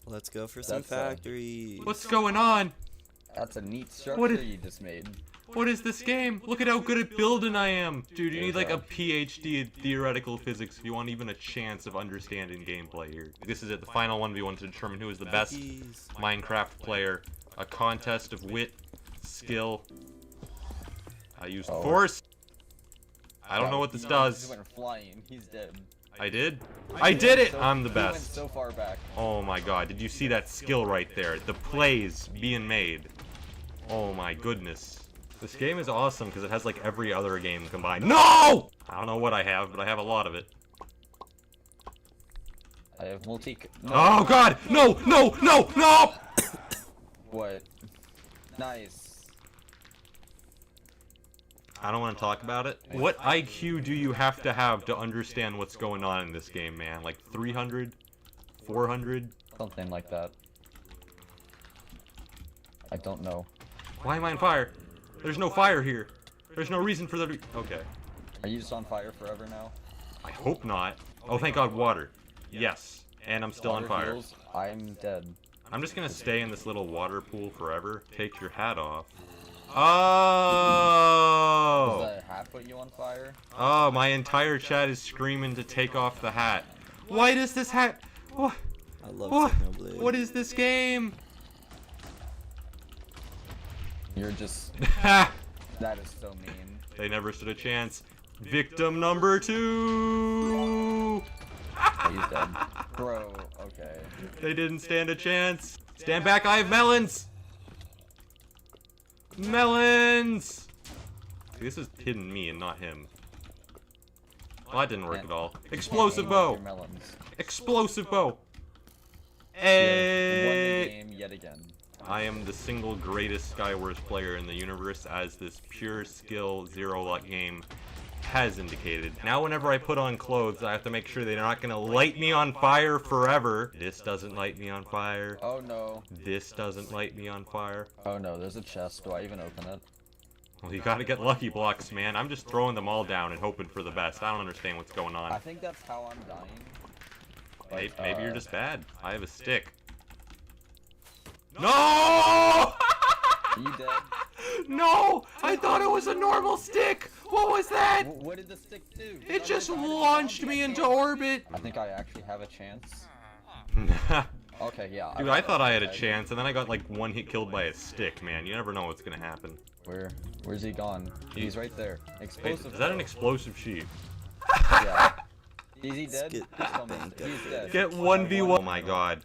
[SPEAKER 5] Let's go for some factories.
[SPEAKER 4] What's going on?
[SPEAKER 12] That's a neat structure you just made.
[SPEAKER 4] What is this game? Look at how good at building I am. Dude, you need like a PhD in theoretical physics if you want even a chance of understanding gameplay here. This is it, the final 1v1 to determine who is the best Minecraft player. A contest of wit, skill. I used force. I don't know what this does.
[SPEAKER 12] He went flying. He's dead.
[SPEAKER 4] I did? I did it! I'm the
[SPEAKER 12] He went
[SPEAKER 4] best.
[SPEAKER 12] so far back.
[SPEAKER 4] Oh my god, did you see that skill right there? The plays being made. Oh my goodness. This game is awesome because it has like every other game combined. No! I don't know what I have, but I have a lot of it.
[SPEAKER 12] I have multi. No.
[SPEAKER 4] Oh god! No! No! No! No!
[SPEAKER 12] What? Nice.
[SPEAKER 4] I don't want to talk about it. What IQ do you have to understand what's going on in this game, man? Like 300? 400?
[SPEAKER 12] Something like that. I don't know.
[SPEAKER 4] Why am I on fire? There's no fire here. There's no reason for there to be... Okay.
[SPEAKER 12] Are you just on fire forever now?
[SPEAKER 4] I hope not. Oh, thank god, water. Yes. And I'm still on
[SPEAKER 12] Water
[SPEAKER 4] fire.
[SPEAKER 12] heals. I'm dead.
[SPEAKER 4] I'm just gonna stay in this little water pool forever. Take your hat off. Oh!
[SPEAKER 12] Does that hat put you on fire?
[SPEAKER 4] Oh, my entire chat is screaming to take off the hat. Why does this hat... What?
[SPEAKER 5] I love
[SPEAKER 4] Technoblade. What is this game?
[SPEAKER 12] You're just... That is so mean.
[SPEAKER 4] They never stood a chance. Victim number 2!
[SPEAKER 12] He's dead. Bro, okay.
[SPEAKER 4] They didn't stand a chance. Stand back, I have melons! Melons! See, this is hidden me and not him. Well, that didn't work at all. Explosive bow! Explosive bow! Hey!
[SPEAKER 12] Won the game yet again.
[SPEAKER 4] I am the single greatest Skywars player in the universe, as this pure skill, zero luck game has indicated. Now whenever I put on clothes, I have to make sure they're not gonna light me on fire forever. This doesn't light me on fire.
[SPEAKER 12] Oh no.
[SPEAKER 4] This doesn't light me on fire.
[SPEAKER 12] Oh no, there's a chest. Do I even open it?
[SPEAKER 4] Well, you gotta get lucky blocks, man. I'm just throwing them all down and hoping for the best. I don't understand what's going on.
[SPEAKER 12] I think that's how I'm dying. But,
[SPEAKER 4] Maybe you're just bad. I have a stick. No!
[SPEAKER 12] You dead?
[SPEAKER 4] No! I thought it was a normal stick! What was that?
[SPEAKER 12] What did the stick do?
[SPEAKER 4] It just launched me into orbit!
[SPEAKER 12] I think I actually have a chance. Okay, yeah.
[SPEAKER 4] Dude, I thought I had a chance, and then I got like one hit killed by a stick, man. You never know what's gonna happen.
[SPEAKER 12] Where's he gone? He's right there. Explosive.
[SPEAKER 4] Wait, is that an explosive sheep?
[SPEAKER 12] Yeah. Is he dead? He's dead.
[SPEAKER 4] Get 1v1. Oh my god.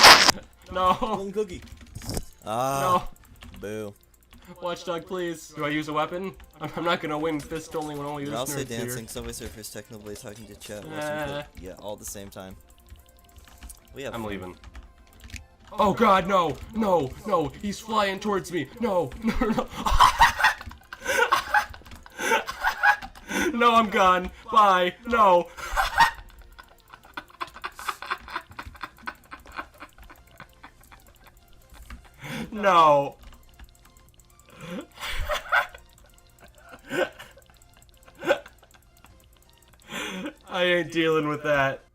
[SPEAKER 11] No.
[SPEAKER 5] Golden cookie. Ah.
[SPEAKER 11] No.
[SPEAKER 5] Boo.
[SPEAKER 11] Watchdog, please. Do I use a weapon? I'm not gonna win fist only when only
[SPEAKER 5] You're
[SPEAKER 11] this
[SPEAKER 5] also
[SPEAKER 11] nerd's here.
[SPEAKER 5] dancing, Subway Surfers, Technoblade, talking to chat, watching clip. Yeah, all at the same time. We have
[SPEAKER 11] I'm
[SPEAKER 5] fun.
[SPEAKER 11] leaving. Oh god, no! No! No! He's flying towards me! No! No, no! No, I'm gone! Bye! No! No! I ain't dealing with that.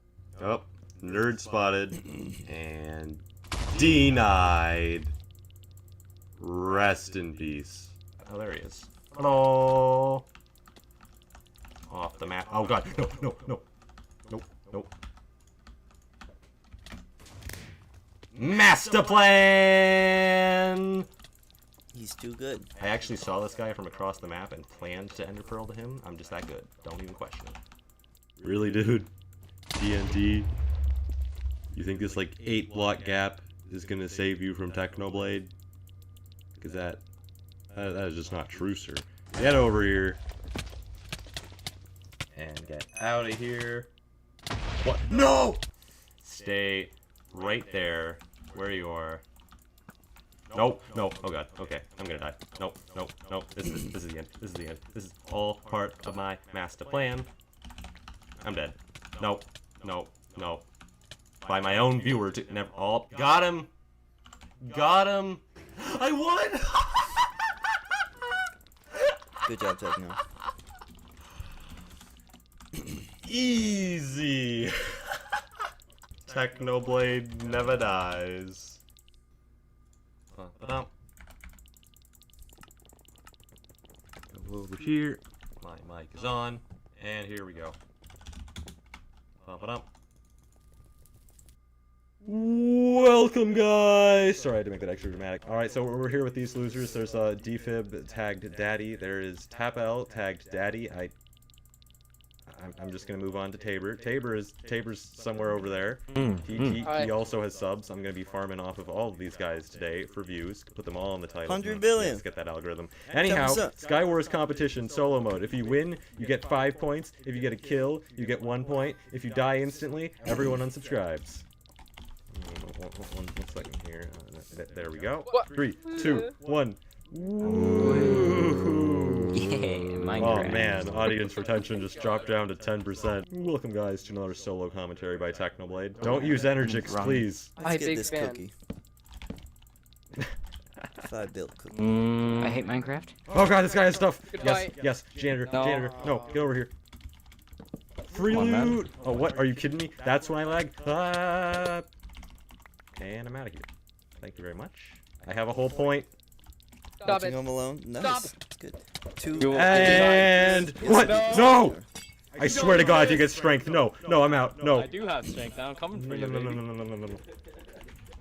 [SPEAKER 11] Oh, nerd spotted. And denied. Rest in peace. Oh, there he is. Hello. Off the map. Oh god. No, no, no. Nope, nope. Master plan!
[SPEAKER 5] He's too good.
[SPEAKER 11] I actually saw this guy from across the map and planned to ender pearl to him. I'm just that good. Don't even question it. Really, dude? TNT? You think this like 8-block gap is gonna save you from Technoblade? Because that is just not true, sir. Get over here. And get out of here. What? No! Stay right there where you are. No, no, oh god, okay, I'm gonna die. No, no, no, this is the end, this is the end. This is all part of my master plan. I'm dead. No, no, no. By my own viewer to never all got him! Got him! I won!
[SPEAKER 5] Good job, Techno.
[SPEAKER 11] Easy! Technoblade never dies. Go over here. My mic is on. And here we go. Welcome, guys! Sorry, I had to make that extra dramatic. Alright, so we're here with these losers. There's Defib tagged Daddy. There is Tapel tagged Daddy. I'm just gonna move on to Tabor. Tabor's somewhere over there. He also has subs. I'm gonna be farming off of all of these guys today for views. Put them all in the title.
[SPEAKER 5] 100 billion.
[SPEAKER 11] Let's get that algorithm. Anyhow, Skywars competition solo mode. If you win, you get 5 points. If you get a kill, you get 1 point. If you die instantly, everyone unsubscribes. One second here. There we go. 3, 2, 1. Woo!
[SPEAKER 17] Yay, Minecraft.
[SPEAKER 11] Oh man, audience retention just dropped down to 10%. Welcome guys to another solo commentary by Technoblade. Don't use Energix, please.
[SPEAKER 5] Let's get this cookie. 5 built cookie.
[SPEAKER 17] I hate Minecraft.
[SPEAKER 11] Oh god, this guy has stuff.
[SPEAKER 17] Goodbye.
[SPEAKER 11] Yes, janitor,
[SPEAKER 17] No.
[SPEAKER 11] janitor. No, get over here. Free
[SPEAKER 17] Come on,
[SPEAKER 11] loot. Oh, what? Are you kidding me? That's when I lag. And I'm out of here. Thank you very much. I have a whole point.
[SPEAKER 5] Stop Watching Home Alone. Nice.
[SPEAKER 17] Stop.
[SPEAKER 5] That's good. 2
[SPEAKER 11] And what? No! I swear to God, if you get strength, no, no, I'm out. No.
[SPEAKER 17] I do have strength. Now I'm coming for you.
[SPEAKER 11] No.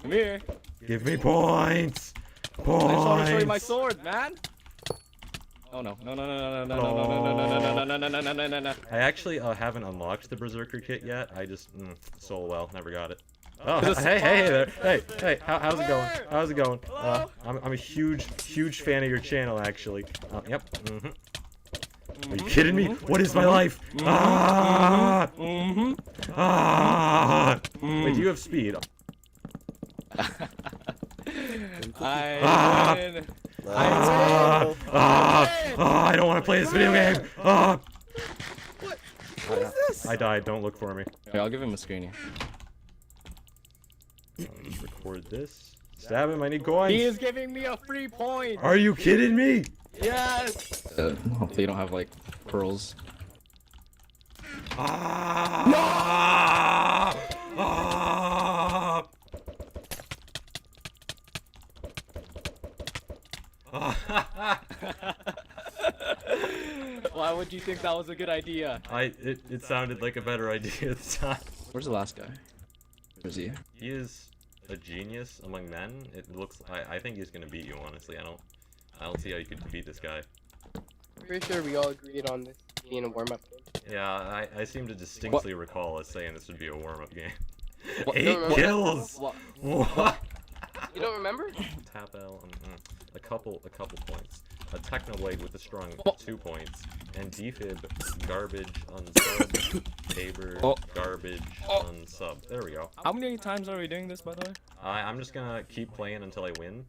[SPEAKER 17] Come here.
[SPEAKER 11] Give me points.
[SPEAKER 17] I just want to show you
[SPEAKER 11] Points.
[SPEAKER 17] my sword, man. Oh no! No!
[SPEAKER 11] I actually haven't unlocked the Berserker kit yet. I just soul well, never got it. Oh, hey there. Hey, how's it going? How's it going? I'm a huge fan of your channel, actually. Yep. Are you kidding me? What is my life? Wait, do you have speed?
[SPEAKER 17] I
[SPEAKER 11] don't want to play this video game.
[SPEAKER 17] What is this?
[SPEAKER 11] I died. Don't look for me.
[SPEAKER 17] Here, I'll give him a screen.
[SPEAKER 11] Just record this. Stab him. I need coins.
[SPEAKER 17] He is giving me a free point.
[SPEAKER 11] Are you kidding me?
[SPEAKER 17] Yes. Hopefully you don't have like pearls. Why would you think that was a good idea?
[SPEAKER 11] It sounded like a better idea at the time.
[SPEAKER 17] Where's the last guy? Where's he?
[SPEAKER 11] He is a genius among men. It looks. I think he's gonna beat you. Honestly, I don't see how you could beat this guy.
[SPEAKER 22] I'm pretty sure we all agreed on this being a warm-up game.
[SPEAKER 11] Yeah, I seem to distinctly recall us saying this would be a warm-up game.
[SPEAKER 17] What?
[SPEAKER 11] 8 kills.
[SPEAKER 17] What?
[SPEAKER 22] You don't remember?
[SPEAKER 4] Tap L, a couple points. A Technoblade with a strong 2 points. And Defib, garbage unsub. Tabor, garbage unsub. There we go.
[SPEAKER 13] How many times are we doing this, by the way?
[SPEAKER 4] I'm just gonna keep playing until I win.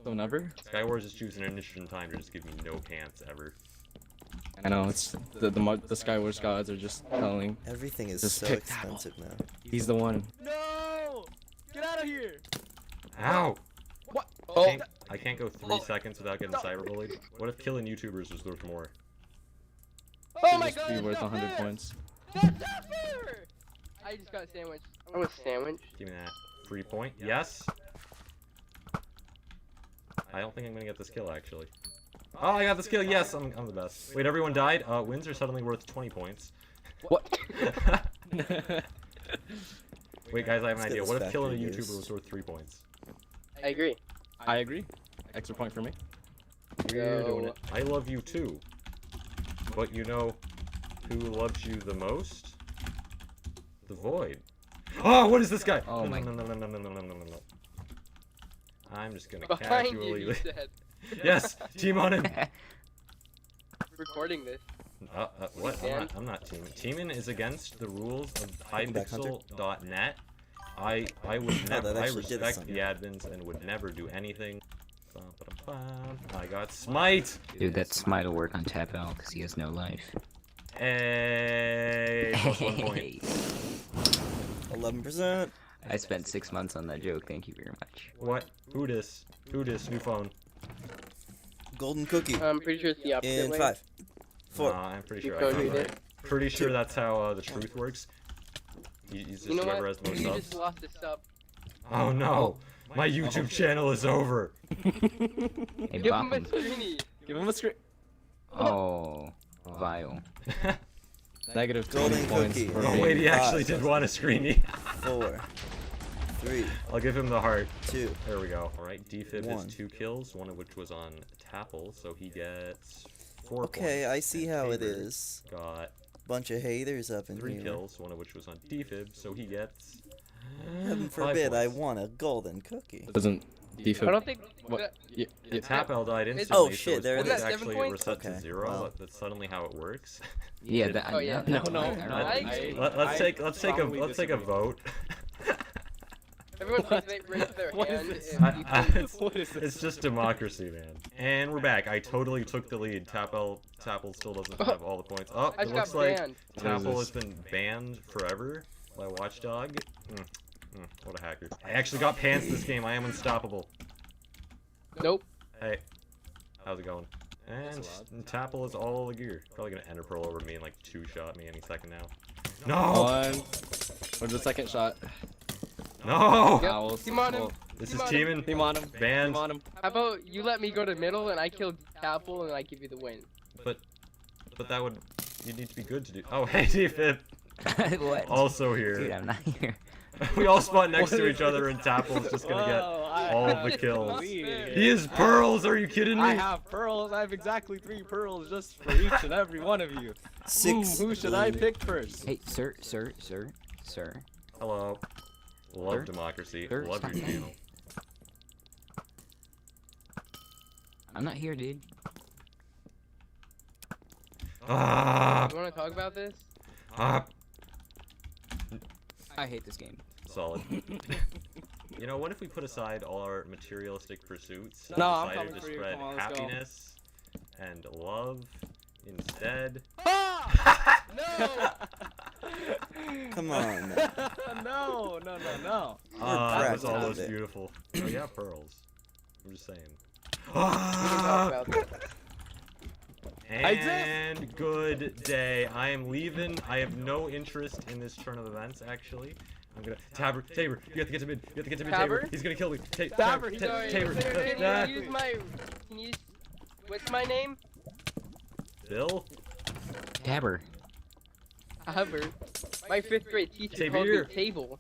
[SPEAKER 13] So never?
[SPEAKER 4] Skywars is choosing an interesting time to just give me no pants ever.
[SPEAKER 13] I know, it's the Skywars gods are just telling.
[SPEAKER 5] Everything is
[SPEAKER 13] just
[SPEAKER 5] so
[SPEAKER 13] pick
[SPEAKER 5] expensive now.
[SPEAKER 13] He's the one.
[SPEAKER 21] No! Get out of here!
[SPEAKER 4] Ow!
[SPEAKER 21] What?
[SPEAKER 4] I can't go 3 seconds without getting cyberbullied. What if killing YouTubers was worth more?
[SPEAKER 21] Oh my
[SPEAKER 13] Just
[SPEAKER 21] god,
[SPEAKER 13] be
[SPEAKER 21] that's
[SPEAKER 13] worth
[SPEAKER 21] not
[SPEAKER 13] 100
[SPEAKER 21] fair!
[SPEAKER 13] points.
[SPEAKER 21] That's not fair!
[SPEAKER 22] I just got a sandwich. I want a sandwich.
[SPEAKER 4] Give me that. 3 point. Yes! I don't think I'm gonna get this kill, actually. Oh, I got this kill! Yes! I'm the best. Wait, everyone died? Wins are suddenly worth 20 points.
[SPEAKER 13] What?
[SPEAKER 4] Wait, guys, I have an
[SPEAKER 5] Let's get
[SPEAKER 4] idea.
[SPEAKER 5] this
[SPEAKER 4] What if killing a
[SPEAKER 5] factory
[SPEAKER 4] YouTuber
[SPEAKER 5] news.
[SPEAKER 4] was worth 3 points?
[SPEAKER 22] I agree.
[SPEAKER 13] I agree. Extra point for me.
[SPEAKER 4] You're doing it. I love you too. But you know who loves you the most? The Void. Oh, what is this guy?
[SPEAKER 13] Oh my.
[SPEAKER 4] No. I'm just gonna
[SPEAKER 22] Behind
[SPEAKER 4] casually.
[SPEAKER 22] you said.
[SPEAKER 4] Yes, team on him.
[SPEAKER 22] Recording this.
[SPEAKER 4] What? I'm not teaming. Teaming is against the rules of highpixel.net. I would never. I respect the admins and would never do anything. I got smite.
[SPEAKER 16] Dude, that smite will work on Tap L because he has no life.
[SPEAKER 4] Hey, plus 1 point.
[SPEAKER 5] 11%.
[SPEAKER 16] I spent 6 months on that joke. Thank you very much.
[SPEAKER 4] What? Who dis? Who dis? New phone.
[SPEAKER 5] Golden cookie.
[SPEAKER 22] I'm pretty sure it's the opposite
[SPEAKER 5] In
[SPEAKER 22] way.
[SPEAKER 5] 5, 4.
[SPEAKER 4] I'm pretty sure I got it right. Pretty sure that's how the truth works. He's just
[SPEAKER 22] You know
[SPEAKER 4] whoever
[SPEAKER 22] what?
[SPEAKER 4] has the most
[SPEAKER 22] You
[SPEAKER 4] subs.
[SPEAKER 22] just lost a sub.
[SPEAKER 4] Oh no! My YouTube channel is over.
[SPEAKER 16] Hey,
[SPEAKER 22] Give him a
[SPEAKER 16] Botham.
[SPEAKER 22] screeny.
[SPEAKER 13] Give him a screen.
[SPEAKER 16] Oh, vile.
[SPEAKER 13] Negative
[SPEAKER 5] Golden
[SPEAKER 13] 20 points.
[SPEAKER 5] cookie.
[SPEAKER 13] For
[SPEAKER 4] Oh
[SPEAKER 13] me.
[SPEAKER 4] wait, he actually did want a screeny.
[SPEAKER 5] 4, 3.
[SPEAKER 4] I'll give him the heart.
[SPEAKER 5] 2.
[SPEAKER 4] There we go. Alright, Defib
[SPEAKER 5] 1.
[SPEAKER 4] has 2 kills, one of which was on Tapple, so he gets 4 points.
[SPEAKER 5] Okay, I see
[SPEAKER 4] And
[SPEAKER 5] how it
[SPEAKER 4] Tabor
[SPEAKER 5] is.
[SPEAKER 4] Got
[SPEAKER 5] Bunch of haters up in
[SPEAKER 4] 3
[SPEAKER 5] here.
[SPEAKER 4] kills, one of which was on Defib, so he gets
[SPEAKER 5] Heaven
[SPEAKER 4] 5
[SPEAKER 5] forbid I
[SPEAKER 4] points.
[SPEAKER 5] want a golden cookie.
[SPEAKER 13] Doesn't defib.
[SPEAKER 22] I don't think.
[SPEAKER 13] What?
[SPEAKER 4] Tapel died
[SPEAKER 22] It's-
[SPEAKER 4] instantly,
[SPEAKER 5] Oh,
[SPEAKER 4] so
[SPEAKER 5] shit,
[SPEAKER 4] his
[SPEAKER 5] there it
[SPEAKER 4] points
[SPEAKER 5] is.
[SPEAKER 4] actually
[SPEAKER 22] 7 points?
[SPEAKER 4] reset to
[SPEAKER 5] Okay,
[SPEAKER 4] 0,
[SPEAKER 5] well.
[SPEAKER 4] but that's suddenly how it works.
[SPEAKER 16] Yeah, that.
[SPEAKER 22] Oh, yeah.
[SPEAKER 13] No.
[SPEAKER 4] Let's take a vote.
[SPEAKER 22] Everyone please raise their
[SPEAKER 13] What is
[SPEAKER 22] hand
[SPEAKER 13] this?
[SPEAKER 22] if you
[SPEAKER 13] What is this?
[SPEAKER 4] It's just democracy, man. And we're back. I totally took the lead. Tapel still doesn't have all the points. Oh,
[SPEAKER 22] I
[SPEAKER 4] it
[SPEAKER 22] just
[SPEAKER 4] looks
[SPEAKER 22] got
[SPEAKER 4] like
[SPEAKER 22] banned.
[SPEAKER 4] Tapel has been banned forever by Watchdog. What a hacker. I actually got pants this game. I am unstoppable.
[SPEAKER 22] Nope.
[SPEAKER 4] Hey, how's it going? And Tapel is all the gear. Probably gonna ender pearl over me and like 2-shot me any second now. No!
[SPEAKER 13] One. Where's the second shot?
[SPEAKER 4] No!
[SPEAKER 22] Yep.
[SPEAKER 13] Owls.
[SPEAKER 22] Team on him.
[SPEAKER 13] Well,
[SPEAKER 4] This is
[SPEAKER 22] Team on
[SPEAKER 4] teaming.
[SPEAKER 13] Team on him.
[SPEAKER 4] Banned.
[SPEAKER 13] Team on him.
[SPEAKER 22] How about you let me go to middle and I kill Apple and I give you the win?
[SPEAKER 4] But that would, you need to be good to do. Oh, hey, Defib.
[SPEAKER 16] What?
[SPEAKER 4] Also here.
[SPEAKER 16] Dude, I'm not here.
[SPEAKER 4] We all spawn next to each other and Tapple's just gonna get all of the kills. He is pearls, are you kidding me?
[SPEAKER 13] I have pearls. I have exactly 3 pearls just for each and every one of you.
[SPEAKER 5] 6.
[SPEAKER 13] Who should I pick first?
[SPEAKER 16] Hey, sir.
[SPEAKER 4] Hello. Love
[SPEAKER 16] Sir?
[SPEAKER 4] democracy.
[SPEAKER 16] Sir,
[SPEAKER 4] Love
[SPEAKER 16] stop.
[SPEAKER 4] your channel.
[SPEAKER 16] I'm not here, dude.
[SPEAKER 4] Ah!
[SPEAKER 22] You want to talk about this?
[SPEAKER 4] Ah!
[SPEAKER 16] I hate this game.
[SPEAKER 4] Solid. You know, what if we put aside all our materialistic pursuits and
[SPEAKER 13] No, I'm
[SPEAKER 4] decided
[SPEAKER 13] coming
[SPEAKER 4] to
[SPEAKER 13] for you.
[SPEAKER 4] spread
[SPEAKER 13] Come on, let's go.
[SPEAKER 4] happiness and love instead?
[SPEAKER 5] Come on.
[SPEAKER 13] No.
[SPEAKER 4] Ah, that was
[SPEAKER 5] cracked a
[SPEAKER 4] almost
[SPEAKER 5] bit.
[SPEAKER 4] beautiful. Oh yeah, pearls. I'm just saying.
[SPEAKER 22] We can talk about this.
[SPEAKER 4] And good day. I am leaving. I have no interest in this turn of events, actually. I'm gonna Tabor, you have to get to mid. You have to get to mid, Tabor.
[SPEAKER 22] Tabor?
[SPEAKER 4] He's gonna kill me.
[SPEAKER 13] Tabor, he's
[SPEAKER 4] Tabor.
[SPEAKER 22] Can you use my? Can you use? What's my name?
[SPEAKER 4] Bill.
[SPEAKER 16] Tabor.
[SPEAKER 22] Albert. My 5th grade teacher
[SPEAKER 4] Tabor.
[SPEAKER 22] called me Table.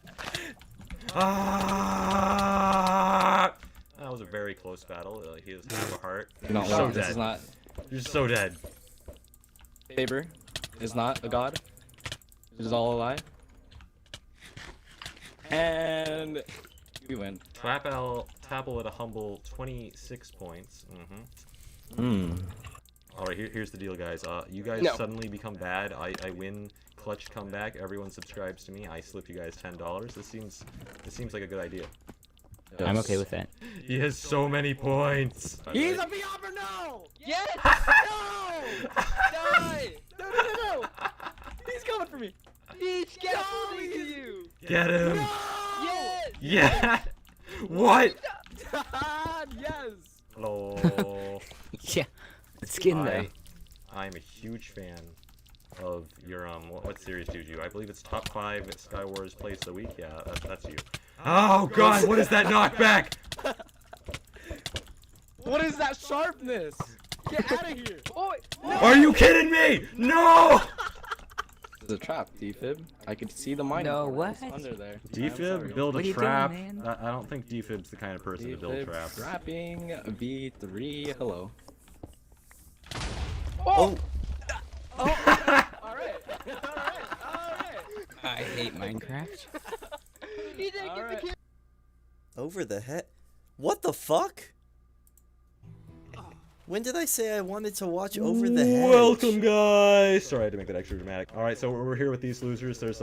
[SPEAKER 4] Ah! That was a very close battle. He has half a heart.
[SPEAKER 13] You're not
[SPEAKER 4] so
[SPEAKER 13] wrong.
[SPEAKER 4] dead.
[SPEAKER 13] This is not.
[SPEAKER 4] You're so dead.
[SPEAKER 13] Tabor is not a god. It is all a lie. And and we win.
[SPEAKER 4] Tapple at a humble 26 points. Mm-hmm. Alright, here's the deal, guys. You guys suddenly become bad. I win clutch comeback. Everyone subscribes to me. I slip you guys $10. This seems like a good idea.
[SPEAKER 16] Yes. I'm okay with that.
[SPEAKER 4] He has so many points.
[SPEAKER 7] He's a Biopper, no!
[SPEAKER 21] Yes! No! Die! No! He's coming for me. Peach, get off me to you!
[SPEAKER 4] Get him!
[SPEAKER 21] No! Yes!
[SPEAKER 4] Yeah! What?
[SPEAKER 21] Yes!
[SPEAKER 4] Hello.
[SPEAKER 16] Yeah. It's skin though.
[SPEAKER 4] I'm a huge fan of your what series do you? I believe it's top 5 at Sky Wars Place of the Week. Yeah, that's you. Oh God, what is that knockback?
[SPEAKER 21] What is that sharpness? Get out of here! Oh, no.
[SPEAKER 4] Are you kidding me? No!
[SPEAKER 13] It's a trap, defib. I could see the mine.
[SPEAKER 16] No, what?
[SPEAKER 13] Under there.
[SPEAKER 4] Defib, build a trap. I don't think Defib's the kind of person to build traps.
[SPEAKER 13] Trapping V3. Hello.
[SPEAKER 21] Oh! Alright.
[SPEAKER 16] I hate Minecraft.
[SPEAKER 21] He didn't get the kill.
[SPEAKER 5] Over the head? What the fuck? When did I say I wanted to watch Over the Hedge?
[SPEAKER 4] Welcome, guys! Sorry, I had to make that extra dramatic. Alright, so we're here with these losers. There's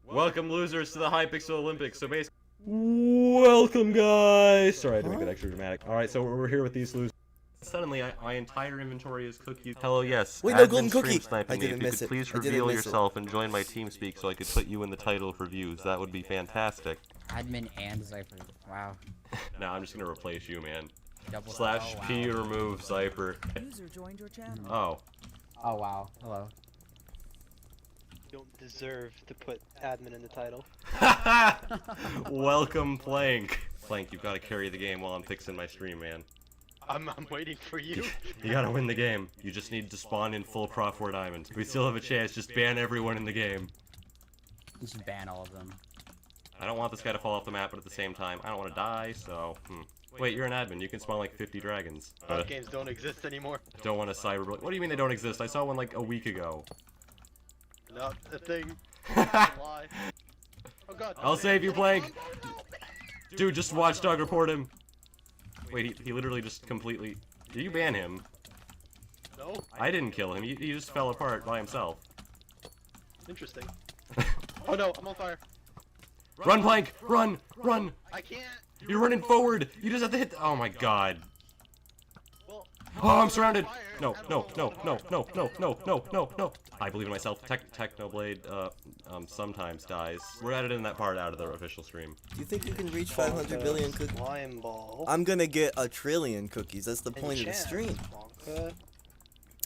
[SPEAKER 4] welcome, losers, to the Hypixel Olympics. So basically... Welcome, guys! Sorry, I had to make that extra dramatic. Alright, so we're here with these losers. Suddenly, my entire inventory is cookies. Hello, yes.
[SPEAKER 5] Wait, no golden cookie!
[SPEAKER 4] I didn't miss it. If you could please reveal yourself and join my team speak so I could put you in the title for views, that would be fantastic.
[SPEAKER 16] Admin and Zyper. Wow.
[SPEAKER 4] Nah, I'm just gonna replace you, man.
[SPEAKER 16] Double
[SPEAKER 4] /P remove Zyper.
[SPEAKER 21] User joined your channel.
[SPEAKER 4] Oh.
[SPEAKER 16] Oh wow. Hello.
[SPEAKER 22] You don't deserve to put admin in the title.
[SPEAKER 4] Welcome, Plank. Plank, you've got to carry the game while I'm fixing my stream, man.
[SPEAKER 22] I'm waiting for you.
[SPEAKER 4] You gotta win the game. You just need to spawn in full Prof 4 diamonds. We still have a chance. Just ban everyone in the game.
[SPEAKER 16] Just ban all of them.
[SPEAKER 4] I don't want this guy to fall off the map, but at the same time, I don't want to die, so... Wait, you're an admin. You can spawn like 50 dragons.
[SPEAKER 22] Those games don't exist anymore.
[SPEAKER 4] Don't want to cyber... What do you mean they don't exist? I saw one like a week ago.
[SPEAKER 22] Not a thing. Lie. Oh God.
[SPEAKER 4] I'll save you, Plank! Dude, just Watchdog report him. Wait, he literally just completely... Did you ban him?
[SPEAKER 22] No.
[SPEAKER 4] I didn't kill him. He just fell apart by himself.
[SPEAKER 22] Interesting. Oh no, I'm on fire.
[SPEAKER 4] Run, Plank! Run! Run!
[SPEAKER 22] I can't.
[SPEAKER 4] You're running forward! You just have to hit... Oh my God. Oh, I'm surrounded! No. I believe in myself. Technoblade, sometimes dies. We're editing that part out of the official stream.
[SPEAKER 5] Do you think you can reach 500 billion cookies?
[SPEAKER 22] Slime ball.
[SPEAKER 5] I'm gonna get 1 trillion cookies. That's the point of the stream.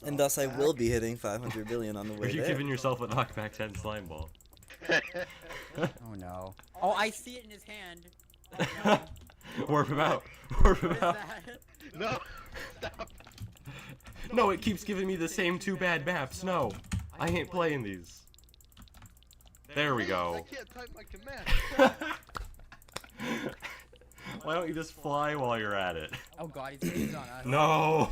[SPEAKER 5] And thus I will be hitting 500 billion on the way
[SPEAKER 4] Are you
[SPEAKER 5] there.
[SPEAKER 4] giving yourself a knockback 10 slime ball?
[SPEAKER 16] Oh no. Oh, I see it in his hand.
[SPEAKER 4] Warp him out. Warp him out.
[SPEAKER 22] No. Stop.
[SPEAKER 4] No, it keeps giving me the same 2 bad maps. No. I ain't playing these. There we go.
[SPEAKER 22] I can't type my command.
[SPEAKER 4] Why don't you just fly while you're at it?
[SPEAKER 16] Oh God, he's on us.
[SPEAKER 4] No.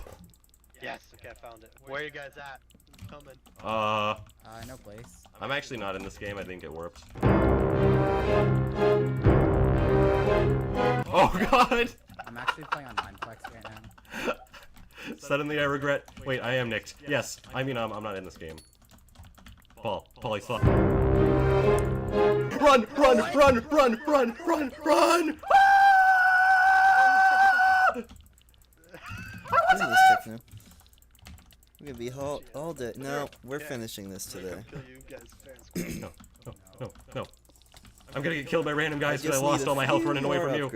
[SPEAKER 22] Yes, okay, I found it. Where are you guys at? I'm coming.
[SPEAKER 16] No place.
[SPEAKER 4] I'm actually not in this game. I didn't get warped. Oh God.
[SPEAKER 16] I'm actually playing on Mineplex right now.
[SPEAKER 4] Suddenly I regret. Wait, I am nicked. Yes, I mean I'm not in this game. Paul, I saw. Run! How
[SPEAKER 5] Isn't this techno? We're gonna be all day. No, we're finishing this today.
[SPEAKER 4] No. I'm gonna get killed by random guys because I lost all my health running away from you.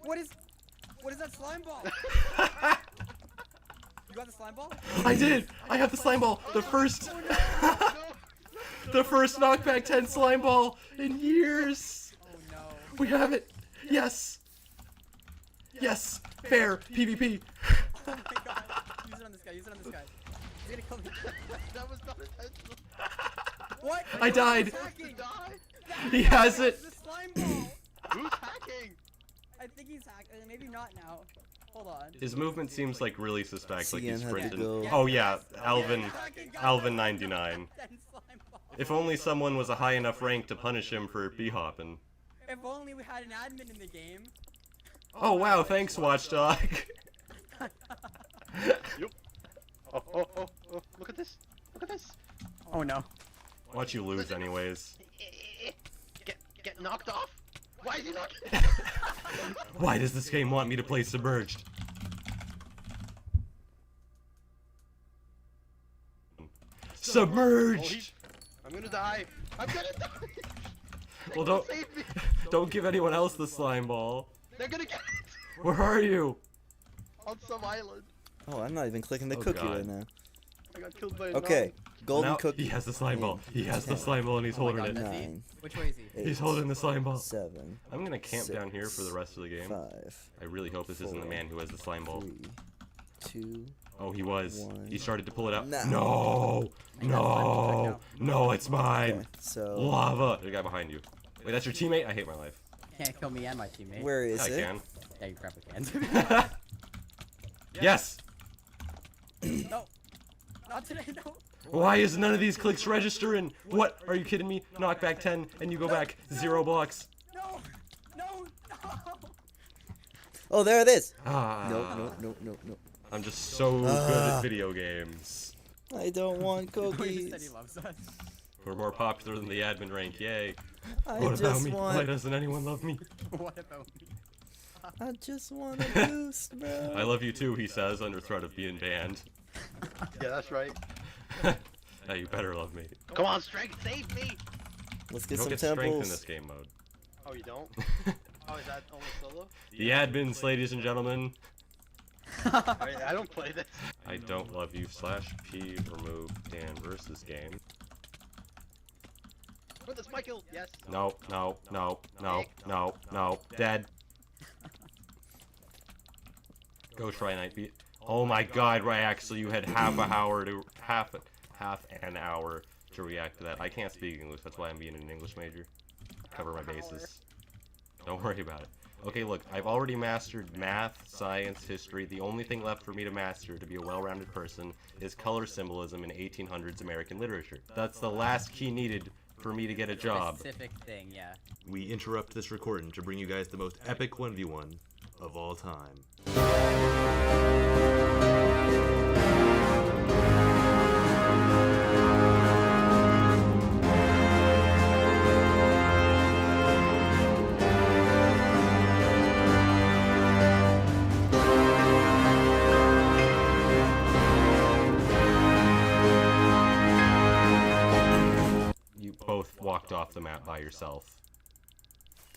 [SPEAKER 7] What is that slime ball? You got the slime ball?
[SPEAKER 4] I did! I have the slime ball! The first... the first knockback 10 slime ball in years!
[SPEAKER 7] Oh no.
[SPEAKER 4] We have it! Yes! Yes! Fair! PvP!
[SPEAKER 7] Oh my God. Use it on this guy, He's gonna kill me.
[SPEAKER 22] That was not intentional.
[SPEAKER 7] What?
[SPEAKER 4] I died!
[SPEAKER 7] Hacking.
[SPEAKER 4] He has it!
[SPEAKER 7] The slime ball!
[SPEAKER 22] Who's hacking?
[SPEAKER 7] I think he's hacking. Maybe not now. Hold on.
[SPEAKER 4] His movement seems like really suspect, like he's
[SPEAKER 5] CN had to
[SPEAKER 4] sprinting.
[SPEAKER 5] go.
[SPEAKER 4] Oh yeah, Alvin 99. If only someone was a high enough rank to punish him for b-hopping.
[SPEAKER 16] If only we had an admin in the game.
[SPEAKER 4] Oh wow, thanks, Watchdog.
[SPEAKER 22] Yep. Oh, look at this. Look at this.
[SPEAKER 16] Oh no.
[SPEAKER 4] Watch you lose anyways.
[SPEAKER 22] Get knocked off? Why is he not?
[SPEAKER 4] Why does this game want me to play Submerged? Submerged!
[SPEAKER 22] I'm gonna die. I'm gonna die.
[SPEAKER 4] Well, don't
[SPEAKER 22] Save me.
[SPEAKER 4] don't give anyone else the slime ball.
[SPEAKER 22] They're gonna get it.
[SPEAKER 4] Where are you?
[SPEAKER 22] On some island.
[SPEAKER 5] Oh, I'm not even clicking the
[SPEAKER 4] Oh,
[SPEAKER 5] cookie
[SPEAKER 4] God.
[SPEAKER 5] right now.
[SPEAKER 22] I got killed by a
[SPEAKER 5] Okay, golden
[SPEAKER 4] Now,
[SPEAKER 5] cookie.
[SPEAKER 4] he has the slime ball. He has the slime ball and he's holding it.
[SPEAKER 5] 9.
[SPEAKER 16] Which way is he?
[SPEAKER 4] He's holding the slime ball.
[SPEAKER 5] 7.
[SPEAKER 4] I'm gonna camp down here
[SPEAKER 5] 6,
[SPEAKER 4] for the rest of the game.
[SPEAKER 5] 5.
[SPEAKER 4] I really hope this isn't the man who has the slime ball.
[SPEAKER 5] 2.
[SPEAKER 4] Oh, he was.
[SPEAKER 5] 1.
[SPEAKER 4] He started to pull it out.
[SPEAKER 5] Nah.
[SPEAKER 4] No! No! No, it's mine!
[SPEAKER 5] Okay, so
[SPEAKER 4] Lava! There's a guy behind you. Wait, that's your teammate? I hate my life.
[SPEAKER 16] Can't kill me and my teammate.
[SPEAKER 5] where is
[SPEAKER 4] I
[SPEAKER 5] it?
[SPEAKER 4] can.
[SPEAKER 16] Yeah, you probably can.
[SPEAKER 4] Yes!
[SPEAKER 16] No. Not today, no.
[SPEAKER 4] Why is none of these clicks registering? What? Are you kidding me? Knock back 10 and you go back 0 blocks.
[SPEAKER 16] No. No.
[SPEAKER 5] Oh, there it is.
[SPEAKER 4] Ah.
[SPEAKER 5] No.
[SPEAKER 4] I'm just so good at video games.
[SPEAKER 5] I don't want
[SPEAKER 16] He said
[SPEAKER 5] cookies.
[SPEAKER 16] he loves us.
[SPEAKER 4] We're more popular than the admin rank, yay.
[SPEAKER 5] I
[SPEAKER 4] What about
[SPEAKER 5] just
[SPEAKER 4] me?
[SPEAKER 5] want.
[SPEAKER 4] Why doesn't anyone love me?
[SPEAKER 16] What about me?
[SPEAKER 5] I just want a boost, bro.
[SPEAKER 4] I love you too, he says, under threat of being banned.
[SPEAKER 22] Yeah, that's right.
[SPEAKER 4] Now you better love me.
[SPEAKER 22] Come on, strength, save me.
[SPEAKER 5] Let's
[SPEAKER 4] You
[SPEAKER 5] get
[SPEAKER 4] don't
[SPEAKER 5] some
[SPEAKER 4] get strength in
[SPEAKER 5] temples.
[SPEAKER 4] this game mode.
[SPEAKER 22] Oh, you don't? Oh, is that only solo?
[SPEAKER 4] The admins, ladies and gentlemen.
[SPEAKER 22] I don't play this.
[SPEAKER 4] I don't love you. /P remove Dan versus game.
[SPEAKER 22] Wait, that's my kill. Yes.
[SPEAKER 4] No. Dead. Go try night beat. Oh my god, right, actually you had half an hour to react to that. I can't speak English, that's why I'm being an English major. Cover my bases. Don't worry about it. Okay, look, I've already mastered math, science, history. The only thing left for me to master to be a well-rounded person is color symbolism in 1800s American literature. That's the last key needed for me to get a job.
[SPEAKER 16] Specific thing, yeah.
[SPEAKER 1] We interrupt this recording to bring you guys the most epic 1v1 of all time.
[SPEAKER 4] You both walked off the map by yourself.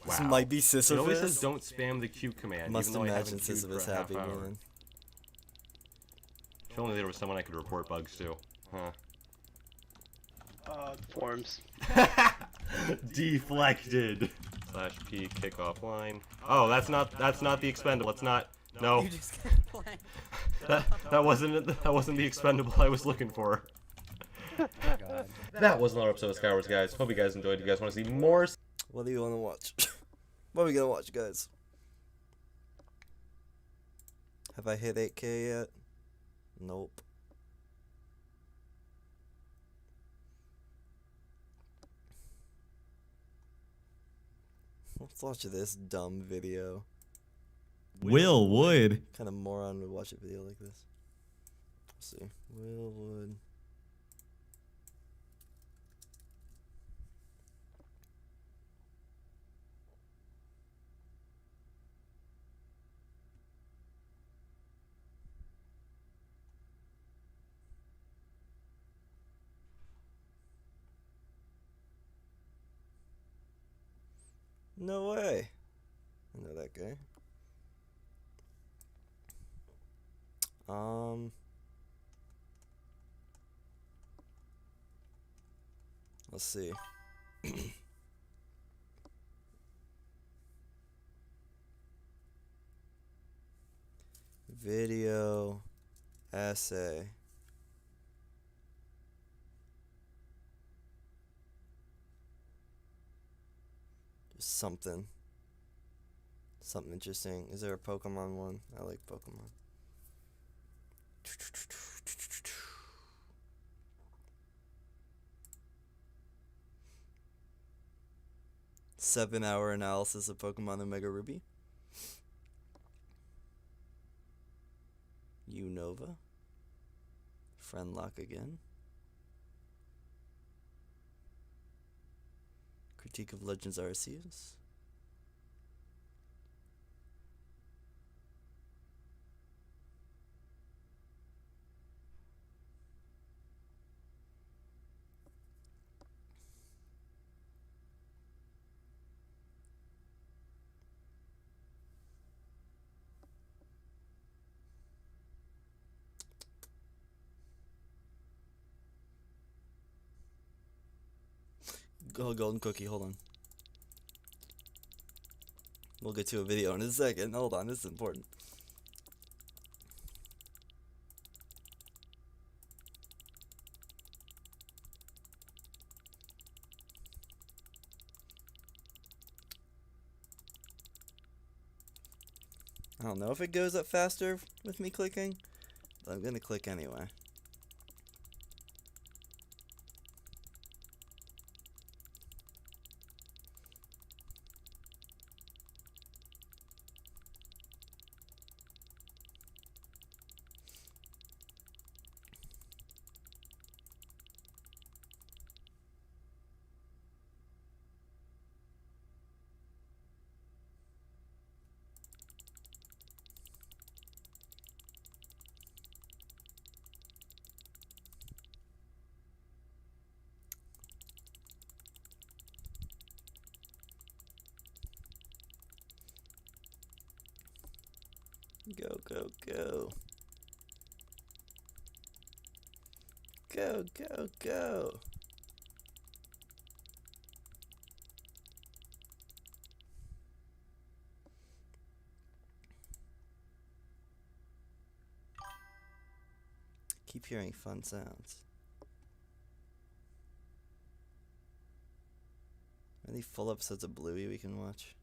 [SPEAKER 5] This
[SPEAKER 4] Wow.
[SPEAKER 5] might be
[SPEAKER 4] It always says
[SPEAKER 5] Sisyphus.
[SPEAKER 4] don't spam the Q command,
[SPEAKER 5] Must
[SPEAKER 4] even though I
[SPEAKER 5] imagine
[SPEAKER 4] haven't queued
[SPEAKER 5] Sisyphus
[SPEAKER 4] for a half
[SPEAKER 5] happy,
[SPEAKER 4] hour.
[SPEAKER 5] man.
[SPEAKER 4] If only there was someone I could report bugs to. Huh.
[SPEAKER 22] Forms.
[SPEAKER 4] Deflected. /P kick offline. Oh, that's not the expendable. It's not. No.
[SPEAKER 16] You just kept playing.
[SPEAKER 4] that wasn't the expendable I was looking for.
[SPEAKER 16] God.
[SPEAKER 4] That was another episode of Skywars, guys. Hope you guys enjoyed. You guys want to see more?
[SPEAKER 5] What do you want to watch? What are we gonna watch, guys? Have I hit 8K yet? Nope. Let's watch this dumb video.
[SPEAKER 17] Will Wood.
[SPEAKER 5] Kind of moron would watch a video like this. Let's see. Will Wood. No way. I know that guy. Let's see. Video essay. Just something interesting. Is there a Pokemon one? I like Pokemon. 7-hour analysis of Pokemon Omega Ruby. Unova. Friendlock again. Critique of Legends Arceus. Oh, Golden Cookie, hold on. We'll get to a video in a second. Hold on, this is important. I don't know if it goes up faster with me clicking, but I'm gonna click anyway. Go, go, go. Go, go, go. Keep hearing fun sounds. Any full episodes of Bluey we can watch?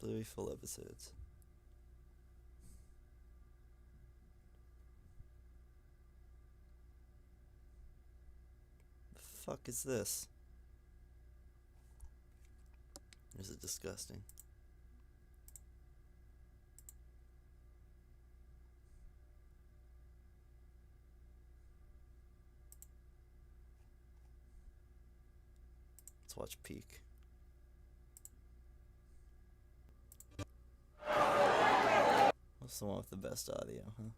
[SPEAKER 5] Bluey full episodes. The fuck is this? This is disgusting. Let's watch Peak. What's the one with the best audio, huh?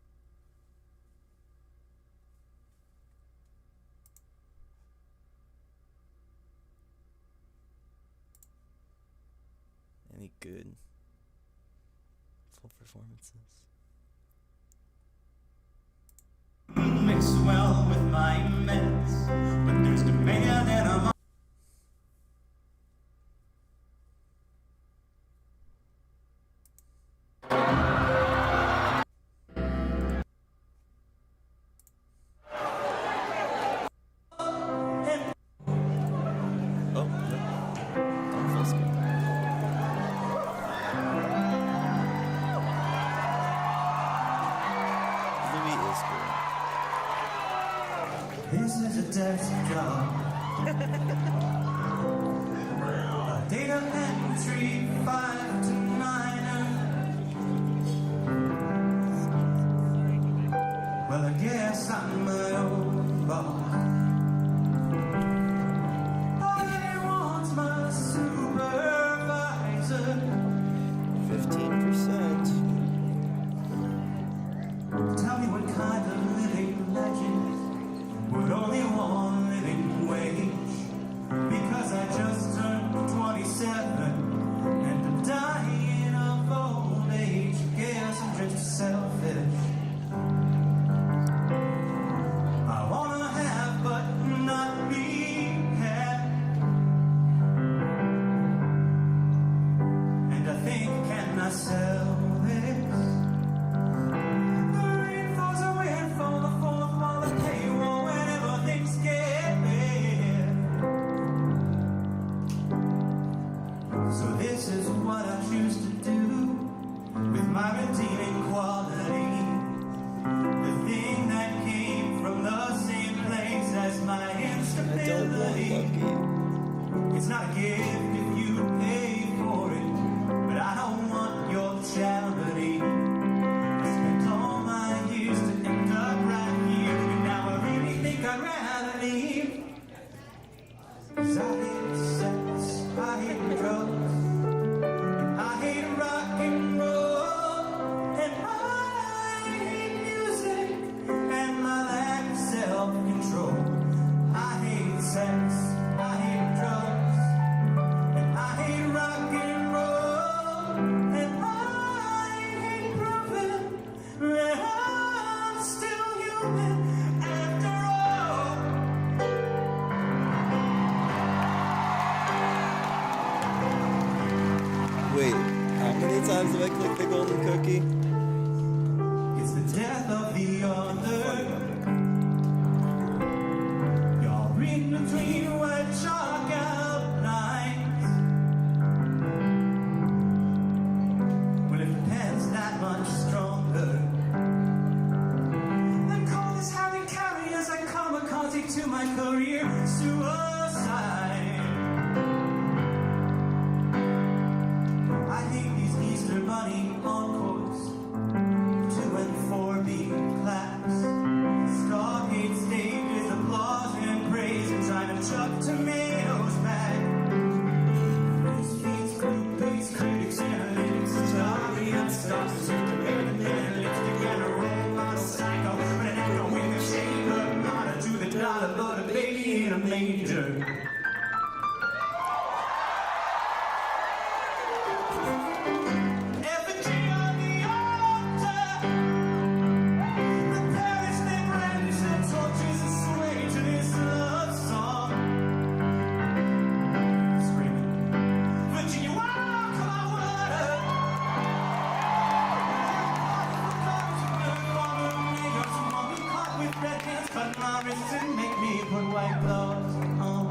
[SPEAKER 5] Any good full performances?
[SPEAKER 15] Mix well with my meds, but there's demand and I'm This is a desk job. Data entry 5 to 9. Well, I guess I'm my own boss. I want my supervisor.
[SPEAKER 5] 15%.
[SPEAKER 15] Tell me what kind of living legend would only want living wage, because I just turned 27 and I'm dying of
[SPEAKER 5] Rocky.
[SPEAKER 15] It's the death of the other. You're in between white chalk outlines. Well, if the pen's that much stronger, then call this Harry Carey as I kamikaze to my career suicide. I hate these Easter Bunny encores, 2 and 4 B class. Stargate stages, applause and praise, and trying to chuck tomatoes back. These feeds, group base critics, analytics, sorry, I'm stuck. Superman, lipstick, and a role model psycho. But an echo with a shade of nada to the dollar, but a baby in a manger. And make me put white gloves on.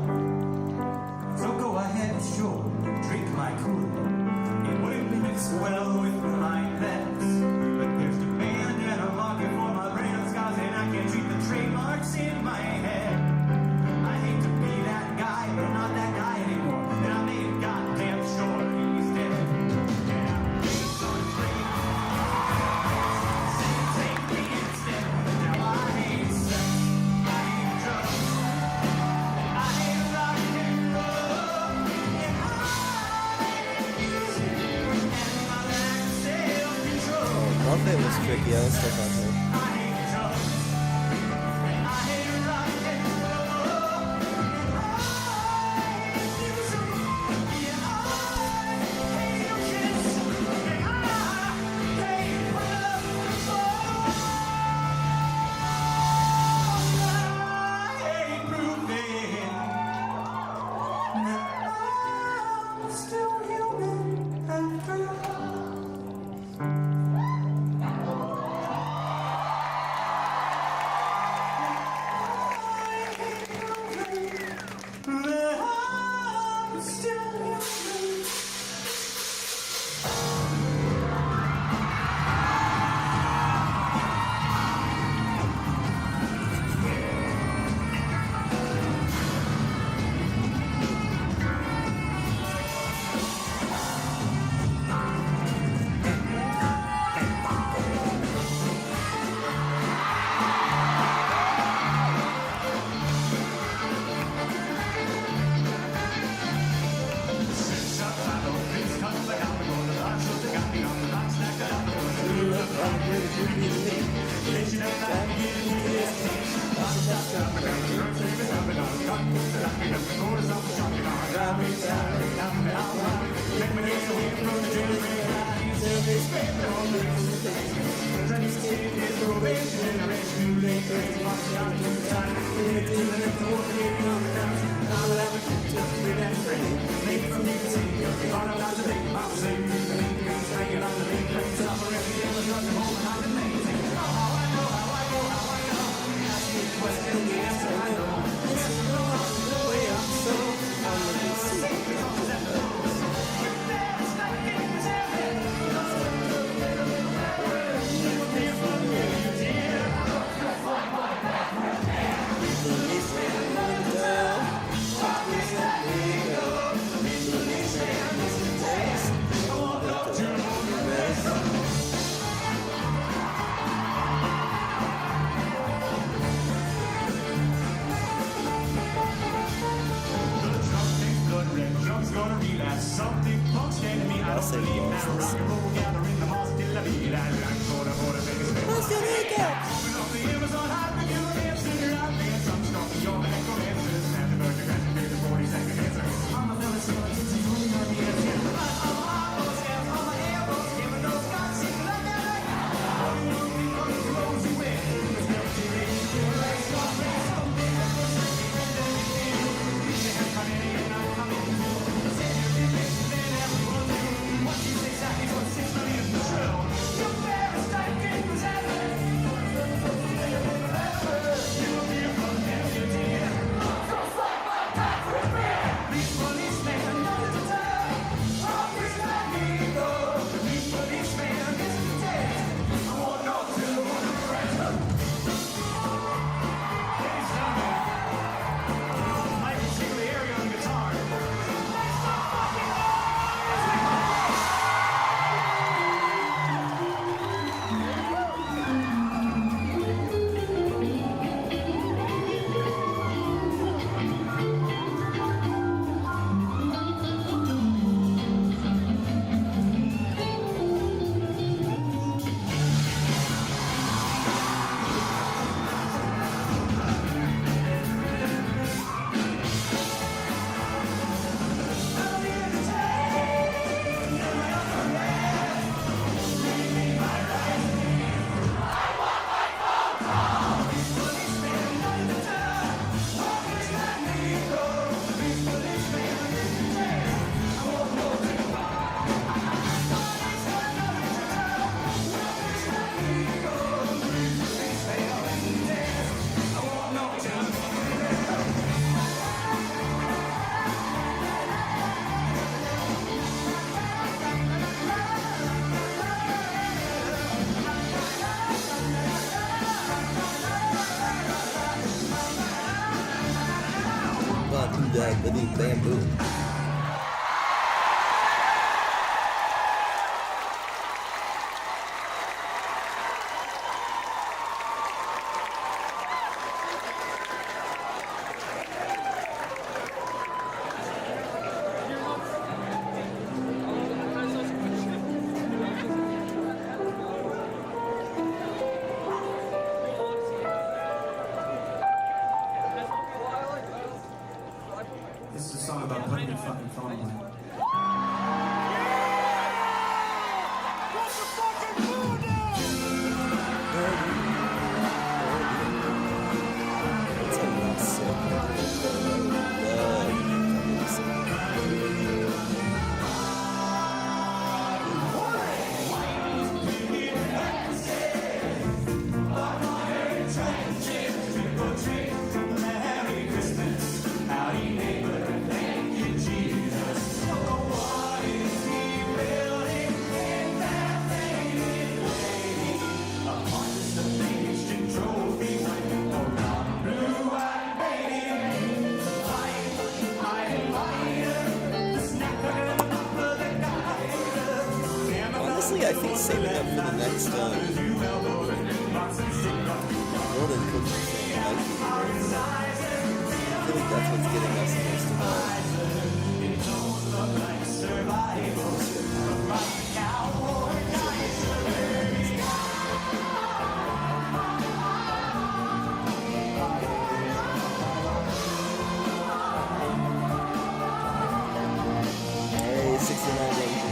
[SPEAKER 15] So go ahead, sure, drink my Kool-Aid. It wouldn't mix well with my pets, but there's demand and a market for my brand scars, and I can treat the trademarks in my head. I hate to be that guy, but I'm not that guy anymore, and I made goddamn sure he's dead. And I'm based on trade. Take me instead. Now I hate sex.
[SPEAKER 5] Buffet was tricky, I was stuck on her. living bamboo.
[SPEAKER 15] This is a song about putting your fucking phone away.
[SPEAKER 5] Honestly, I think saving up for the next golden cookie thing might be worth it. I feel like that's what's getting us most of all. Hey, 69 days.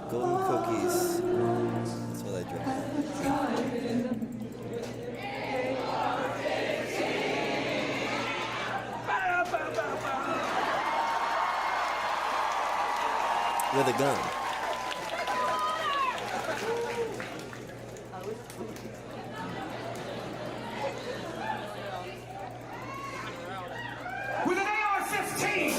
[SPEAKER 5] Golden cookies. That's what I drink. With a gun.
[SPEAKER 15] With an AR-15!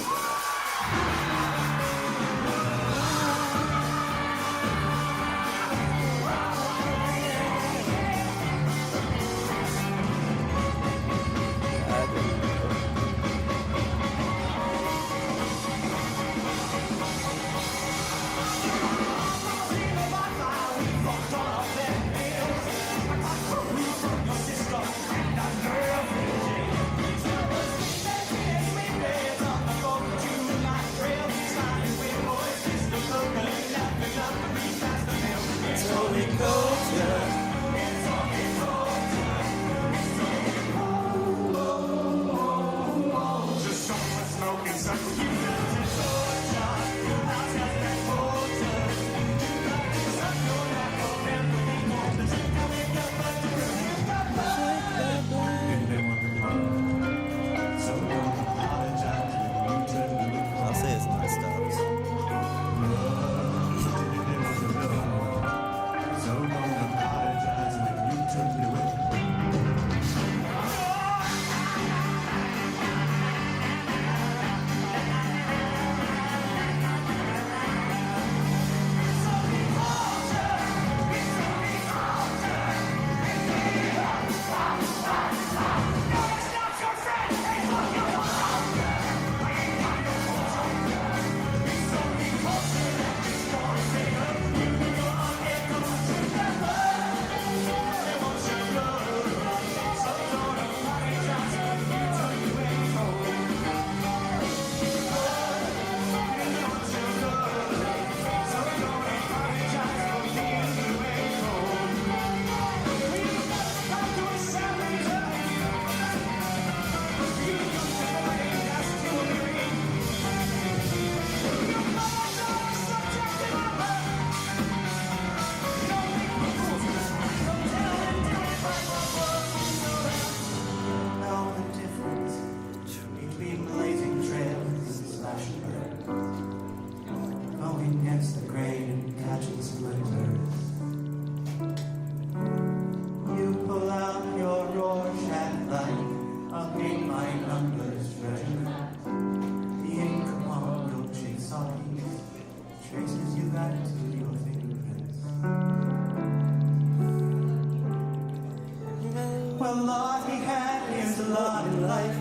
[SPEAKER 15] a lot in life.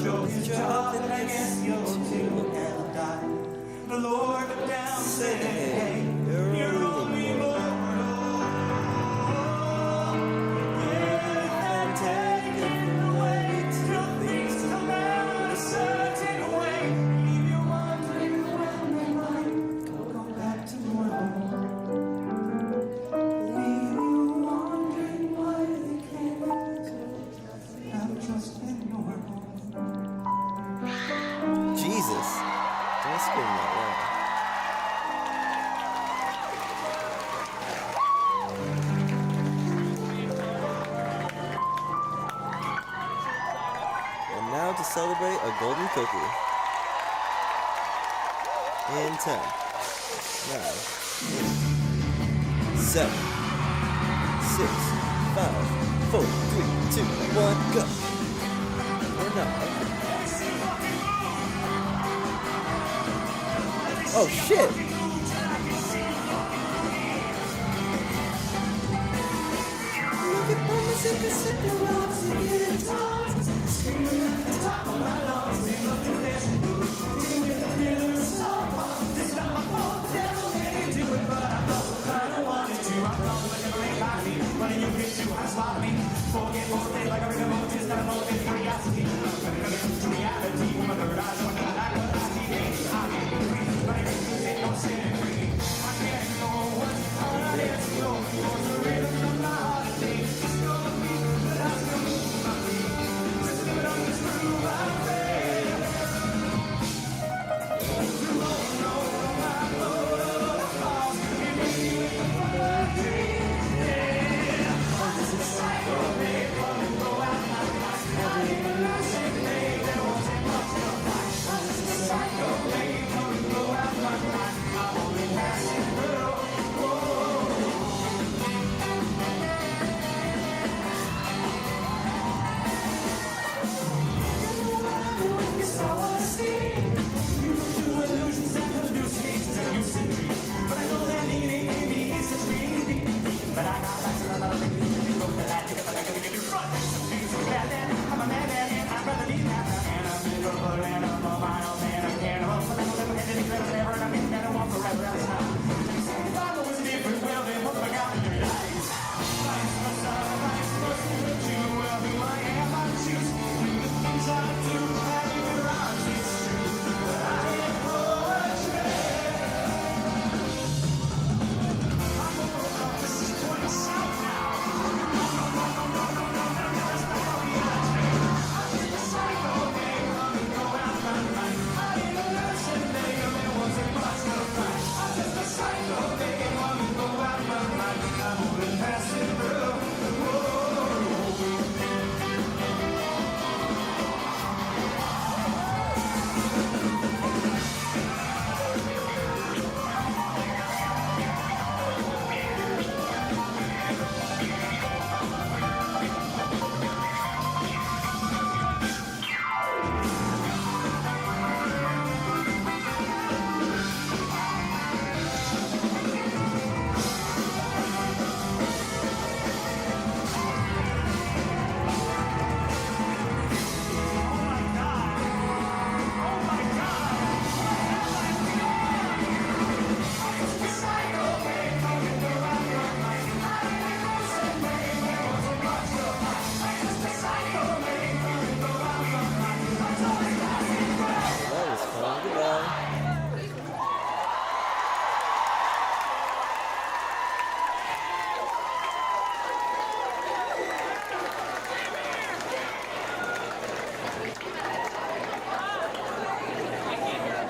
[SPEAKER 15] Show his job, and I guess you'll too and die. The Lord looked down and said, hey, you're only mortal. Yeah, take it away. Till things come out a certain way. Leave you wondering when they might go back to normal. Leave you wondering why they can't have trust in normal.
[SPEAKER 5] Jesus. Don't scream that loud. And now to celebrate a golden cookie. In 10, 9, 8, 7, 6, 5, 4, 3, 2, 1, go. Or not. Oh shit!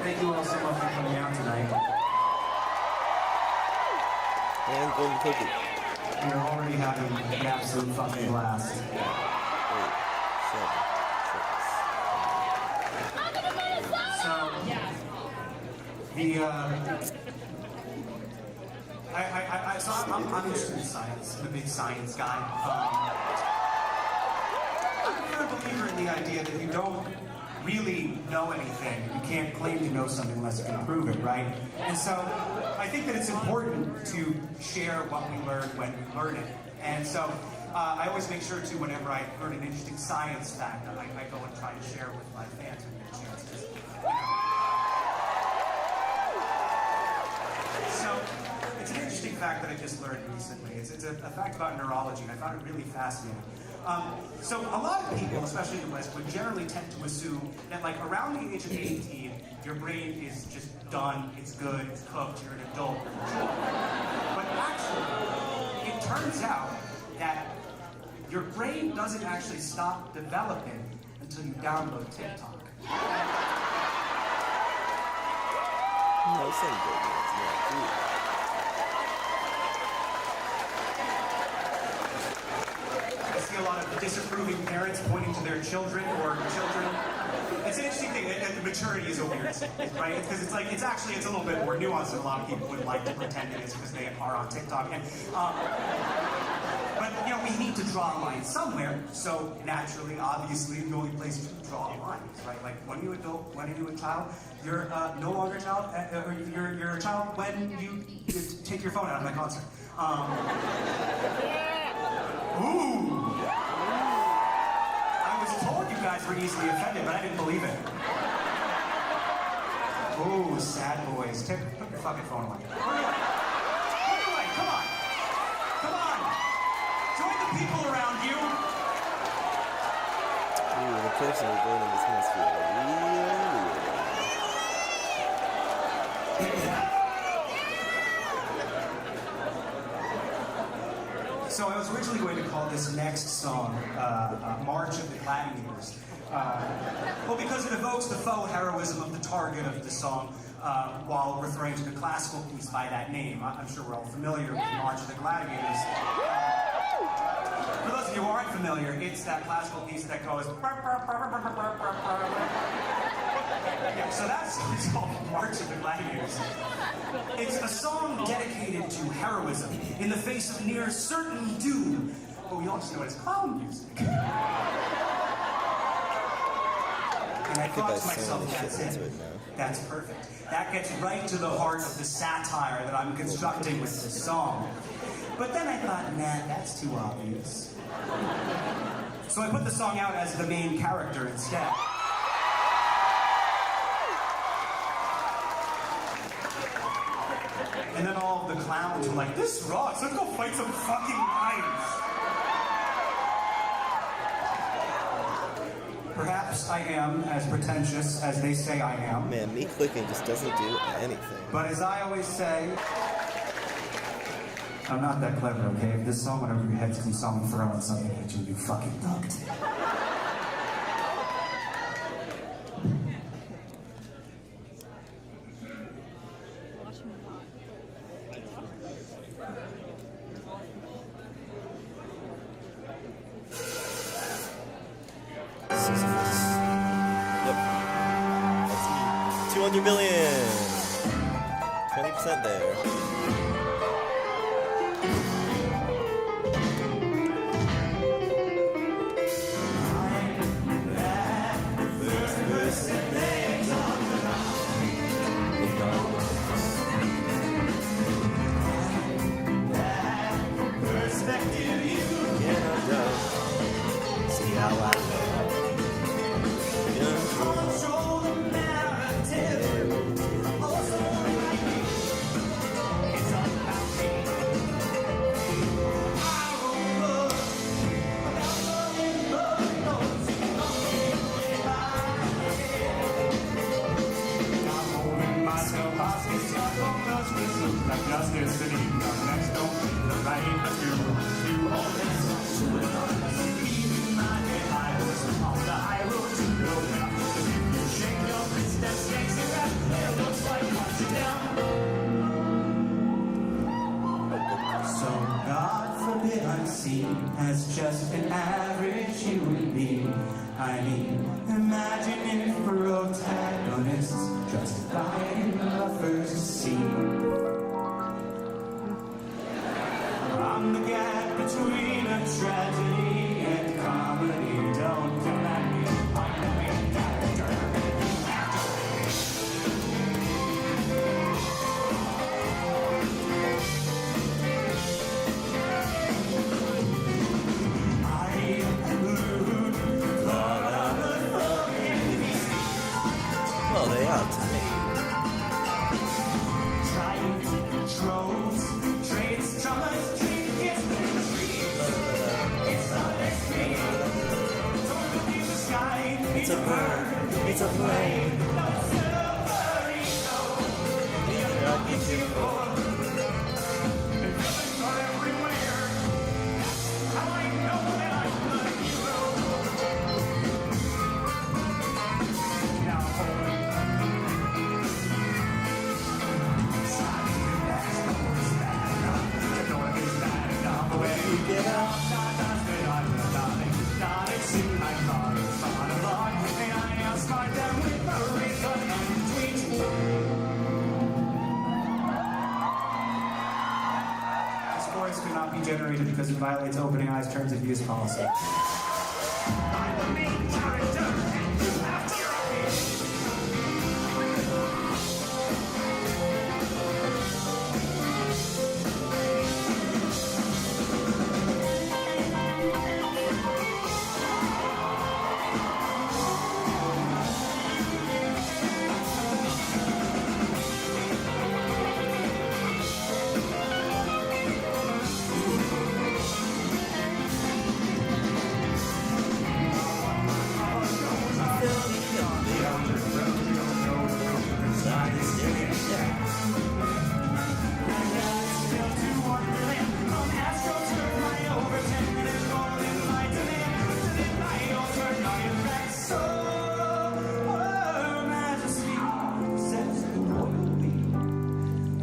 [SPEAKER 15] Thank you all so much for coming out tonight.
[SPEAKER 5] And golden cookie.
[SPEAKER 15] We're already having an absolute fucking blast.
[SPEAKER 5] 8, 7, 6.
[SPEAKER 15] So, I'm interested in science. I'm a big science guy. I'm a firm believer in the idea that you don't really know anything. You can't claim to know something unless you can prove it, right? And so I think that it's important to share what we learn when we learn it. And so
[SPEAKER 8] I always make sure to, whenever I learn an interesting science fact, I go and try to share with my fans and their chances. So, it's an interesting fact that I just learned recently. It's a fact about neurology, and I found it really fascinating. So a lot of people, especially in the West, would generally tend to assume that like around the age of 18, your brain is just done, it's good, it's cooked, you're an adult. But actually, it turns out that your brain doesn't actually stop developing until you download TikTok.
[SPEAKER 5] No, some good ones, yeah.
[SPEAKER 8] I see a lot of disapproving parents pointing to their children or children. It's an interesting thing. The maturity is a weird thing, right? Because it's like it's a little bit more nuanced than a lot of people would like to pretend it is because they are on TikTok. And but you know, we need to draw a line somewhere. So naturally, obviously, the only place to draw a line is right. Like when you're adult, when you're a child, you're no longer a child, or you're a child when you take your phone out of my concert. Ooh. I was told you guys were easily offended, but I didn't believe it. Ooh, sad boys. Put your fucking phone away. Put it away, come on. Come on. Join the people around you.
[SPEAKER 5] Ooh, the person recording this must feel real.
[SPEAKER 8] So I was originally going to call this next song March of the Gladiators. Well, because it evokes the faux heroism of the target of the song while referring to the classical piece by that name. I'm sure we're all familiar with March of the Gladiators. For those of you who aren't familiar, it's that classical piece that goes... Yeah, so that song's called March of the Gladiators. It's a song dedicated to heroism in the face of near certain doom, but we all just know it as clown music. And I thought to myself, that's it. That's perfect. That gets right to the heart of the satire that I'm constructing with this song. But then I thought, nah, that's too obvious. So I put the song out as the main character instead. And then all of the clowns were like, this rocks, let's go fight some fucking lions. Perhaps I am as pretentious as they say I am.
[SPEAKER 5] Man, me clicking just doesn't do anything.
[SPEAKER 8] But as I always say, I'm not that clever, okay? If this song went over your heads because you saw me throwing something at you, you fucking ducked.
[SPEAKER 5] Yep. That's me. 200 million! 20% there. I'm seen as just an average human being. I mean, imagine if protagonists justified in the first scene. I'm the gap between a tragedy and comedy. Don't demand me. I'm the main character. It's a bird. It's a plane. God, be careful.
[SPEAKER 8] Scores cannot be generated because it violates opening eyes terms of use policy.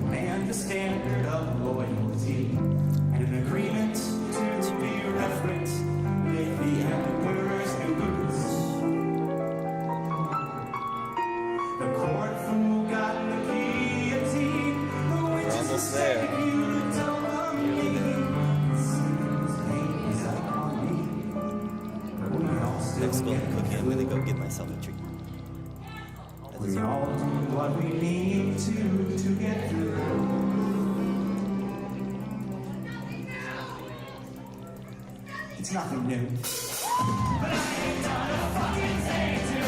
[SPEAKER 8] And the standard of loyalty, and an agreement to be referent with the emperor's news. The court fool got the guillotine, the witches
[SPEAKER 5] Almost there. Next golden cookie, I'm gonna go get myself a treat.
[SPEAKER 8] We all do what we need to get through. It's nothing new. But I ain't done a fucking thing to you.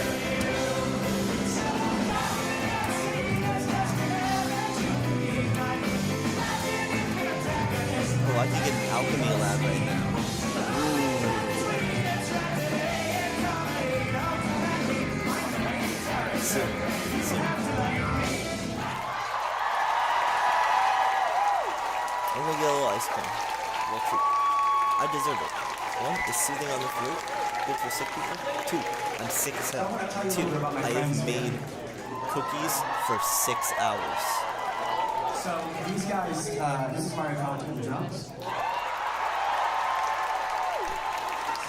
[SPEAKER 5] Oh, I can get an alchemy lab right now. Soon. I'm gonna get a little ice cream. Little treat. I deserve it. 1, it's soothing on the throat. Good for sick people. 2, I'm sick as hell. 2, I have made cookies for 6 hours.
[SPEAKER 8] So these guys, this is Mario College with the drums.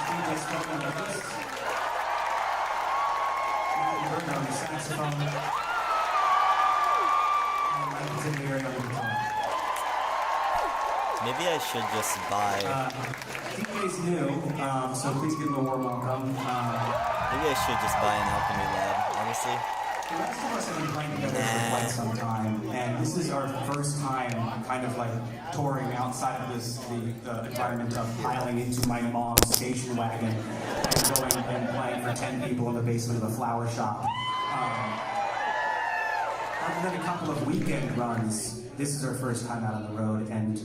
[SPEAKER 8] DJ Spoken with this. Burton on the saxophone. And Michael's in the area on the guitar.
[SPEAKER 5] Maybe I should just buy.
[SPEAKER 8] DJ's new, so please give him a warm welcome.
[SPEAKER 5] Maybe I should just buy an alchemy lab, honestly.
[SPEAKER 8] The rest of us have been playing together for quite some time, and this is our first time kind of like touring outside of the environment of piling into my mom's station wagon and going and playing for 10 people in the basement of a flower shop. Other than a couple of weekend runs, this is our first time out on the road, and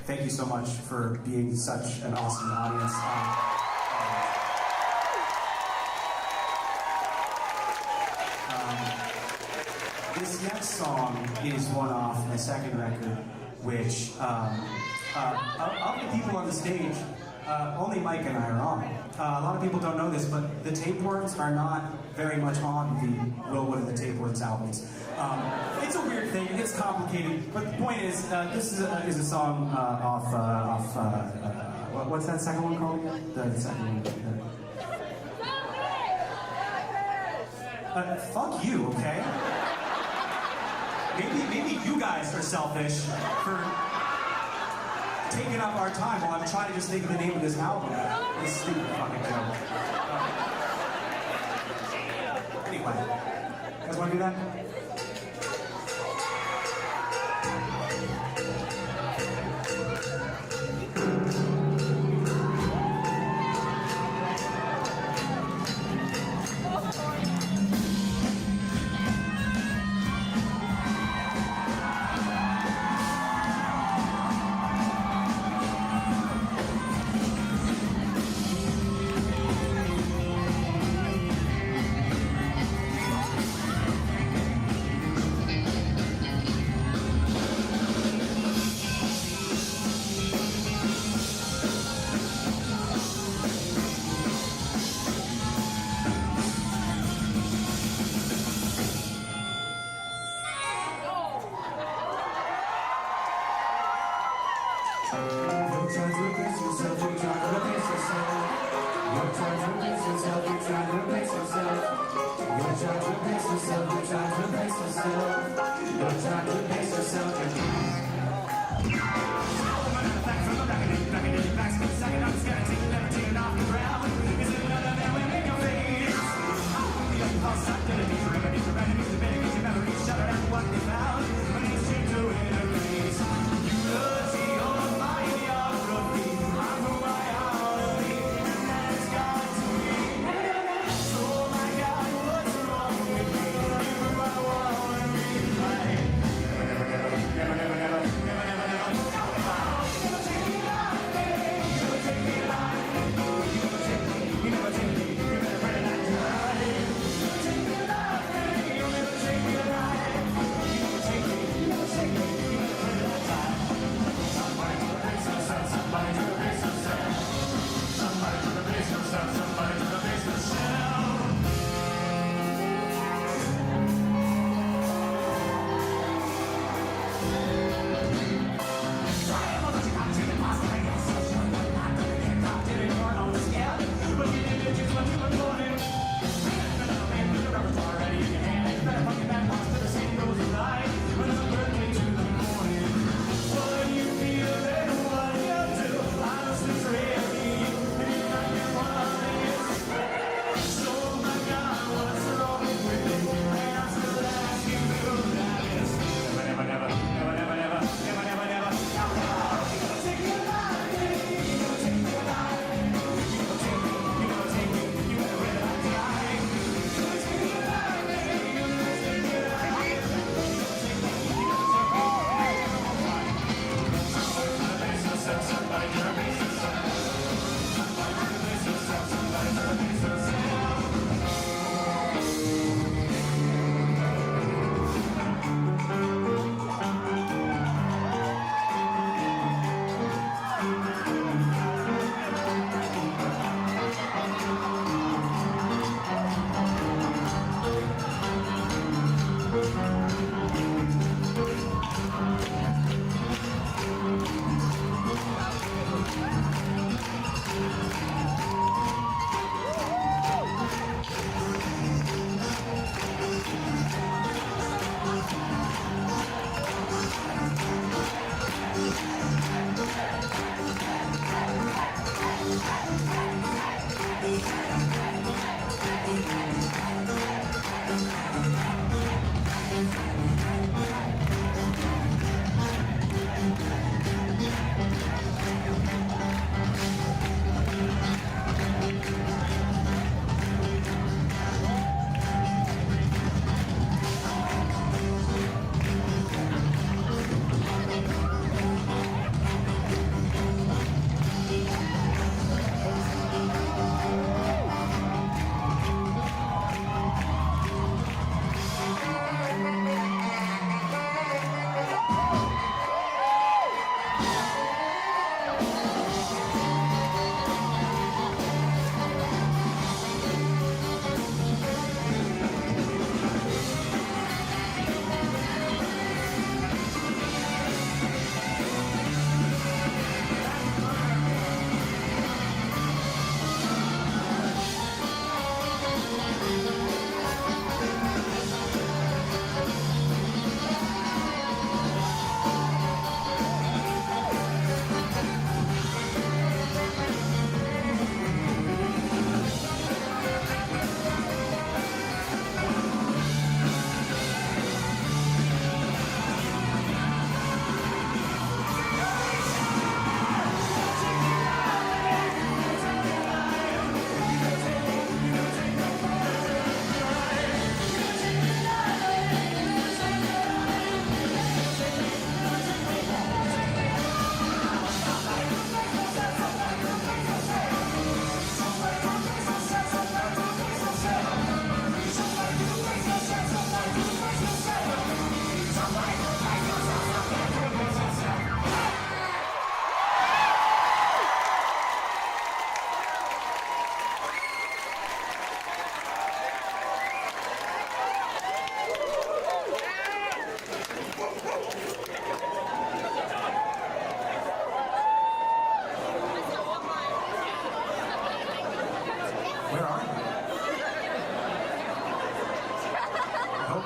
[SPEAKER 8] thank you so much for being such an awesome audience. This next song is one off my second record, which of the people on the stage, only Mike and I are on. A lot of people don't know this, but the tapeworms are not very much on the Willwood and the Tapeworms albums. It's a weird thing, it's complicated, but the point is, this is a song off what's that second one called? The second one. Fuck you, okay? Maybe you guys are selfish for taking up our time while I'm trying to just think of the name of this album. This stupid fucking joke. Anyway, you guys want to do that?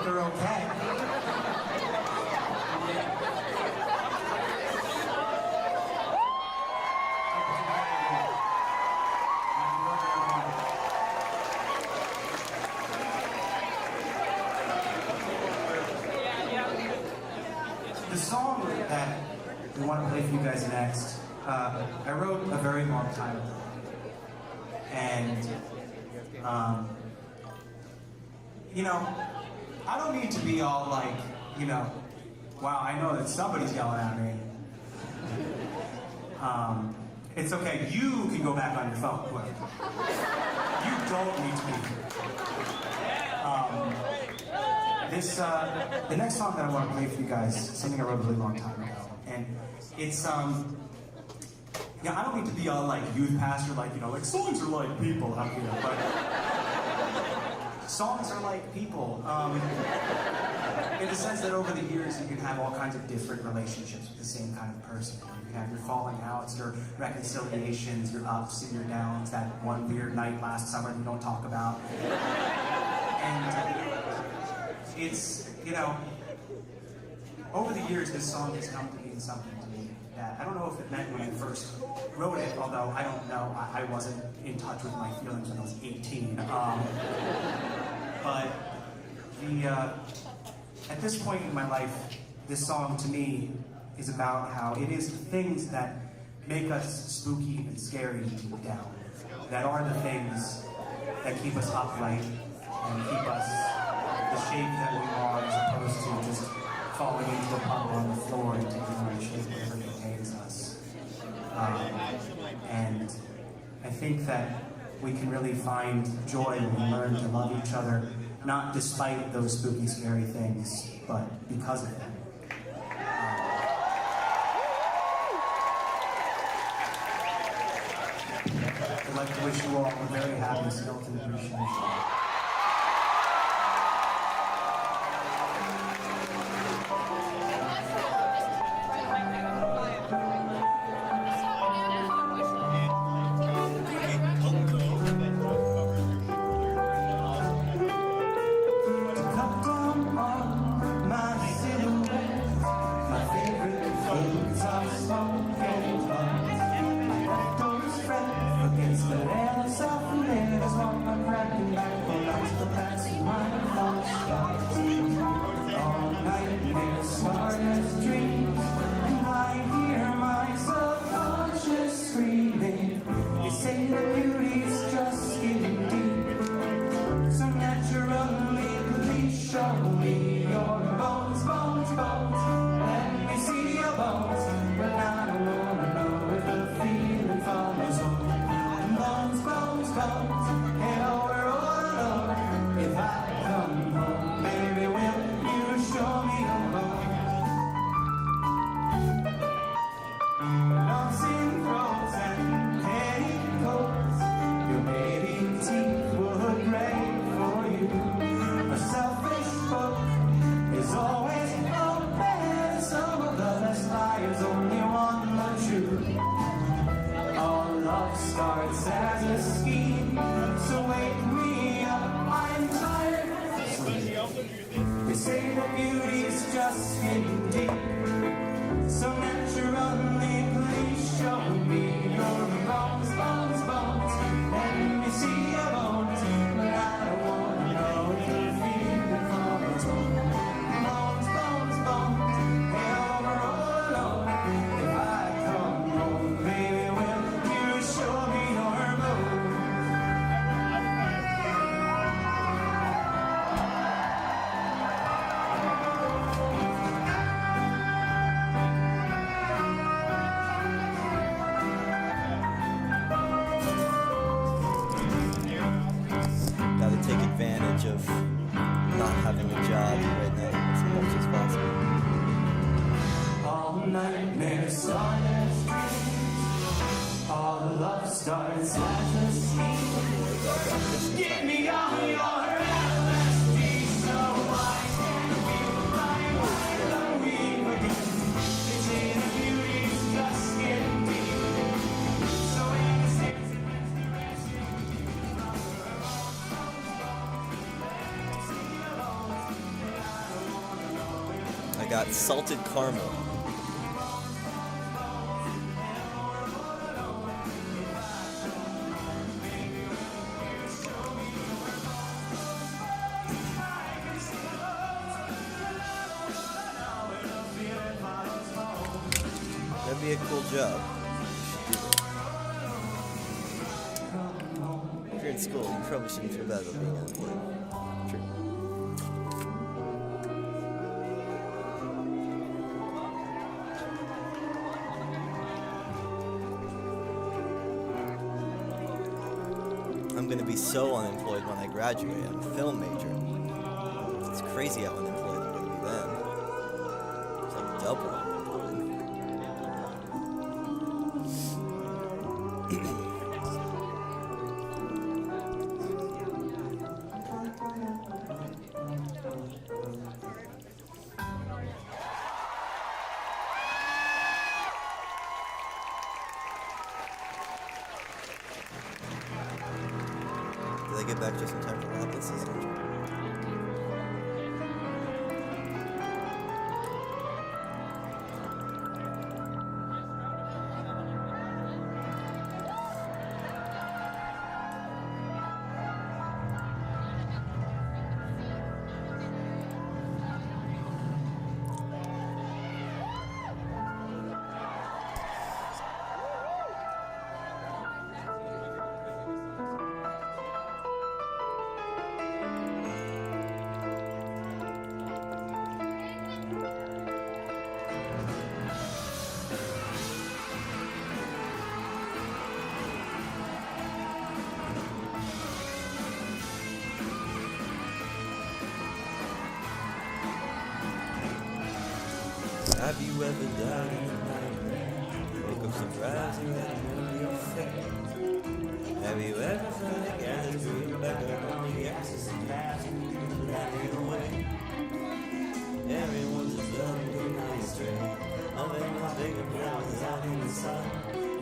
[SPEAKER 15] they're okay. The song that we want to play for you guys next, I wrote a very long time ago. And, you know, I don't need to be all like, you know, wow, I know that somebody's yelling at me. It's okay, you can go back on your phone, whoever. You don't need to be here. The next song that I want to play for you guys, something I wrote a really long time ago. And it's, yeah, I don't need to be all like youth pastor, like, you know, like songs are like people out here, but songs are like people. In the sense that over the years you can have all kinds of different relationships with the same kind of person. You can have your falling outs, your reconciliations, your ups and your downs, that one weird night last summer that you don't talk about. And it's, you know, over the years this song has come to mean something to me that I don't know if it meant when I first wrote it, although I don't know, I wasn't in touch with my feelings when I was 18. But at this point in my life, this song to me is about how it is the things that make us spooky and scary deep down, that are the things that keep us upright and keep us the shape that we are, as opposed to just falling into a puddle on the floor and taking on the shape whatever contains us. And I think that we can really find joy when we learn to love each other, not despite those spooky, scary things, but because of them. I'd like to wish you all a very happy Skeleton Appreciation. Of not having a job right now as much as possible. All nightmares start as dreams. All love starts as a scheme. Give me all your LSD so I can feel right when we begin. They say the beauty's just getting deep. So when the stairs and when the rest you keep from her all.
[SPEAKER 5] got salted caramel. That'd be a cool job. If you're in school, you probably shouldn't feel bad about being unemployed. True. I'm gonna be so unemployed when I graduate. I'm a film major. It's crazy how unemployed I'm gonna be then. It's like double unemployed. Did I get back just in time for Lapis? Have you ever died in a nightmare? Woke up surprised you had a memory of fate. Have you ever felt like I was dreaming back up on the axis and past and running away? Everyone's just done good night straight. All in my bigger flowers out in the sun.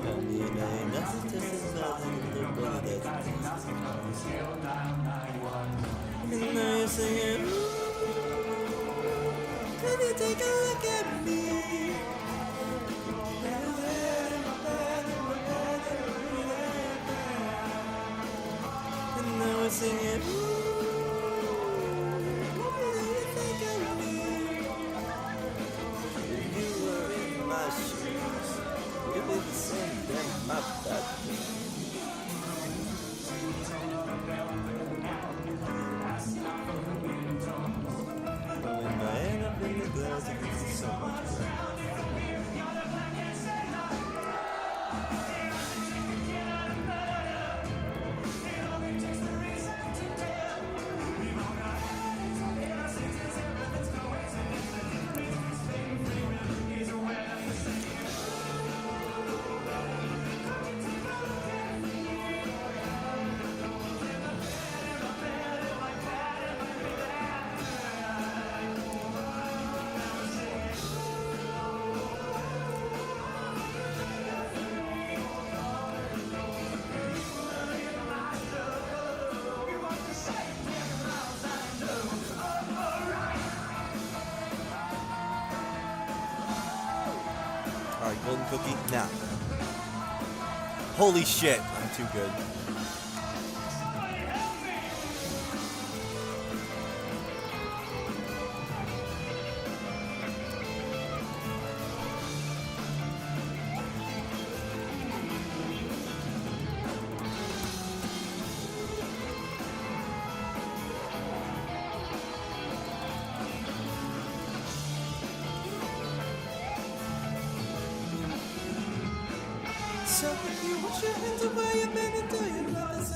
[SPEAKER 5] Come here, babe, nothing just as bad as a little brother that's and now you're singing, ooh, can you take a look at me? And now we're singing, ooh, what do you think of me? If you were in my shoes, you'd be the same thing, my bad. Alright, golden cookie, now. Holy shit, I'm too good. So if you wash your hands away, you've been into your love is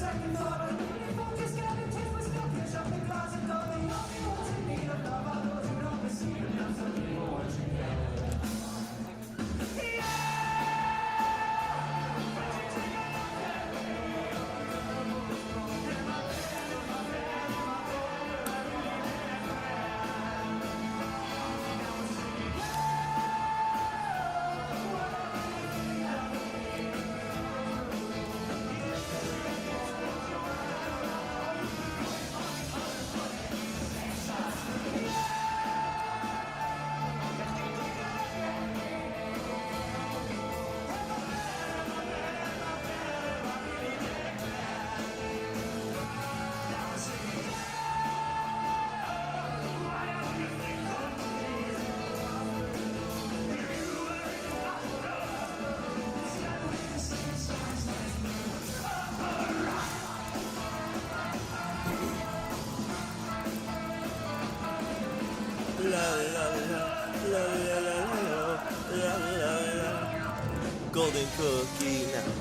[SPEAKER 5] Golden cookie now.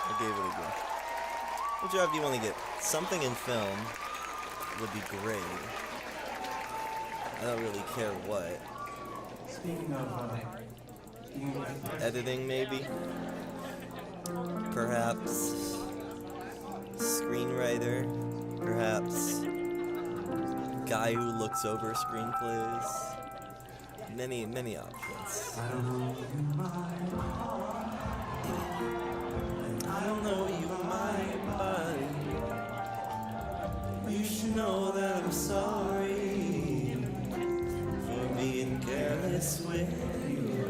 [SPEAKER 5] I gave it a go. What job do you want to get? Something in film would be great. I don't really care what.
[SPEAKER 15] Speaking of
[SPEAKER 5] Editing, maybe? Perhaps. Screenwriter? Perhaps. Guy who looks over screenplays? Many options.
[SPEAKER 15] I don't know you my body. You should know that I'm sorry for being careless with you.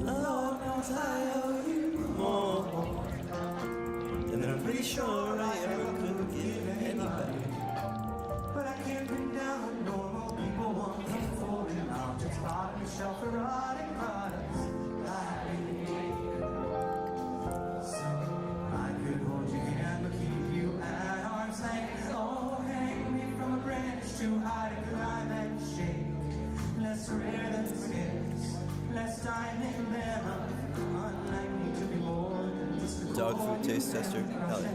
[SPEAKER 15] Lord knows I owe you more than I'm pretty sure I ever could give anybody. But I can't bring down normal people want to fall in love. Just bought myself a rotting products like you. So I could hold your hand but keep you at arm's length. Oh, hang me from a branch too high to climb and shake. Less rhythm skips, less time in venom. Unlikely to be more than just a
[SPEAKER 5] Dog food taste tester? Hell yeah.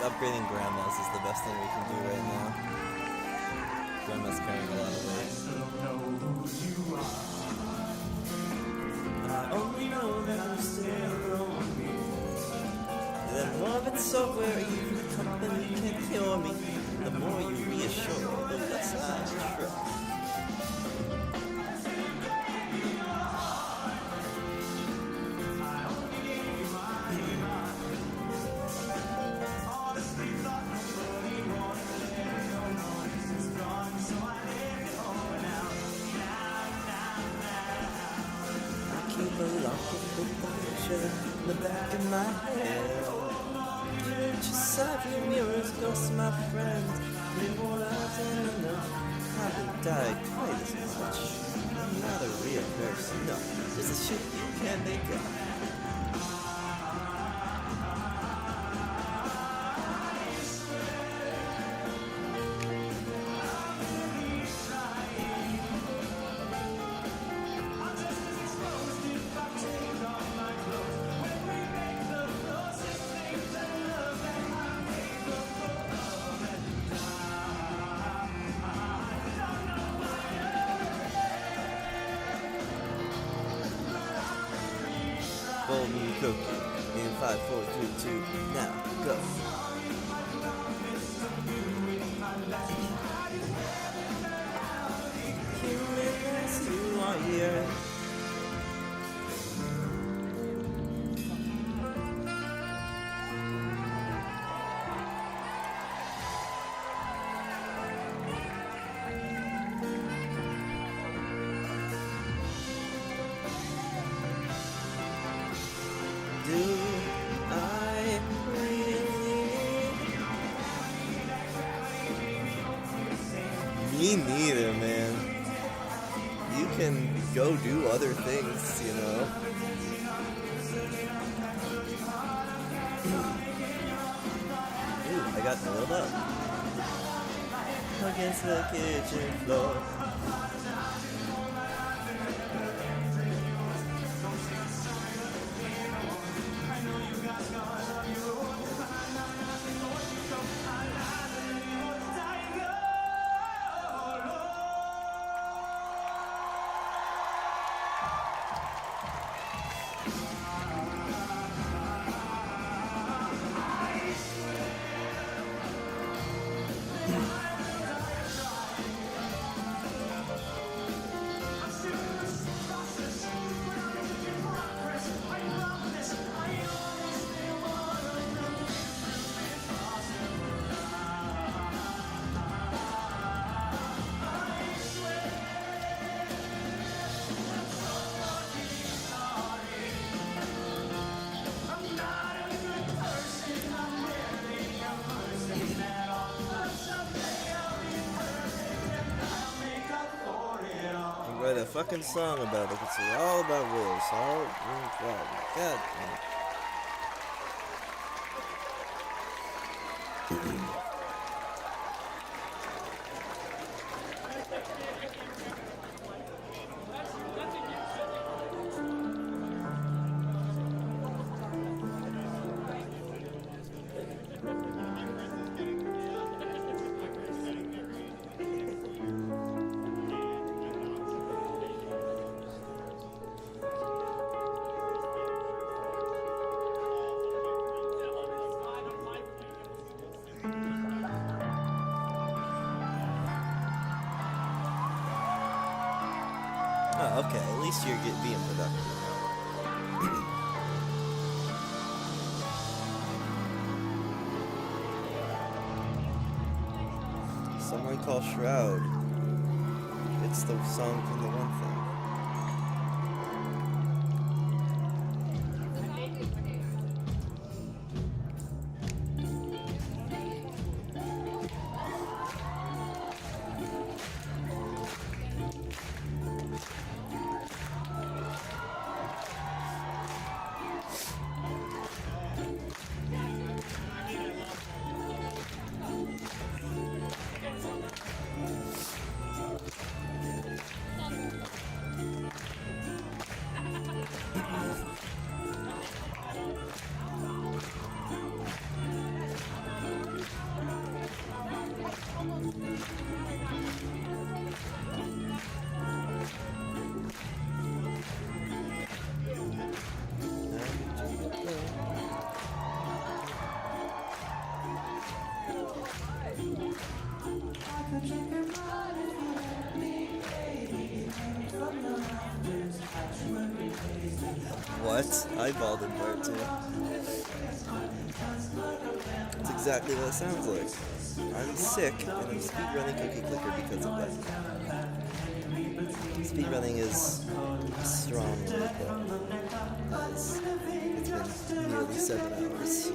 [SPEAKER 5] Upgrading grandmas is the best thing we can do right now. Grandma's carrying a lot of weight.
[SPEAKER 15] I only know that I'm still lonely.
[SPEAKER 5] Then morbid software, you company can cure me. The more you reassure, the less I trust.
[SPEAKER 15] In the back of my head, just side your mirrors, ghost my friend. Live more lives than enough.
[SPEAKER 5] Haven't died quite as much. I'm not a real person. No, this is shit you can't make up. Golden cookie in 5, 4, 3, 2, now go.
[SPEAKER 15] Human as you are here.
[SPEAKER 5] Do I really? Me neither, man. You can go do other things, you know. Ooh, I got nailed up. Against the kitchen floor. fucking song about it. It's all about Wills. All God. God. Oh, okay. At least you're being productive. Someone call Shroud. It's the song from the one thing. What? I balled in part 2. That's exactly what it sounds like. I'm sick, and I'm speedrunning Cookie Clicker because of that. Speedrunning is a strong word, though. It's been nearly 7 hours.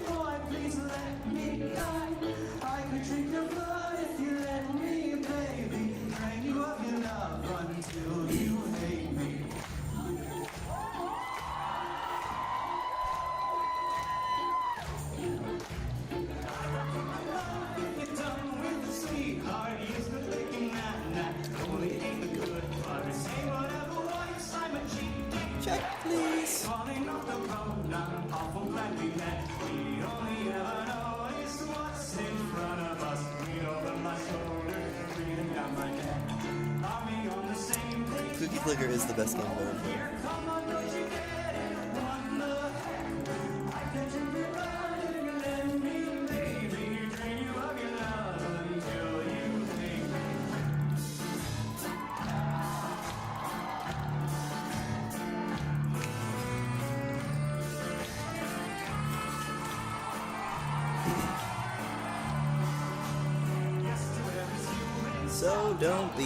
[SPEAKER 5] Check, please. Cookie Clicker is the best game I've ever played. So don't be.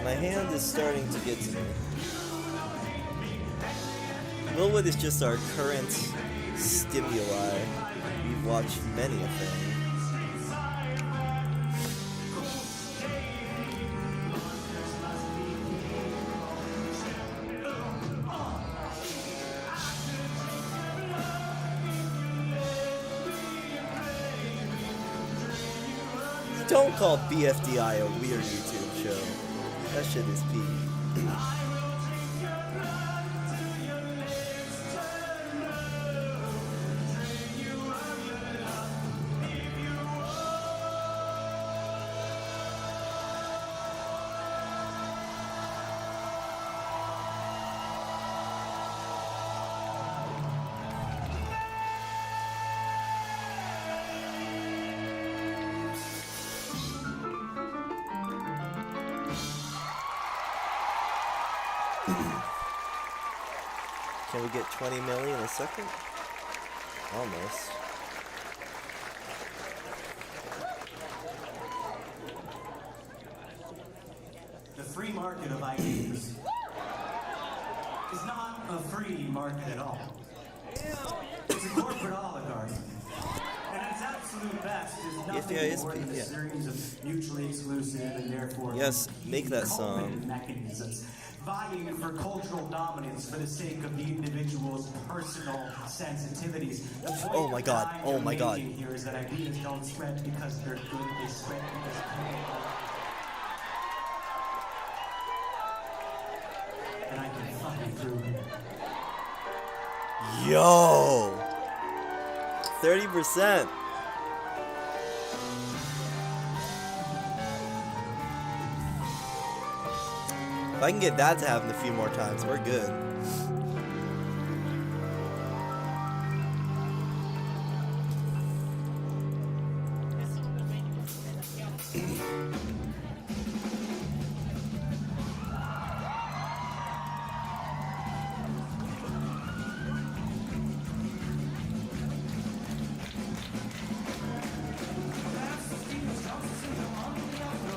[SPEAKER 5] My hand is starting to get to me. Millwood is just our current stimuli. We've watched many a thing. Don't call BFDI a weird YouTube show. That shit is peak. Can we get 20 million in a second? Almost.
[SPEAKER 8] The free market of ideas is not a free market at all. It's a corporate oligarchy.
[SPEAKER 15] And its absolute best is
[SPEAKER 5] Yeah,
[SPEAKER 15] nothing
[SPEAKER 5] it's
[SPEAKER 15] more than a
[SPEAKER 5] yeah.
[SPEAKER 15] series of mutually exclusive and therefore
[SPEAKER 5] Yes, make that song.
[SPEAKER 15] coping mechanisms, vying for cultural dominance for the sake of the individual's personal sensitivities. The point
[SPEAKER 5] Oh my God,
[SPEAKER 15] I'm
[SPEAKER 5] oh my God.
[SPEAKER 15] making here is that ideas don't spread because they're good, they spread because people are. And I can fucking prove it.
[SPEAKER 5] Yo! 30%. If I can get that to happen a few more times, we're good.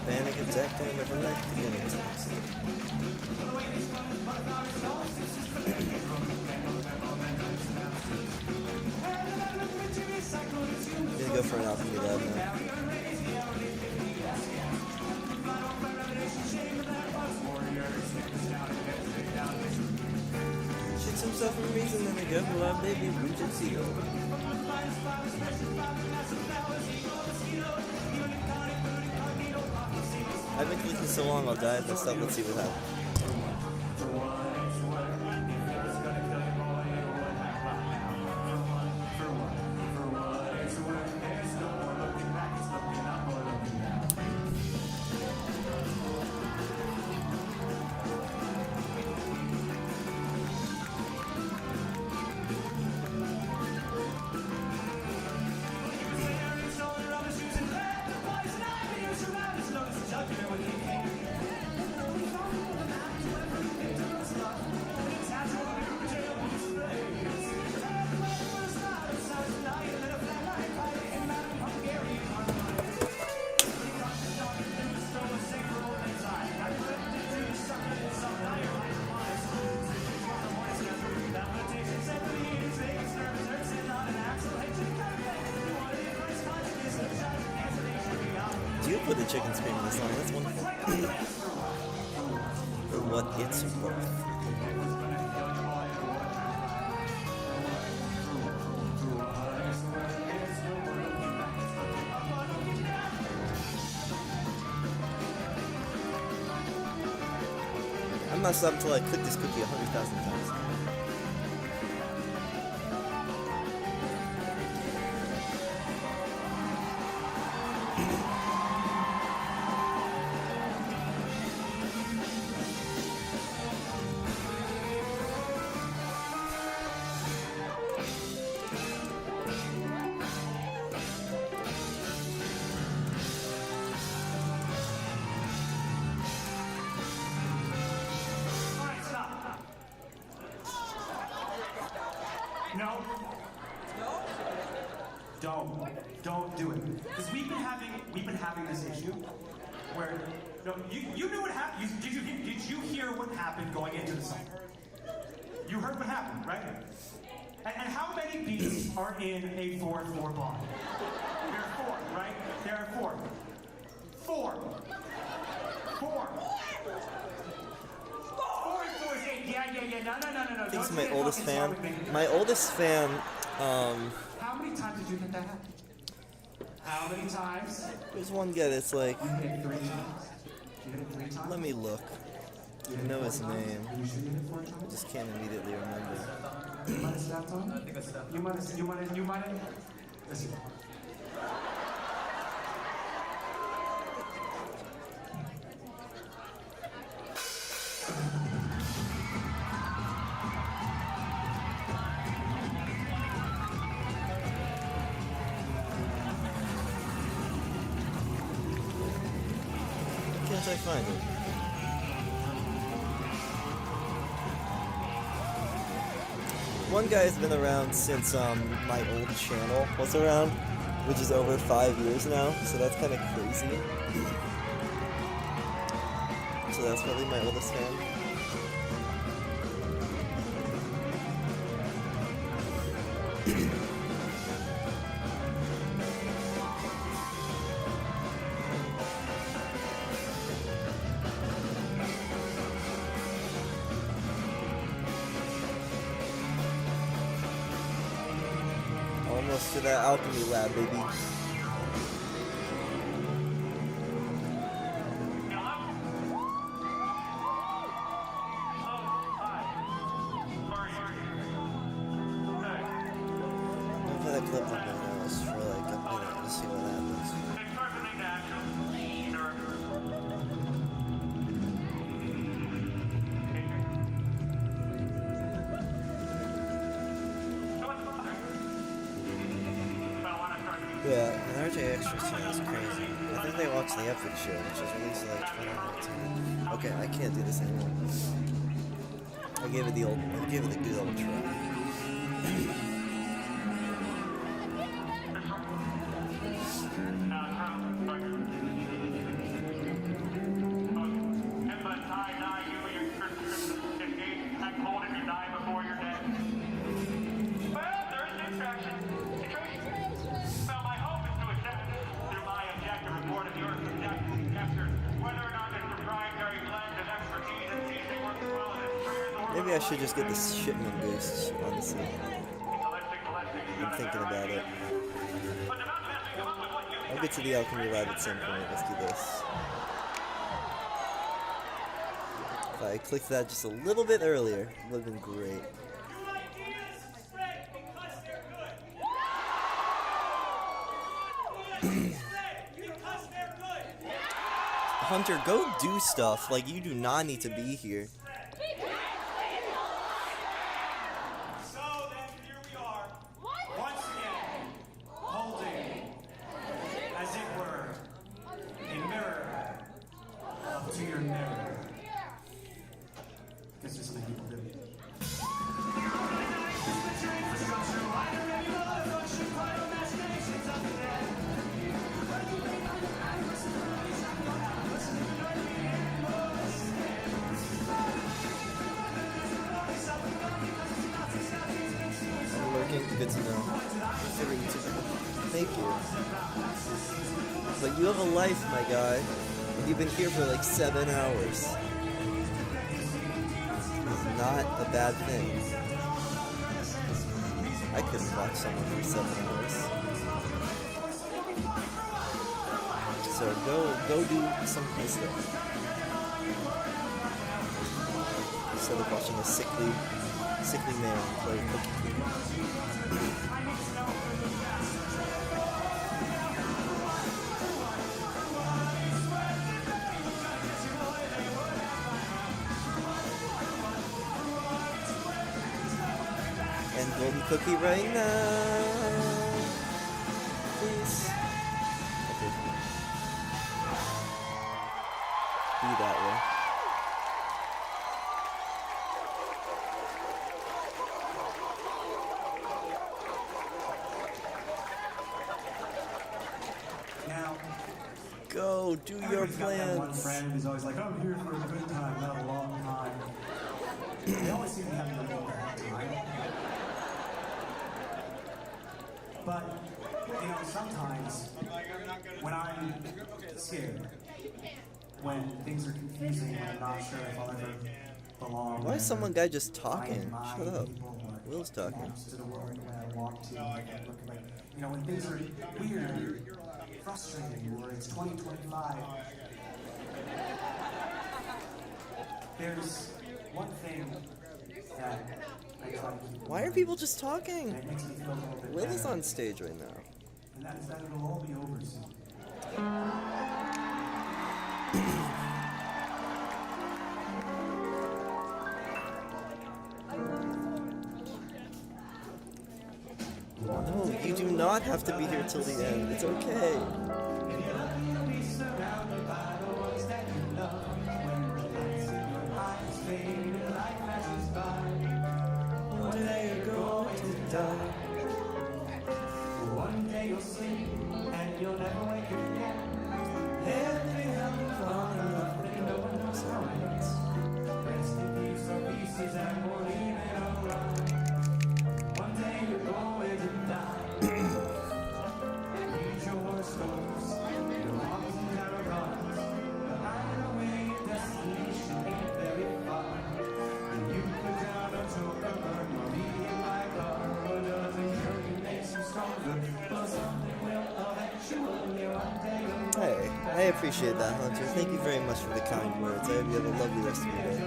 [SPEAKER 5] Panic attack time of the night. Gonna go for an alchemy lab now. Shoots himself a reason, then they go for lab, baby. Rooted seal. I've been clicking so long, I'll die if I stop. Let's see what happens. You put the chicken scream in the song, that's wonderful. For what it's worth. I'm not stopping until I click this cookie 100,000 times.
[SPEAKER 8] No. Don't do it. Because we've been having this issue where you knew what happened. Did you hear what happened going into the song? You heard what happened, right? And how many beats are in a 4/4 block? There are 4, right? There are 4. 4. 4. 4 and 4 is 8. Yeah. No.
[SPEAKER 5] I think it's my oldest fan. My oldest fan,
[SPEAKER 8] How many times did you hit that happen? How many times?
[SPEAKER 5] there's one guy that's like,
[SPEAKER 8] You hit it 3 times. You hit it 3 times?
[SPEAKER 5] let me look. I know his name. I just can't immediately remember.
[SPEAKER 8] You might have stepped on it? I think I stepped on it. You might have. Listen.
[SPEAKER 5] Can't I find it? One guy's been around since my old channel was around, which is over 5 years now, so that's kind of crazy. So that's probably my oldest fan. almost to that alchemy lab, baby. I'll play that clip on my nose for like a minute to see what happens. Yeah, and RJ Extra sounds crazy. I think they watched the Epic Show, which was released like 2019. Okay, I can't do this anymore. I gave it the good old try. Maybe I should just get the shipment boost, honestly. I'm thinking about it. I'll get to the alchemy lab at some point. Let's do this. If I clicked that just a little bit earlier, it would have been great. Hunter, go do stuff. Like, you do not need to be here.
[SPEAKER 8] So then here we are, once again, holding, as it were, a mirror up to your mirror. Because there's something people do.
[SPEAKER 5] Good to know. Thank you. But you have a life, my guy. And you've been here for like 7 hours. It's not a bad thing. I couldn't watch someone for 7 hours. So go do some cool stuff. Instead of watching a sickly man play Cookie King. And golden cookie right now. Please. Okay. Be that way. Go, do your plans.
[SPEAKER 8] That one friend who's always like, I'm here for a good time, not a long time. They always seem to have a little bad time. But, you know, sometimes when I'm scared, when things are confusing, when I'm not sure if I'll ever belong.
[SPEAKER 5] Why is someone guy just talking? Shut up. Will's talking.
[SPEAKER 8] To the world when I walk to, you know, when things are weird, frustrating, or it's 2025. There's one thing that I try to keep.
[SPEAKER 5] Why are people just talking?
[SPEAKER 8] It makes me feel a little bit
[SPEAKER 5] Will is
[SPEAKER 8] better.
[SPEAKER 5] on stage right now.
[SPEAKER 8] And that is that it'll all be over soon.
[SPEAKER 5] No, you do not have to be here till the end. It's okay. One day you're going to die.
[SPEAKER 15] One day you'll sleep and you'll never wake again. Everything will fall in love and no one knows how it ends. Rest in peace or pieces and we'll leave it alright. One day you're going to die. Read your story.
[SPEAKER 5] appreciate that, Hunter. Thank you very much for the kind words. I hope you have a lovely rest of your day.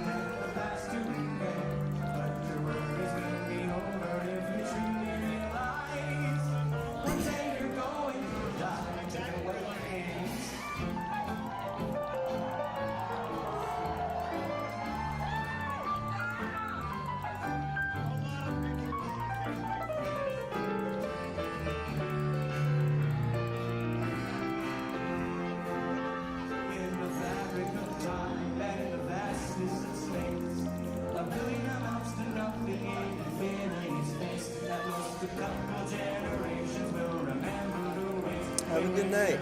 [SPEAKER 5] Have a good night.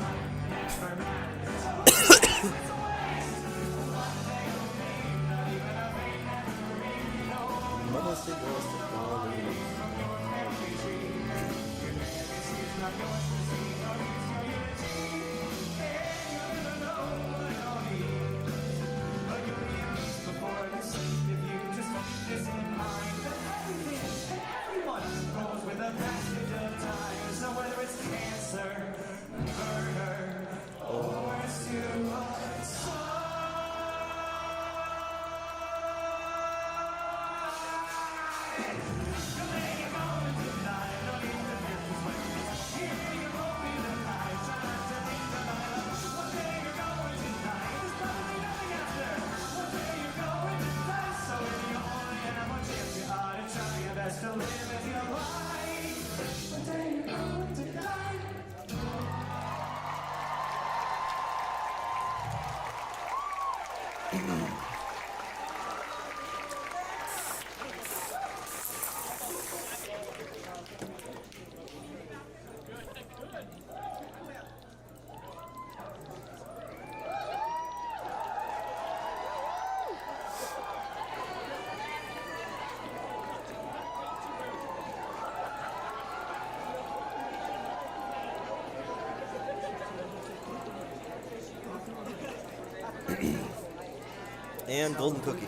[SPEAKER 5] And golden cookie.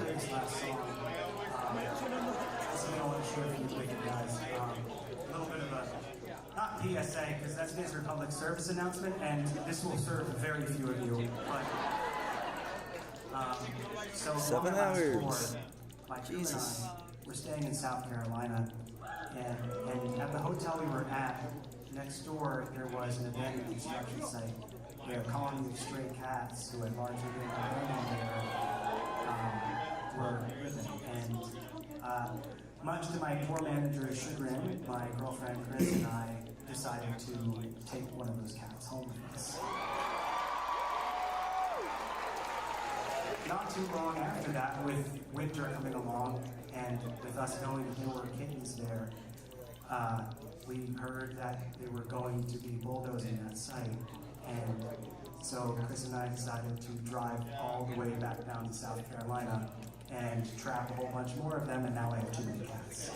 [SPEAKER 8] Not PSA, because that's his Republic service announcement, and this will serve very few of you. But, so
[SPEAKER 5] 7 hours.
[SPEAKER 8] Jesus. We're staying in South Carolina, and at the hotel we were at, next door there was an abandoned construction site where a colony of stray cats who had largely been abandoned there were living. And much to my poor manager's chagrin, my girlfriend Chris and I decided to take one of those cats home with us. Not too long after that, with winter coming along, and with us knowing that there were kittens there, we heard that they were going to be bulldozing that site. And so Chris and I decided to drive all the way back down to South Carolina and trap a whole bunch more of them, and now I have too many cats.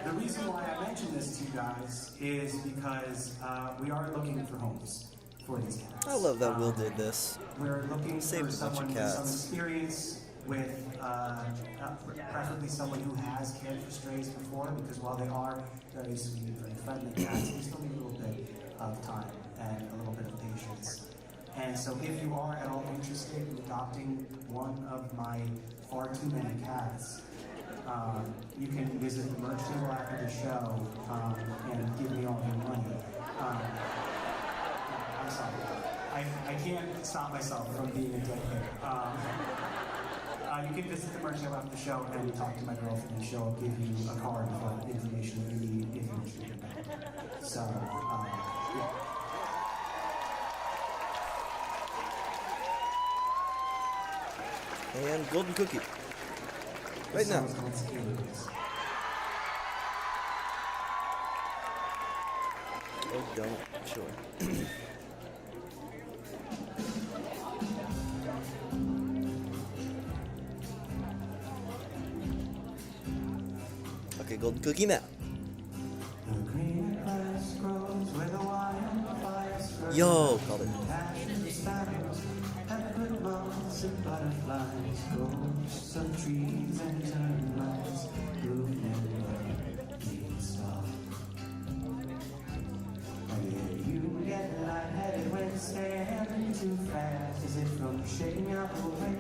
[SPEAKER 8] The reason why I mention this to you guys is because we are looking for homes for these cats.
[SPEAKER 5] I love that Will did this.
[SPEAKER 8] We're looking
[SPEAKER 5] Saved
[SPEAKER 8] for
[SPEAKER 5] a bunch
[SPEAKER 8] someone
[SPEAKER 5] of
[SPEAKER 8] with some
[SPEAKER 5] cats.
[SPEAKER 8] experience with preferably someone who has cared for strays before, because while they are very sweet, very friendly cats, they still need a little bit of time and a little bit of patience. And so if you are at all interested in adopting one of my far too many cats, you can visit the merch table after the show and give me all your money. I'm sorry. I can't stop myself from being a dickhead. You can visit the merch table after the show and talk to my girlfriend, and she'll give you a card with the information you need if you should get back. So, yeah.
[SPEAKER 5] And golden cookie. Right now. Oh, don't. Sure. Okay, golden cookie now. Yo, called it.
[SPEAKER 15] Some trees and termites, who never stop. shaking out the way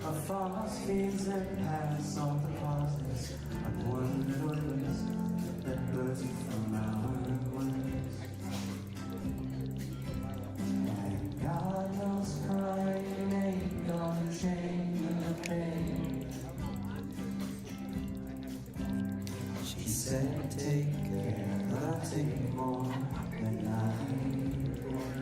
[SPEAKER 15] of false fiends that pass all the pauses. I'm one words that birds you from our ways. And God knows crying ain't gonna change the pain. She said take care, but I'll take more than I want.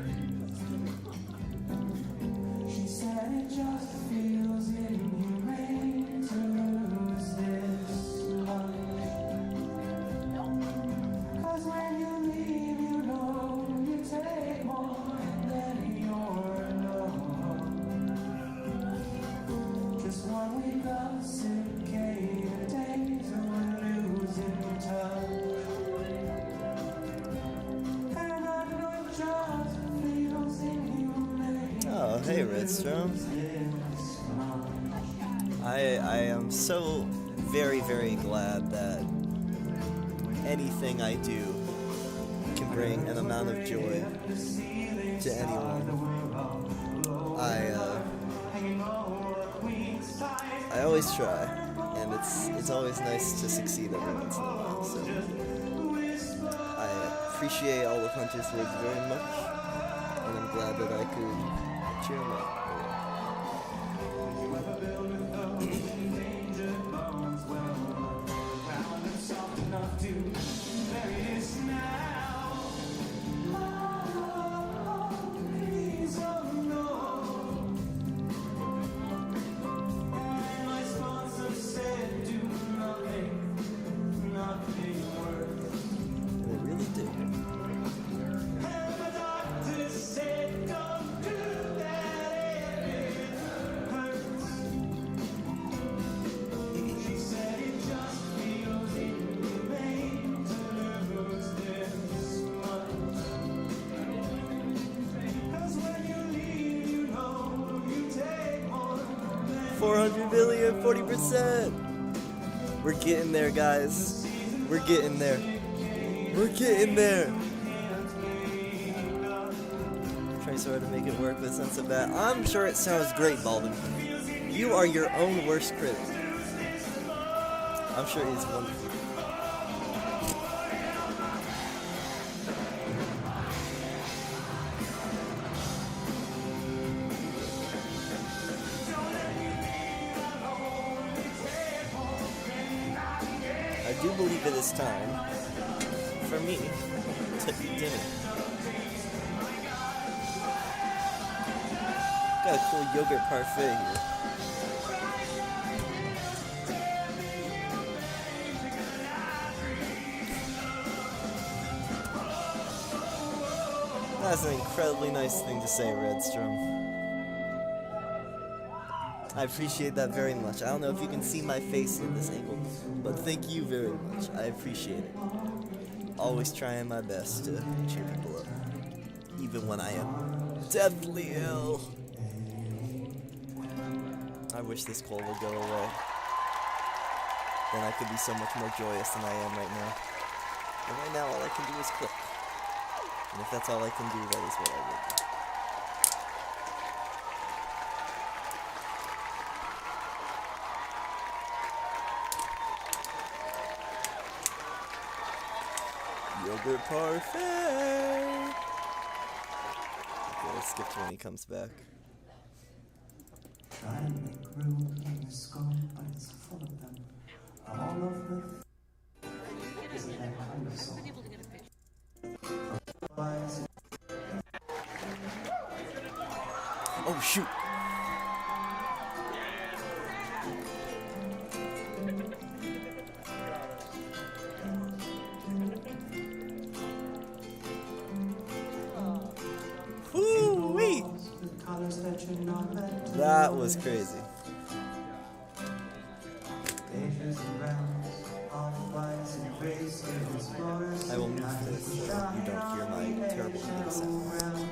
[SPEAKER 15] She said it just feels inhumane to lose this much. 'Cause when you leave, you know you take more than your love. Just 1 week of cicada days and we're losing touch. And I know it just feels inhumane.
[SPEAKER 5] Oh, hey, Redstone. I am so very, very glad that anything I do can bring an amount of joy to anyone. I always try, and it's always nice to succeed every once in a while. So I appreciate all of Hunter's words very much, and I'm glad that I could cheer him up. They really do. $400 million, 40%. We're getting there, guys. We're getting there. We're getting there. Try so hard to make it work, but since of that, I'm sure it sounds great, Baldwin. You are your own worst critic. I'm sure he's wonderful. I do believe it is time for me to eat dinner. Got a cool yogurt parfait here. That's an incredibly nice thing to say, Redstrom. I appreciate that very much. I don't know if you can see my face in this angle, but thank you very much. I appreciate it. Always trying my best to cheer people up, even when I am deathly ill. I wish this cold would go away. Then I could be so much more joyous than I am right now. And right now all I can do is click. And if that's all I can do, that is what I will do. Yogurt parfait! Okay, let's skip to when he comes back.
[SPEAKER 15] Try and make room in the skull, but it's full of them. All of the isn't that kind of song?
[SPEAKER 5] Oh shoot! Woo-wee! That was crazy. I will move this so that you don't hear my terrible sound.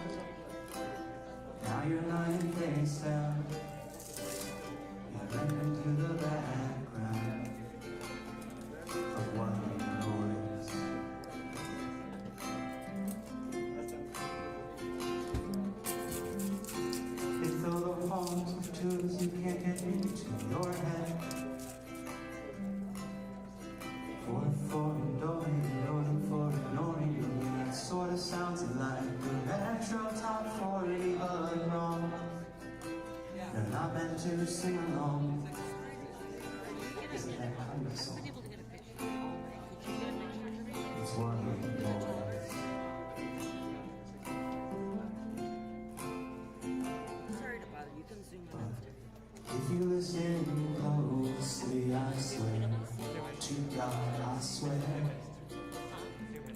[SPEAKER 15] Now you're lying face down. You blend into the background of white noise. And though the time to sing along. Isn't that kind of song? It's white noise.
[SPEAKER 14] Sorry to bother you. Can zoom in after.
[SPEAKER 15] If you listen closely, I swear, to God I swear,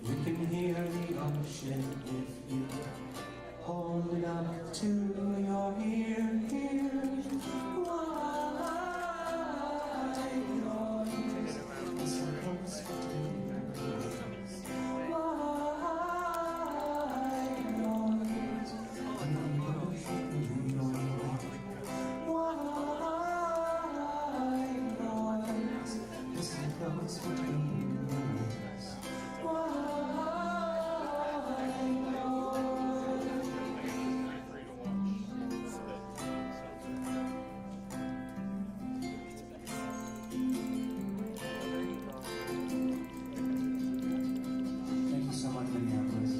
[SPEAKER 15] you can hear the ocean if you hold it up to your ear. White noise, it's supposed to be noise. White noise, and the ocean will be your life. White noise, listen close between your ears. Thank you so much, Minneapolis.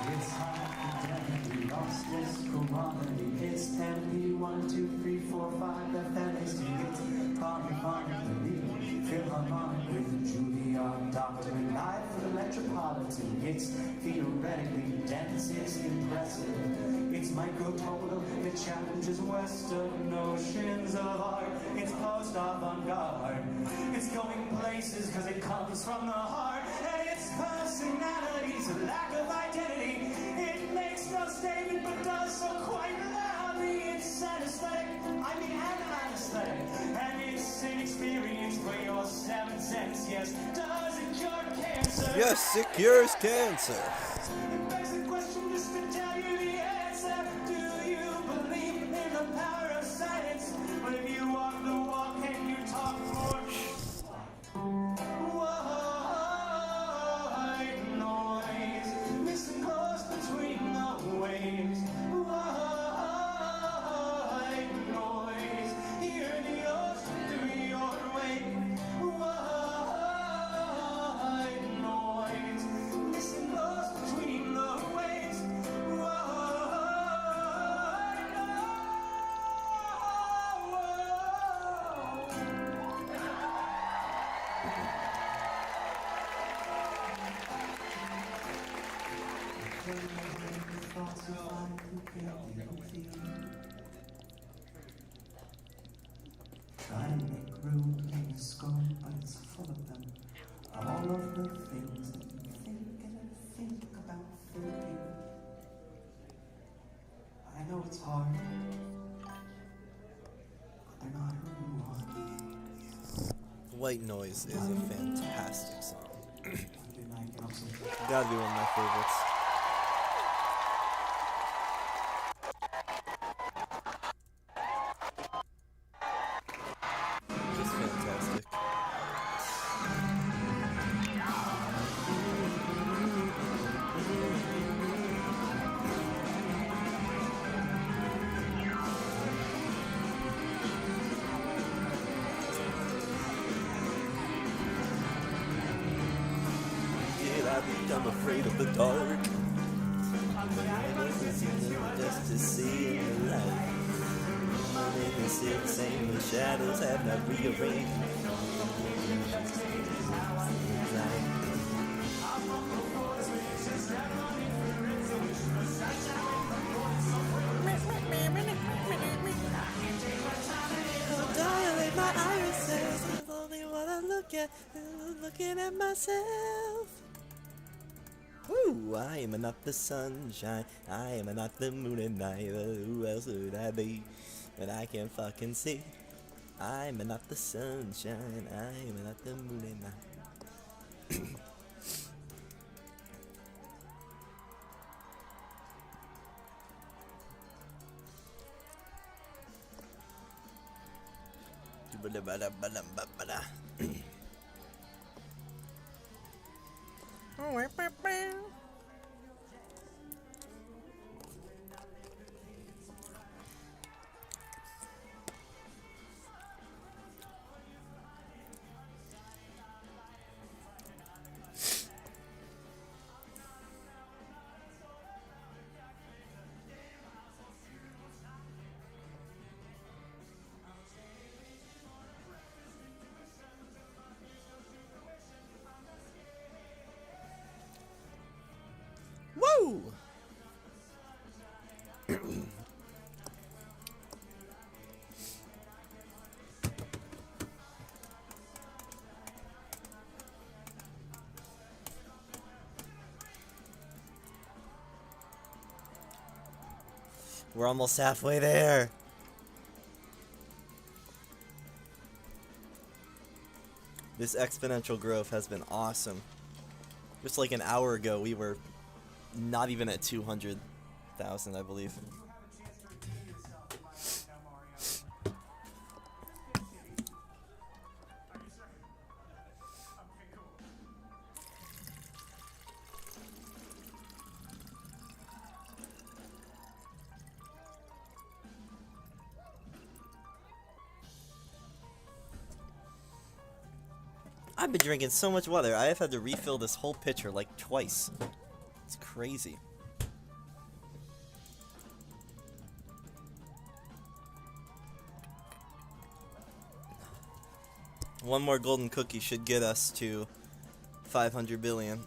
[SPEAKER 15] It's hard to tell we lost this commodity. It's 10p, 1, 2, 3, 4, 5, the families to get polyphonic, philharmonic with Juilliard doctorate, live for the Metropolitan. It's theoretically dense, it's impressive. It's microtonal, it challenges Western notions of art. It's post-avant-garde. It's going places because it comes from the heart. And its personality's a lack of identity. It makes no statement but does so quite loudly. It's anesthetic, I mean anesthetic. And it's an experience for your 7 cents. Yes, does it cure cancer?
[SPEAKER 5] Yes, it cures cancer.
[SPEAKER 15] It begs the question just to tell you the answer. Do you believe in the power of silence? But if you walk the walk and you talk more. White noise, listen close between the waves. White noise, hear the ocean through your wake. White noise, listen close between the waves. Try to make room in the skull, but it's full of them. All of the things that you think and think about thinking. I know it's hard, but they're not who you are.
[SPEAKER 5] White Noise is a fantastic song. Gotta be one of my favorites. Just fantastic. Did I become afraid of the dark? Just to see in the light. I'm in the same shadows have not rearranged. Dilate my irises. That's only what I look at. Looking at myself. Woo! I am not the sunshine. I am not the moon and night. Who else would I be? But I can fucking see. I am not the sunshine. I am not the moon and night. We're almost halfway there. This exponential growth has been awesome. Just like an hour ago, we were not even at 200,000, I believe. I've been drinking so much water, I have had to refill this whole pitcher like twice. It's crazy. One more golden cookie should get us to 500 billion.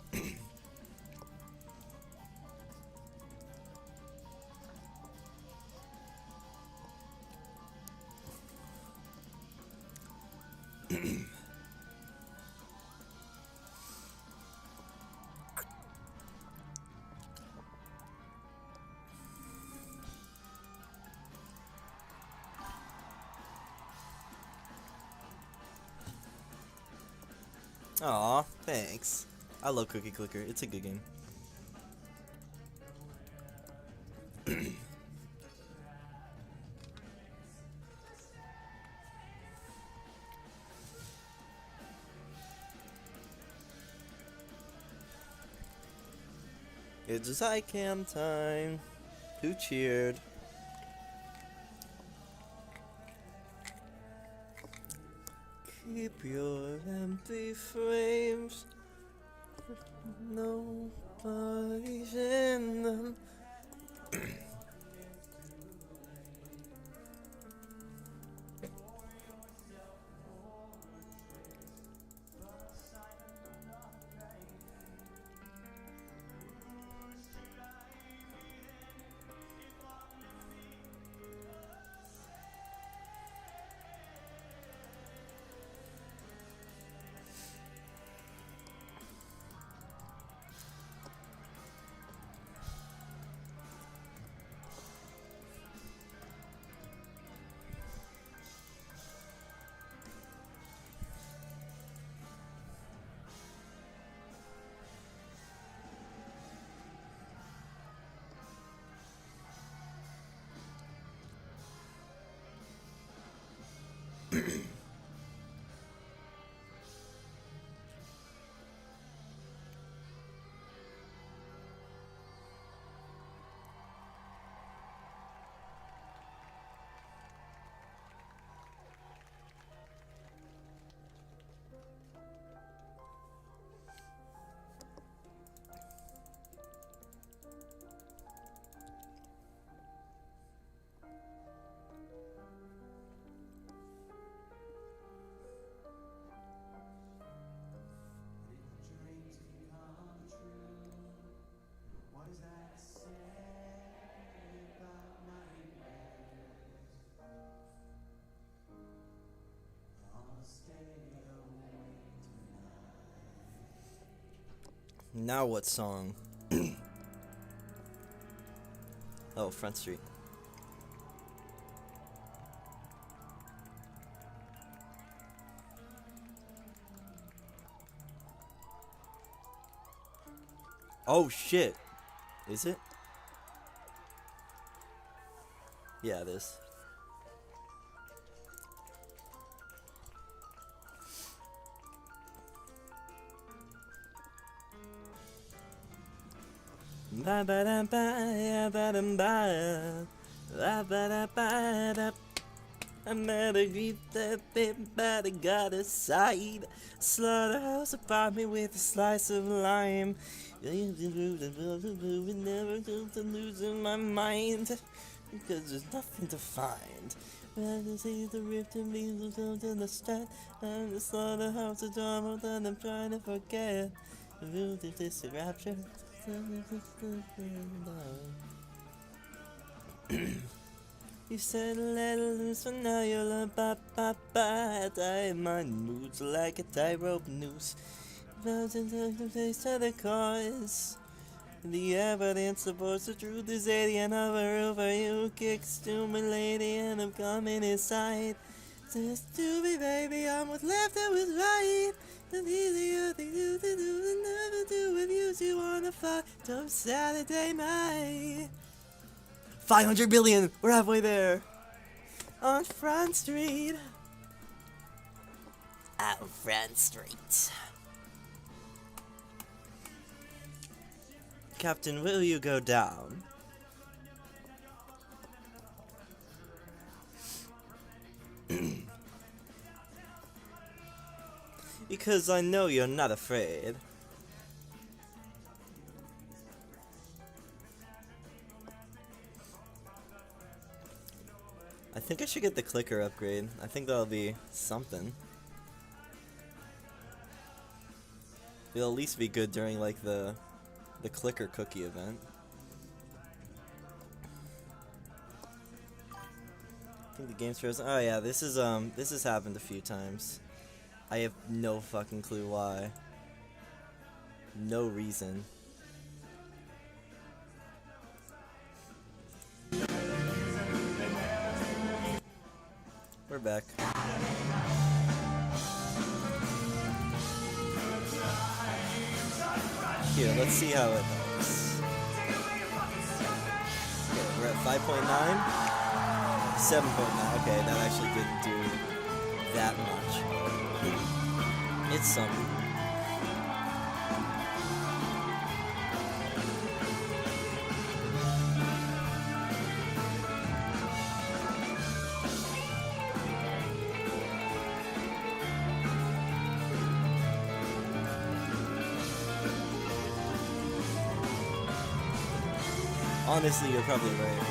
[SPEAKER 5] Aw, thanks. I love Cookie Clicker. It's a good game. It's Zycam time. Who cheered? Keep your empty frames. Nobody's in them. Now what song? Oh, Front Street. Oh shit. Is it? Yeah, it is. Ba ba da ba ba da ba ba ba da ba da. I met a grief that bit, but I got a side. Slaughterhouse apartment with a slice of lime. Never losing my mind because there's nothing to find. When I see the rift and me to the start, I'm the slaughterhouse of drama that I'm trying to forget. This rapture. You said let it loose, but now you're a ba-ba-ba. I my moods like a tightrope noose. Mountains of the face to the cause. The evidence supports the truth is alien hover over you. Kicks to my lady and I'm coming inside. Says to me, baby, I'm what's left and what's right. And easier thing to do than never do with you. You wanna fuck up Saturday night. 500 billion! We're halfway there! On Front Street! Out Front Street. Captain, will you go down? Because I know you're not afraid. I think I should get the clicker upgrade. I think that'll be something. It'll at least be good during like the clicker cookie event. I think the game's frozen. Oh yeah, this has happened a few times. I have no fucking clue why. No reason. We're back. Here, let's see how it goes. Okay, we're at 5.9? 7.9. Okay, that actually didn't do that much. It's something. Honestly, you're probably right.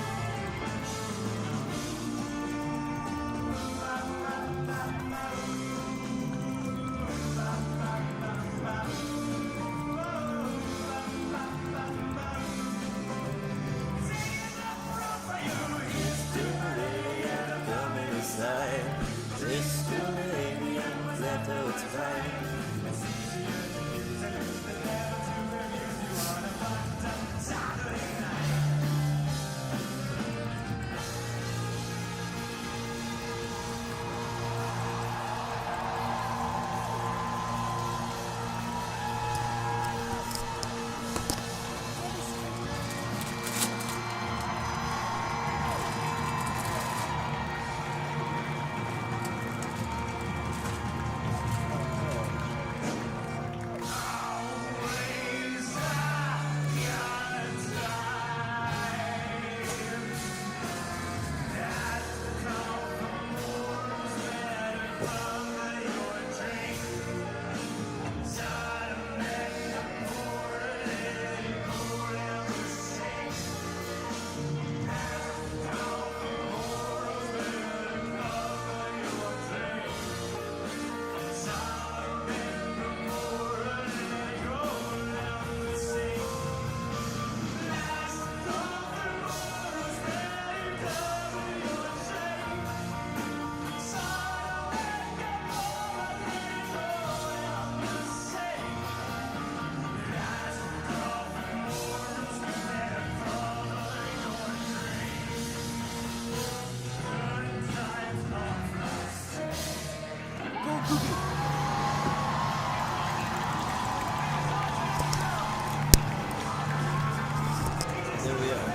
[SPEAKER 5] There we are.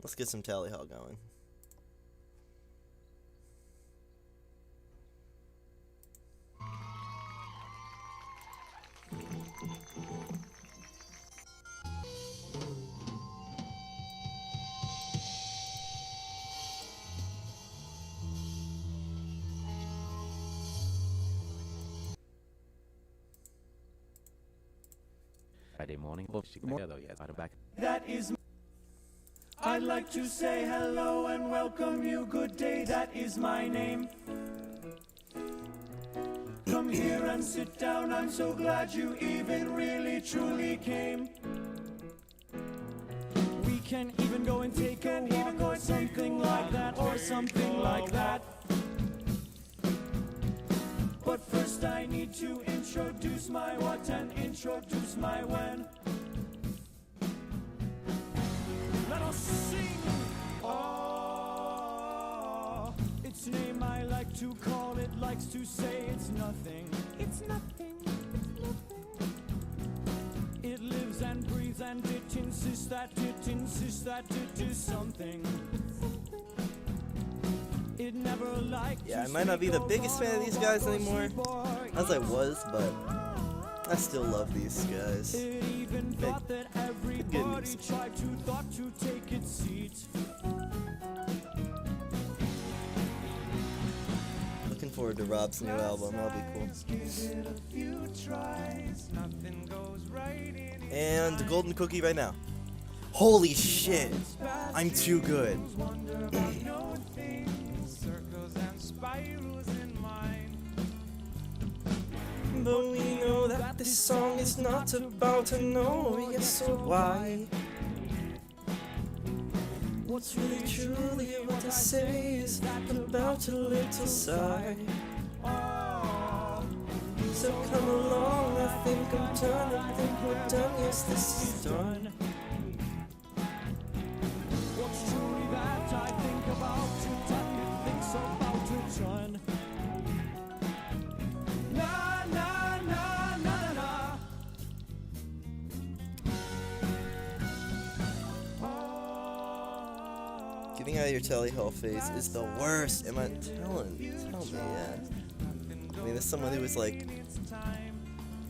[SPEAKER 5] Let's get some tally hall going.
[SPEAKER 3] Friday morning. Back.
[SPEAKER 15] That is. I'd like to say hello and welcome you. Good day, that is my name. Come here and sit down. I'm so glad you even really truly came. We can even go and take a walk or something like that, or something like that. First I need to introduce my what and introduce my when. Let us sing. Oh, its name I like to call it, likes to say it's nothing. It's nothing. It's nothing. It lives and breathes and it insists that it is something. It never liked.
[SPEAKER 5] Yeah, I might not be the biggest fan of these guys anymore, as I was, but I still love these guys.
[SPEAKER 15] It even thought that everybody tried to take its seat.
[SPEAKER 5] Looking forward to Rob's new album, that'll be cool. And the golden cookie right now. Holy shit! I'm too good. But we know that this song is not about to know, yes, so why? What's really truly what I say is about a little sigh. So come along, I think I'm done, I think we're done, yes, this is done.
[SPEAKER 15] What's truly that I think about to done, it thinks about to done. Na na na na na na.
[SPEAKER 5] Getting out of your telly hall phase is the worst. Am I telling? Tell me, yeah. I mean, as someone who was like,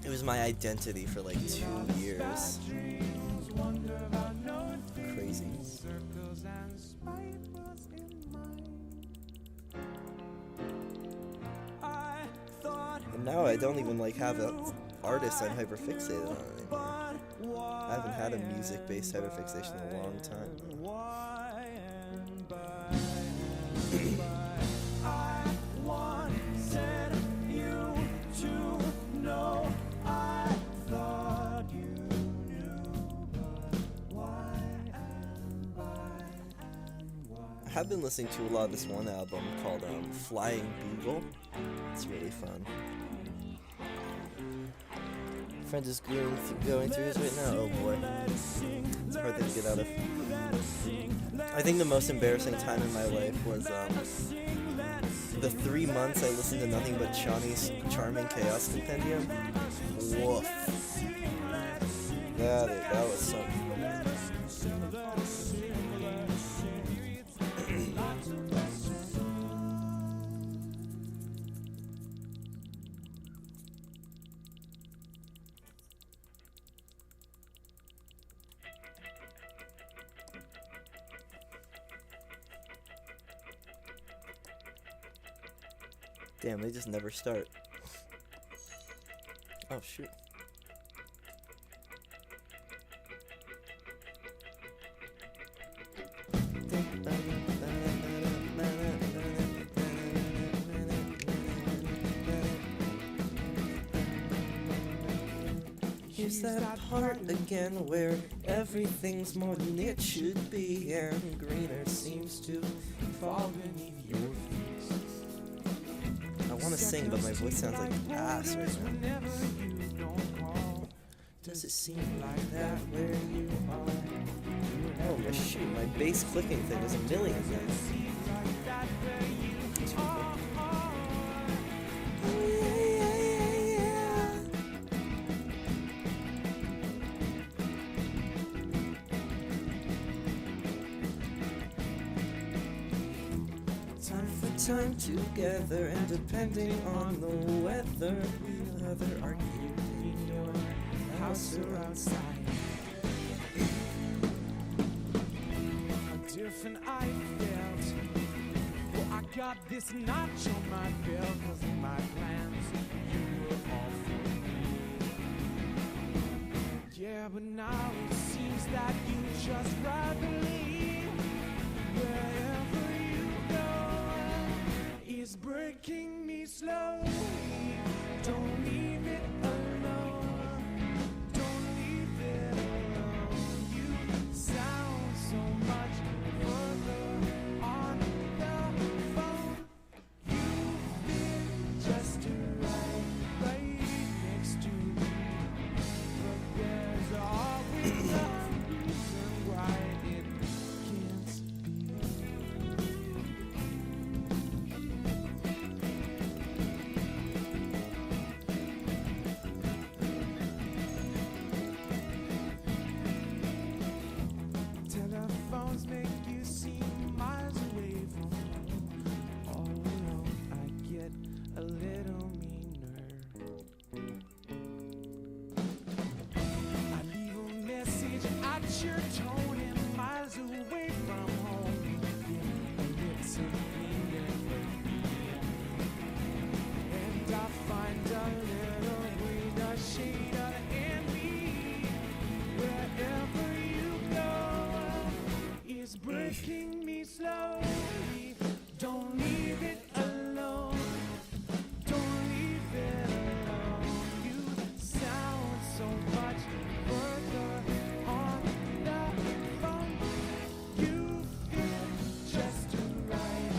[SPEAKER 5] it was my identity for like 2 years. Crazy. And now I don't even like have an artist I'm hyperfixated on anymore. I haven't had a music-based hyperfixation in a long time. I have been listening to a lot of this one album called Flying Bugle. It's really fun. Friend is going through his right now. Oh boy. It's a hard thing to get out of. I think the most embarrassing time in my life was the 3 months I listened to nothing but Shawnee's Charming Chaos Compendium. Woof. That was something. Damn, they just never start. Oh, shoot. Here's that part again where everything's more than it should be, and greener seems to fall beneath your feet. I want to sing, but my voice sounds like ass right now. Does it seem like that where you are? Oh my shoot, my bass clicking thing is a million then. Time together, and depending on the weather, we'll either argue in your house or outside.
[SPEAKER 15] How different I felt. Well, I got this notch on my belt, 'cause in my plans you were all for me. Yeah, but now it seems that you just rather leave. Wherever you go is breaking me slowly. Don't leave it alone. Don't leave it alone. You sound so much further on the phone. You've been just right. Sure told him miles away from home. It's a and I find a little greener shade of envy. Wherever you go is breaking me slowly. Don't leave it alone. Don't leave it alone. You sound so much further on the phone. You fit just right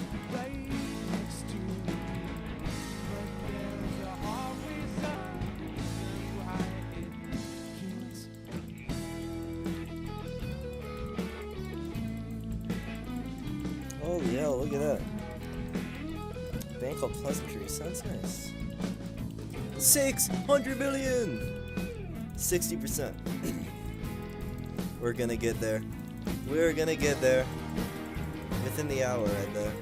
[SPEAKER 15] next to me. But there's always a reason why it can't be.
[SPEAKER 5] Oh yeah, look at that. Bank called Pleasantry. Sounds nice. 600 million! 60%. We're gonna get there. We're gonna get there. Within the hour, I bet.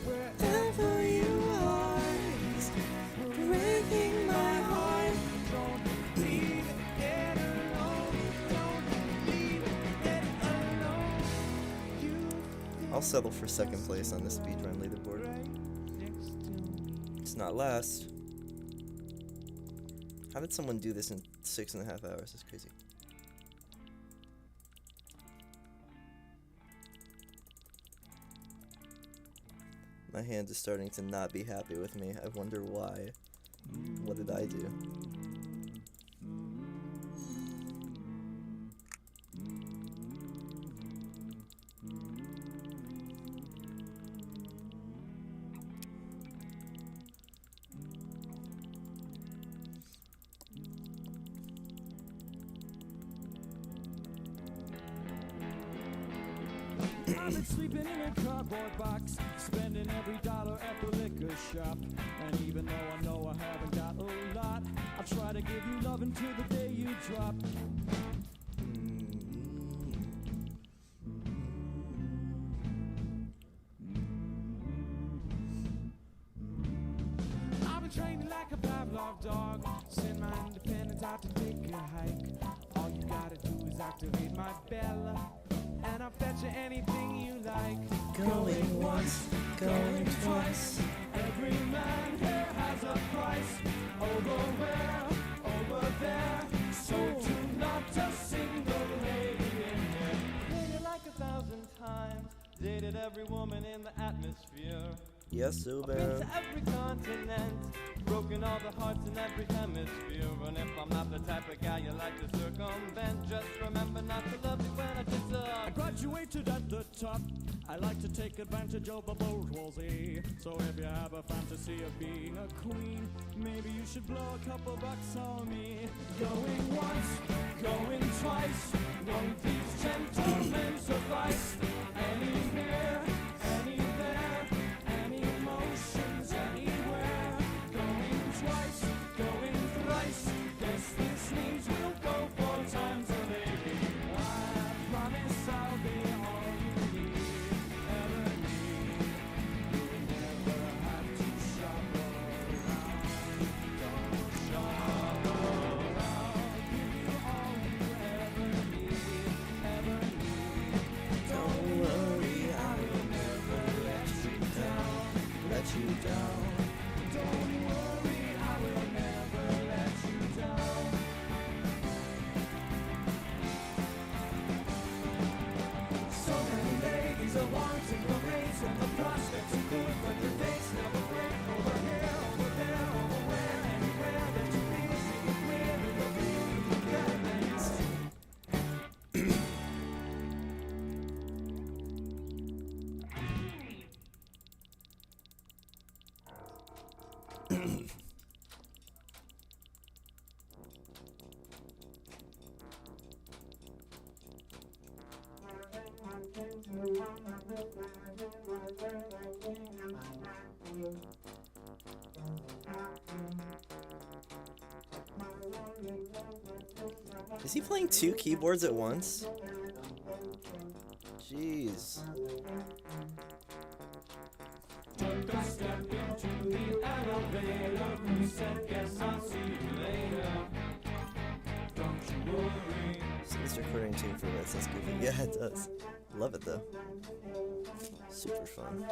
[SPEAKER 5] Wherever you are, it's breaking my heart. Don't leave it alone. Don't leave it alone. I'll settle for second place on the speedrun leaderboard. It's not last. How did someone do this in 6.5 hours? That's crazy. My hand is starting to not be happy with me. I wonder why. What did I do?
[SPEAKER 15] I've been sleeping in a cardboard box, spending every dollar at the liquor shop. And even though I know I haven't got a lot, I'll try to give you love until the day you drop. I've been training like a Pavlov dog, send my independence out to take a hike. All you gotta do is activate my bell, and I'll fetch you anything you like. Going once, going twice. Every man here has a price. Over where, over there. So do not a single lady in here. Dated like 1,000 times. Dated every woman in the atmosphere.
[SPEAKER 5] Yes, so
[SPEAKER 15] I've been to every continent, broken all the hearts in every hemisphere. And if I'm not the type of guy you like to circumvent, just remember not to love me when I kiss up. I graduated at the top. I like to take advantage of the bourgeoisie. So if you have a fantasy of being a queen, maybe you should blow a couple bucks on me. Going once, going twice. Won't these gentlemen suffice? Any here, any there. Emotions anywhere. Going twice, going thrice. Guess this means we'll go 4 times a lady. I promise I'll be all you need, ever need. You'll never have to shop around. Don't shop around. Give you all you ever need. Don't worry, I will never let you down. Let you down. Don't worry, I will never let you down. So many ladies are wanting the race, and the prospects are good, but the dates never break. Over here, over there, over where, anywhere that you feel, see it clear, it'll be together.
[SPEAKER 5] Is he playing 2 keyboards at once? Jeez.
[SPEAKER 15] Took a step into the elevator. Who said, guess I'll see you later?
[SPEAKER 5] this recording tune for Let's Us Goofy. Yeah, it does. Love it though. Super fun.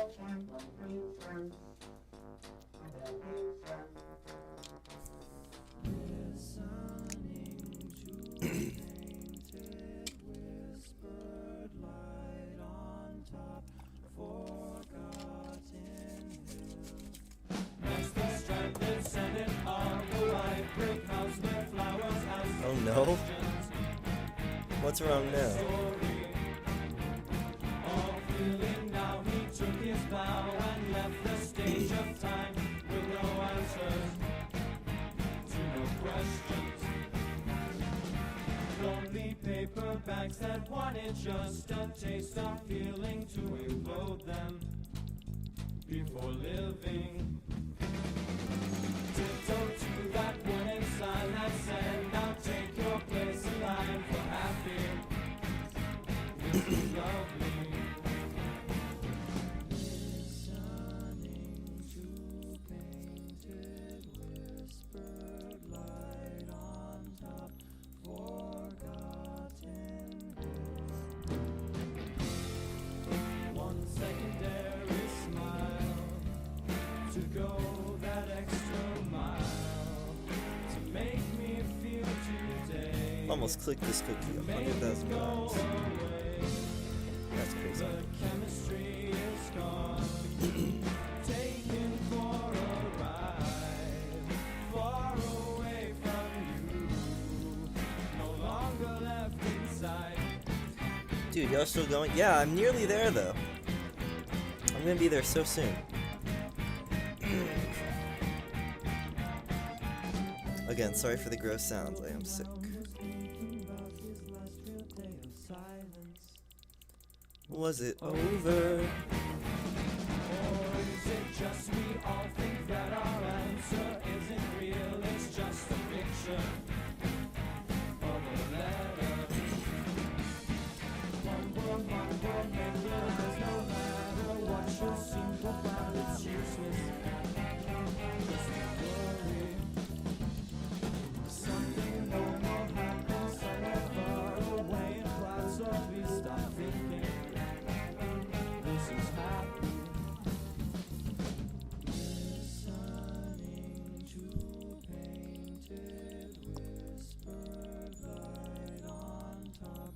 [SPEAKER 5] Oh no? What's wrong now?
[SPEAKER 15] Lonely paperbacks that wanted just a taste of feeling to implode them before living. Tiptoe to that wooden sign that said, now take your place alive for happy. This is lovely. Listening to painted whispered light on top forgotten hill. One secondary smile to go that extra mile to make me feel today.
[SPEAKER 5] Almost clicked this cookie 100,000 times. That's crazy.
[SPEAKER 15] The chemistry is gone. Taken for a ride, far away from you, no longer left inside.
[SPEAKER 5] Dude, y'all still going? Yeah, I'm nearly there though. I'm gonna be there so soon. Again, sorry for the gross sounds. I am sick. Was it over?
[SPEAKER 15] Or is it just we all think that our answer isn't real? It's just a picture of a letter. One word, make letters, no matter what you think about, it's useless. Just worry. Something no more happens somewhere far away and clouds, so please stop thinking. This is happy. Listening to painted whispered light on top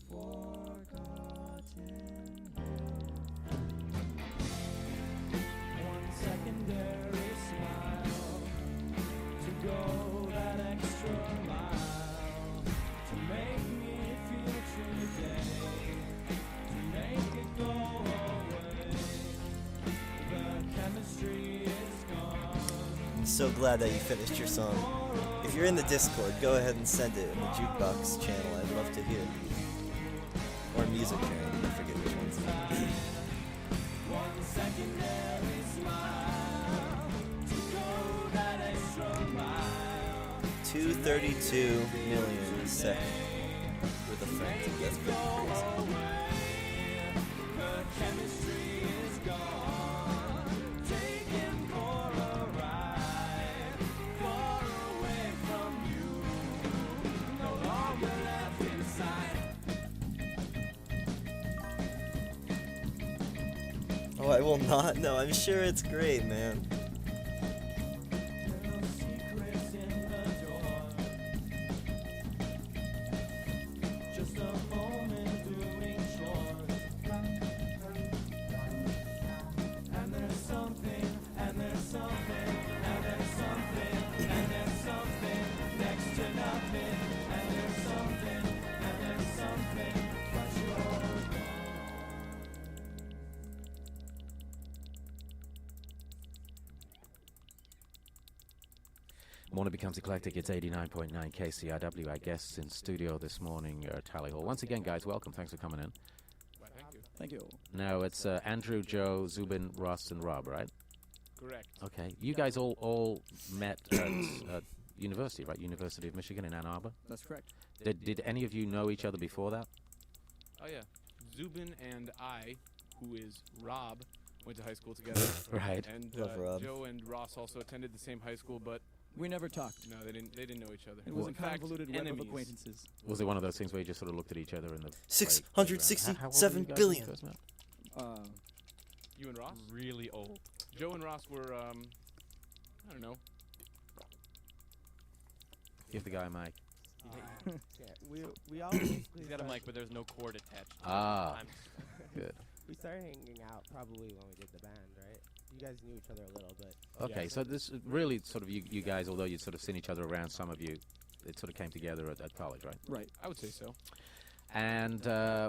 [SPEAKER 15] forgotten hill. One secondary smile to go that extra mile to make me feel today, to make it go away. The chemistry is gone.
[SPEAKER 5] I'm so glad that you finished your song. If you're in the Discord, go ahead and send it in the jukebox channel. I'd love to hear it. Or music channel. I forget which one's it.
[SPEAKER 15] One secondary smile to go that extra mile.
[SPEAKER 5] 232 million a second with a friend. That's pretty crazy.
[SPEAKER 15] The chemistry is gone. Taken for a ride, far away from you, no longer left inside.
[SPEAKER 5] Oh, I will not? No, I'm sure it's great, man.
[SPEAKER 15] Secrets in the door. Just a moment doing chores. And there's something, and there's something, and there's something, and there's something next to nothing. And there's something, and there's something, but you're gone.
[SPEAKER 3] Morning becomes eclectic. It's 89.9 KCRW. Our guests in studio this morning are Tally Hall. Once again, guys, welcome. Thanks for coming in.
[SPEAKER 18] Thank you.
[SPEAKER 19] Thank you.
[SPEAKER 3] Now, it's Andrew, Joe, Zubin, Ross, and Rob, right?
[SPEAKER 18] Correct.
[SPEAKER 3] Okay. You guys all met at university, right? University of Michigan in Ann Arbor?
[SPEAKER 19] That's correct.
[SPEAKER 3] Did any of you know each other before that?
[SPEAKER 18] Oh yeah, Zubin and I, who is Rob, went to high school together.
[SPEAKER 3] Right.
[SPEAKER 18] And
[SPEAKER 5] Love Rob.
[SPEAKER 18] Joe and Ross also attended the same high school, but
[SPEAKER 19] We never talked.
[SPEAKER 18] No, they didn't. They didn't know each other.
[SPEAKER 19] It was a
[SPEAKER 18] In fact,
[SPEAKER 19] convoluted web of
[SPEAKER 18] enemies.
[SPEAKER 19] acquaintances.
[SPEAKER 3] Was it one of those things where you just sort of looked at each other in the
[SPEAKER 5] 667 billion.
[SPEAKER 18] You and Ross?
[SPEAKER 12] Really old.
[SPEAKER 18] Joe and Ross were, I don't know.
[SPEAKER 3] Give the guy a mic.
[SPEAKER 20] Yeah, we all basically
[SPEAKER 12] He's got a mic, but there's no cord attached.
[SPEAKER 3] Ah, good.
[SPEAKER 20] We started hanging out probably when we did the band, right? You guys knew each other a little bit.
[SPEAKER 3] Okay, so this really sort of you guys, although you'd sort of seen each other around, some of you, it sort of came together at college, right?
[SPEAKER 19] Right.
[SPEAKER 18] I would say so.
[SPEAKER 3] And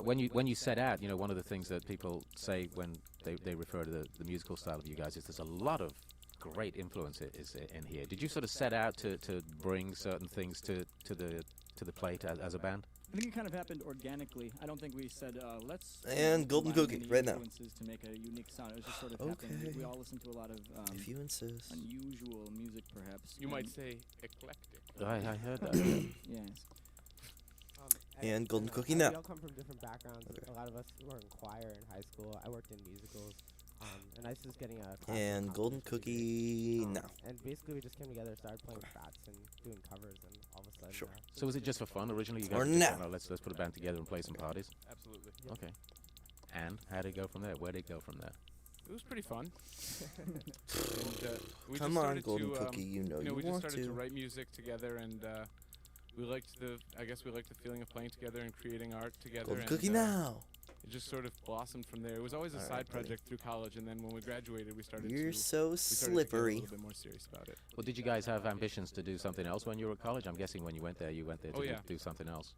[SPEAKER 3] when you set out, one of the things that people say when they refer to the musical style of you guys is there's a lot of great influence is in here. Did you sort of set out to bring certain things to the plate as a band?
[SPEAKER 19] I think it kind of happened organically. I don't think we said, let's...
[SPEAKER 5] And Golden
[SPEAKER 19] combine
[SPEAKER 5] Cookie,
[SPEAKER 19] many
[SPEAKER 5] right now.
[SPEAKER 19] influences to make a unique sound. It was just sort of happening.
[SPEAKER 5] Okay.
[SPEAKER 19] We all listened to a lot of
[SPEAKER 5] If you insist.
[SPEAKER 19] unusual music, perhaps.
[SPEAKER 18] You might say eclectic.
[SPEAKER 3] I heard that.
[SPEAKER 19] Yes.
[SPEAKER 5] And Golden Cookie
[SPEAKER 20] We
[SPEAKER 5] now.
[SPEAKER 20] all come from different backgrounds. A lot of us were in choir in high school. I worked in musicals. And I was just getting a classical
[SPEAKER 5] And Golden Cookie now.
[SPEAKER 20] And basically we just came together, started playing bats and doing covers, and all of a sudden...
[SPEAKER 5] Sure.
[SPEAKER 3] So was it just for fun originally? You guys
[SPEAKER 5] Or
[SPEAKER 3] were just
[SPEAKER 5] now.
[SPEAKER 3] like, "Oh, let's put a band together and play some parties.
[SPEAKER 18] Absolutely.
[SPEAKER 3] Okay. And how did it go from there? Where did it go from there?
[SPEAKER 18] It was pretty fun. And, we
[SPEAKER 5] Come
[SPEAKER 18] just
[SPEAKER 5] on,
[SPEAKER 18] started
[SPEAKER 5] Golden
[SPEAKER 18] to,
[SPEAKER 5] Cookie, you know you
[SPEAKER 18] we just
[SPEAKER 5] want
[SPEAKER 18] started to
[SPEAKER 5] to.
[SPEAKER 18] write music together, and we liked the feeling of playing together and creating art together.
[SPEAKER 5] Golden
[SPEAKER 18] and,
[SPEAKER 5] Cookie now.
[SPEAKER 18] It just sort of blossomed from there. It was always a
[SPEAKER 5] All
[SPEAKER 18] side
[SPEAKER 5] right, buddy.
[SPEAKER 18] project through college, and then when we graduated, we started
[SPEAKER 5] You're
[SPEAKER 18] to
[SPEAKER 5] so
[SPEAKER 18] we started to get
[SPEAKER 5] slippery.
[SPEAKER 18] a little bit more serious about it.
[SPEAKER 3] Well, did you guys have ambitions to do something else when you were at college? I'm guessing when you went there to
[SPEAKER 18] Oh, yeah.
[SPEAKER 3] do something else.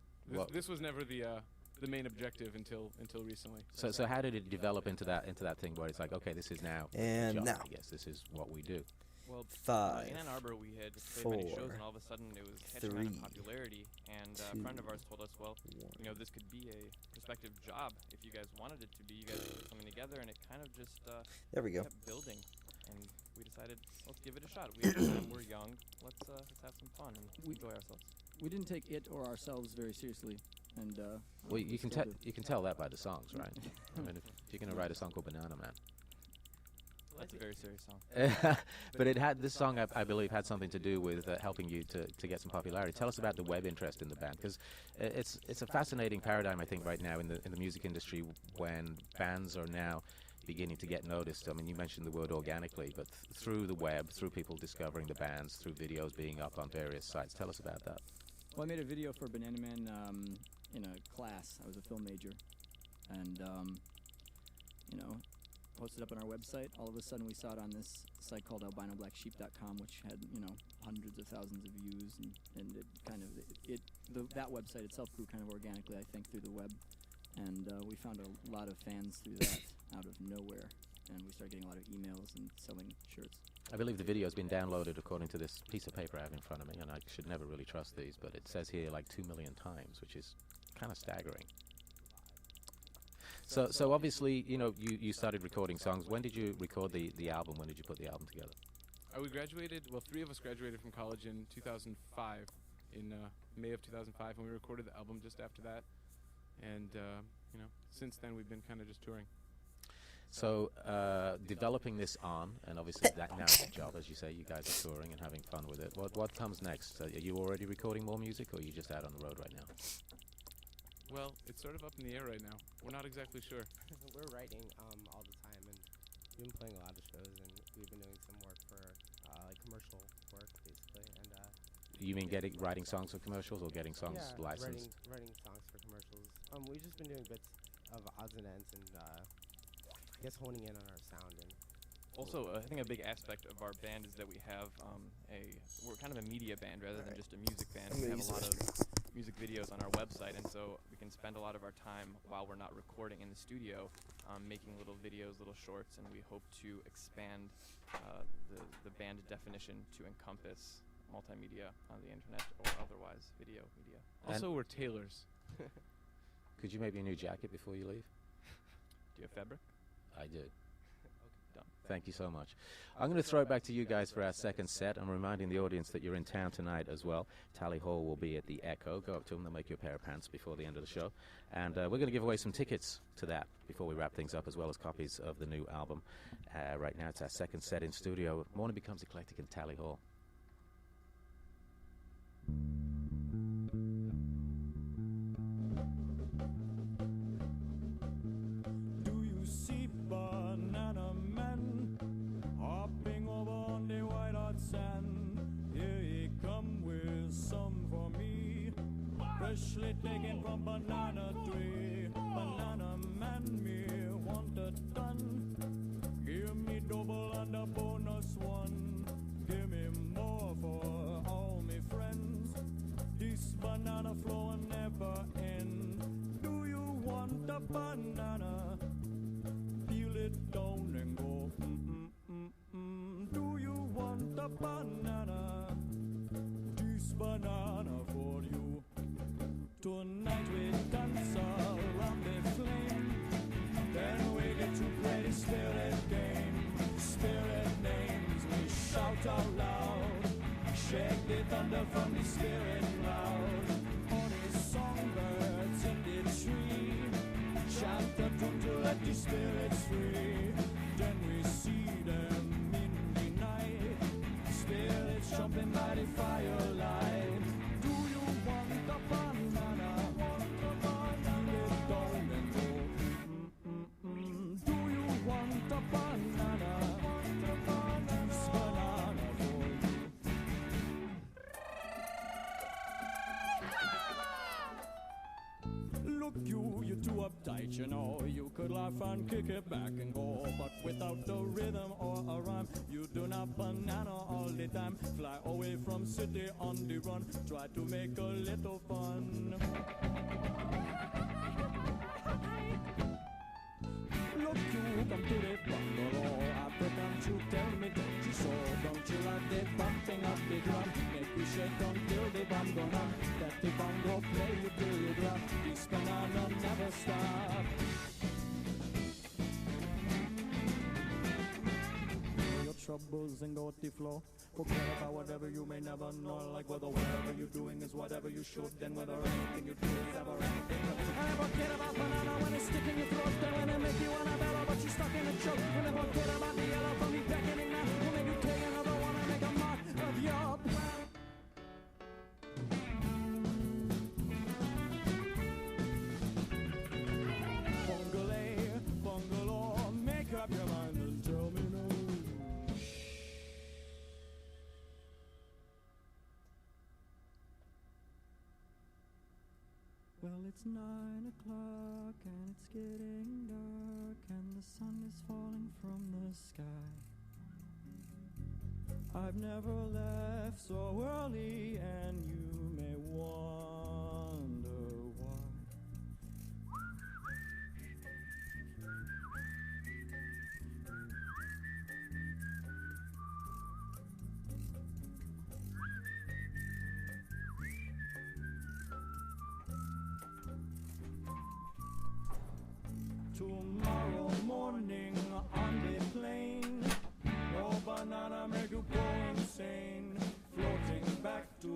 [SPEAKER 18] This was never the main objective until recently.
[SPEAKER 3] So how did it develop into that thing where it's like, okay, this is now
[SPEAKER 5] And
[SPEAKER 3] a job,
[SPEAKER 5] now.
[SPEAKER 3] I guess this is what we do.
[SPEAKER 12] Well,
[SPEAKER 5] 5,
[SPEAKER 12] in Ann Arbor we had played many shows,
[SPEAKER 5] 4,
[SPEAKER 12] and all of a sudden it was catching on in
[SPEAKER 5] 3,
[SPEAKER 12] popularity. And a friend of ours told us, well, this could be a prospective job if you guys wanted it to be. You guys could put something together, and it kind of just
[SPEAKER 5] There we go.
[SPEAKER 12] kept building. And we decided, let's give it a shot. We have time, we're young. Let's have some fun and enjoy ourselves.
[SPEAKER 19] We didn't take it or ourselves very seriously. And
[SPEAKER 3] Well, you can
[SPEAKER 19] started-
[SPEAKER 3] you can tell that by the songs, right? I mean, if you're gonna write a song called Banana Man.
[SPEAKER 12] That's a very serious song.
[SPEAKER 3] But this song, I believe, had something to do with helping you to get some popularity. Tell us about the web interest in the band, because it's a fascinating paradigm, I think, right now in the music industry when bands are now beginning to get noticed. I mean, you mentioned the word organically, but through the web, through people discovering the bands, through videos being up on various sites. Tell us about that.
[SPEAKER 19] Well, I made a video for Banana Man in a class. I was a film major. And, posted up on our website. All of a sudden we saw it on this site called albinoblacksheep.com, which had, hundreds of thousands of views, and it kind of, that website itself grew kind of organically, I think, through the web. And we found a lot of fans through that out of nowhere. And we started getting a lot of emails and selling shirts.
[SPEAKER 3] I believe the video has been downloaded according to this piece of paper I have in front of me, and I should never really trust these, but it says here like 2 million times, which is kind of staggering. So obviously, you started recording songs. When did you record the album? When did you put the album together?
[SPEAKER 18] We graduated, 3 of us graduated from college in 2005, in May of 2005, and we recorded the album just after that. And, since then we've been kind of just touring.
[SPEAKER 3] So, developing this on, and obviously that now is a job, as you say, you guys are touring and having fun with it. What comes next? Are you already recording more music, or are you just out on the road right now?
[SPEAKER 18] Well, it's sort of up in the air right now. We're not exactly sure.
[SPEAKER 20] We're writing all the time, and we've been playing a lot of shows, and we've been doing some work for commercial work, basically. And
[SPEAKER 3] You mean writing songs for commercials, or getting songs licensed?
[SPEAKER 20] writing songs for commercials. We've just been doing bits of odds and ends, and I guess honing in on our sound. And
[SPEAKER 12] Also, I think a big aspect of our band is that we have we're kind of a media band rather than just a music band. We have a lot of music videos on our website, and so we can spend a lot of our time while we're not recording in the studio making little videos, little shorts, and we hope to expand the band definition to encompass multimedia on the internet or otherwise video media.
[SPEAKER 18] Also, we're tailors.
[SPEAKER 3] Could you make me a new jacket before you leave?
[SPEAKER 12] Do you have fabric?
[SPEAKER 3] I do.
[SPEAKER 12] Done.
[SPEAKER 3] Thank you so much. I'm going to throw it back to you guys for our second set. I'm reminding the audience that you're in town tonight as well. Tally Hall will be at the Echo. Go up to them, they'll make you a pair of pants before the end of the show. And we're going to give away some tickets to that before we wrap things up, as well as copies of the new album. Right now it's our second set in studio. Morning becomes eclectic in Tally Hall.
[SPEAKER 15] Do you see Banana Man hopping over on the white hot sand? Here he come with some for me, freshly taken from banana tree. Banana Man, me want a ton. Give me double and a bonus one. Give me more for all my friends. This banana flow never end. Do you want a banana? Peel it down and go. Do you want a banana? This banana for you. Tonight we dance around the flame. Then we get to play the spirit game. Spirit names we shout out loud. Shake the thunder from the spirit cloud. On the songbirds in the tree. Chant the tune to let the spirits free. Then we see them in the night. Spirits jumping by the firelight. Do you want a banana? Peel it down and go. Do you want a banana? This banana for you. Look you're too uptight, you know. You could laugh and kick it back and go, but without the rhythm or a rhyme, you do not banana all the time. Fly away from city on the run. Try to make a little fun. Look, you come to the bungalow. African to tell me, don't you so? Don't you like the bumping of the drum? Make you shake until the bongo numb. Let the bongo play you till you drop. This banana never stop. Your troubles and go with the flow. Forget about whatever you may never know. Like whether whatever you're doing is whatever you should. Then whether anything you do is ever anything. And forget about banana when it's sticking your throat. Then when it make you wanna bellow, but you're stuck in a choke. And then forget about the yellow from me beckoning now. Will make you take another one and make a mark of your plan. Bungalow, make up your mind and tell me no. Well, it's 9 o'clock and it's getting dark and the sun is falling from the sky. I've never left so early and you may wonder why. Tomorrow morning on the plane, no banana make you go insane. Floating back to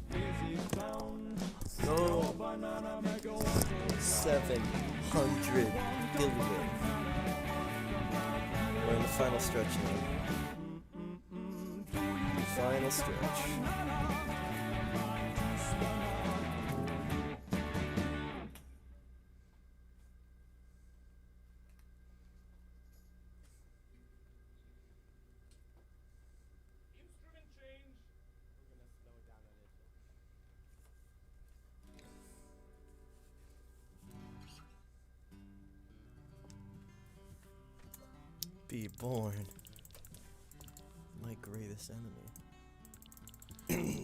[SPEAKER 15] Fizzy Town, no banana make you want to
[SPEAKER 5] 700 billion. We're in the final stretch now. Final stretch. Be born, my greatest enemy.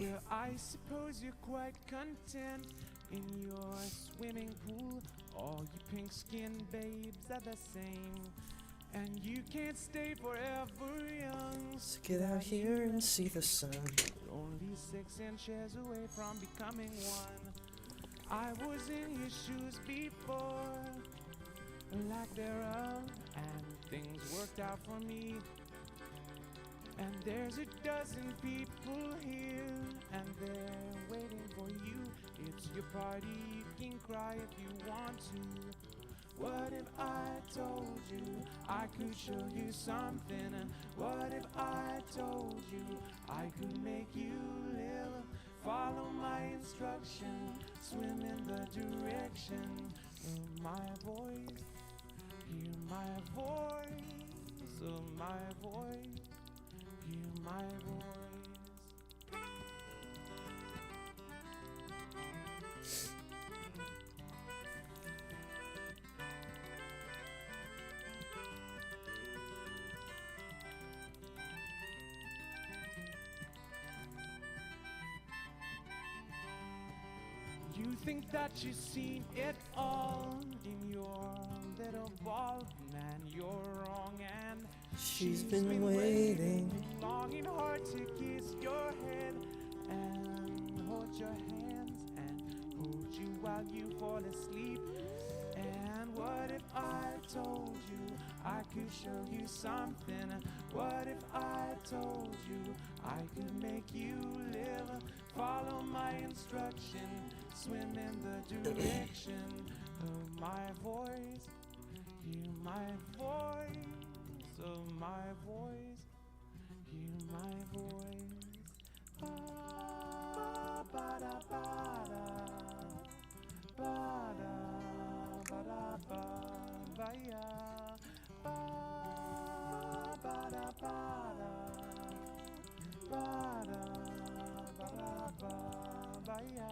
[SPEAKER 9] Well, I suppose you're quite content in your swimming pool. All you pink-skinned babes are the same, and you can't stay forever young.
[SPEAKER 5] So get out here and see the sun.
[SPEAKER 9] Only 6 inches away from becoming one. I was in your shoes before, like thereof, and things worked out for me. And there's a dozen people here, and they're waiting for you. It's your party, you can cry if you want to. What if I told you I could show you something? What if I told you I could make you live Follow my instruction, swim in the direction of my voice. Hear my voice, of my voice. Hear my voice. You think that you've seen it all in your little ball, man, you're wrong, and
[SPEAKER 5] She's been waiting.
[SPEAKER 9] longing hard to kiss your head and hold your hands and hold you while you fall asleep. And what if I told you I could show you something? What if I told you I could make you live? Follow my instruction, swim in the direction of my voice. Hear my voice, of my voice. Hear my voice. Ba ba da ba da, ba da ba da ba ba ya. Ba ba da ba da, ba da ba da ba ba ya.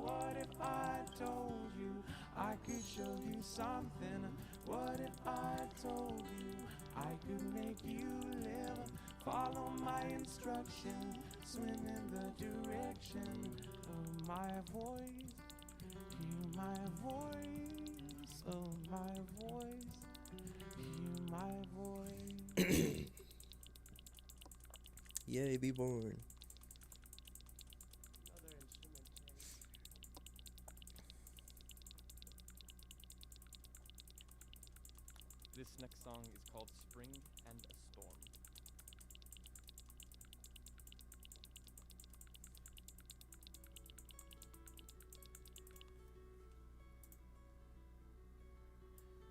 [SPEAKER 9] What if I told you I could show you something? What if I told you I could make you live? Follow my instruction, swim in the direction of my voice. Hear my voice, of my voice. Hear my voice.
[SPEAKER 5] Yay, be born.
[SPEAKER 12] This next song is called Spring and a Storm.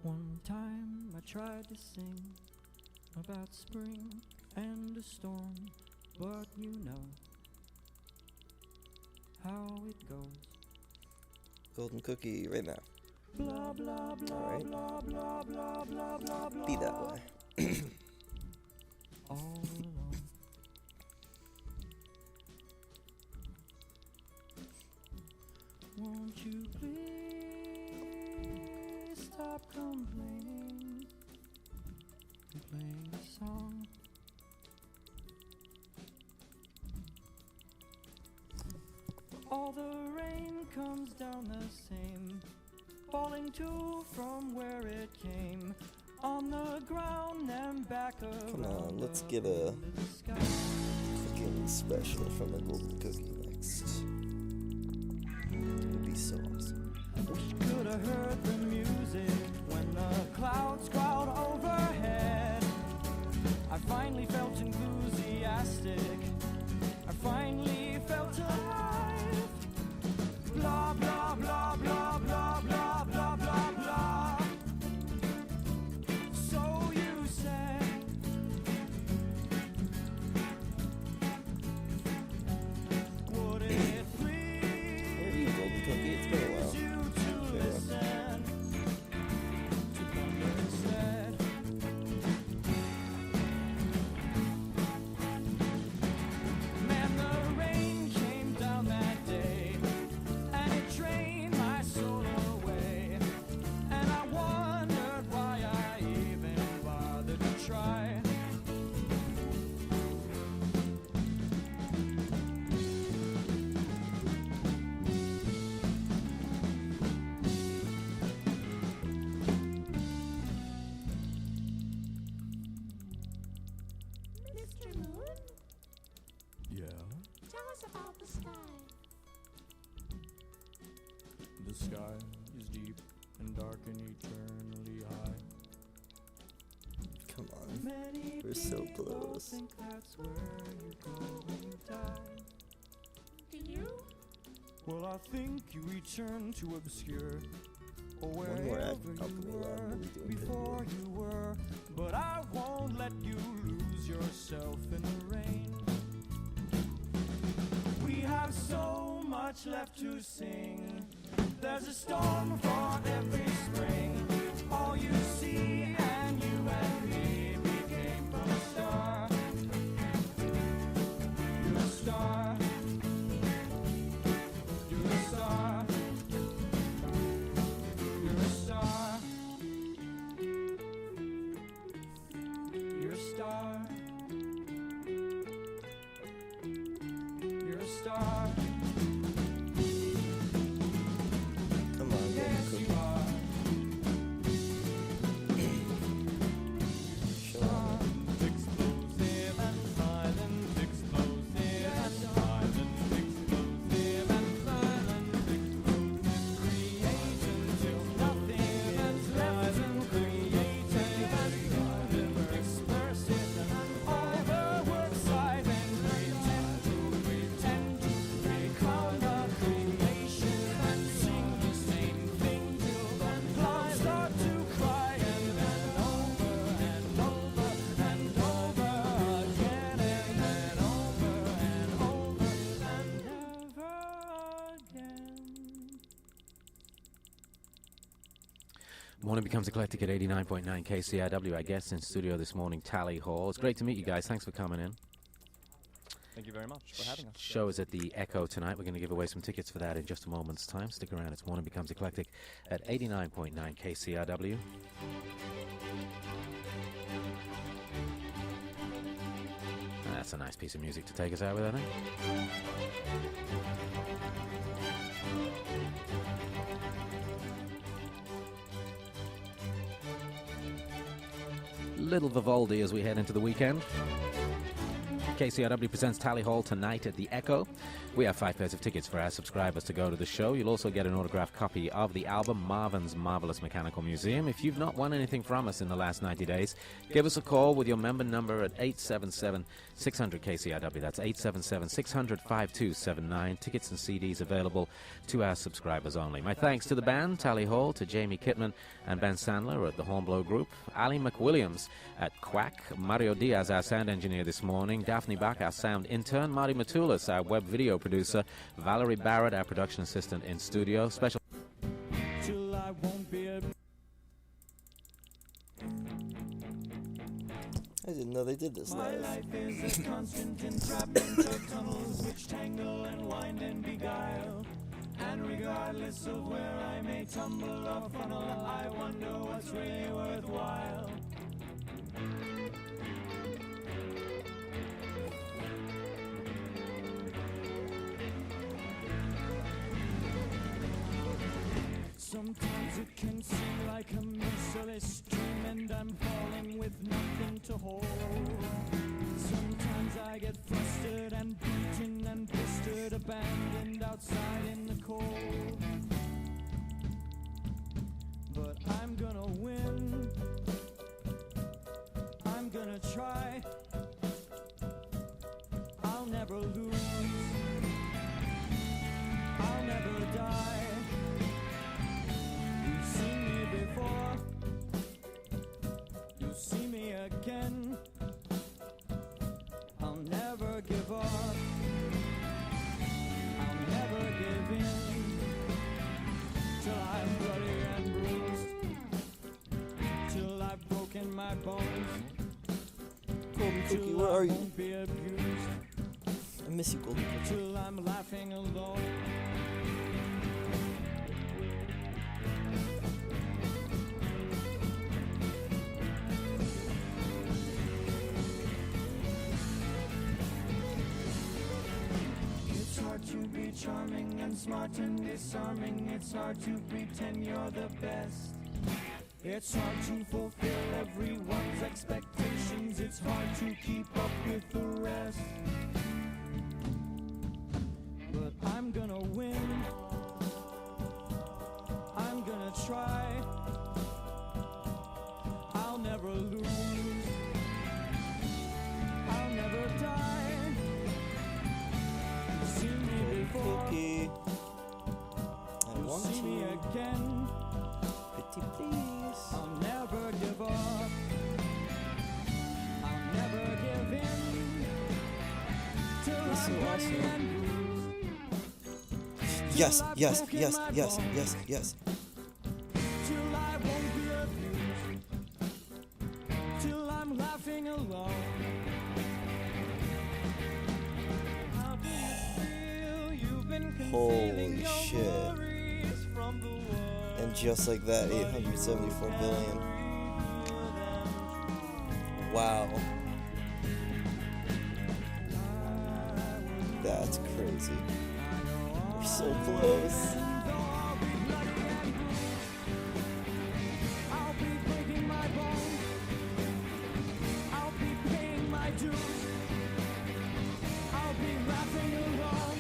[SPEAKER 6] One time I tried to sing about spring and a storm, but you know how it goes.
[SPEAKER 5] Golden cookie right now.
[SPEAKER 6] Blah blah blah
[SPEAKER 5] Alright.
[SPEAKER 6] blah blah blah blah blah blah.
[SPEAKER 5] Be that way.
[SPEAKER 6] All alone. Won't you please stop complaining and playing the song? All the rain comes down the same, falling to from where it came, on the ground and back around.
[SPEAKER 5] Come on, let's get a cooking special from a golden cookie next. It would be so awesome.
[SPEAKER 6] We could have heard the music when the clouds crowd overhead. I finally felt enthusiastic. I finally felt alive. Blah blah blah blah blah blah blah blah blah. So you said, would it please
[SPEAKER 5] Where are you, golden cookie? It's been a while.
[SPEAKER 6] you to listen to thunder instead? Man, the rain came down that day, and it drained my soul away. And I wondered why I even bothered to try.
[SPEAKER 10] Mr. Moon,
[SPEAKER 6] Yeah,
[SPEAKER 10] tell us about the sky.
[SPEAKER 6] the sky is deep and dark and eternally high.
[SPEAKER 5] Come on. We're so close.
[SPEAKER 6] Think that's where you go when you die.
[SPEAKER 10] Do you?
[SPEAKER 6] Well, I think you return to obscure or
[SPEAKER 5] One more ad.
[SPEAKER 6] wherever
[SPEAKER 5] I'll
[SPEAKER 6] you
[SPEAKER 5] play that.
[SPEAKER 6] were
[SPEAKER 5] We'll be doing
[SPEAKER 6] before
[SPEAKER 5] video.
[SPEAKER 6] you were. But I won't let you lose yourself in the rain. We have so much left to sing. There's a storm for every spring. All you see and you and me became a star. You're a star. You're a star. You're a star. You're a star. You're a star.
[SPEAKER 5] Come on,
[SPEAKER 6] Yes,
[SPEAKER 5] Golden
[SPEAKER 6] you
[SPEAKER 5] Cookie.
[SPEAKER 6] are.
[SPEAKER 5] Show up.
[SPEAKER 6] Explosive and violent, explosive and violent, explosive and violent, explosive, creating till nothing is left, and creative and violent, explosive and all the work side and pretend to become the creation and sing the same thing till the clouds start to cry and then over and over and over again and then over and over and never again.
[SPEAKER 3] Morning Becomes Eclectic at 89.9 KCRW. Our guest in studio this morning, Tally Hall. It's great to meet you guys. Thanks for coming in.
[SPEAKER 12] Thank you very much for having us.
[SPEAKER 3] Show is at the Echo tonight. We're going to give away some tickets for that in just a moment's time. Stick around. It's Morning Becomes Eclectic at 89.9 KCRW. That's a nice piece of music to take us out with, I think. Little Vivaldi as we head into the weekend. KCRW presents Tally Hall tonight at the Echo. We have 5 pairs of tickets for our subscribers to go to the show. You'll also get an autographed copy of the album Marvin's Marvelous Mechanical Museum. If you've not won anything from us in the last 90 days, give us a call with your member number at 877-600-KCRW. That's 877-600-5279. Tickets and CDs available to our subscribers only. My thanks to the band, Tally Hall, to Jamie Kitman and Ben Sandler at the Hornblow Group, Ali McWilliams at Quack, Mario Diaz, our sound engineer this morning, Daphne Bach, our sound intern, Marty Matulis, our web video producer, Valerie Barrett, our production assistant in studio. Special
[SPEAKER 6] Till I won't be able.
[SPEAKER 5] I didn't know they did this
[SPEAKER 6] My
[SPEAKER 5] live.
[SPEAKER 6] life is a constant entrapment of tunnels which tangle and wind and beguile. And regardless of where I may tumble or funnel, I wonder what's really worthwhile. Sometimes it can seem like a merciless stream and I'm falling with nothing to hold. Sometimes I get flustered and beaten and blistered, abandoned outside in the cold. But I'm gonna win. I'm gonna try. I'll never lose. I'll never die. You've seen me before. You'll see me again. I'll never give up. I'll never give in. Till I'm bloody and bruised. Till I've broken my bones.
[SPEAKER 5] Golden Cookie,
[SPEAKER 6] Till
[SPEAKER 5] where
[SPEAKER 6] I
[SPEAKER 5] are you?
[SPEAKER 6] won't be abused.
[SPEAKER 5] I miss you, Golden Cookie.
[SPEAKER 6] Till I'm laughing alone. It's hard to be charming and smart and disarming. It's hard to pretend you're the best. It's hard to fulfill everyone's expectations. It's hard to keep up with the rest. But I'm gonna win. I'm gonna try. I'll never lose. I'll never die. You've seen me before.
[SPEAKER 5] Cookie. I
[SPEAKER 6] You'll
[SPEAKER 5] want
[SPEAKER 6] see me
[SPEAKER 5] to.
[SPEAKER 6] again. pretty please. I'll never give up. I'll never give in. Till
[SPEAKER 5] That's so
[SPEAKER 6] I'm bloody
[SPEAKER 5] awesome.
[SPEAKER 6] and bruised.
[SPEAKER 5] Yes, yes, yes, yes, yes, yes.
[SPEAKER 6] Till I won't be abused. Till I'm laughing alone. How do you feel? You've been concealing
[SPEAKER 5] Holy
[SPEAKER 6] your
[SPEAKER 5] shit.
[SPEAKER 6] worries from the world.
[SPEAKER 5] And just like that, 874 billion. Wow. That's crazy. We're so close.
[SPEAKER 6] I'll be breaking my bones. I'll be paying my dues. I'll be laughing alone.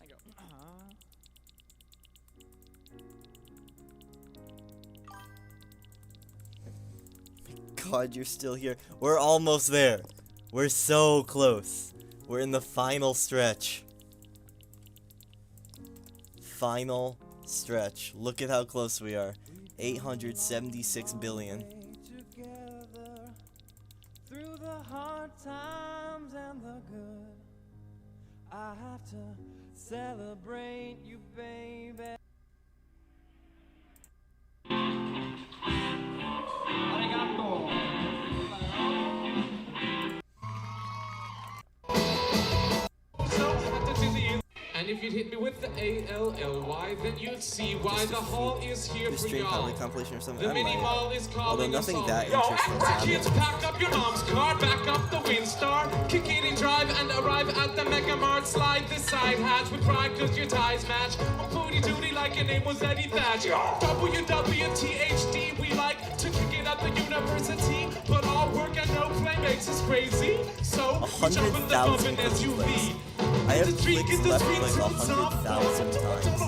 [SPEAKER 12] I go.
[SPEAKER 5] God, you're still here. We're almost there. We're so close. We're in the final stretch. Final stretch. Look at how close we are. 876 billion.
[SPEAKER 6] Together through the hard times and the good. I have to celebrate you, baby.
[SPEAKER 9] And if you'd hit me with the A-L-L-Y, then you'd see why the hall is here
[SPEAKER 5] Your
[SPEAKER 9] for
[SPEAKER 5] stream
[SPEAKER 9] y'all.
[SPEAKER 5] highlight compilation or something.
[SPEAKER 9] The
[SPEAKER 5] I
[SPEAKER 9] mini
[SPEAKER 5] might.
[SPEAKER 9] mall is
[SPEAKER 5] Although
[SPEAKER 9] calling us
[SPEAKER 5] nothing
[SPEAKER 9] all.
[SPEAKER 5] that
[SPEAKER 9] Yo,
[SPEAKER 5] interesting
[SPEAKER 9] every kids
[SPEAKER 5] happened.
[SPEAKER 9] pack up your mom's car, back up the Windstar, kick it and drive and arrive at the Mega Mart. Slide the side hatch with pride cause your ties match. I'm booty duty like your name was Eddie Thatch. WWTHD, we like to kick it at the university, but all work and no play makes us crazy. So we jump in the bump
[SPEAKER 5] 100,000
[SPEAKER 9] in SUV.
[SPEAKER 5] I have clicks left like 100,000 times.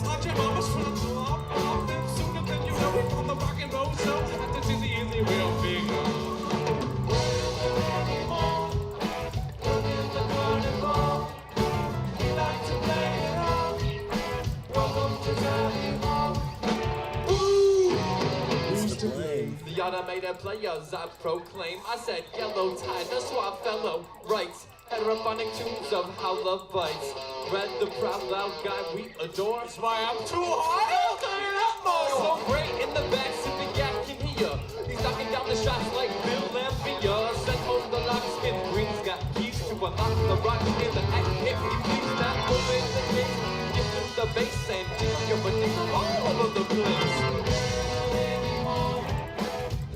[SPEAKER 2] The automated players I proclaim. I said yellow tide, that's why fellow rights. Heterophonic tunes of how love bites. Red the proud loud guy we adore. That's why I'm too hard. I'll turn it up more. So great in the back, sipping yak can hear. He's knocking down the shots like Bill Lamphere. Send home the locksmith. Green's got keys to unlock the rock in the act. If he please not open the gate, give him the bass and take your money all over the place.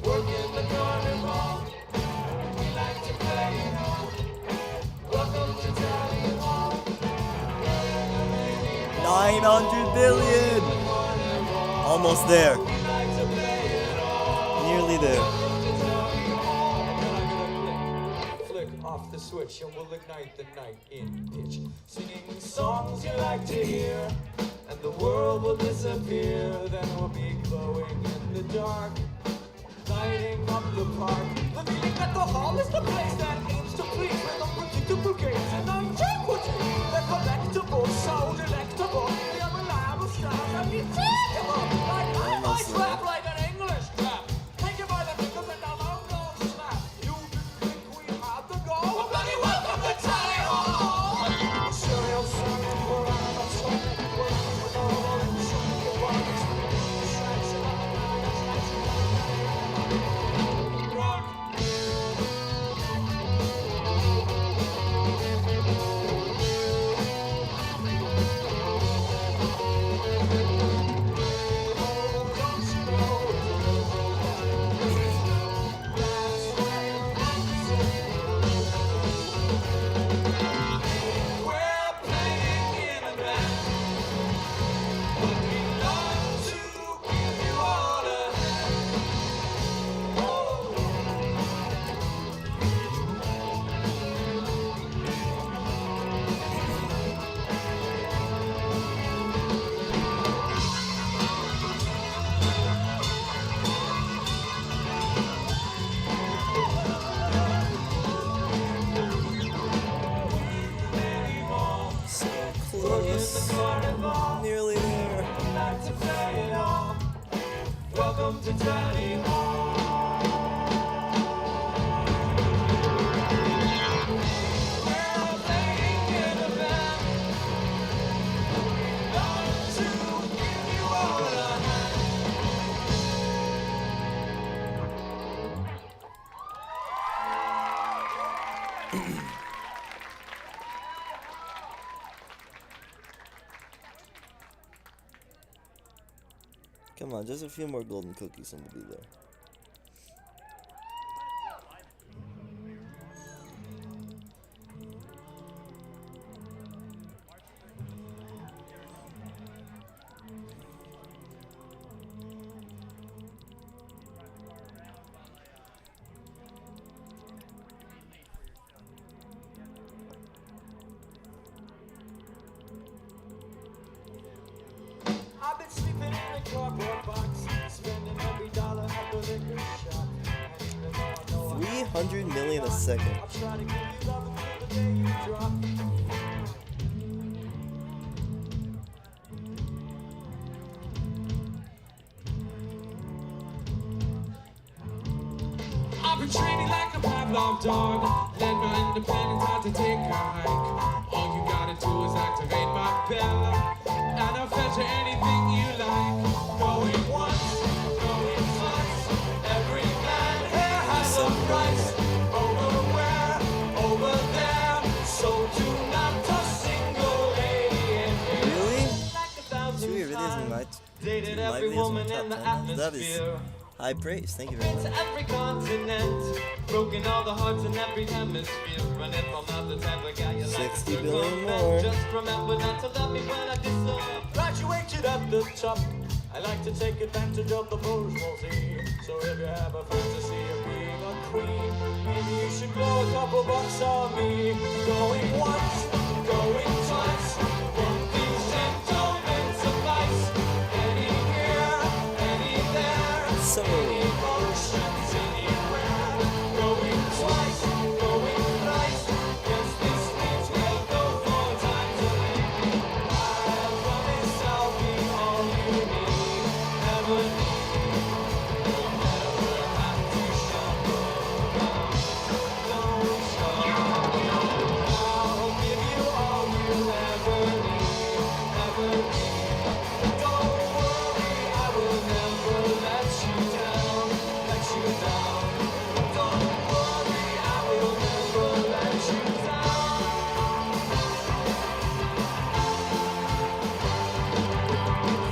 [SPEAKER 2] Working the carnival. We like to play it all. Welcome to Tally Hall.
[SPEAKER 5] 900 billion! Almost there. Nearly there.
[SPEAKER 2] Flick off the switch and we'll ignite the night in pitch. Singing songs you like to hear, and the world will disappear. Then we'll be glowing in the dark, lighting up the park. The feeling at the hall is the place that aims to please with unpredictable games and antiquity. They're collectible, so delectable. They are reliable stars and detectable. Like I rap like an English trap. Take it by the fingers and down our nose snap. You think we have to go? Well, bloody welcome to Tally Hall! Serial song, we're on the song. We're with all the music, the bodies, the distraction. Rock. Oh, don't you know?
[SPEAKER 5] Come on, just a few more golden cookies and we'll be there.
[SPEAKER 2] I've been sleeping in a cardboard box, spending every dollar at the liquor shop. And even though I know
[SPEAKER 5] 300 million a second.
[SPEAKER 2] I'll try to give you love until the day you drop.
[SPEAKER 9] I've been training like a Pavlov dog. Let my independence out to take a hike. All you gotta do is activate my bell, and I'll fetch you anything you like. Going once, going twice. Every man here has a price. Over where? Over there. So do not a single lady in here.
[SPEAKER 5] Really?
[SPEAKER 2] Like 1,000
[SPEAKER 5] 2 videos in
[SPEAKER 2] times.
[SPEAKER 5] my
[SPEAKER 2] Dated
[SPEAKER 5] my
[SPEAKER 2] every
[SPEAKER 5] videos in
[SPEAKER 2] woman
[SPEAKER 5] the
[SPEAKER 2] in the
[SPEAKER 5] top 10. That is
[SPEAKER 2] atmosphere.
[SPEAKER 5] high praise. Thank you very
[SPEAKER 2] Been
[SPEAKER 5] much.
[SPEAKER 2] to every continent, broken all the hearts in every hemisphere. And if I'm not the type of guy you like
[SPEAKER 5] 60
[SPEAKER 2] to
[SPEAKER 5] billion
[SPEAKER 2] circumvent,
[SPEAKER 5] more.
[SPEAKER 2] just remember not to love me when I disappear. Graduated at the top. I like to take advantage of the bourgeoisie. So if you have a fantasy of being a queen, maybe you should blow a couple bucks on me. Going once, going twice. Won't these gentlemen suffice? Any here, any there.
[SPEAKER 5] So,
[SPEAKER 2] Emotions anywhere. Going twice, going thrice. Guess this means we'll go 4 times a day. I promise I'll be all you need. Never need. You'll never have to shuffle around. Don't shuffle around. I'll give you all you ever need. Ever need. Don't worry, I will never let you down. Let you down. Don't worry, I will never let you down.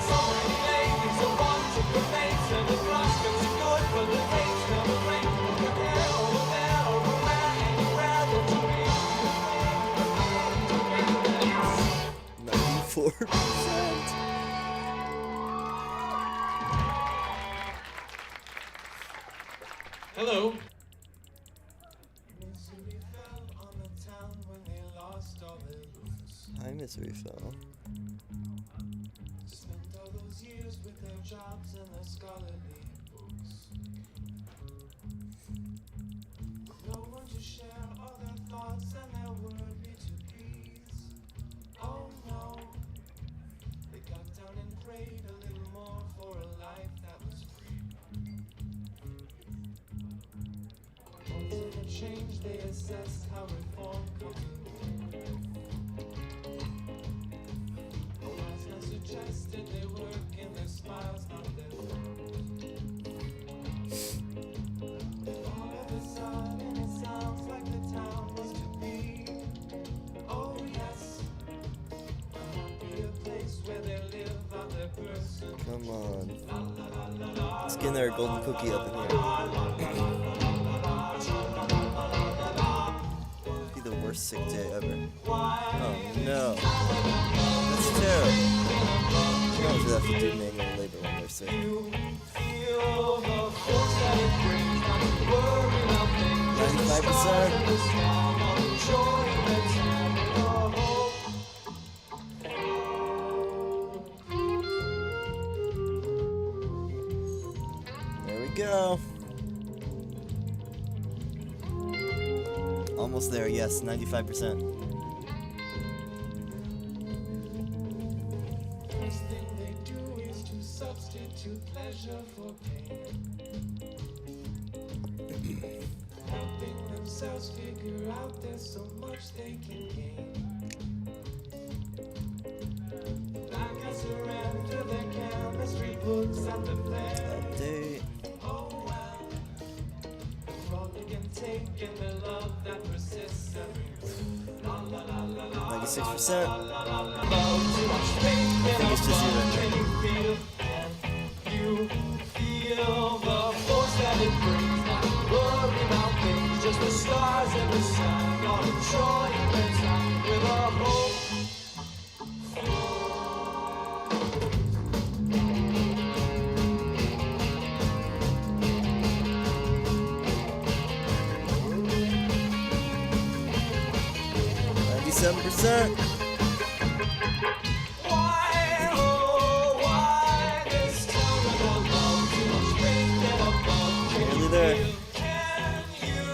[SPEAKER 2] So many ladies are wanting the mates, and the prospects are good, but the dates never break. Over there, over where, anywhere that you be.
[SPEAKER 5] 94%.
[SPEAKER 9] Hello.
[SPEAKER 2] Misery fell on the town when they lost all their roots.
[SPEAKER 5] Hi, Misery Fell.
[SPEAKER 2] Spent all those years with their jobs and their scholarly books. No one to share all their thoughts and their worldly to-be's. Oh no, they got down and prayed a little more for a life that was free. Once in a change, they assessed how reform could be. I suggested they work in their smiles, not their throats. All of a sudden, it sounds like the town was to be. Oh yes, it won't be a place where they live out their person.
[SPEAKER 5] Come on. Let's get our golden cookie up in here. Be the worst sick day ever. Oh no. That's terrible. You don't have to do manual labor when they're sick.
[SPEAKER 2] Feel the force that it brings, not to worry about things.
[SPEAKER 5] 95%.
[SPEAKER 2] And the smile of enjoyment and the hope.
[SPEAKER 5] There we go. Almost there, yes, 95%.
[SPEAKER 2] First thing they do is to substitute pleasure for pain. Helping themselves figure out there's so much they can gain. Like I surrender their chemistry books and the play. Oh well, rolling and taking the love that persists.
[SPEAKER 5] 96%. I think it's just you in there.
[SPEAKER 2] You feel the force that it brings. Not worry about things, just the stars and the sun. You're enjoying the time with a hope.
[SPEAKER 5] %.
[SPEAKER 2] Why, oh, why this town of love? Too much pain and above.
[SPEAKER 5] Nearly there.
[SPEAKER 2] Can you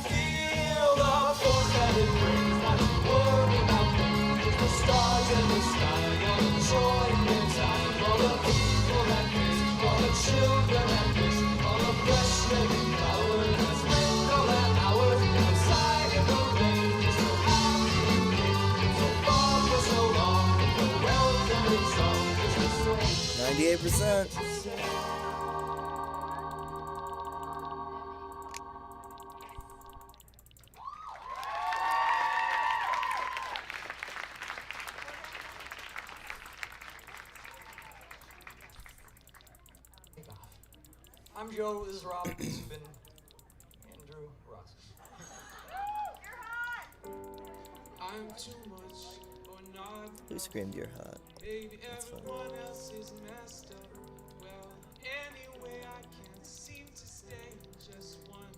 [SPEAKER 2] feel the force that it brings? Not to worry about things, just the stars and the sky. You're enjoying the time. All the people that miss, all the children that miss, all the fresh living flowers that spend all their hours outside in the rain. Just so happy you came, so far for so long. The welcoming song is the same.
[SPEAKER 5] 98%.
[SPEAKER 2] I'm Joe, this is Rob, this has been Andrew, Ross. I'm too much or not.
[SPEAKER 5] Who screamed you're hot?
[SPEAKER 2] Baby,
[SPEAKER 5] That's fun.
[SPEAKER 2] everyone else is messed up. Well, anyway, I can't seem to stay in just one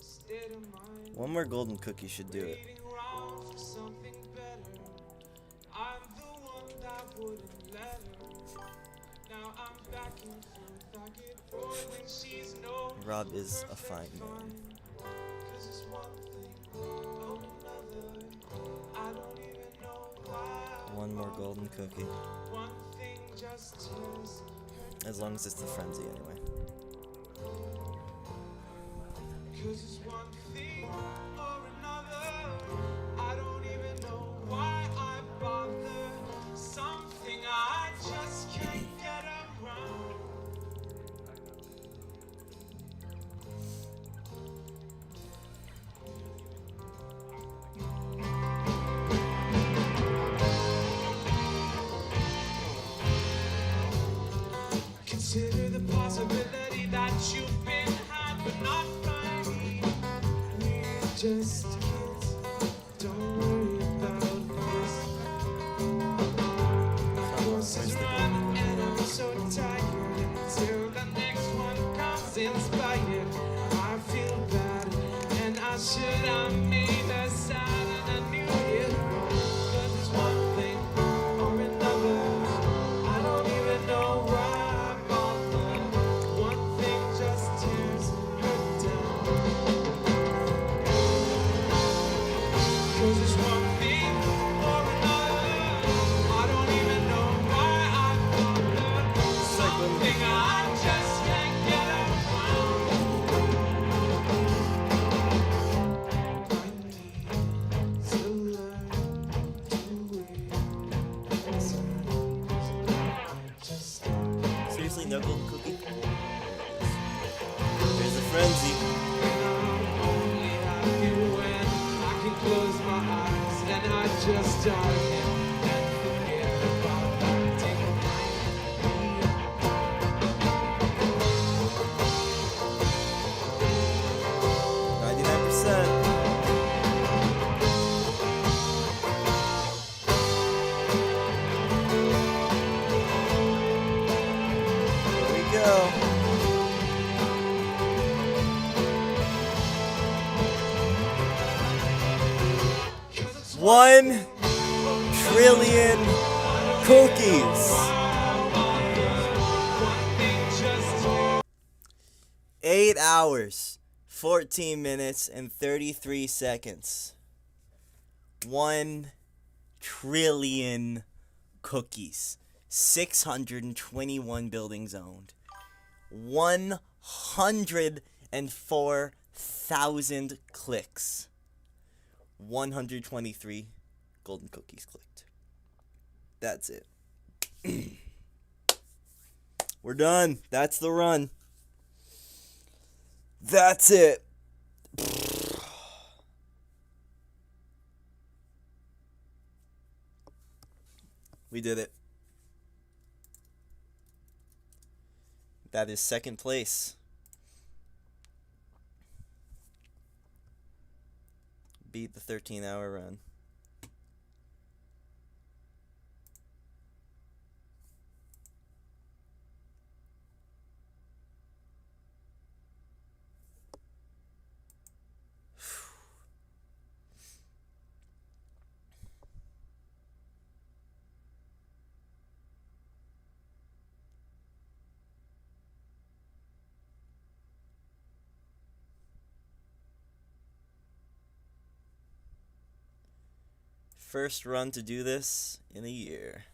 [SPEAKER 2] state of mind.
[SPEAKER 5] One more golden cookie should do it.
[SPEAKER 2] Waiting around for something better. I'm the one that wouldn't let her. Now I'm back and forth. I get bored when she's no.
[SPEAKER 5] Rob is a fine man.
[SPEAKER 2] 'Cause it's one thing or another. I don't even know why.
[SPEAKER 5] One more golden cookie.
[SPEAKER 2] One thing just tears.
[SPEAKER 5] As long as it's the frenzy anyway.
[SPEAKER 2] 'Cause it's one thing or another. I don't even know why I bother. Something I just can't get around. Consider the possibility that you've been had but not finding. We're just kids. Don't worry about this. My horse is run and I'm so tired. Until the next one comes inspired. I feel bad and I should have made a sad and I knew it. 'Cause it's one thing or another. I don't even know why.
[SPEAKER 5] Seriously, no golden cookie? There's a frenzy.
[SPEAKER 2] Close my eyes and I just darken and forget about that. Take a
[SPEAKER 5] night. 99%. Here we go. One trillion cookies. 8 hours, 14 minutes, and 33 seconds. 1 trillion cookies. 621 buildings owned. 104,000 clicks. 123 golden cookies clicked. That's it. We're done. That's the run. That's it. We did it. That is second place. Beat the 13-hour run. First run to do this in a year.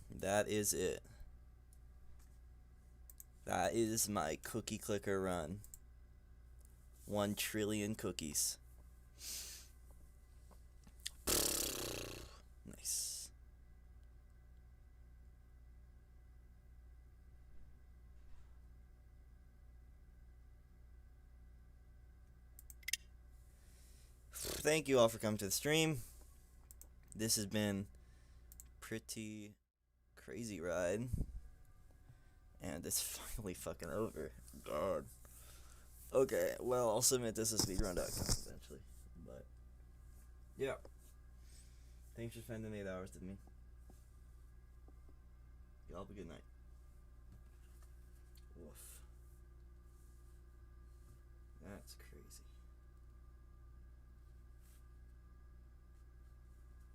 [SPEAKER 5] That is it. That is my cookie clicker run. 1 trillion cookies. Nice. Thank you all for coming to the stream. This has been pretty crazy ride. And it's finally fucking over. God. Okay, well, I'll submit this to speedrun.com eventually. But, yeah. Thanks for spending 8 hours with me. Y'all have a good night. Woof.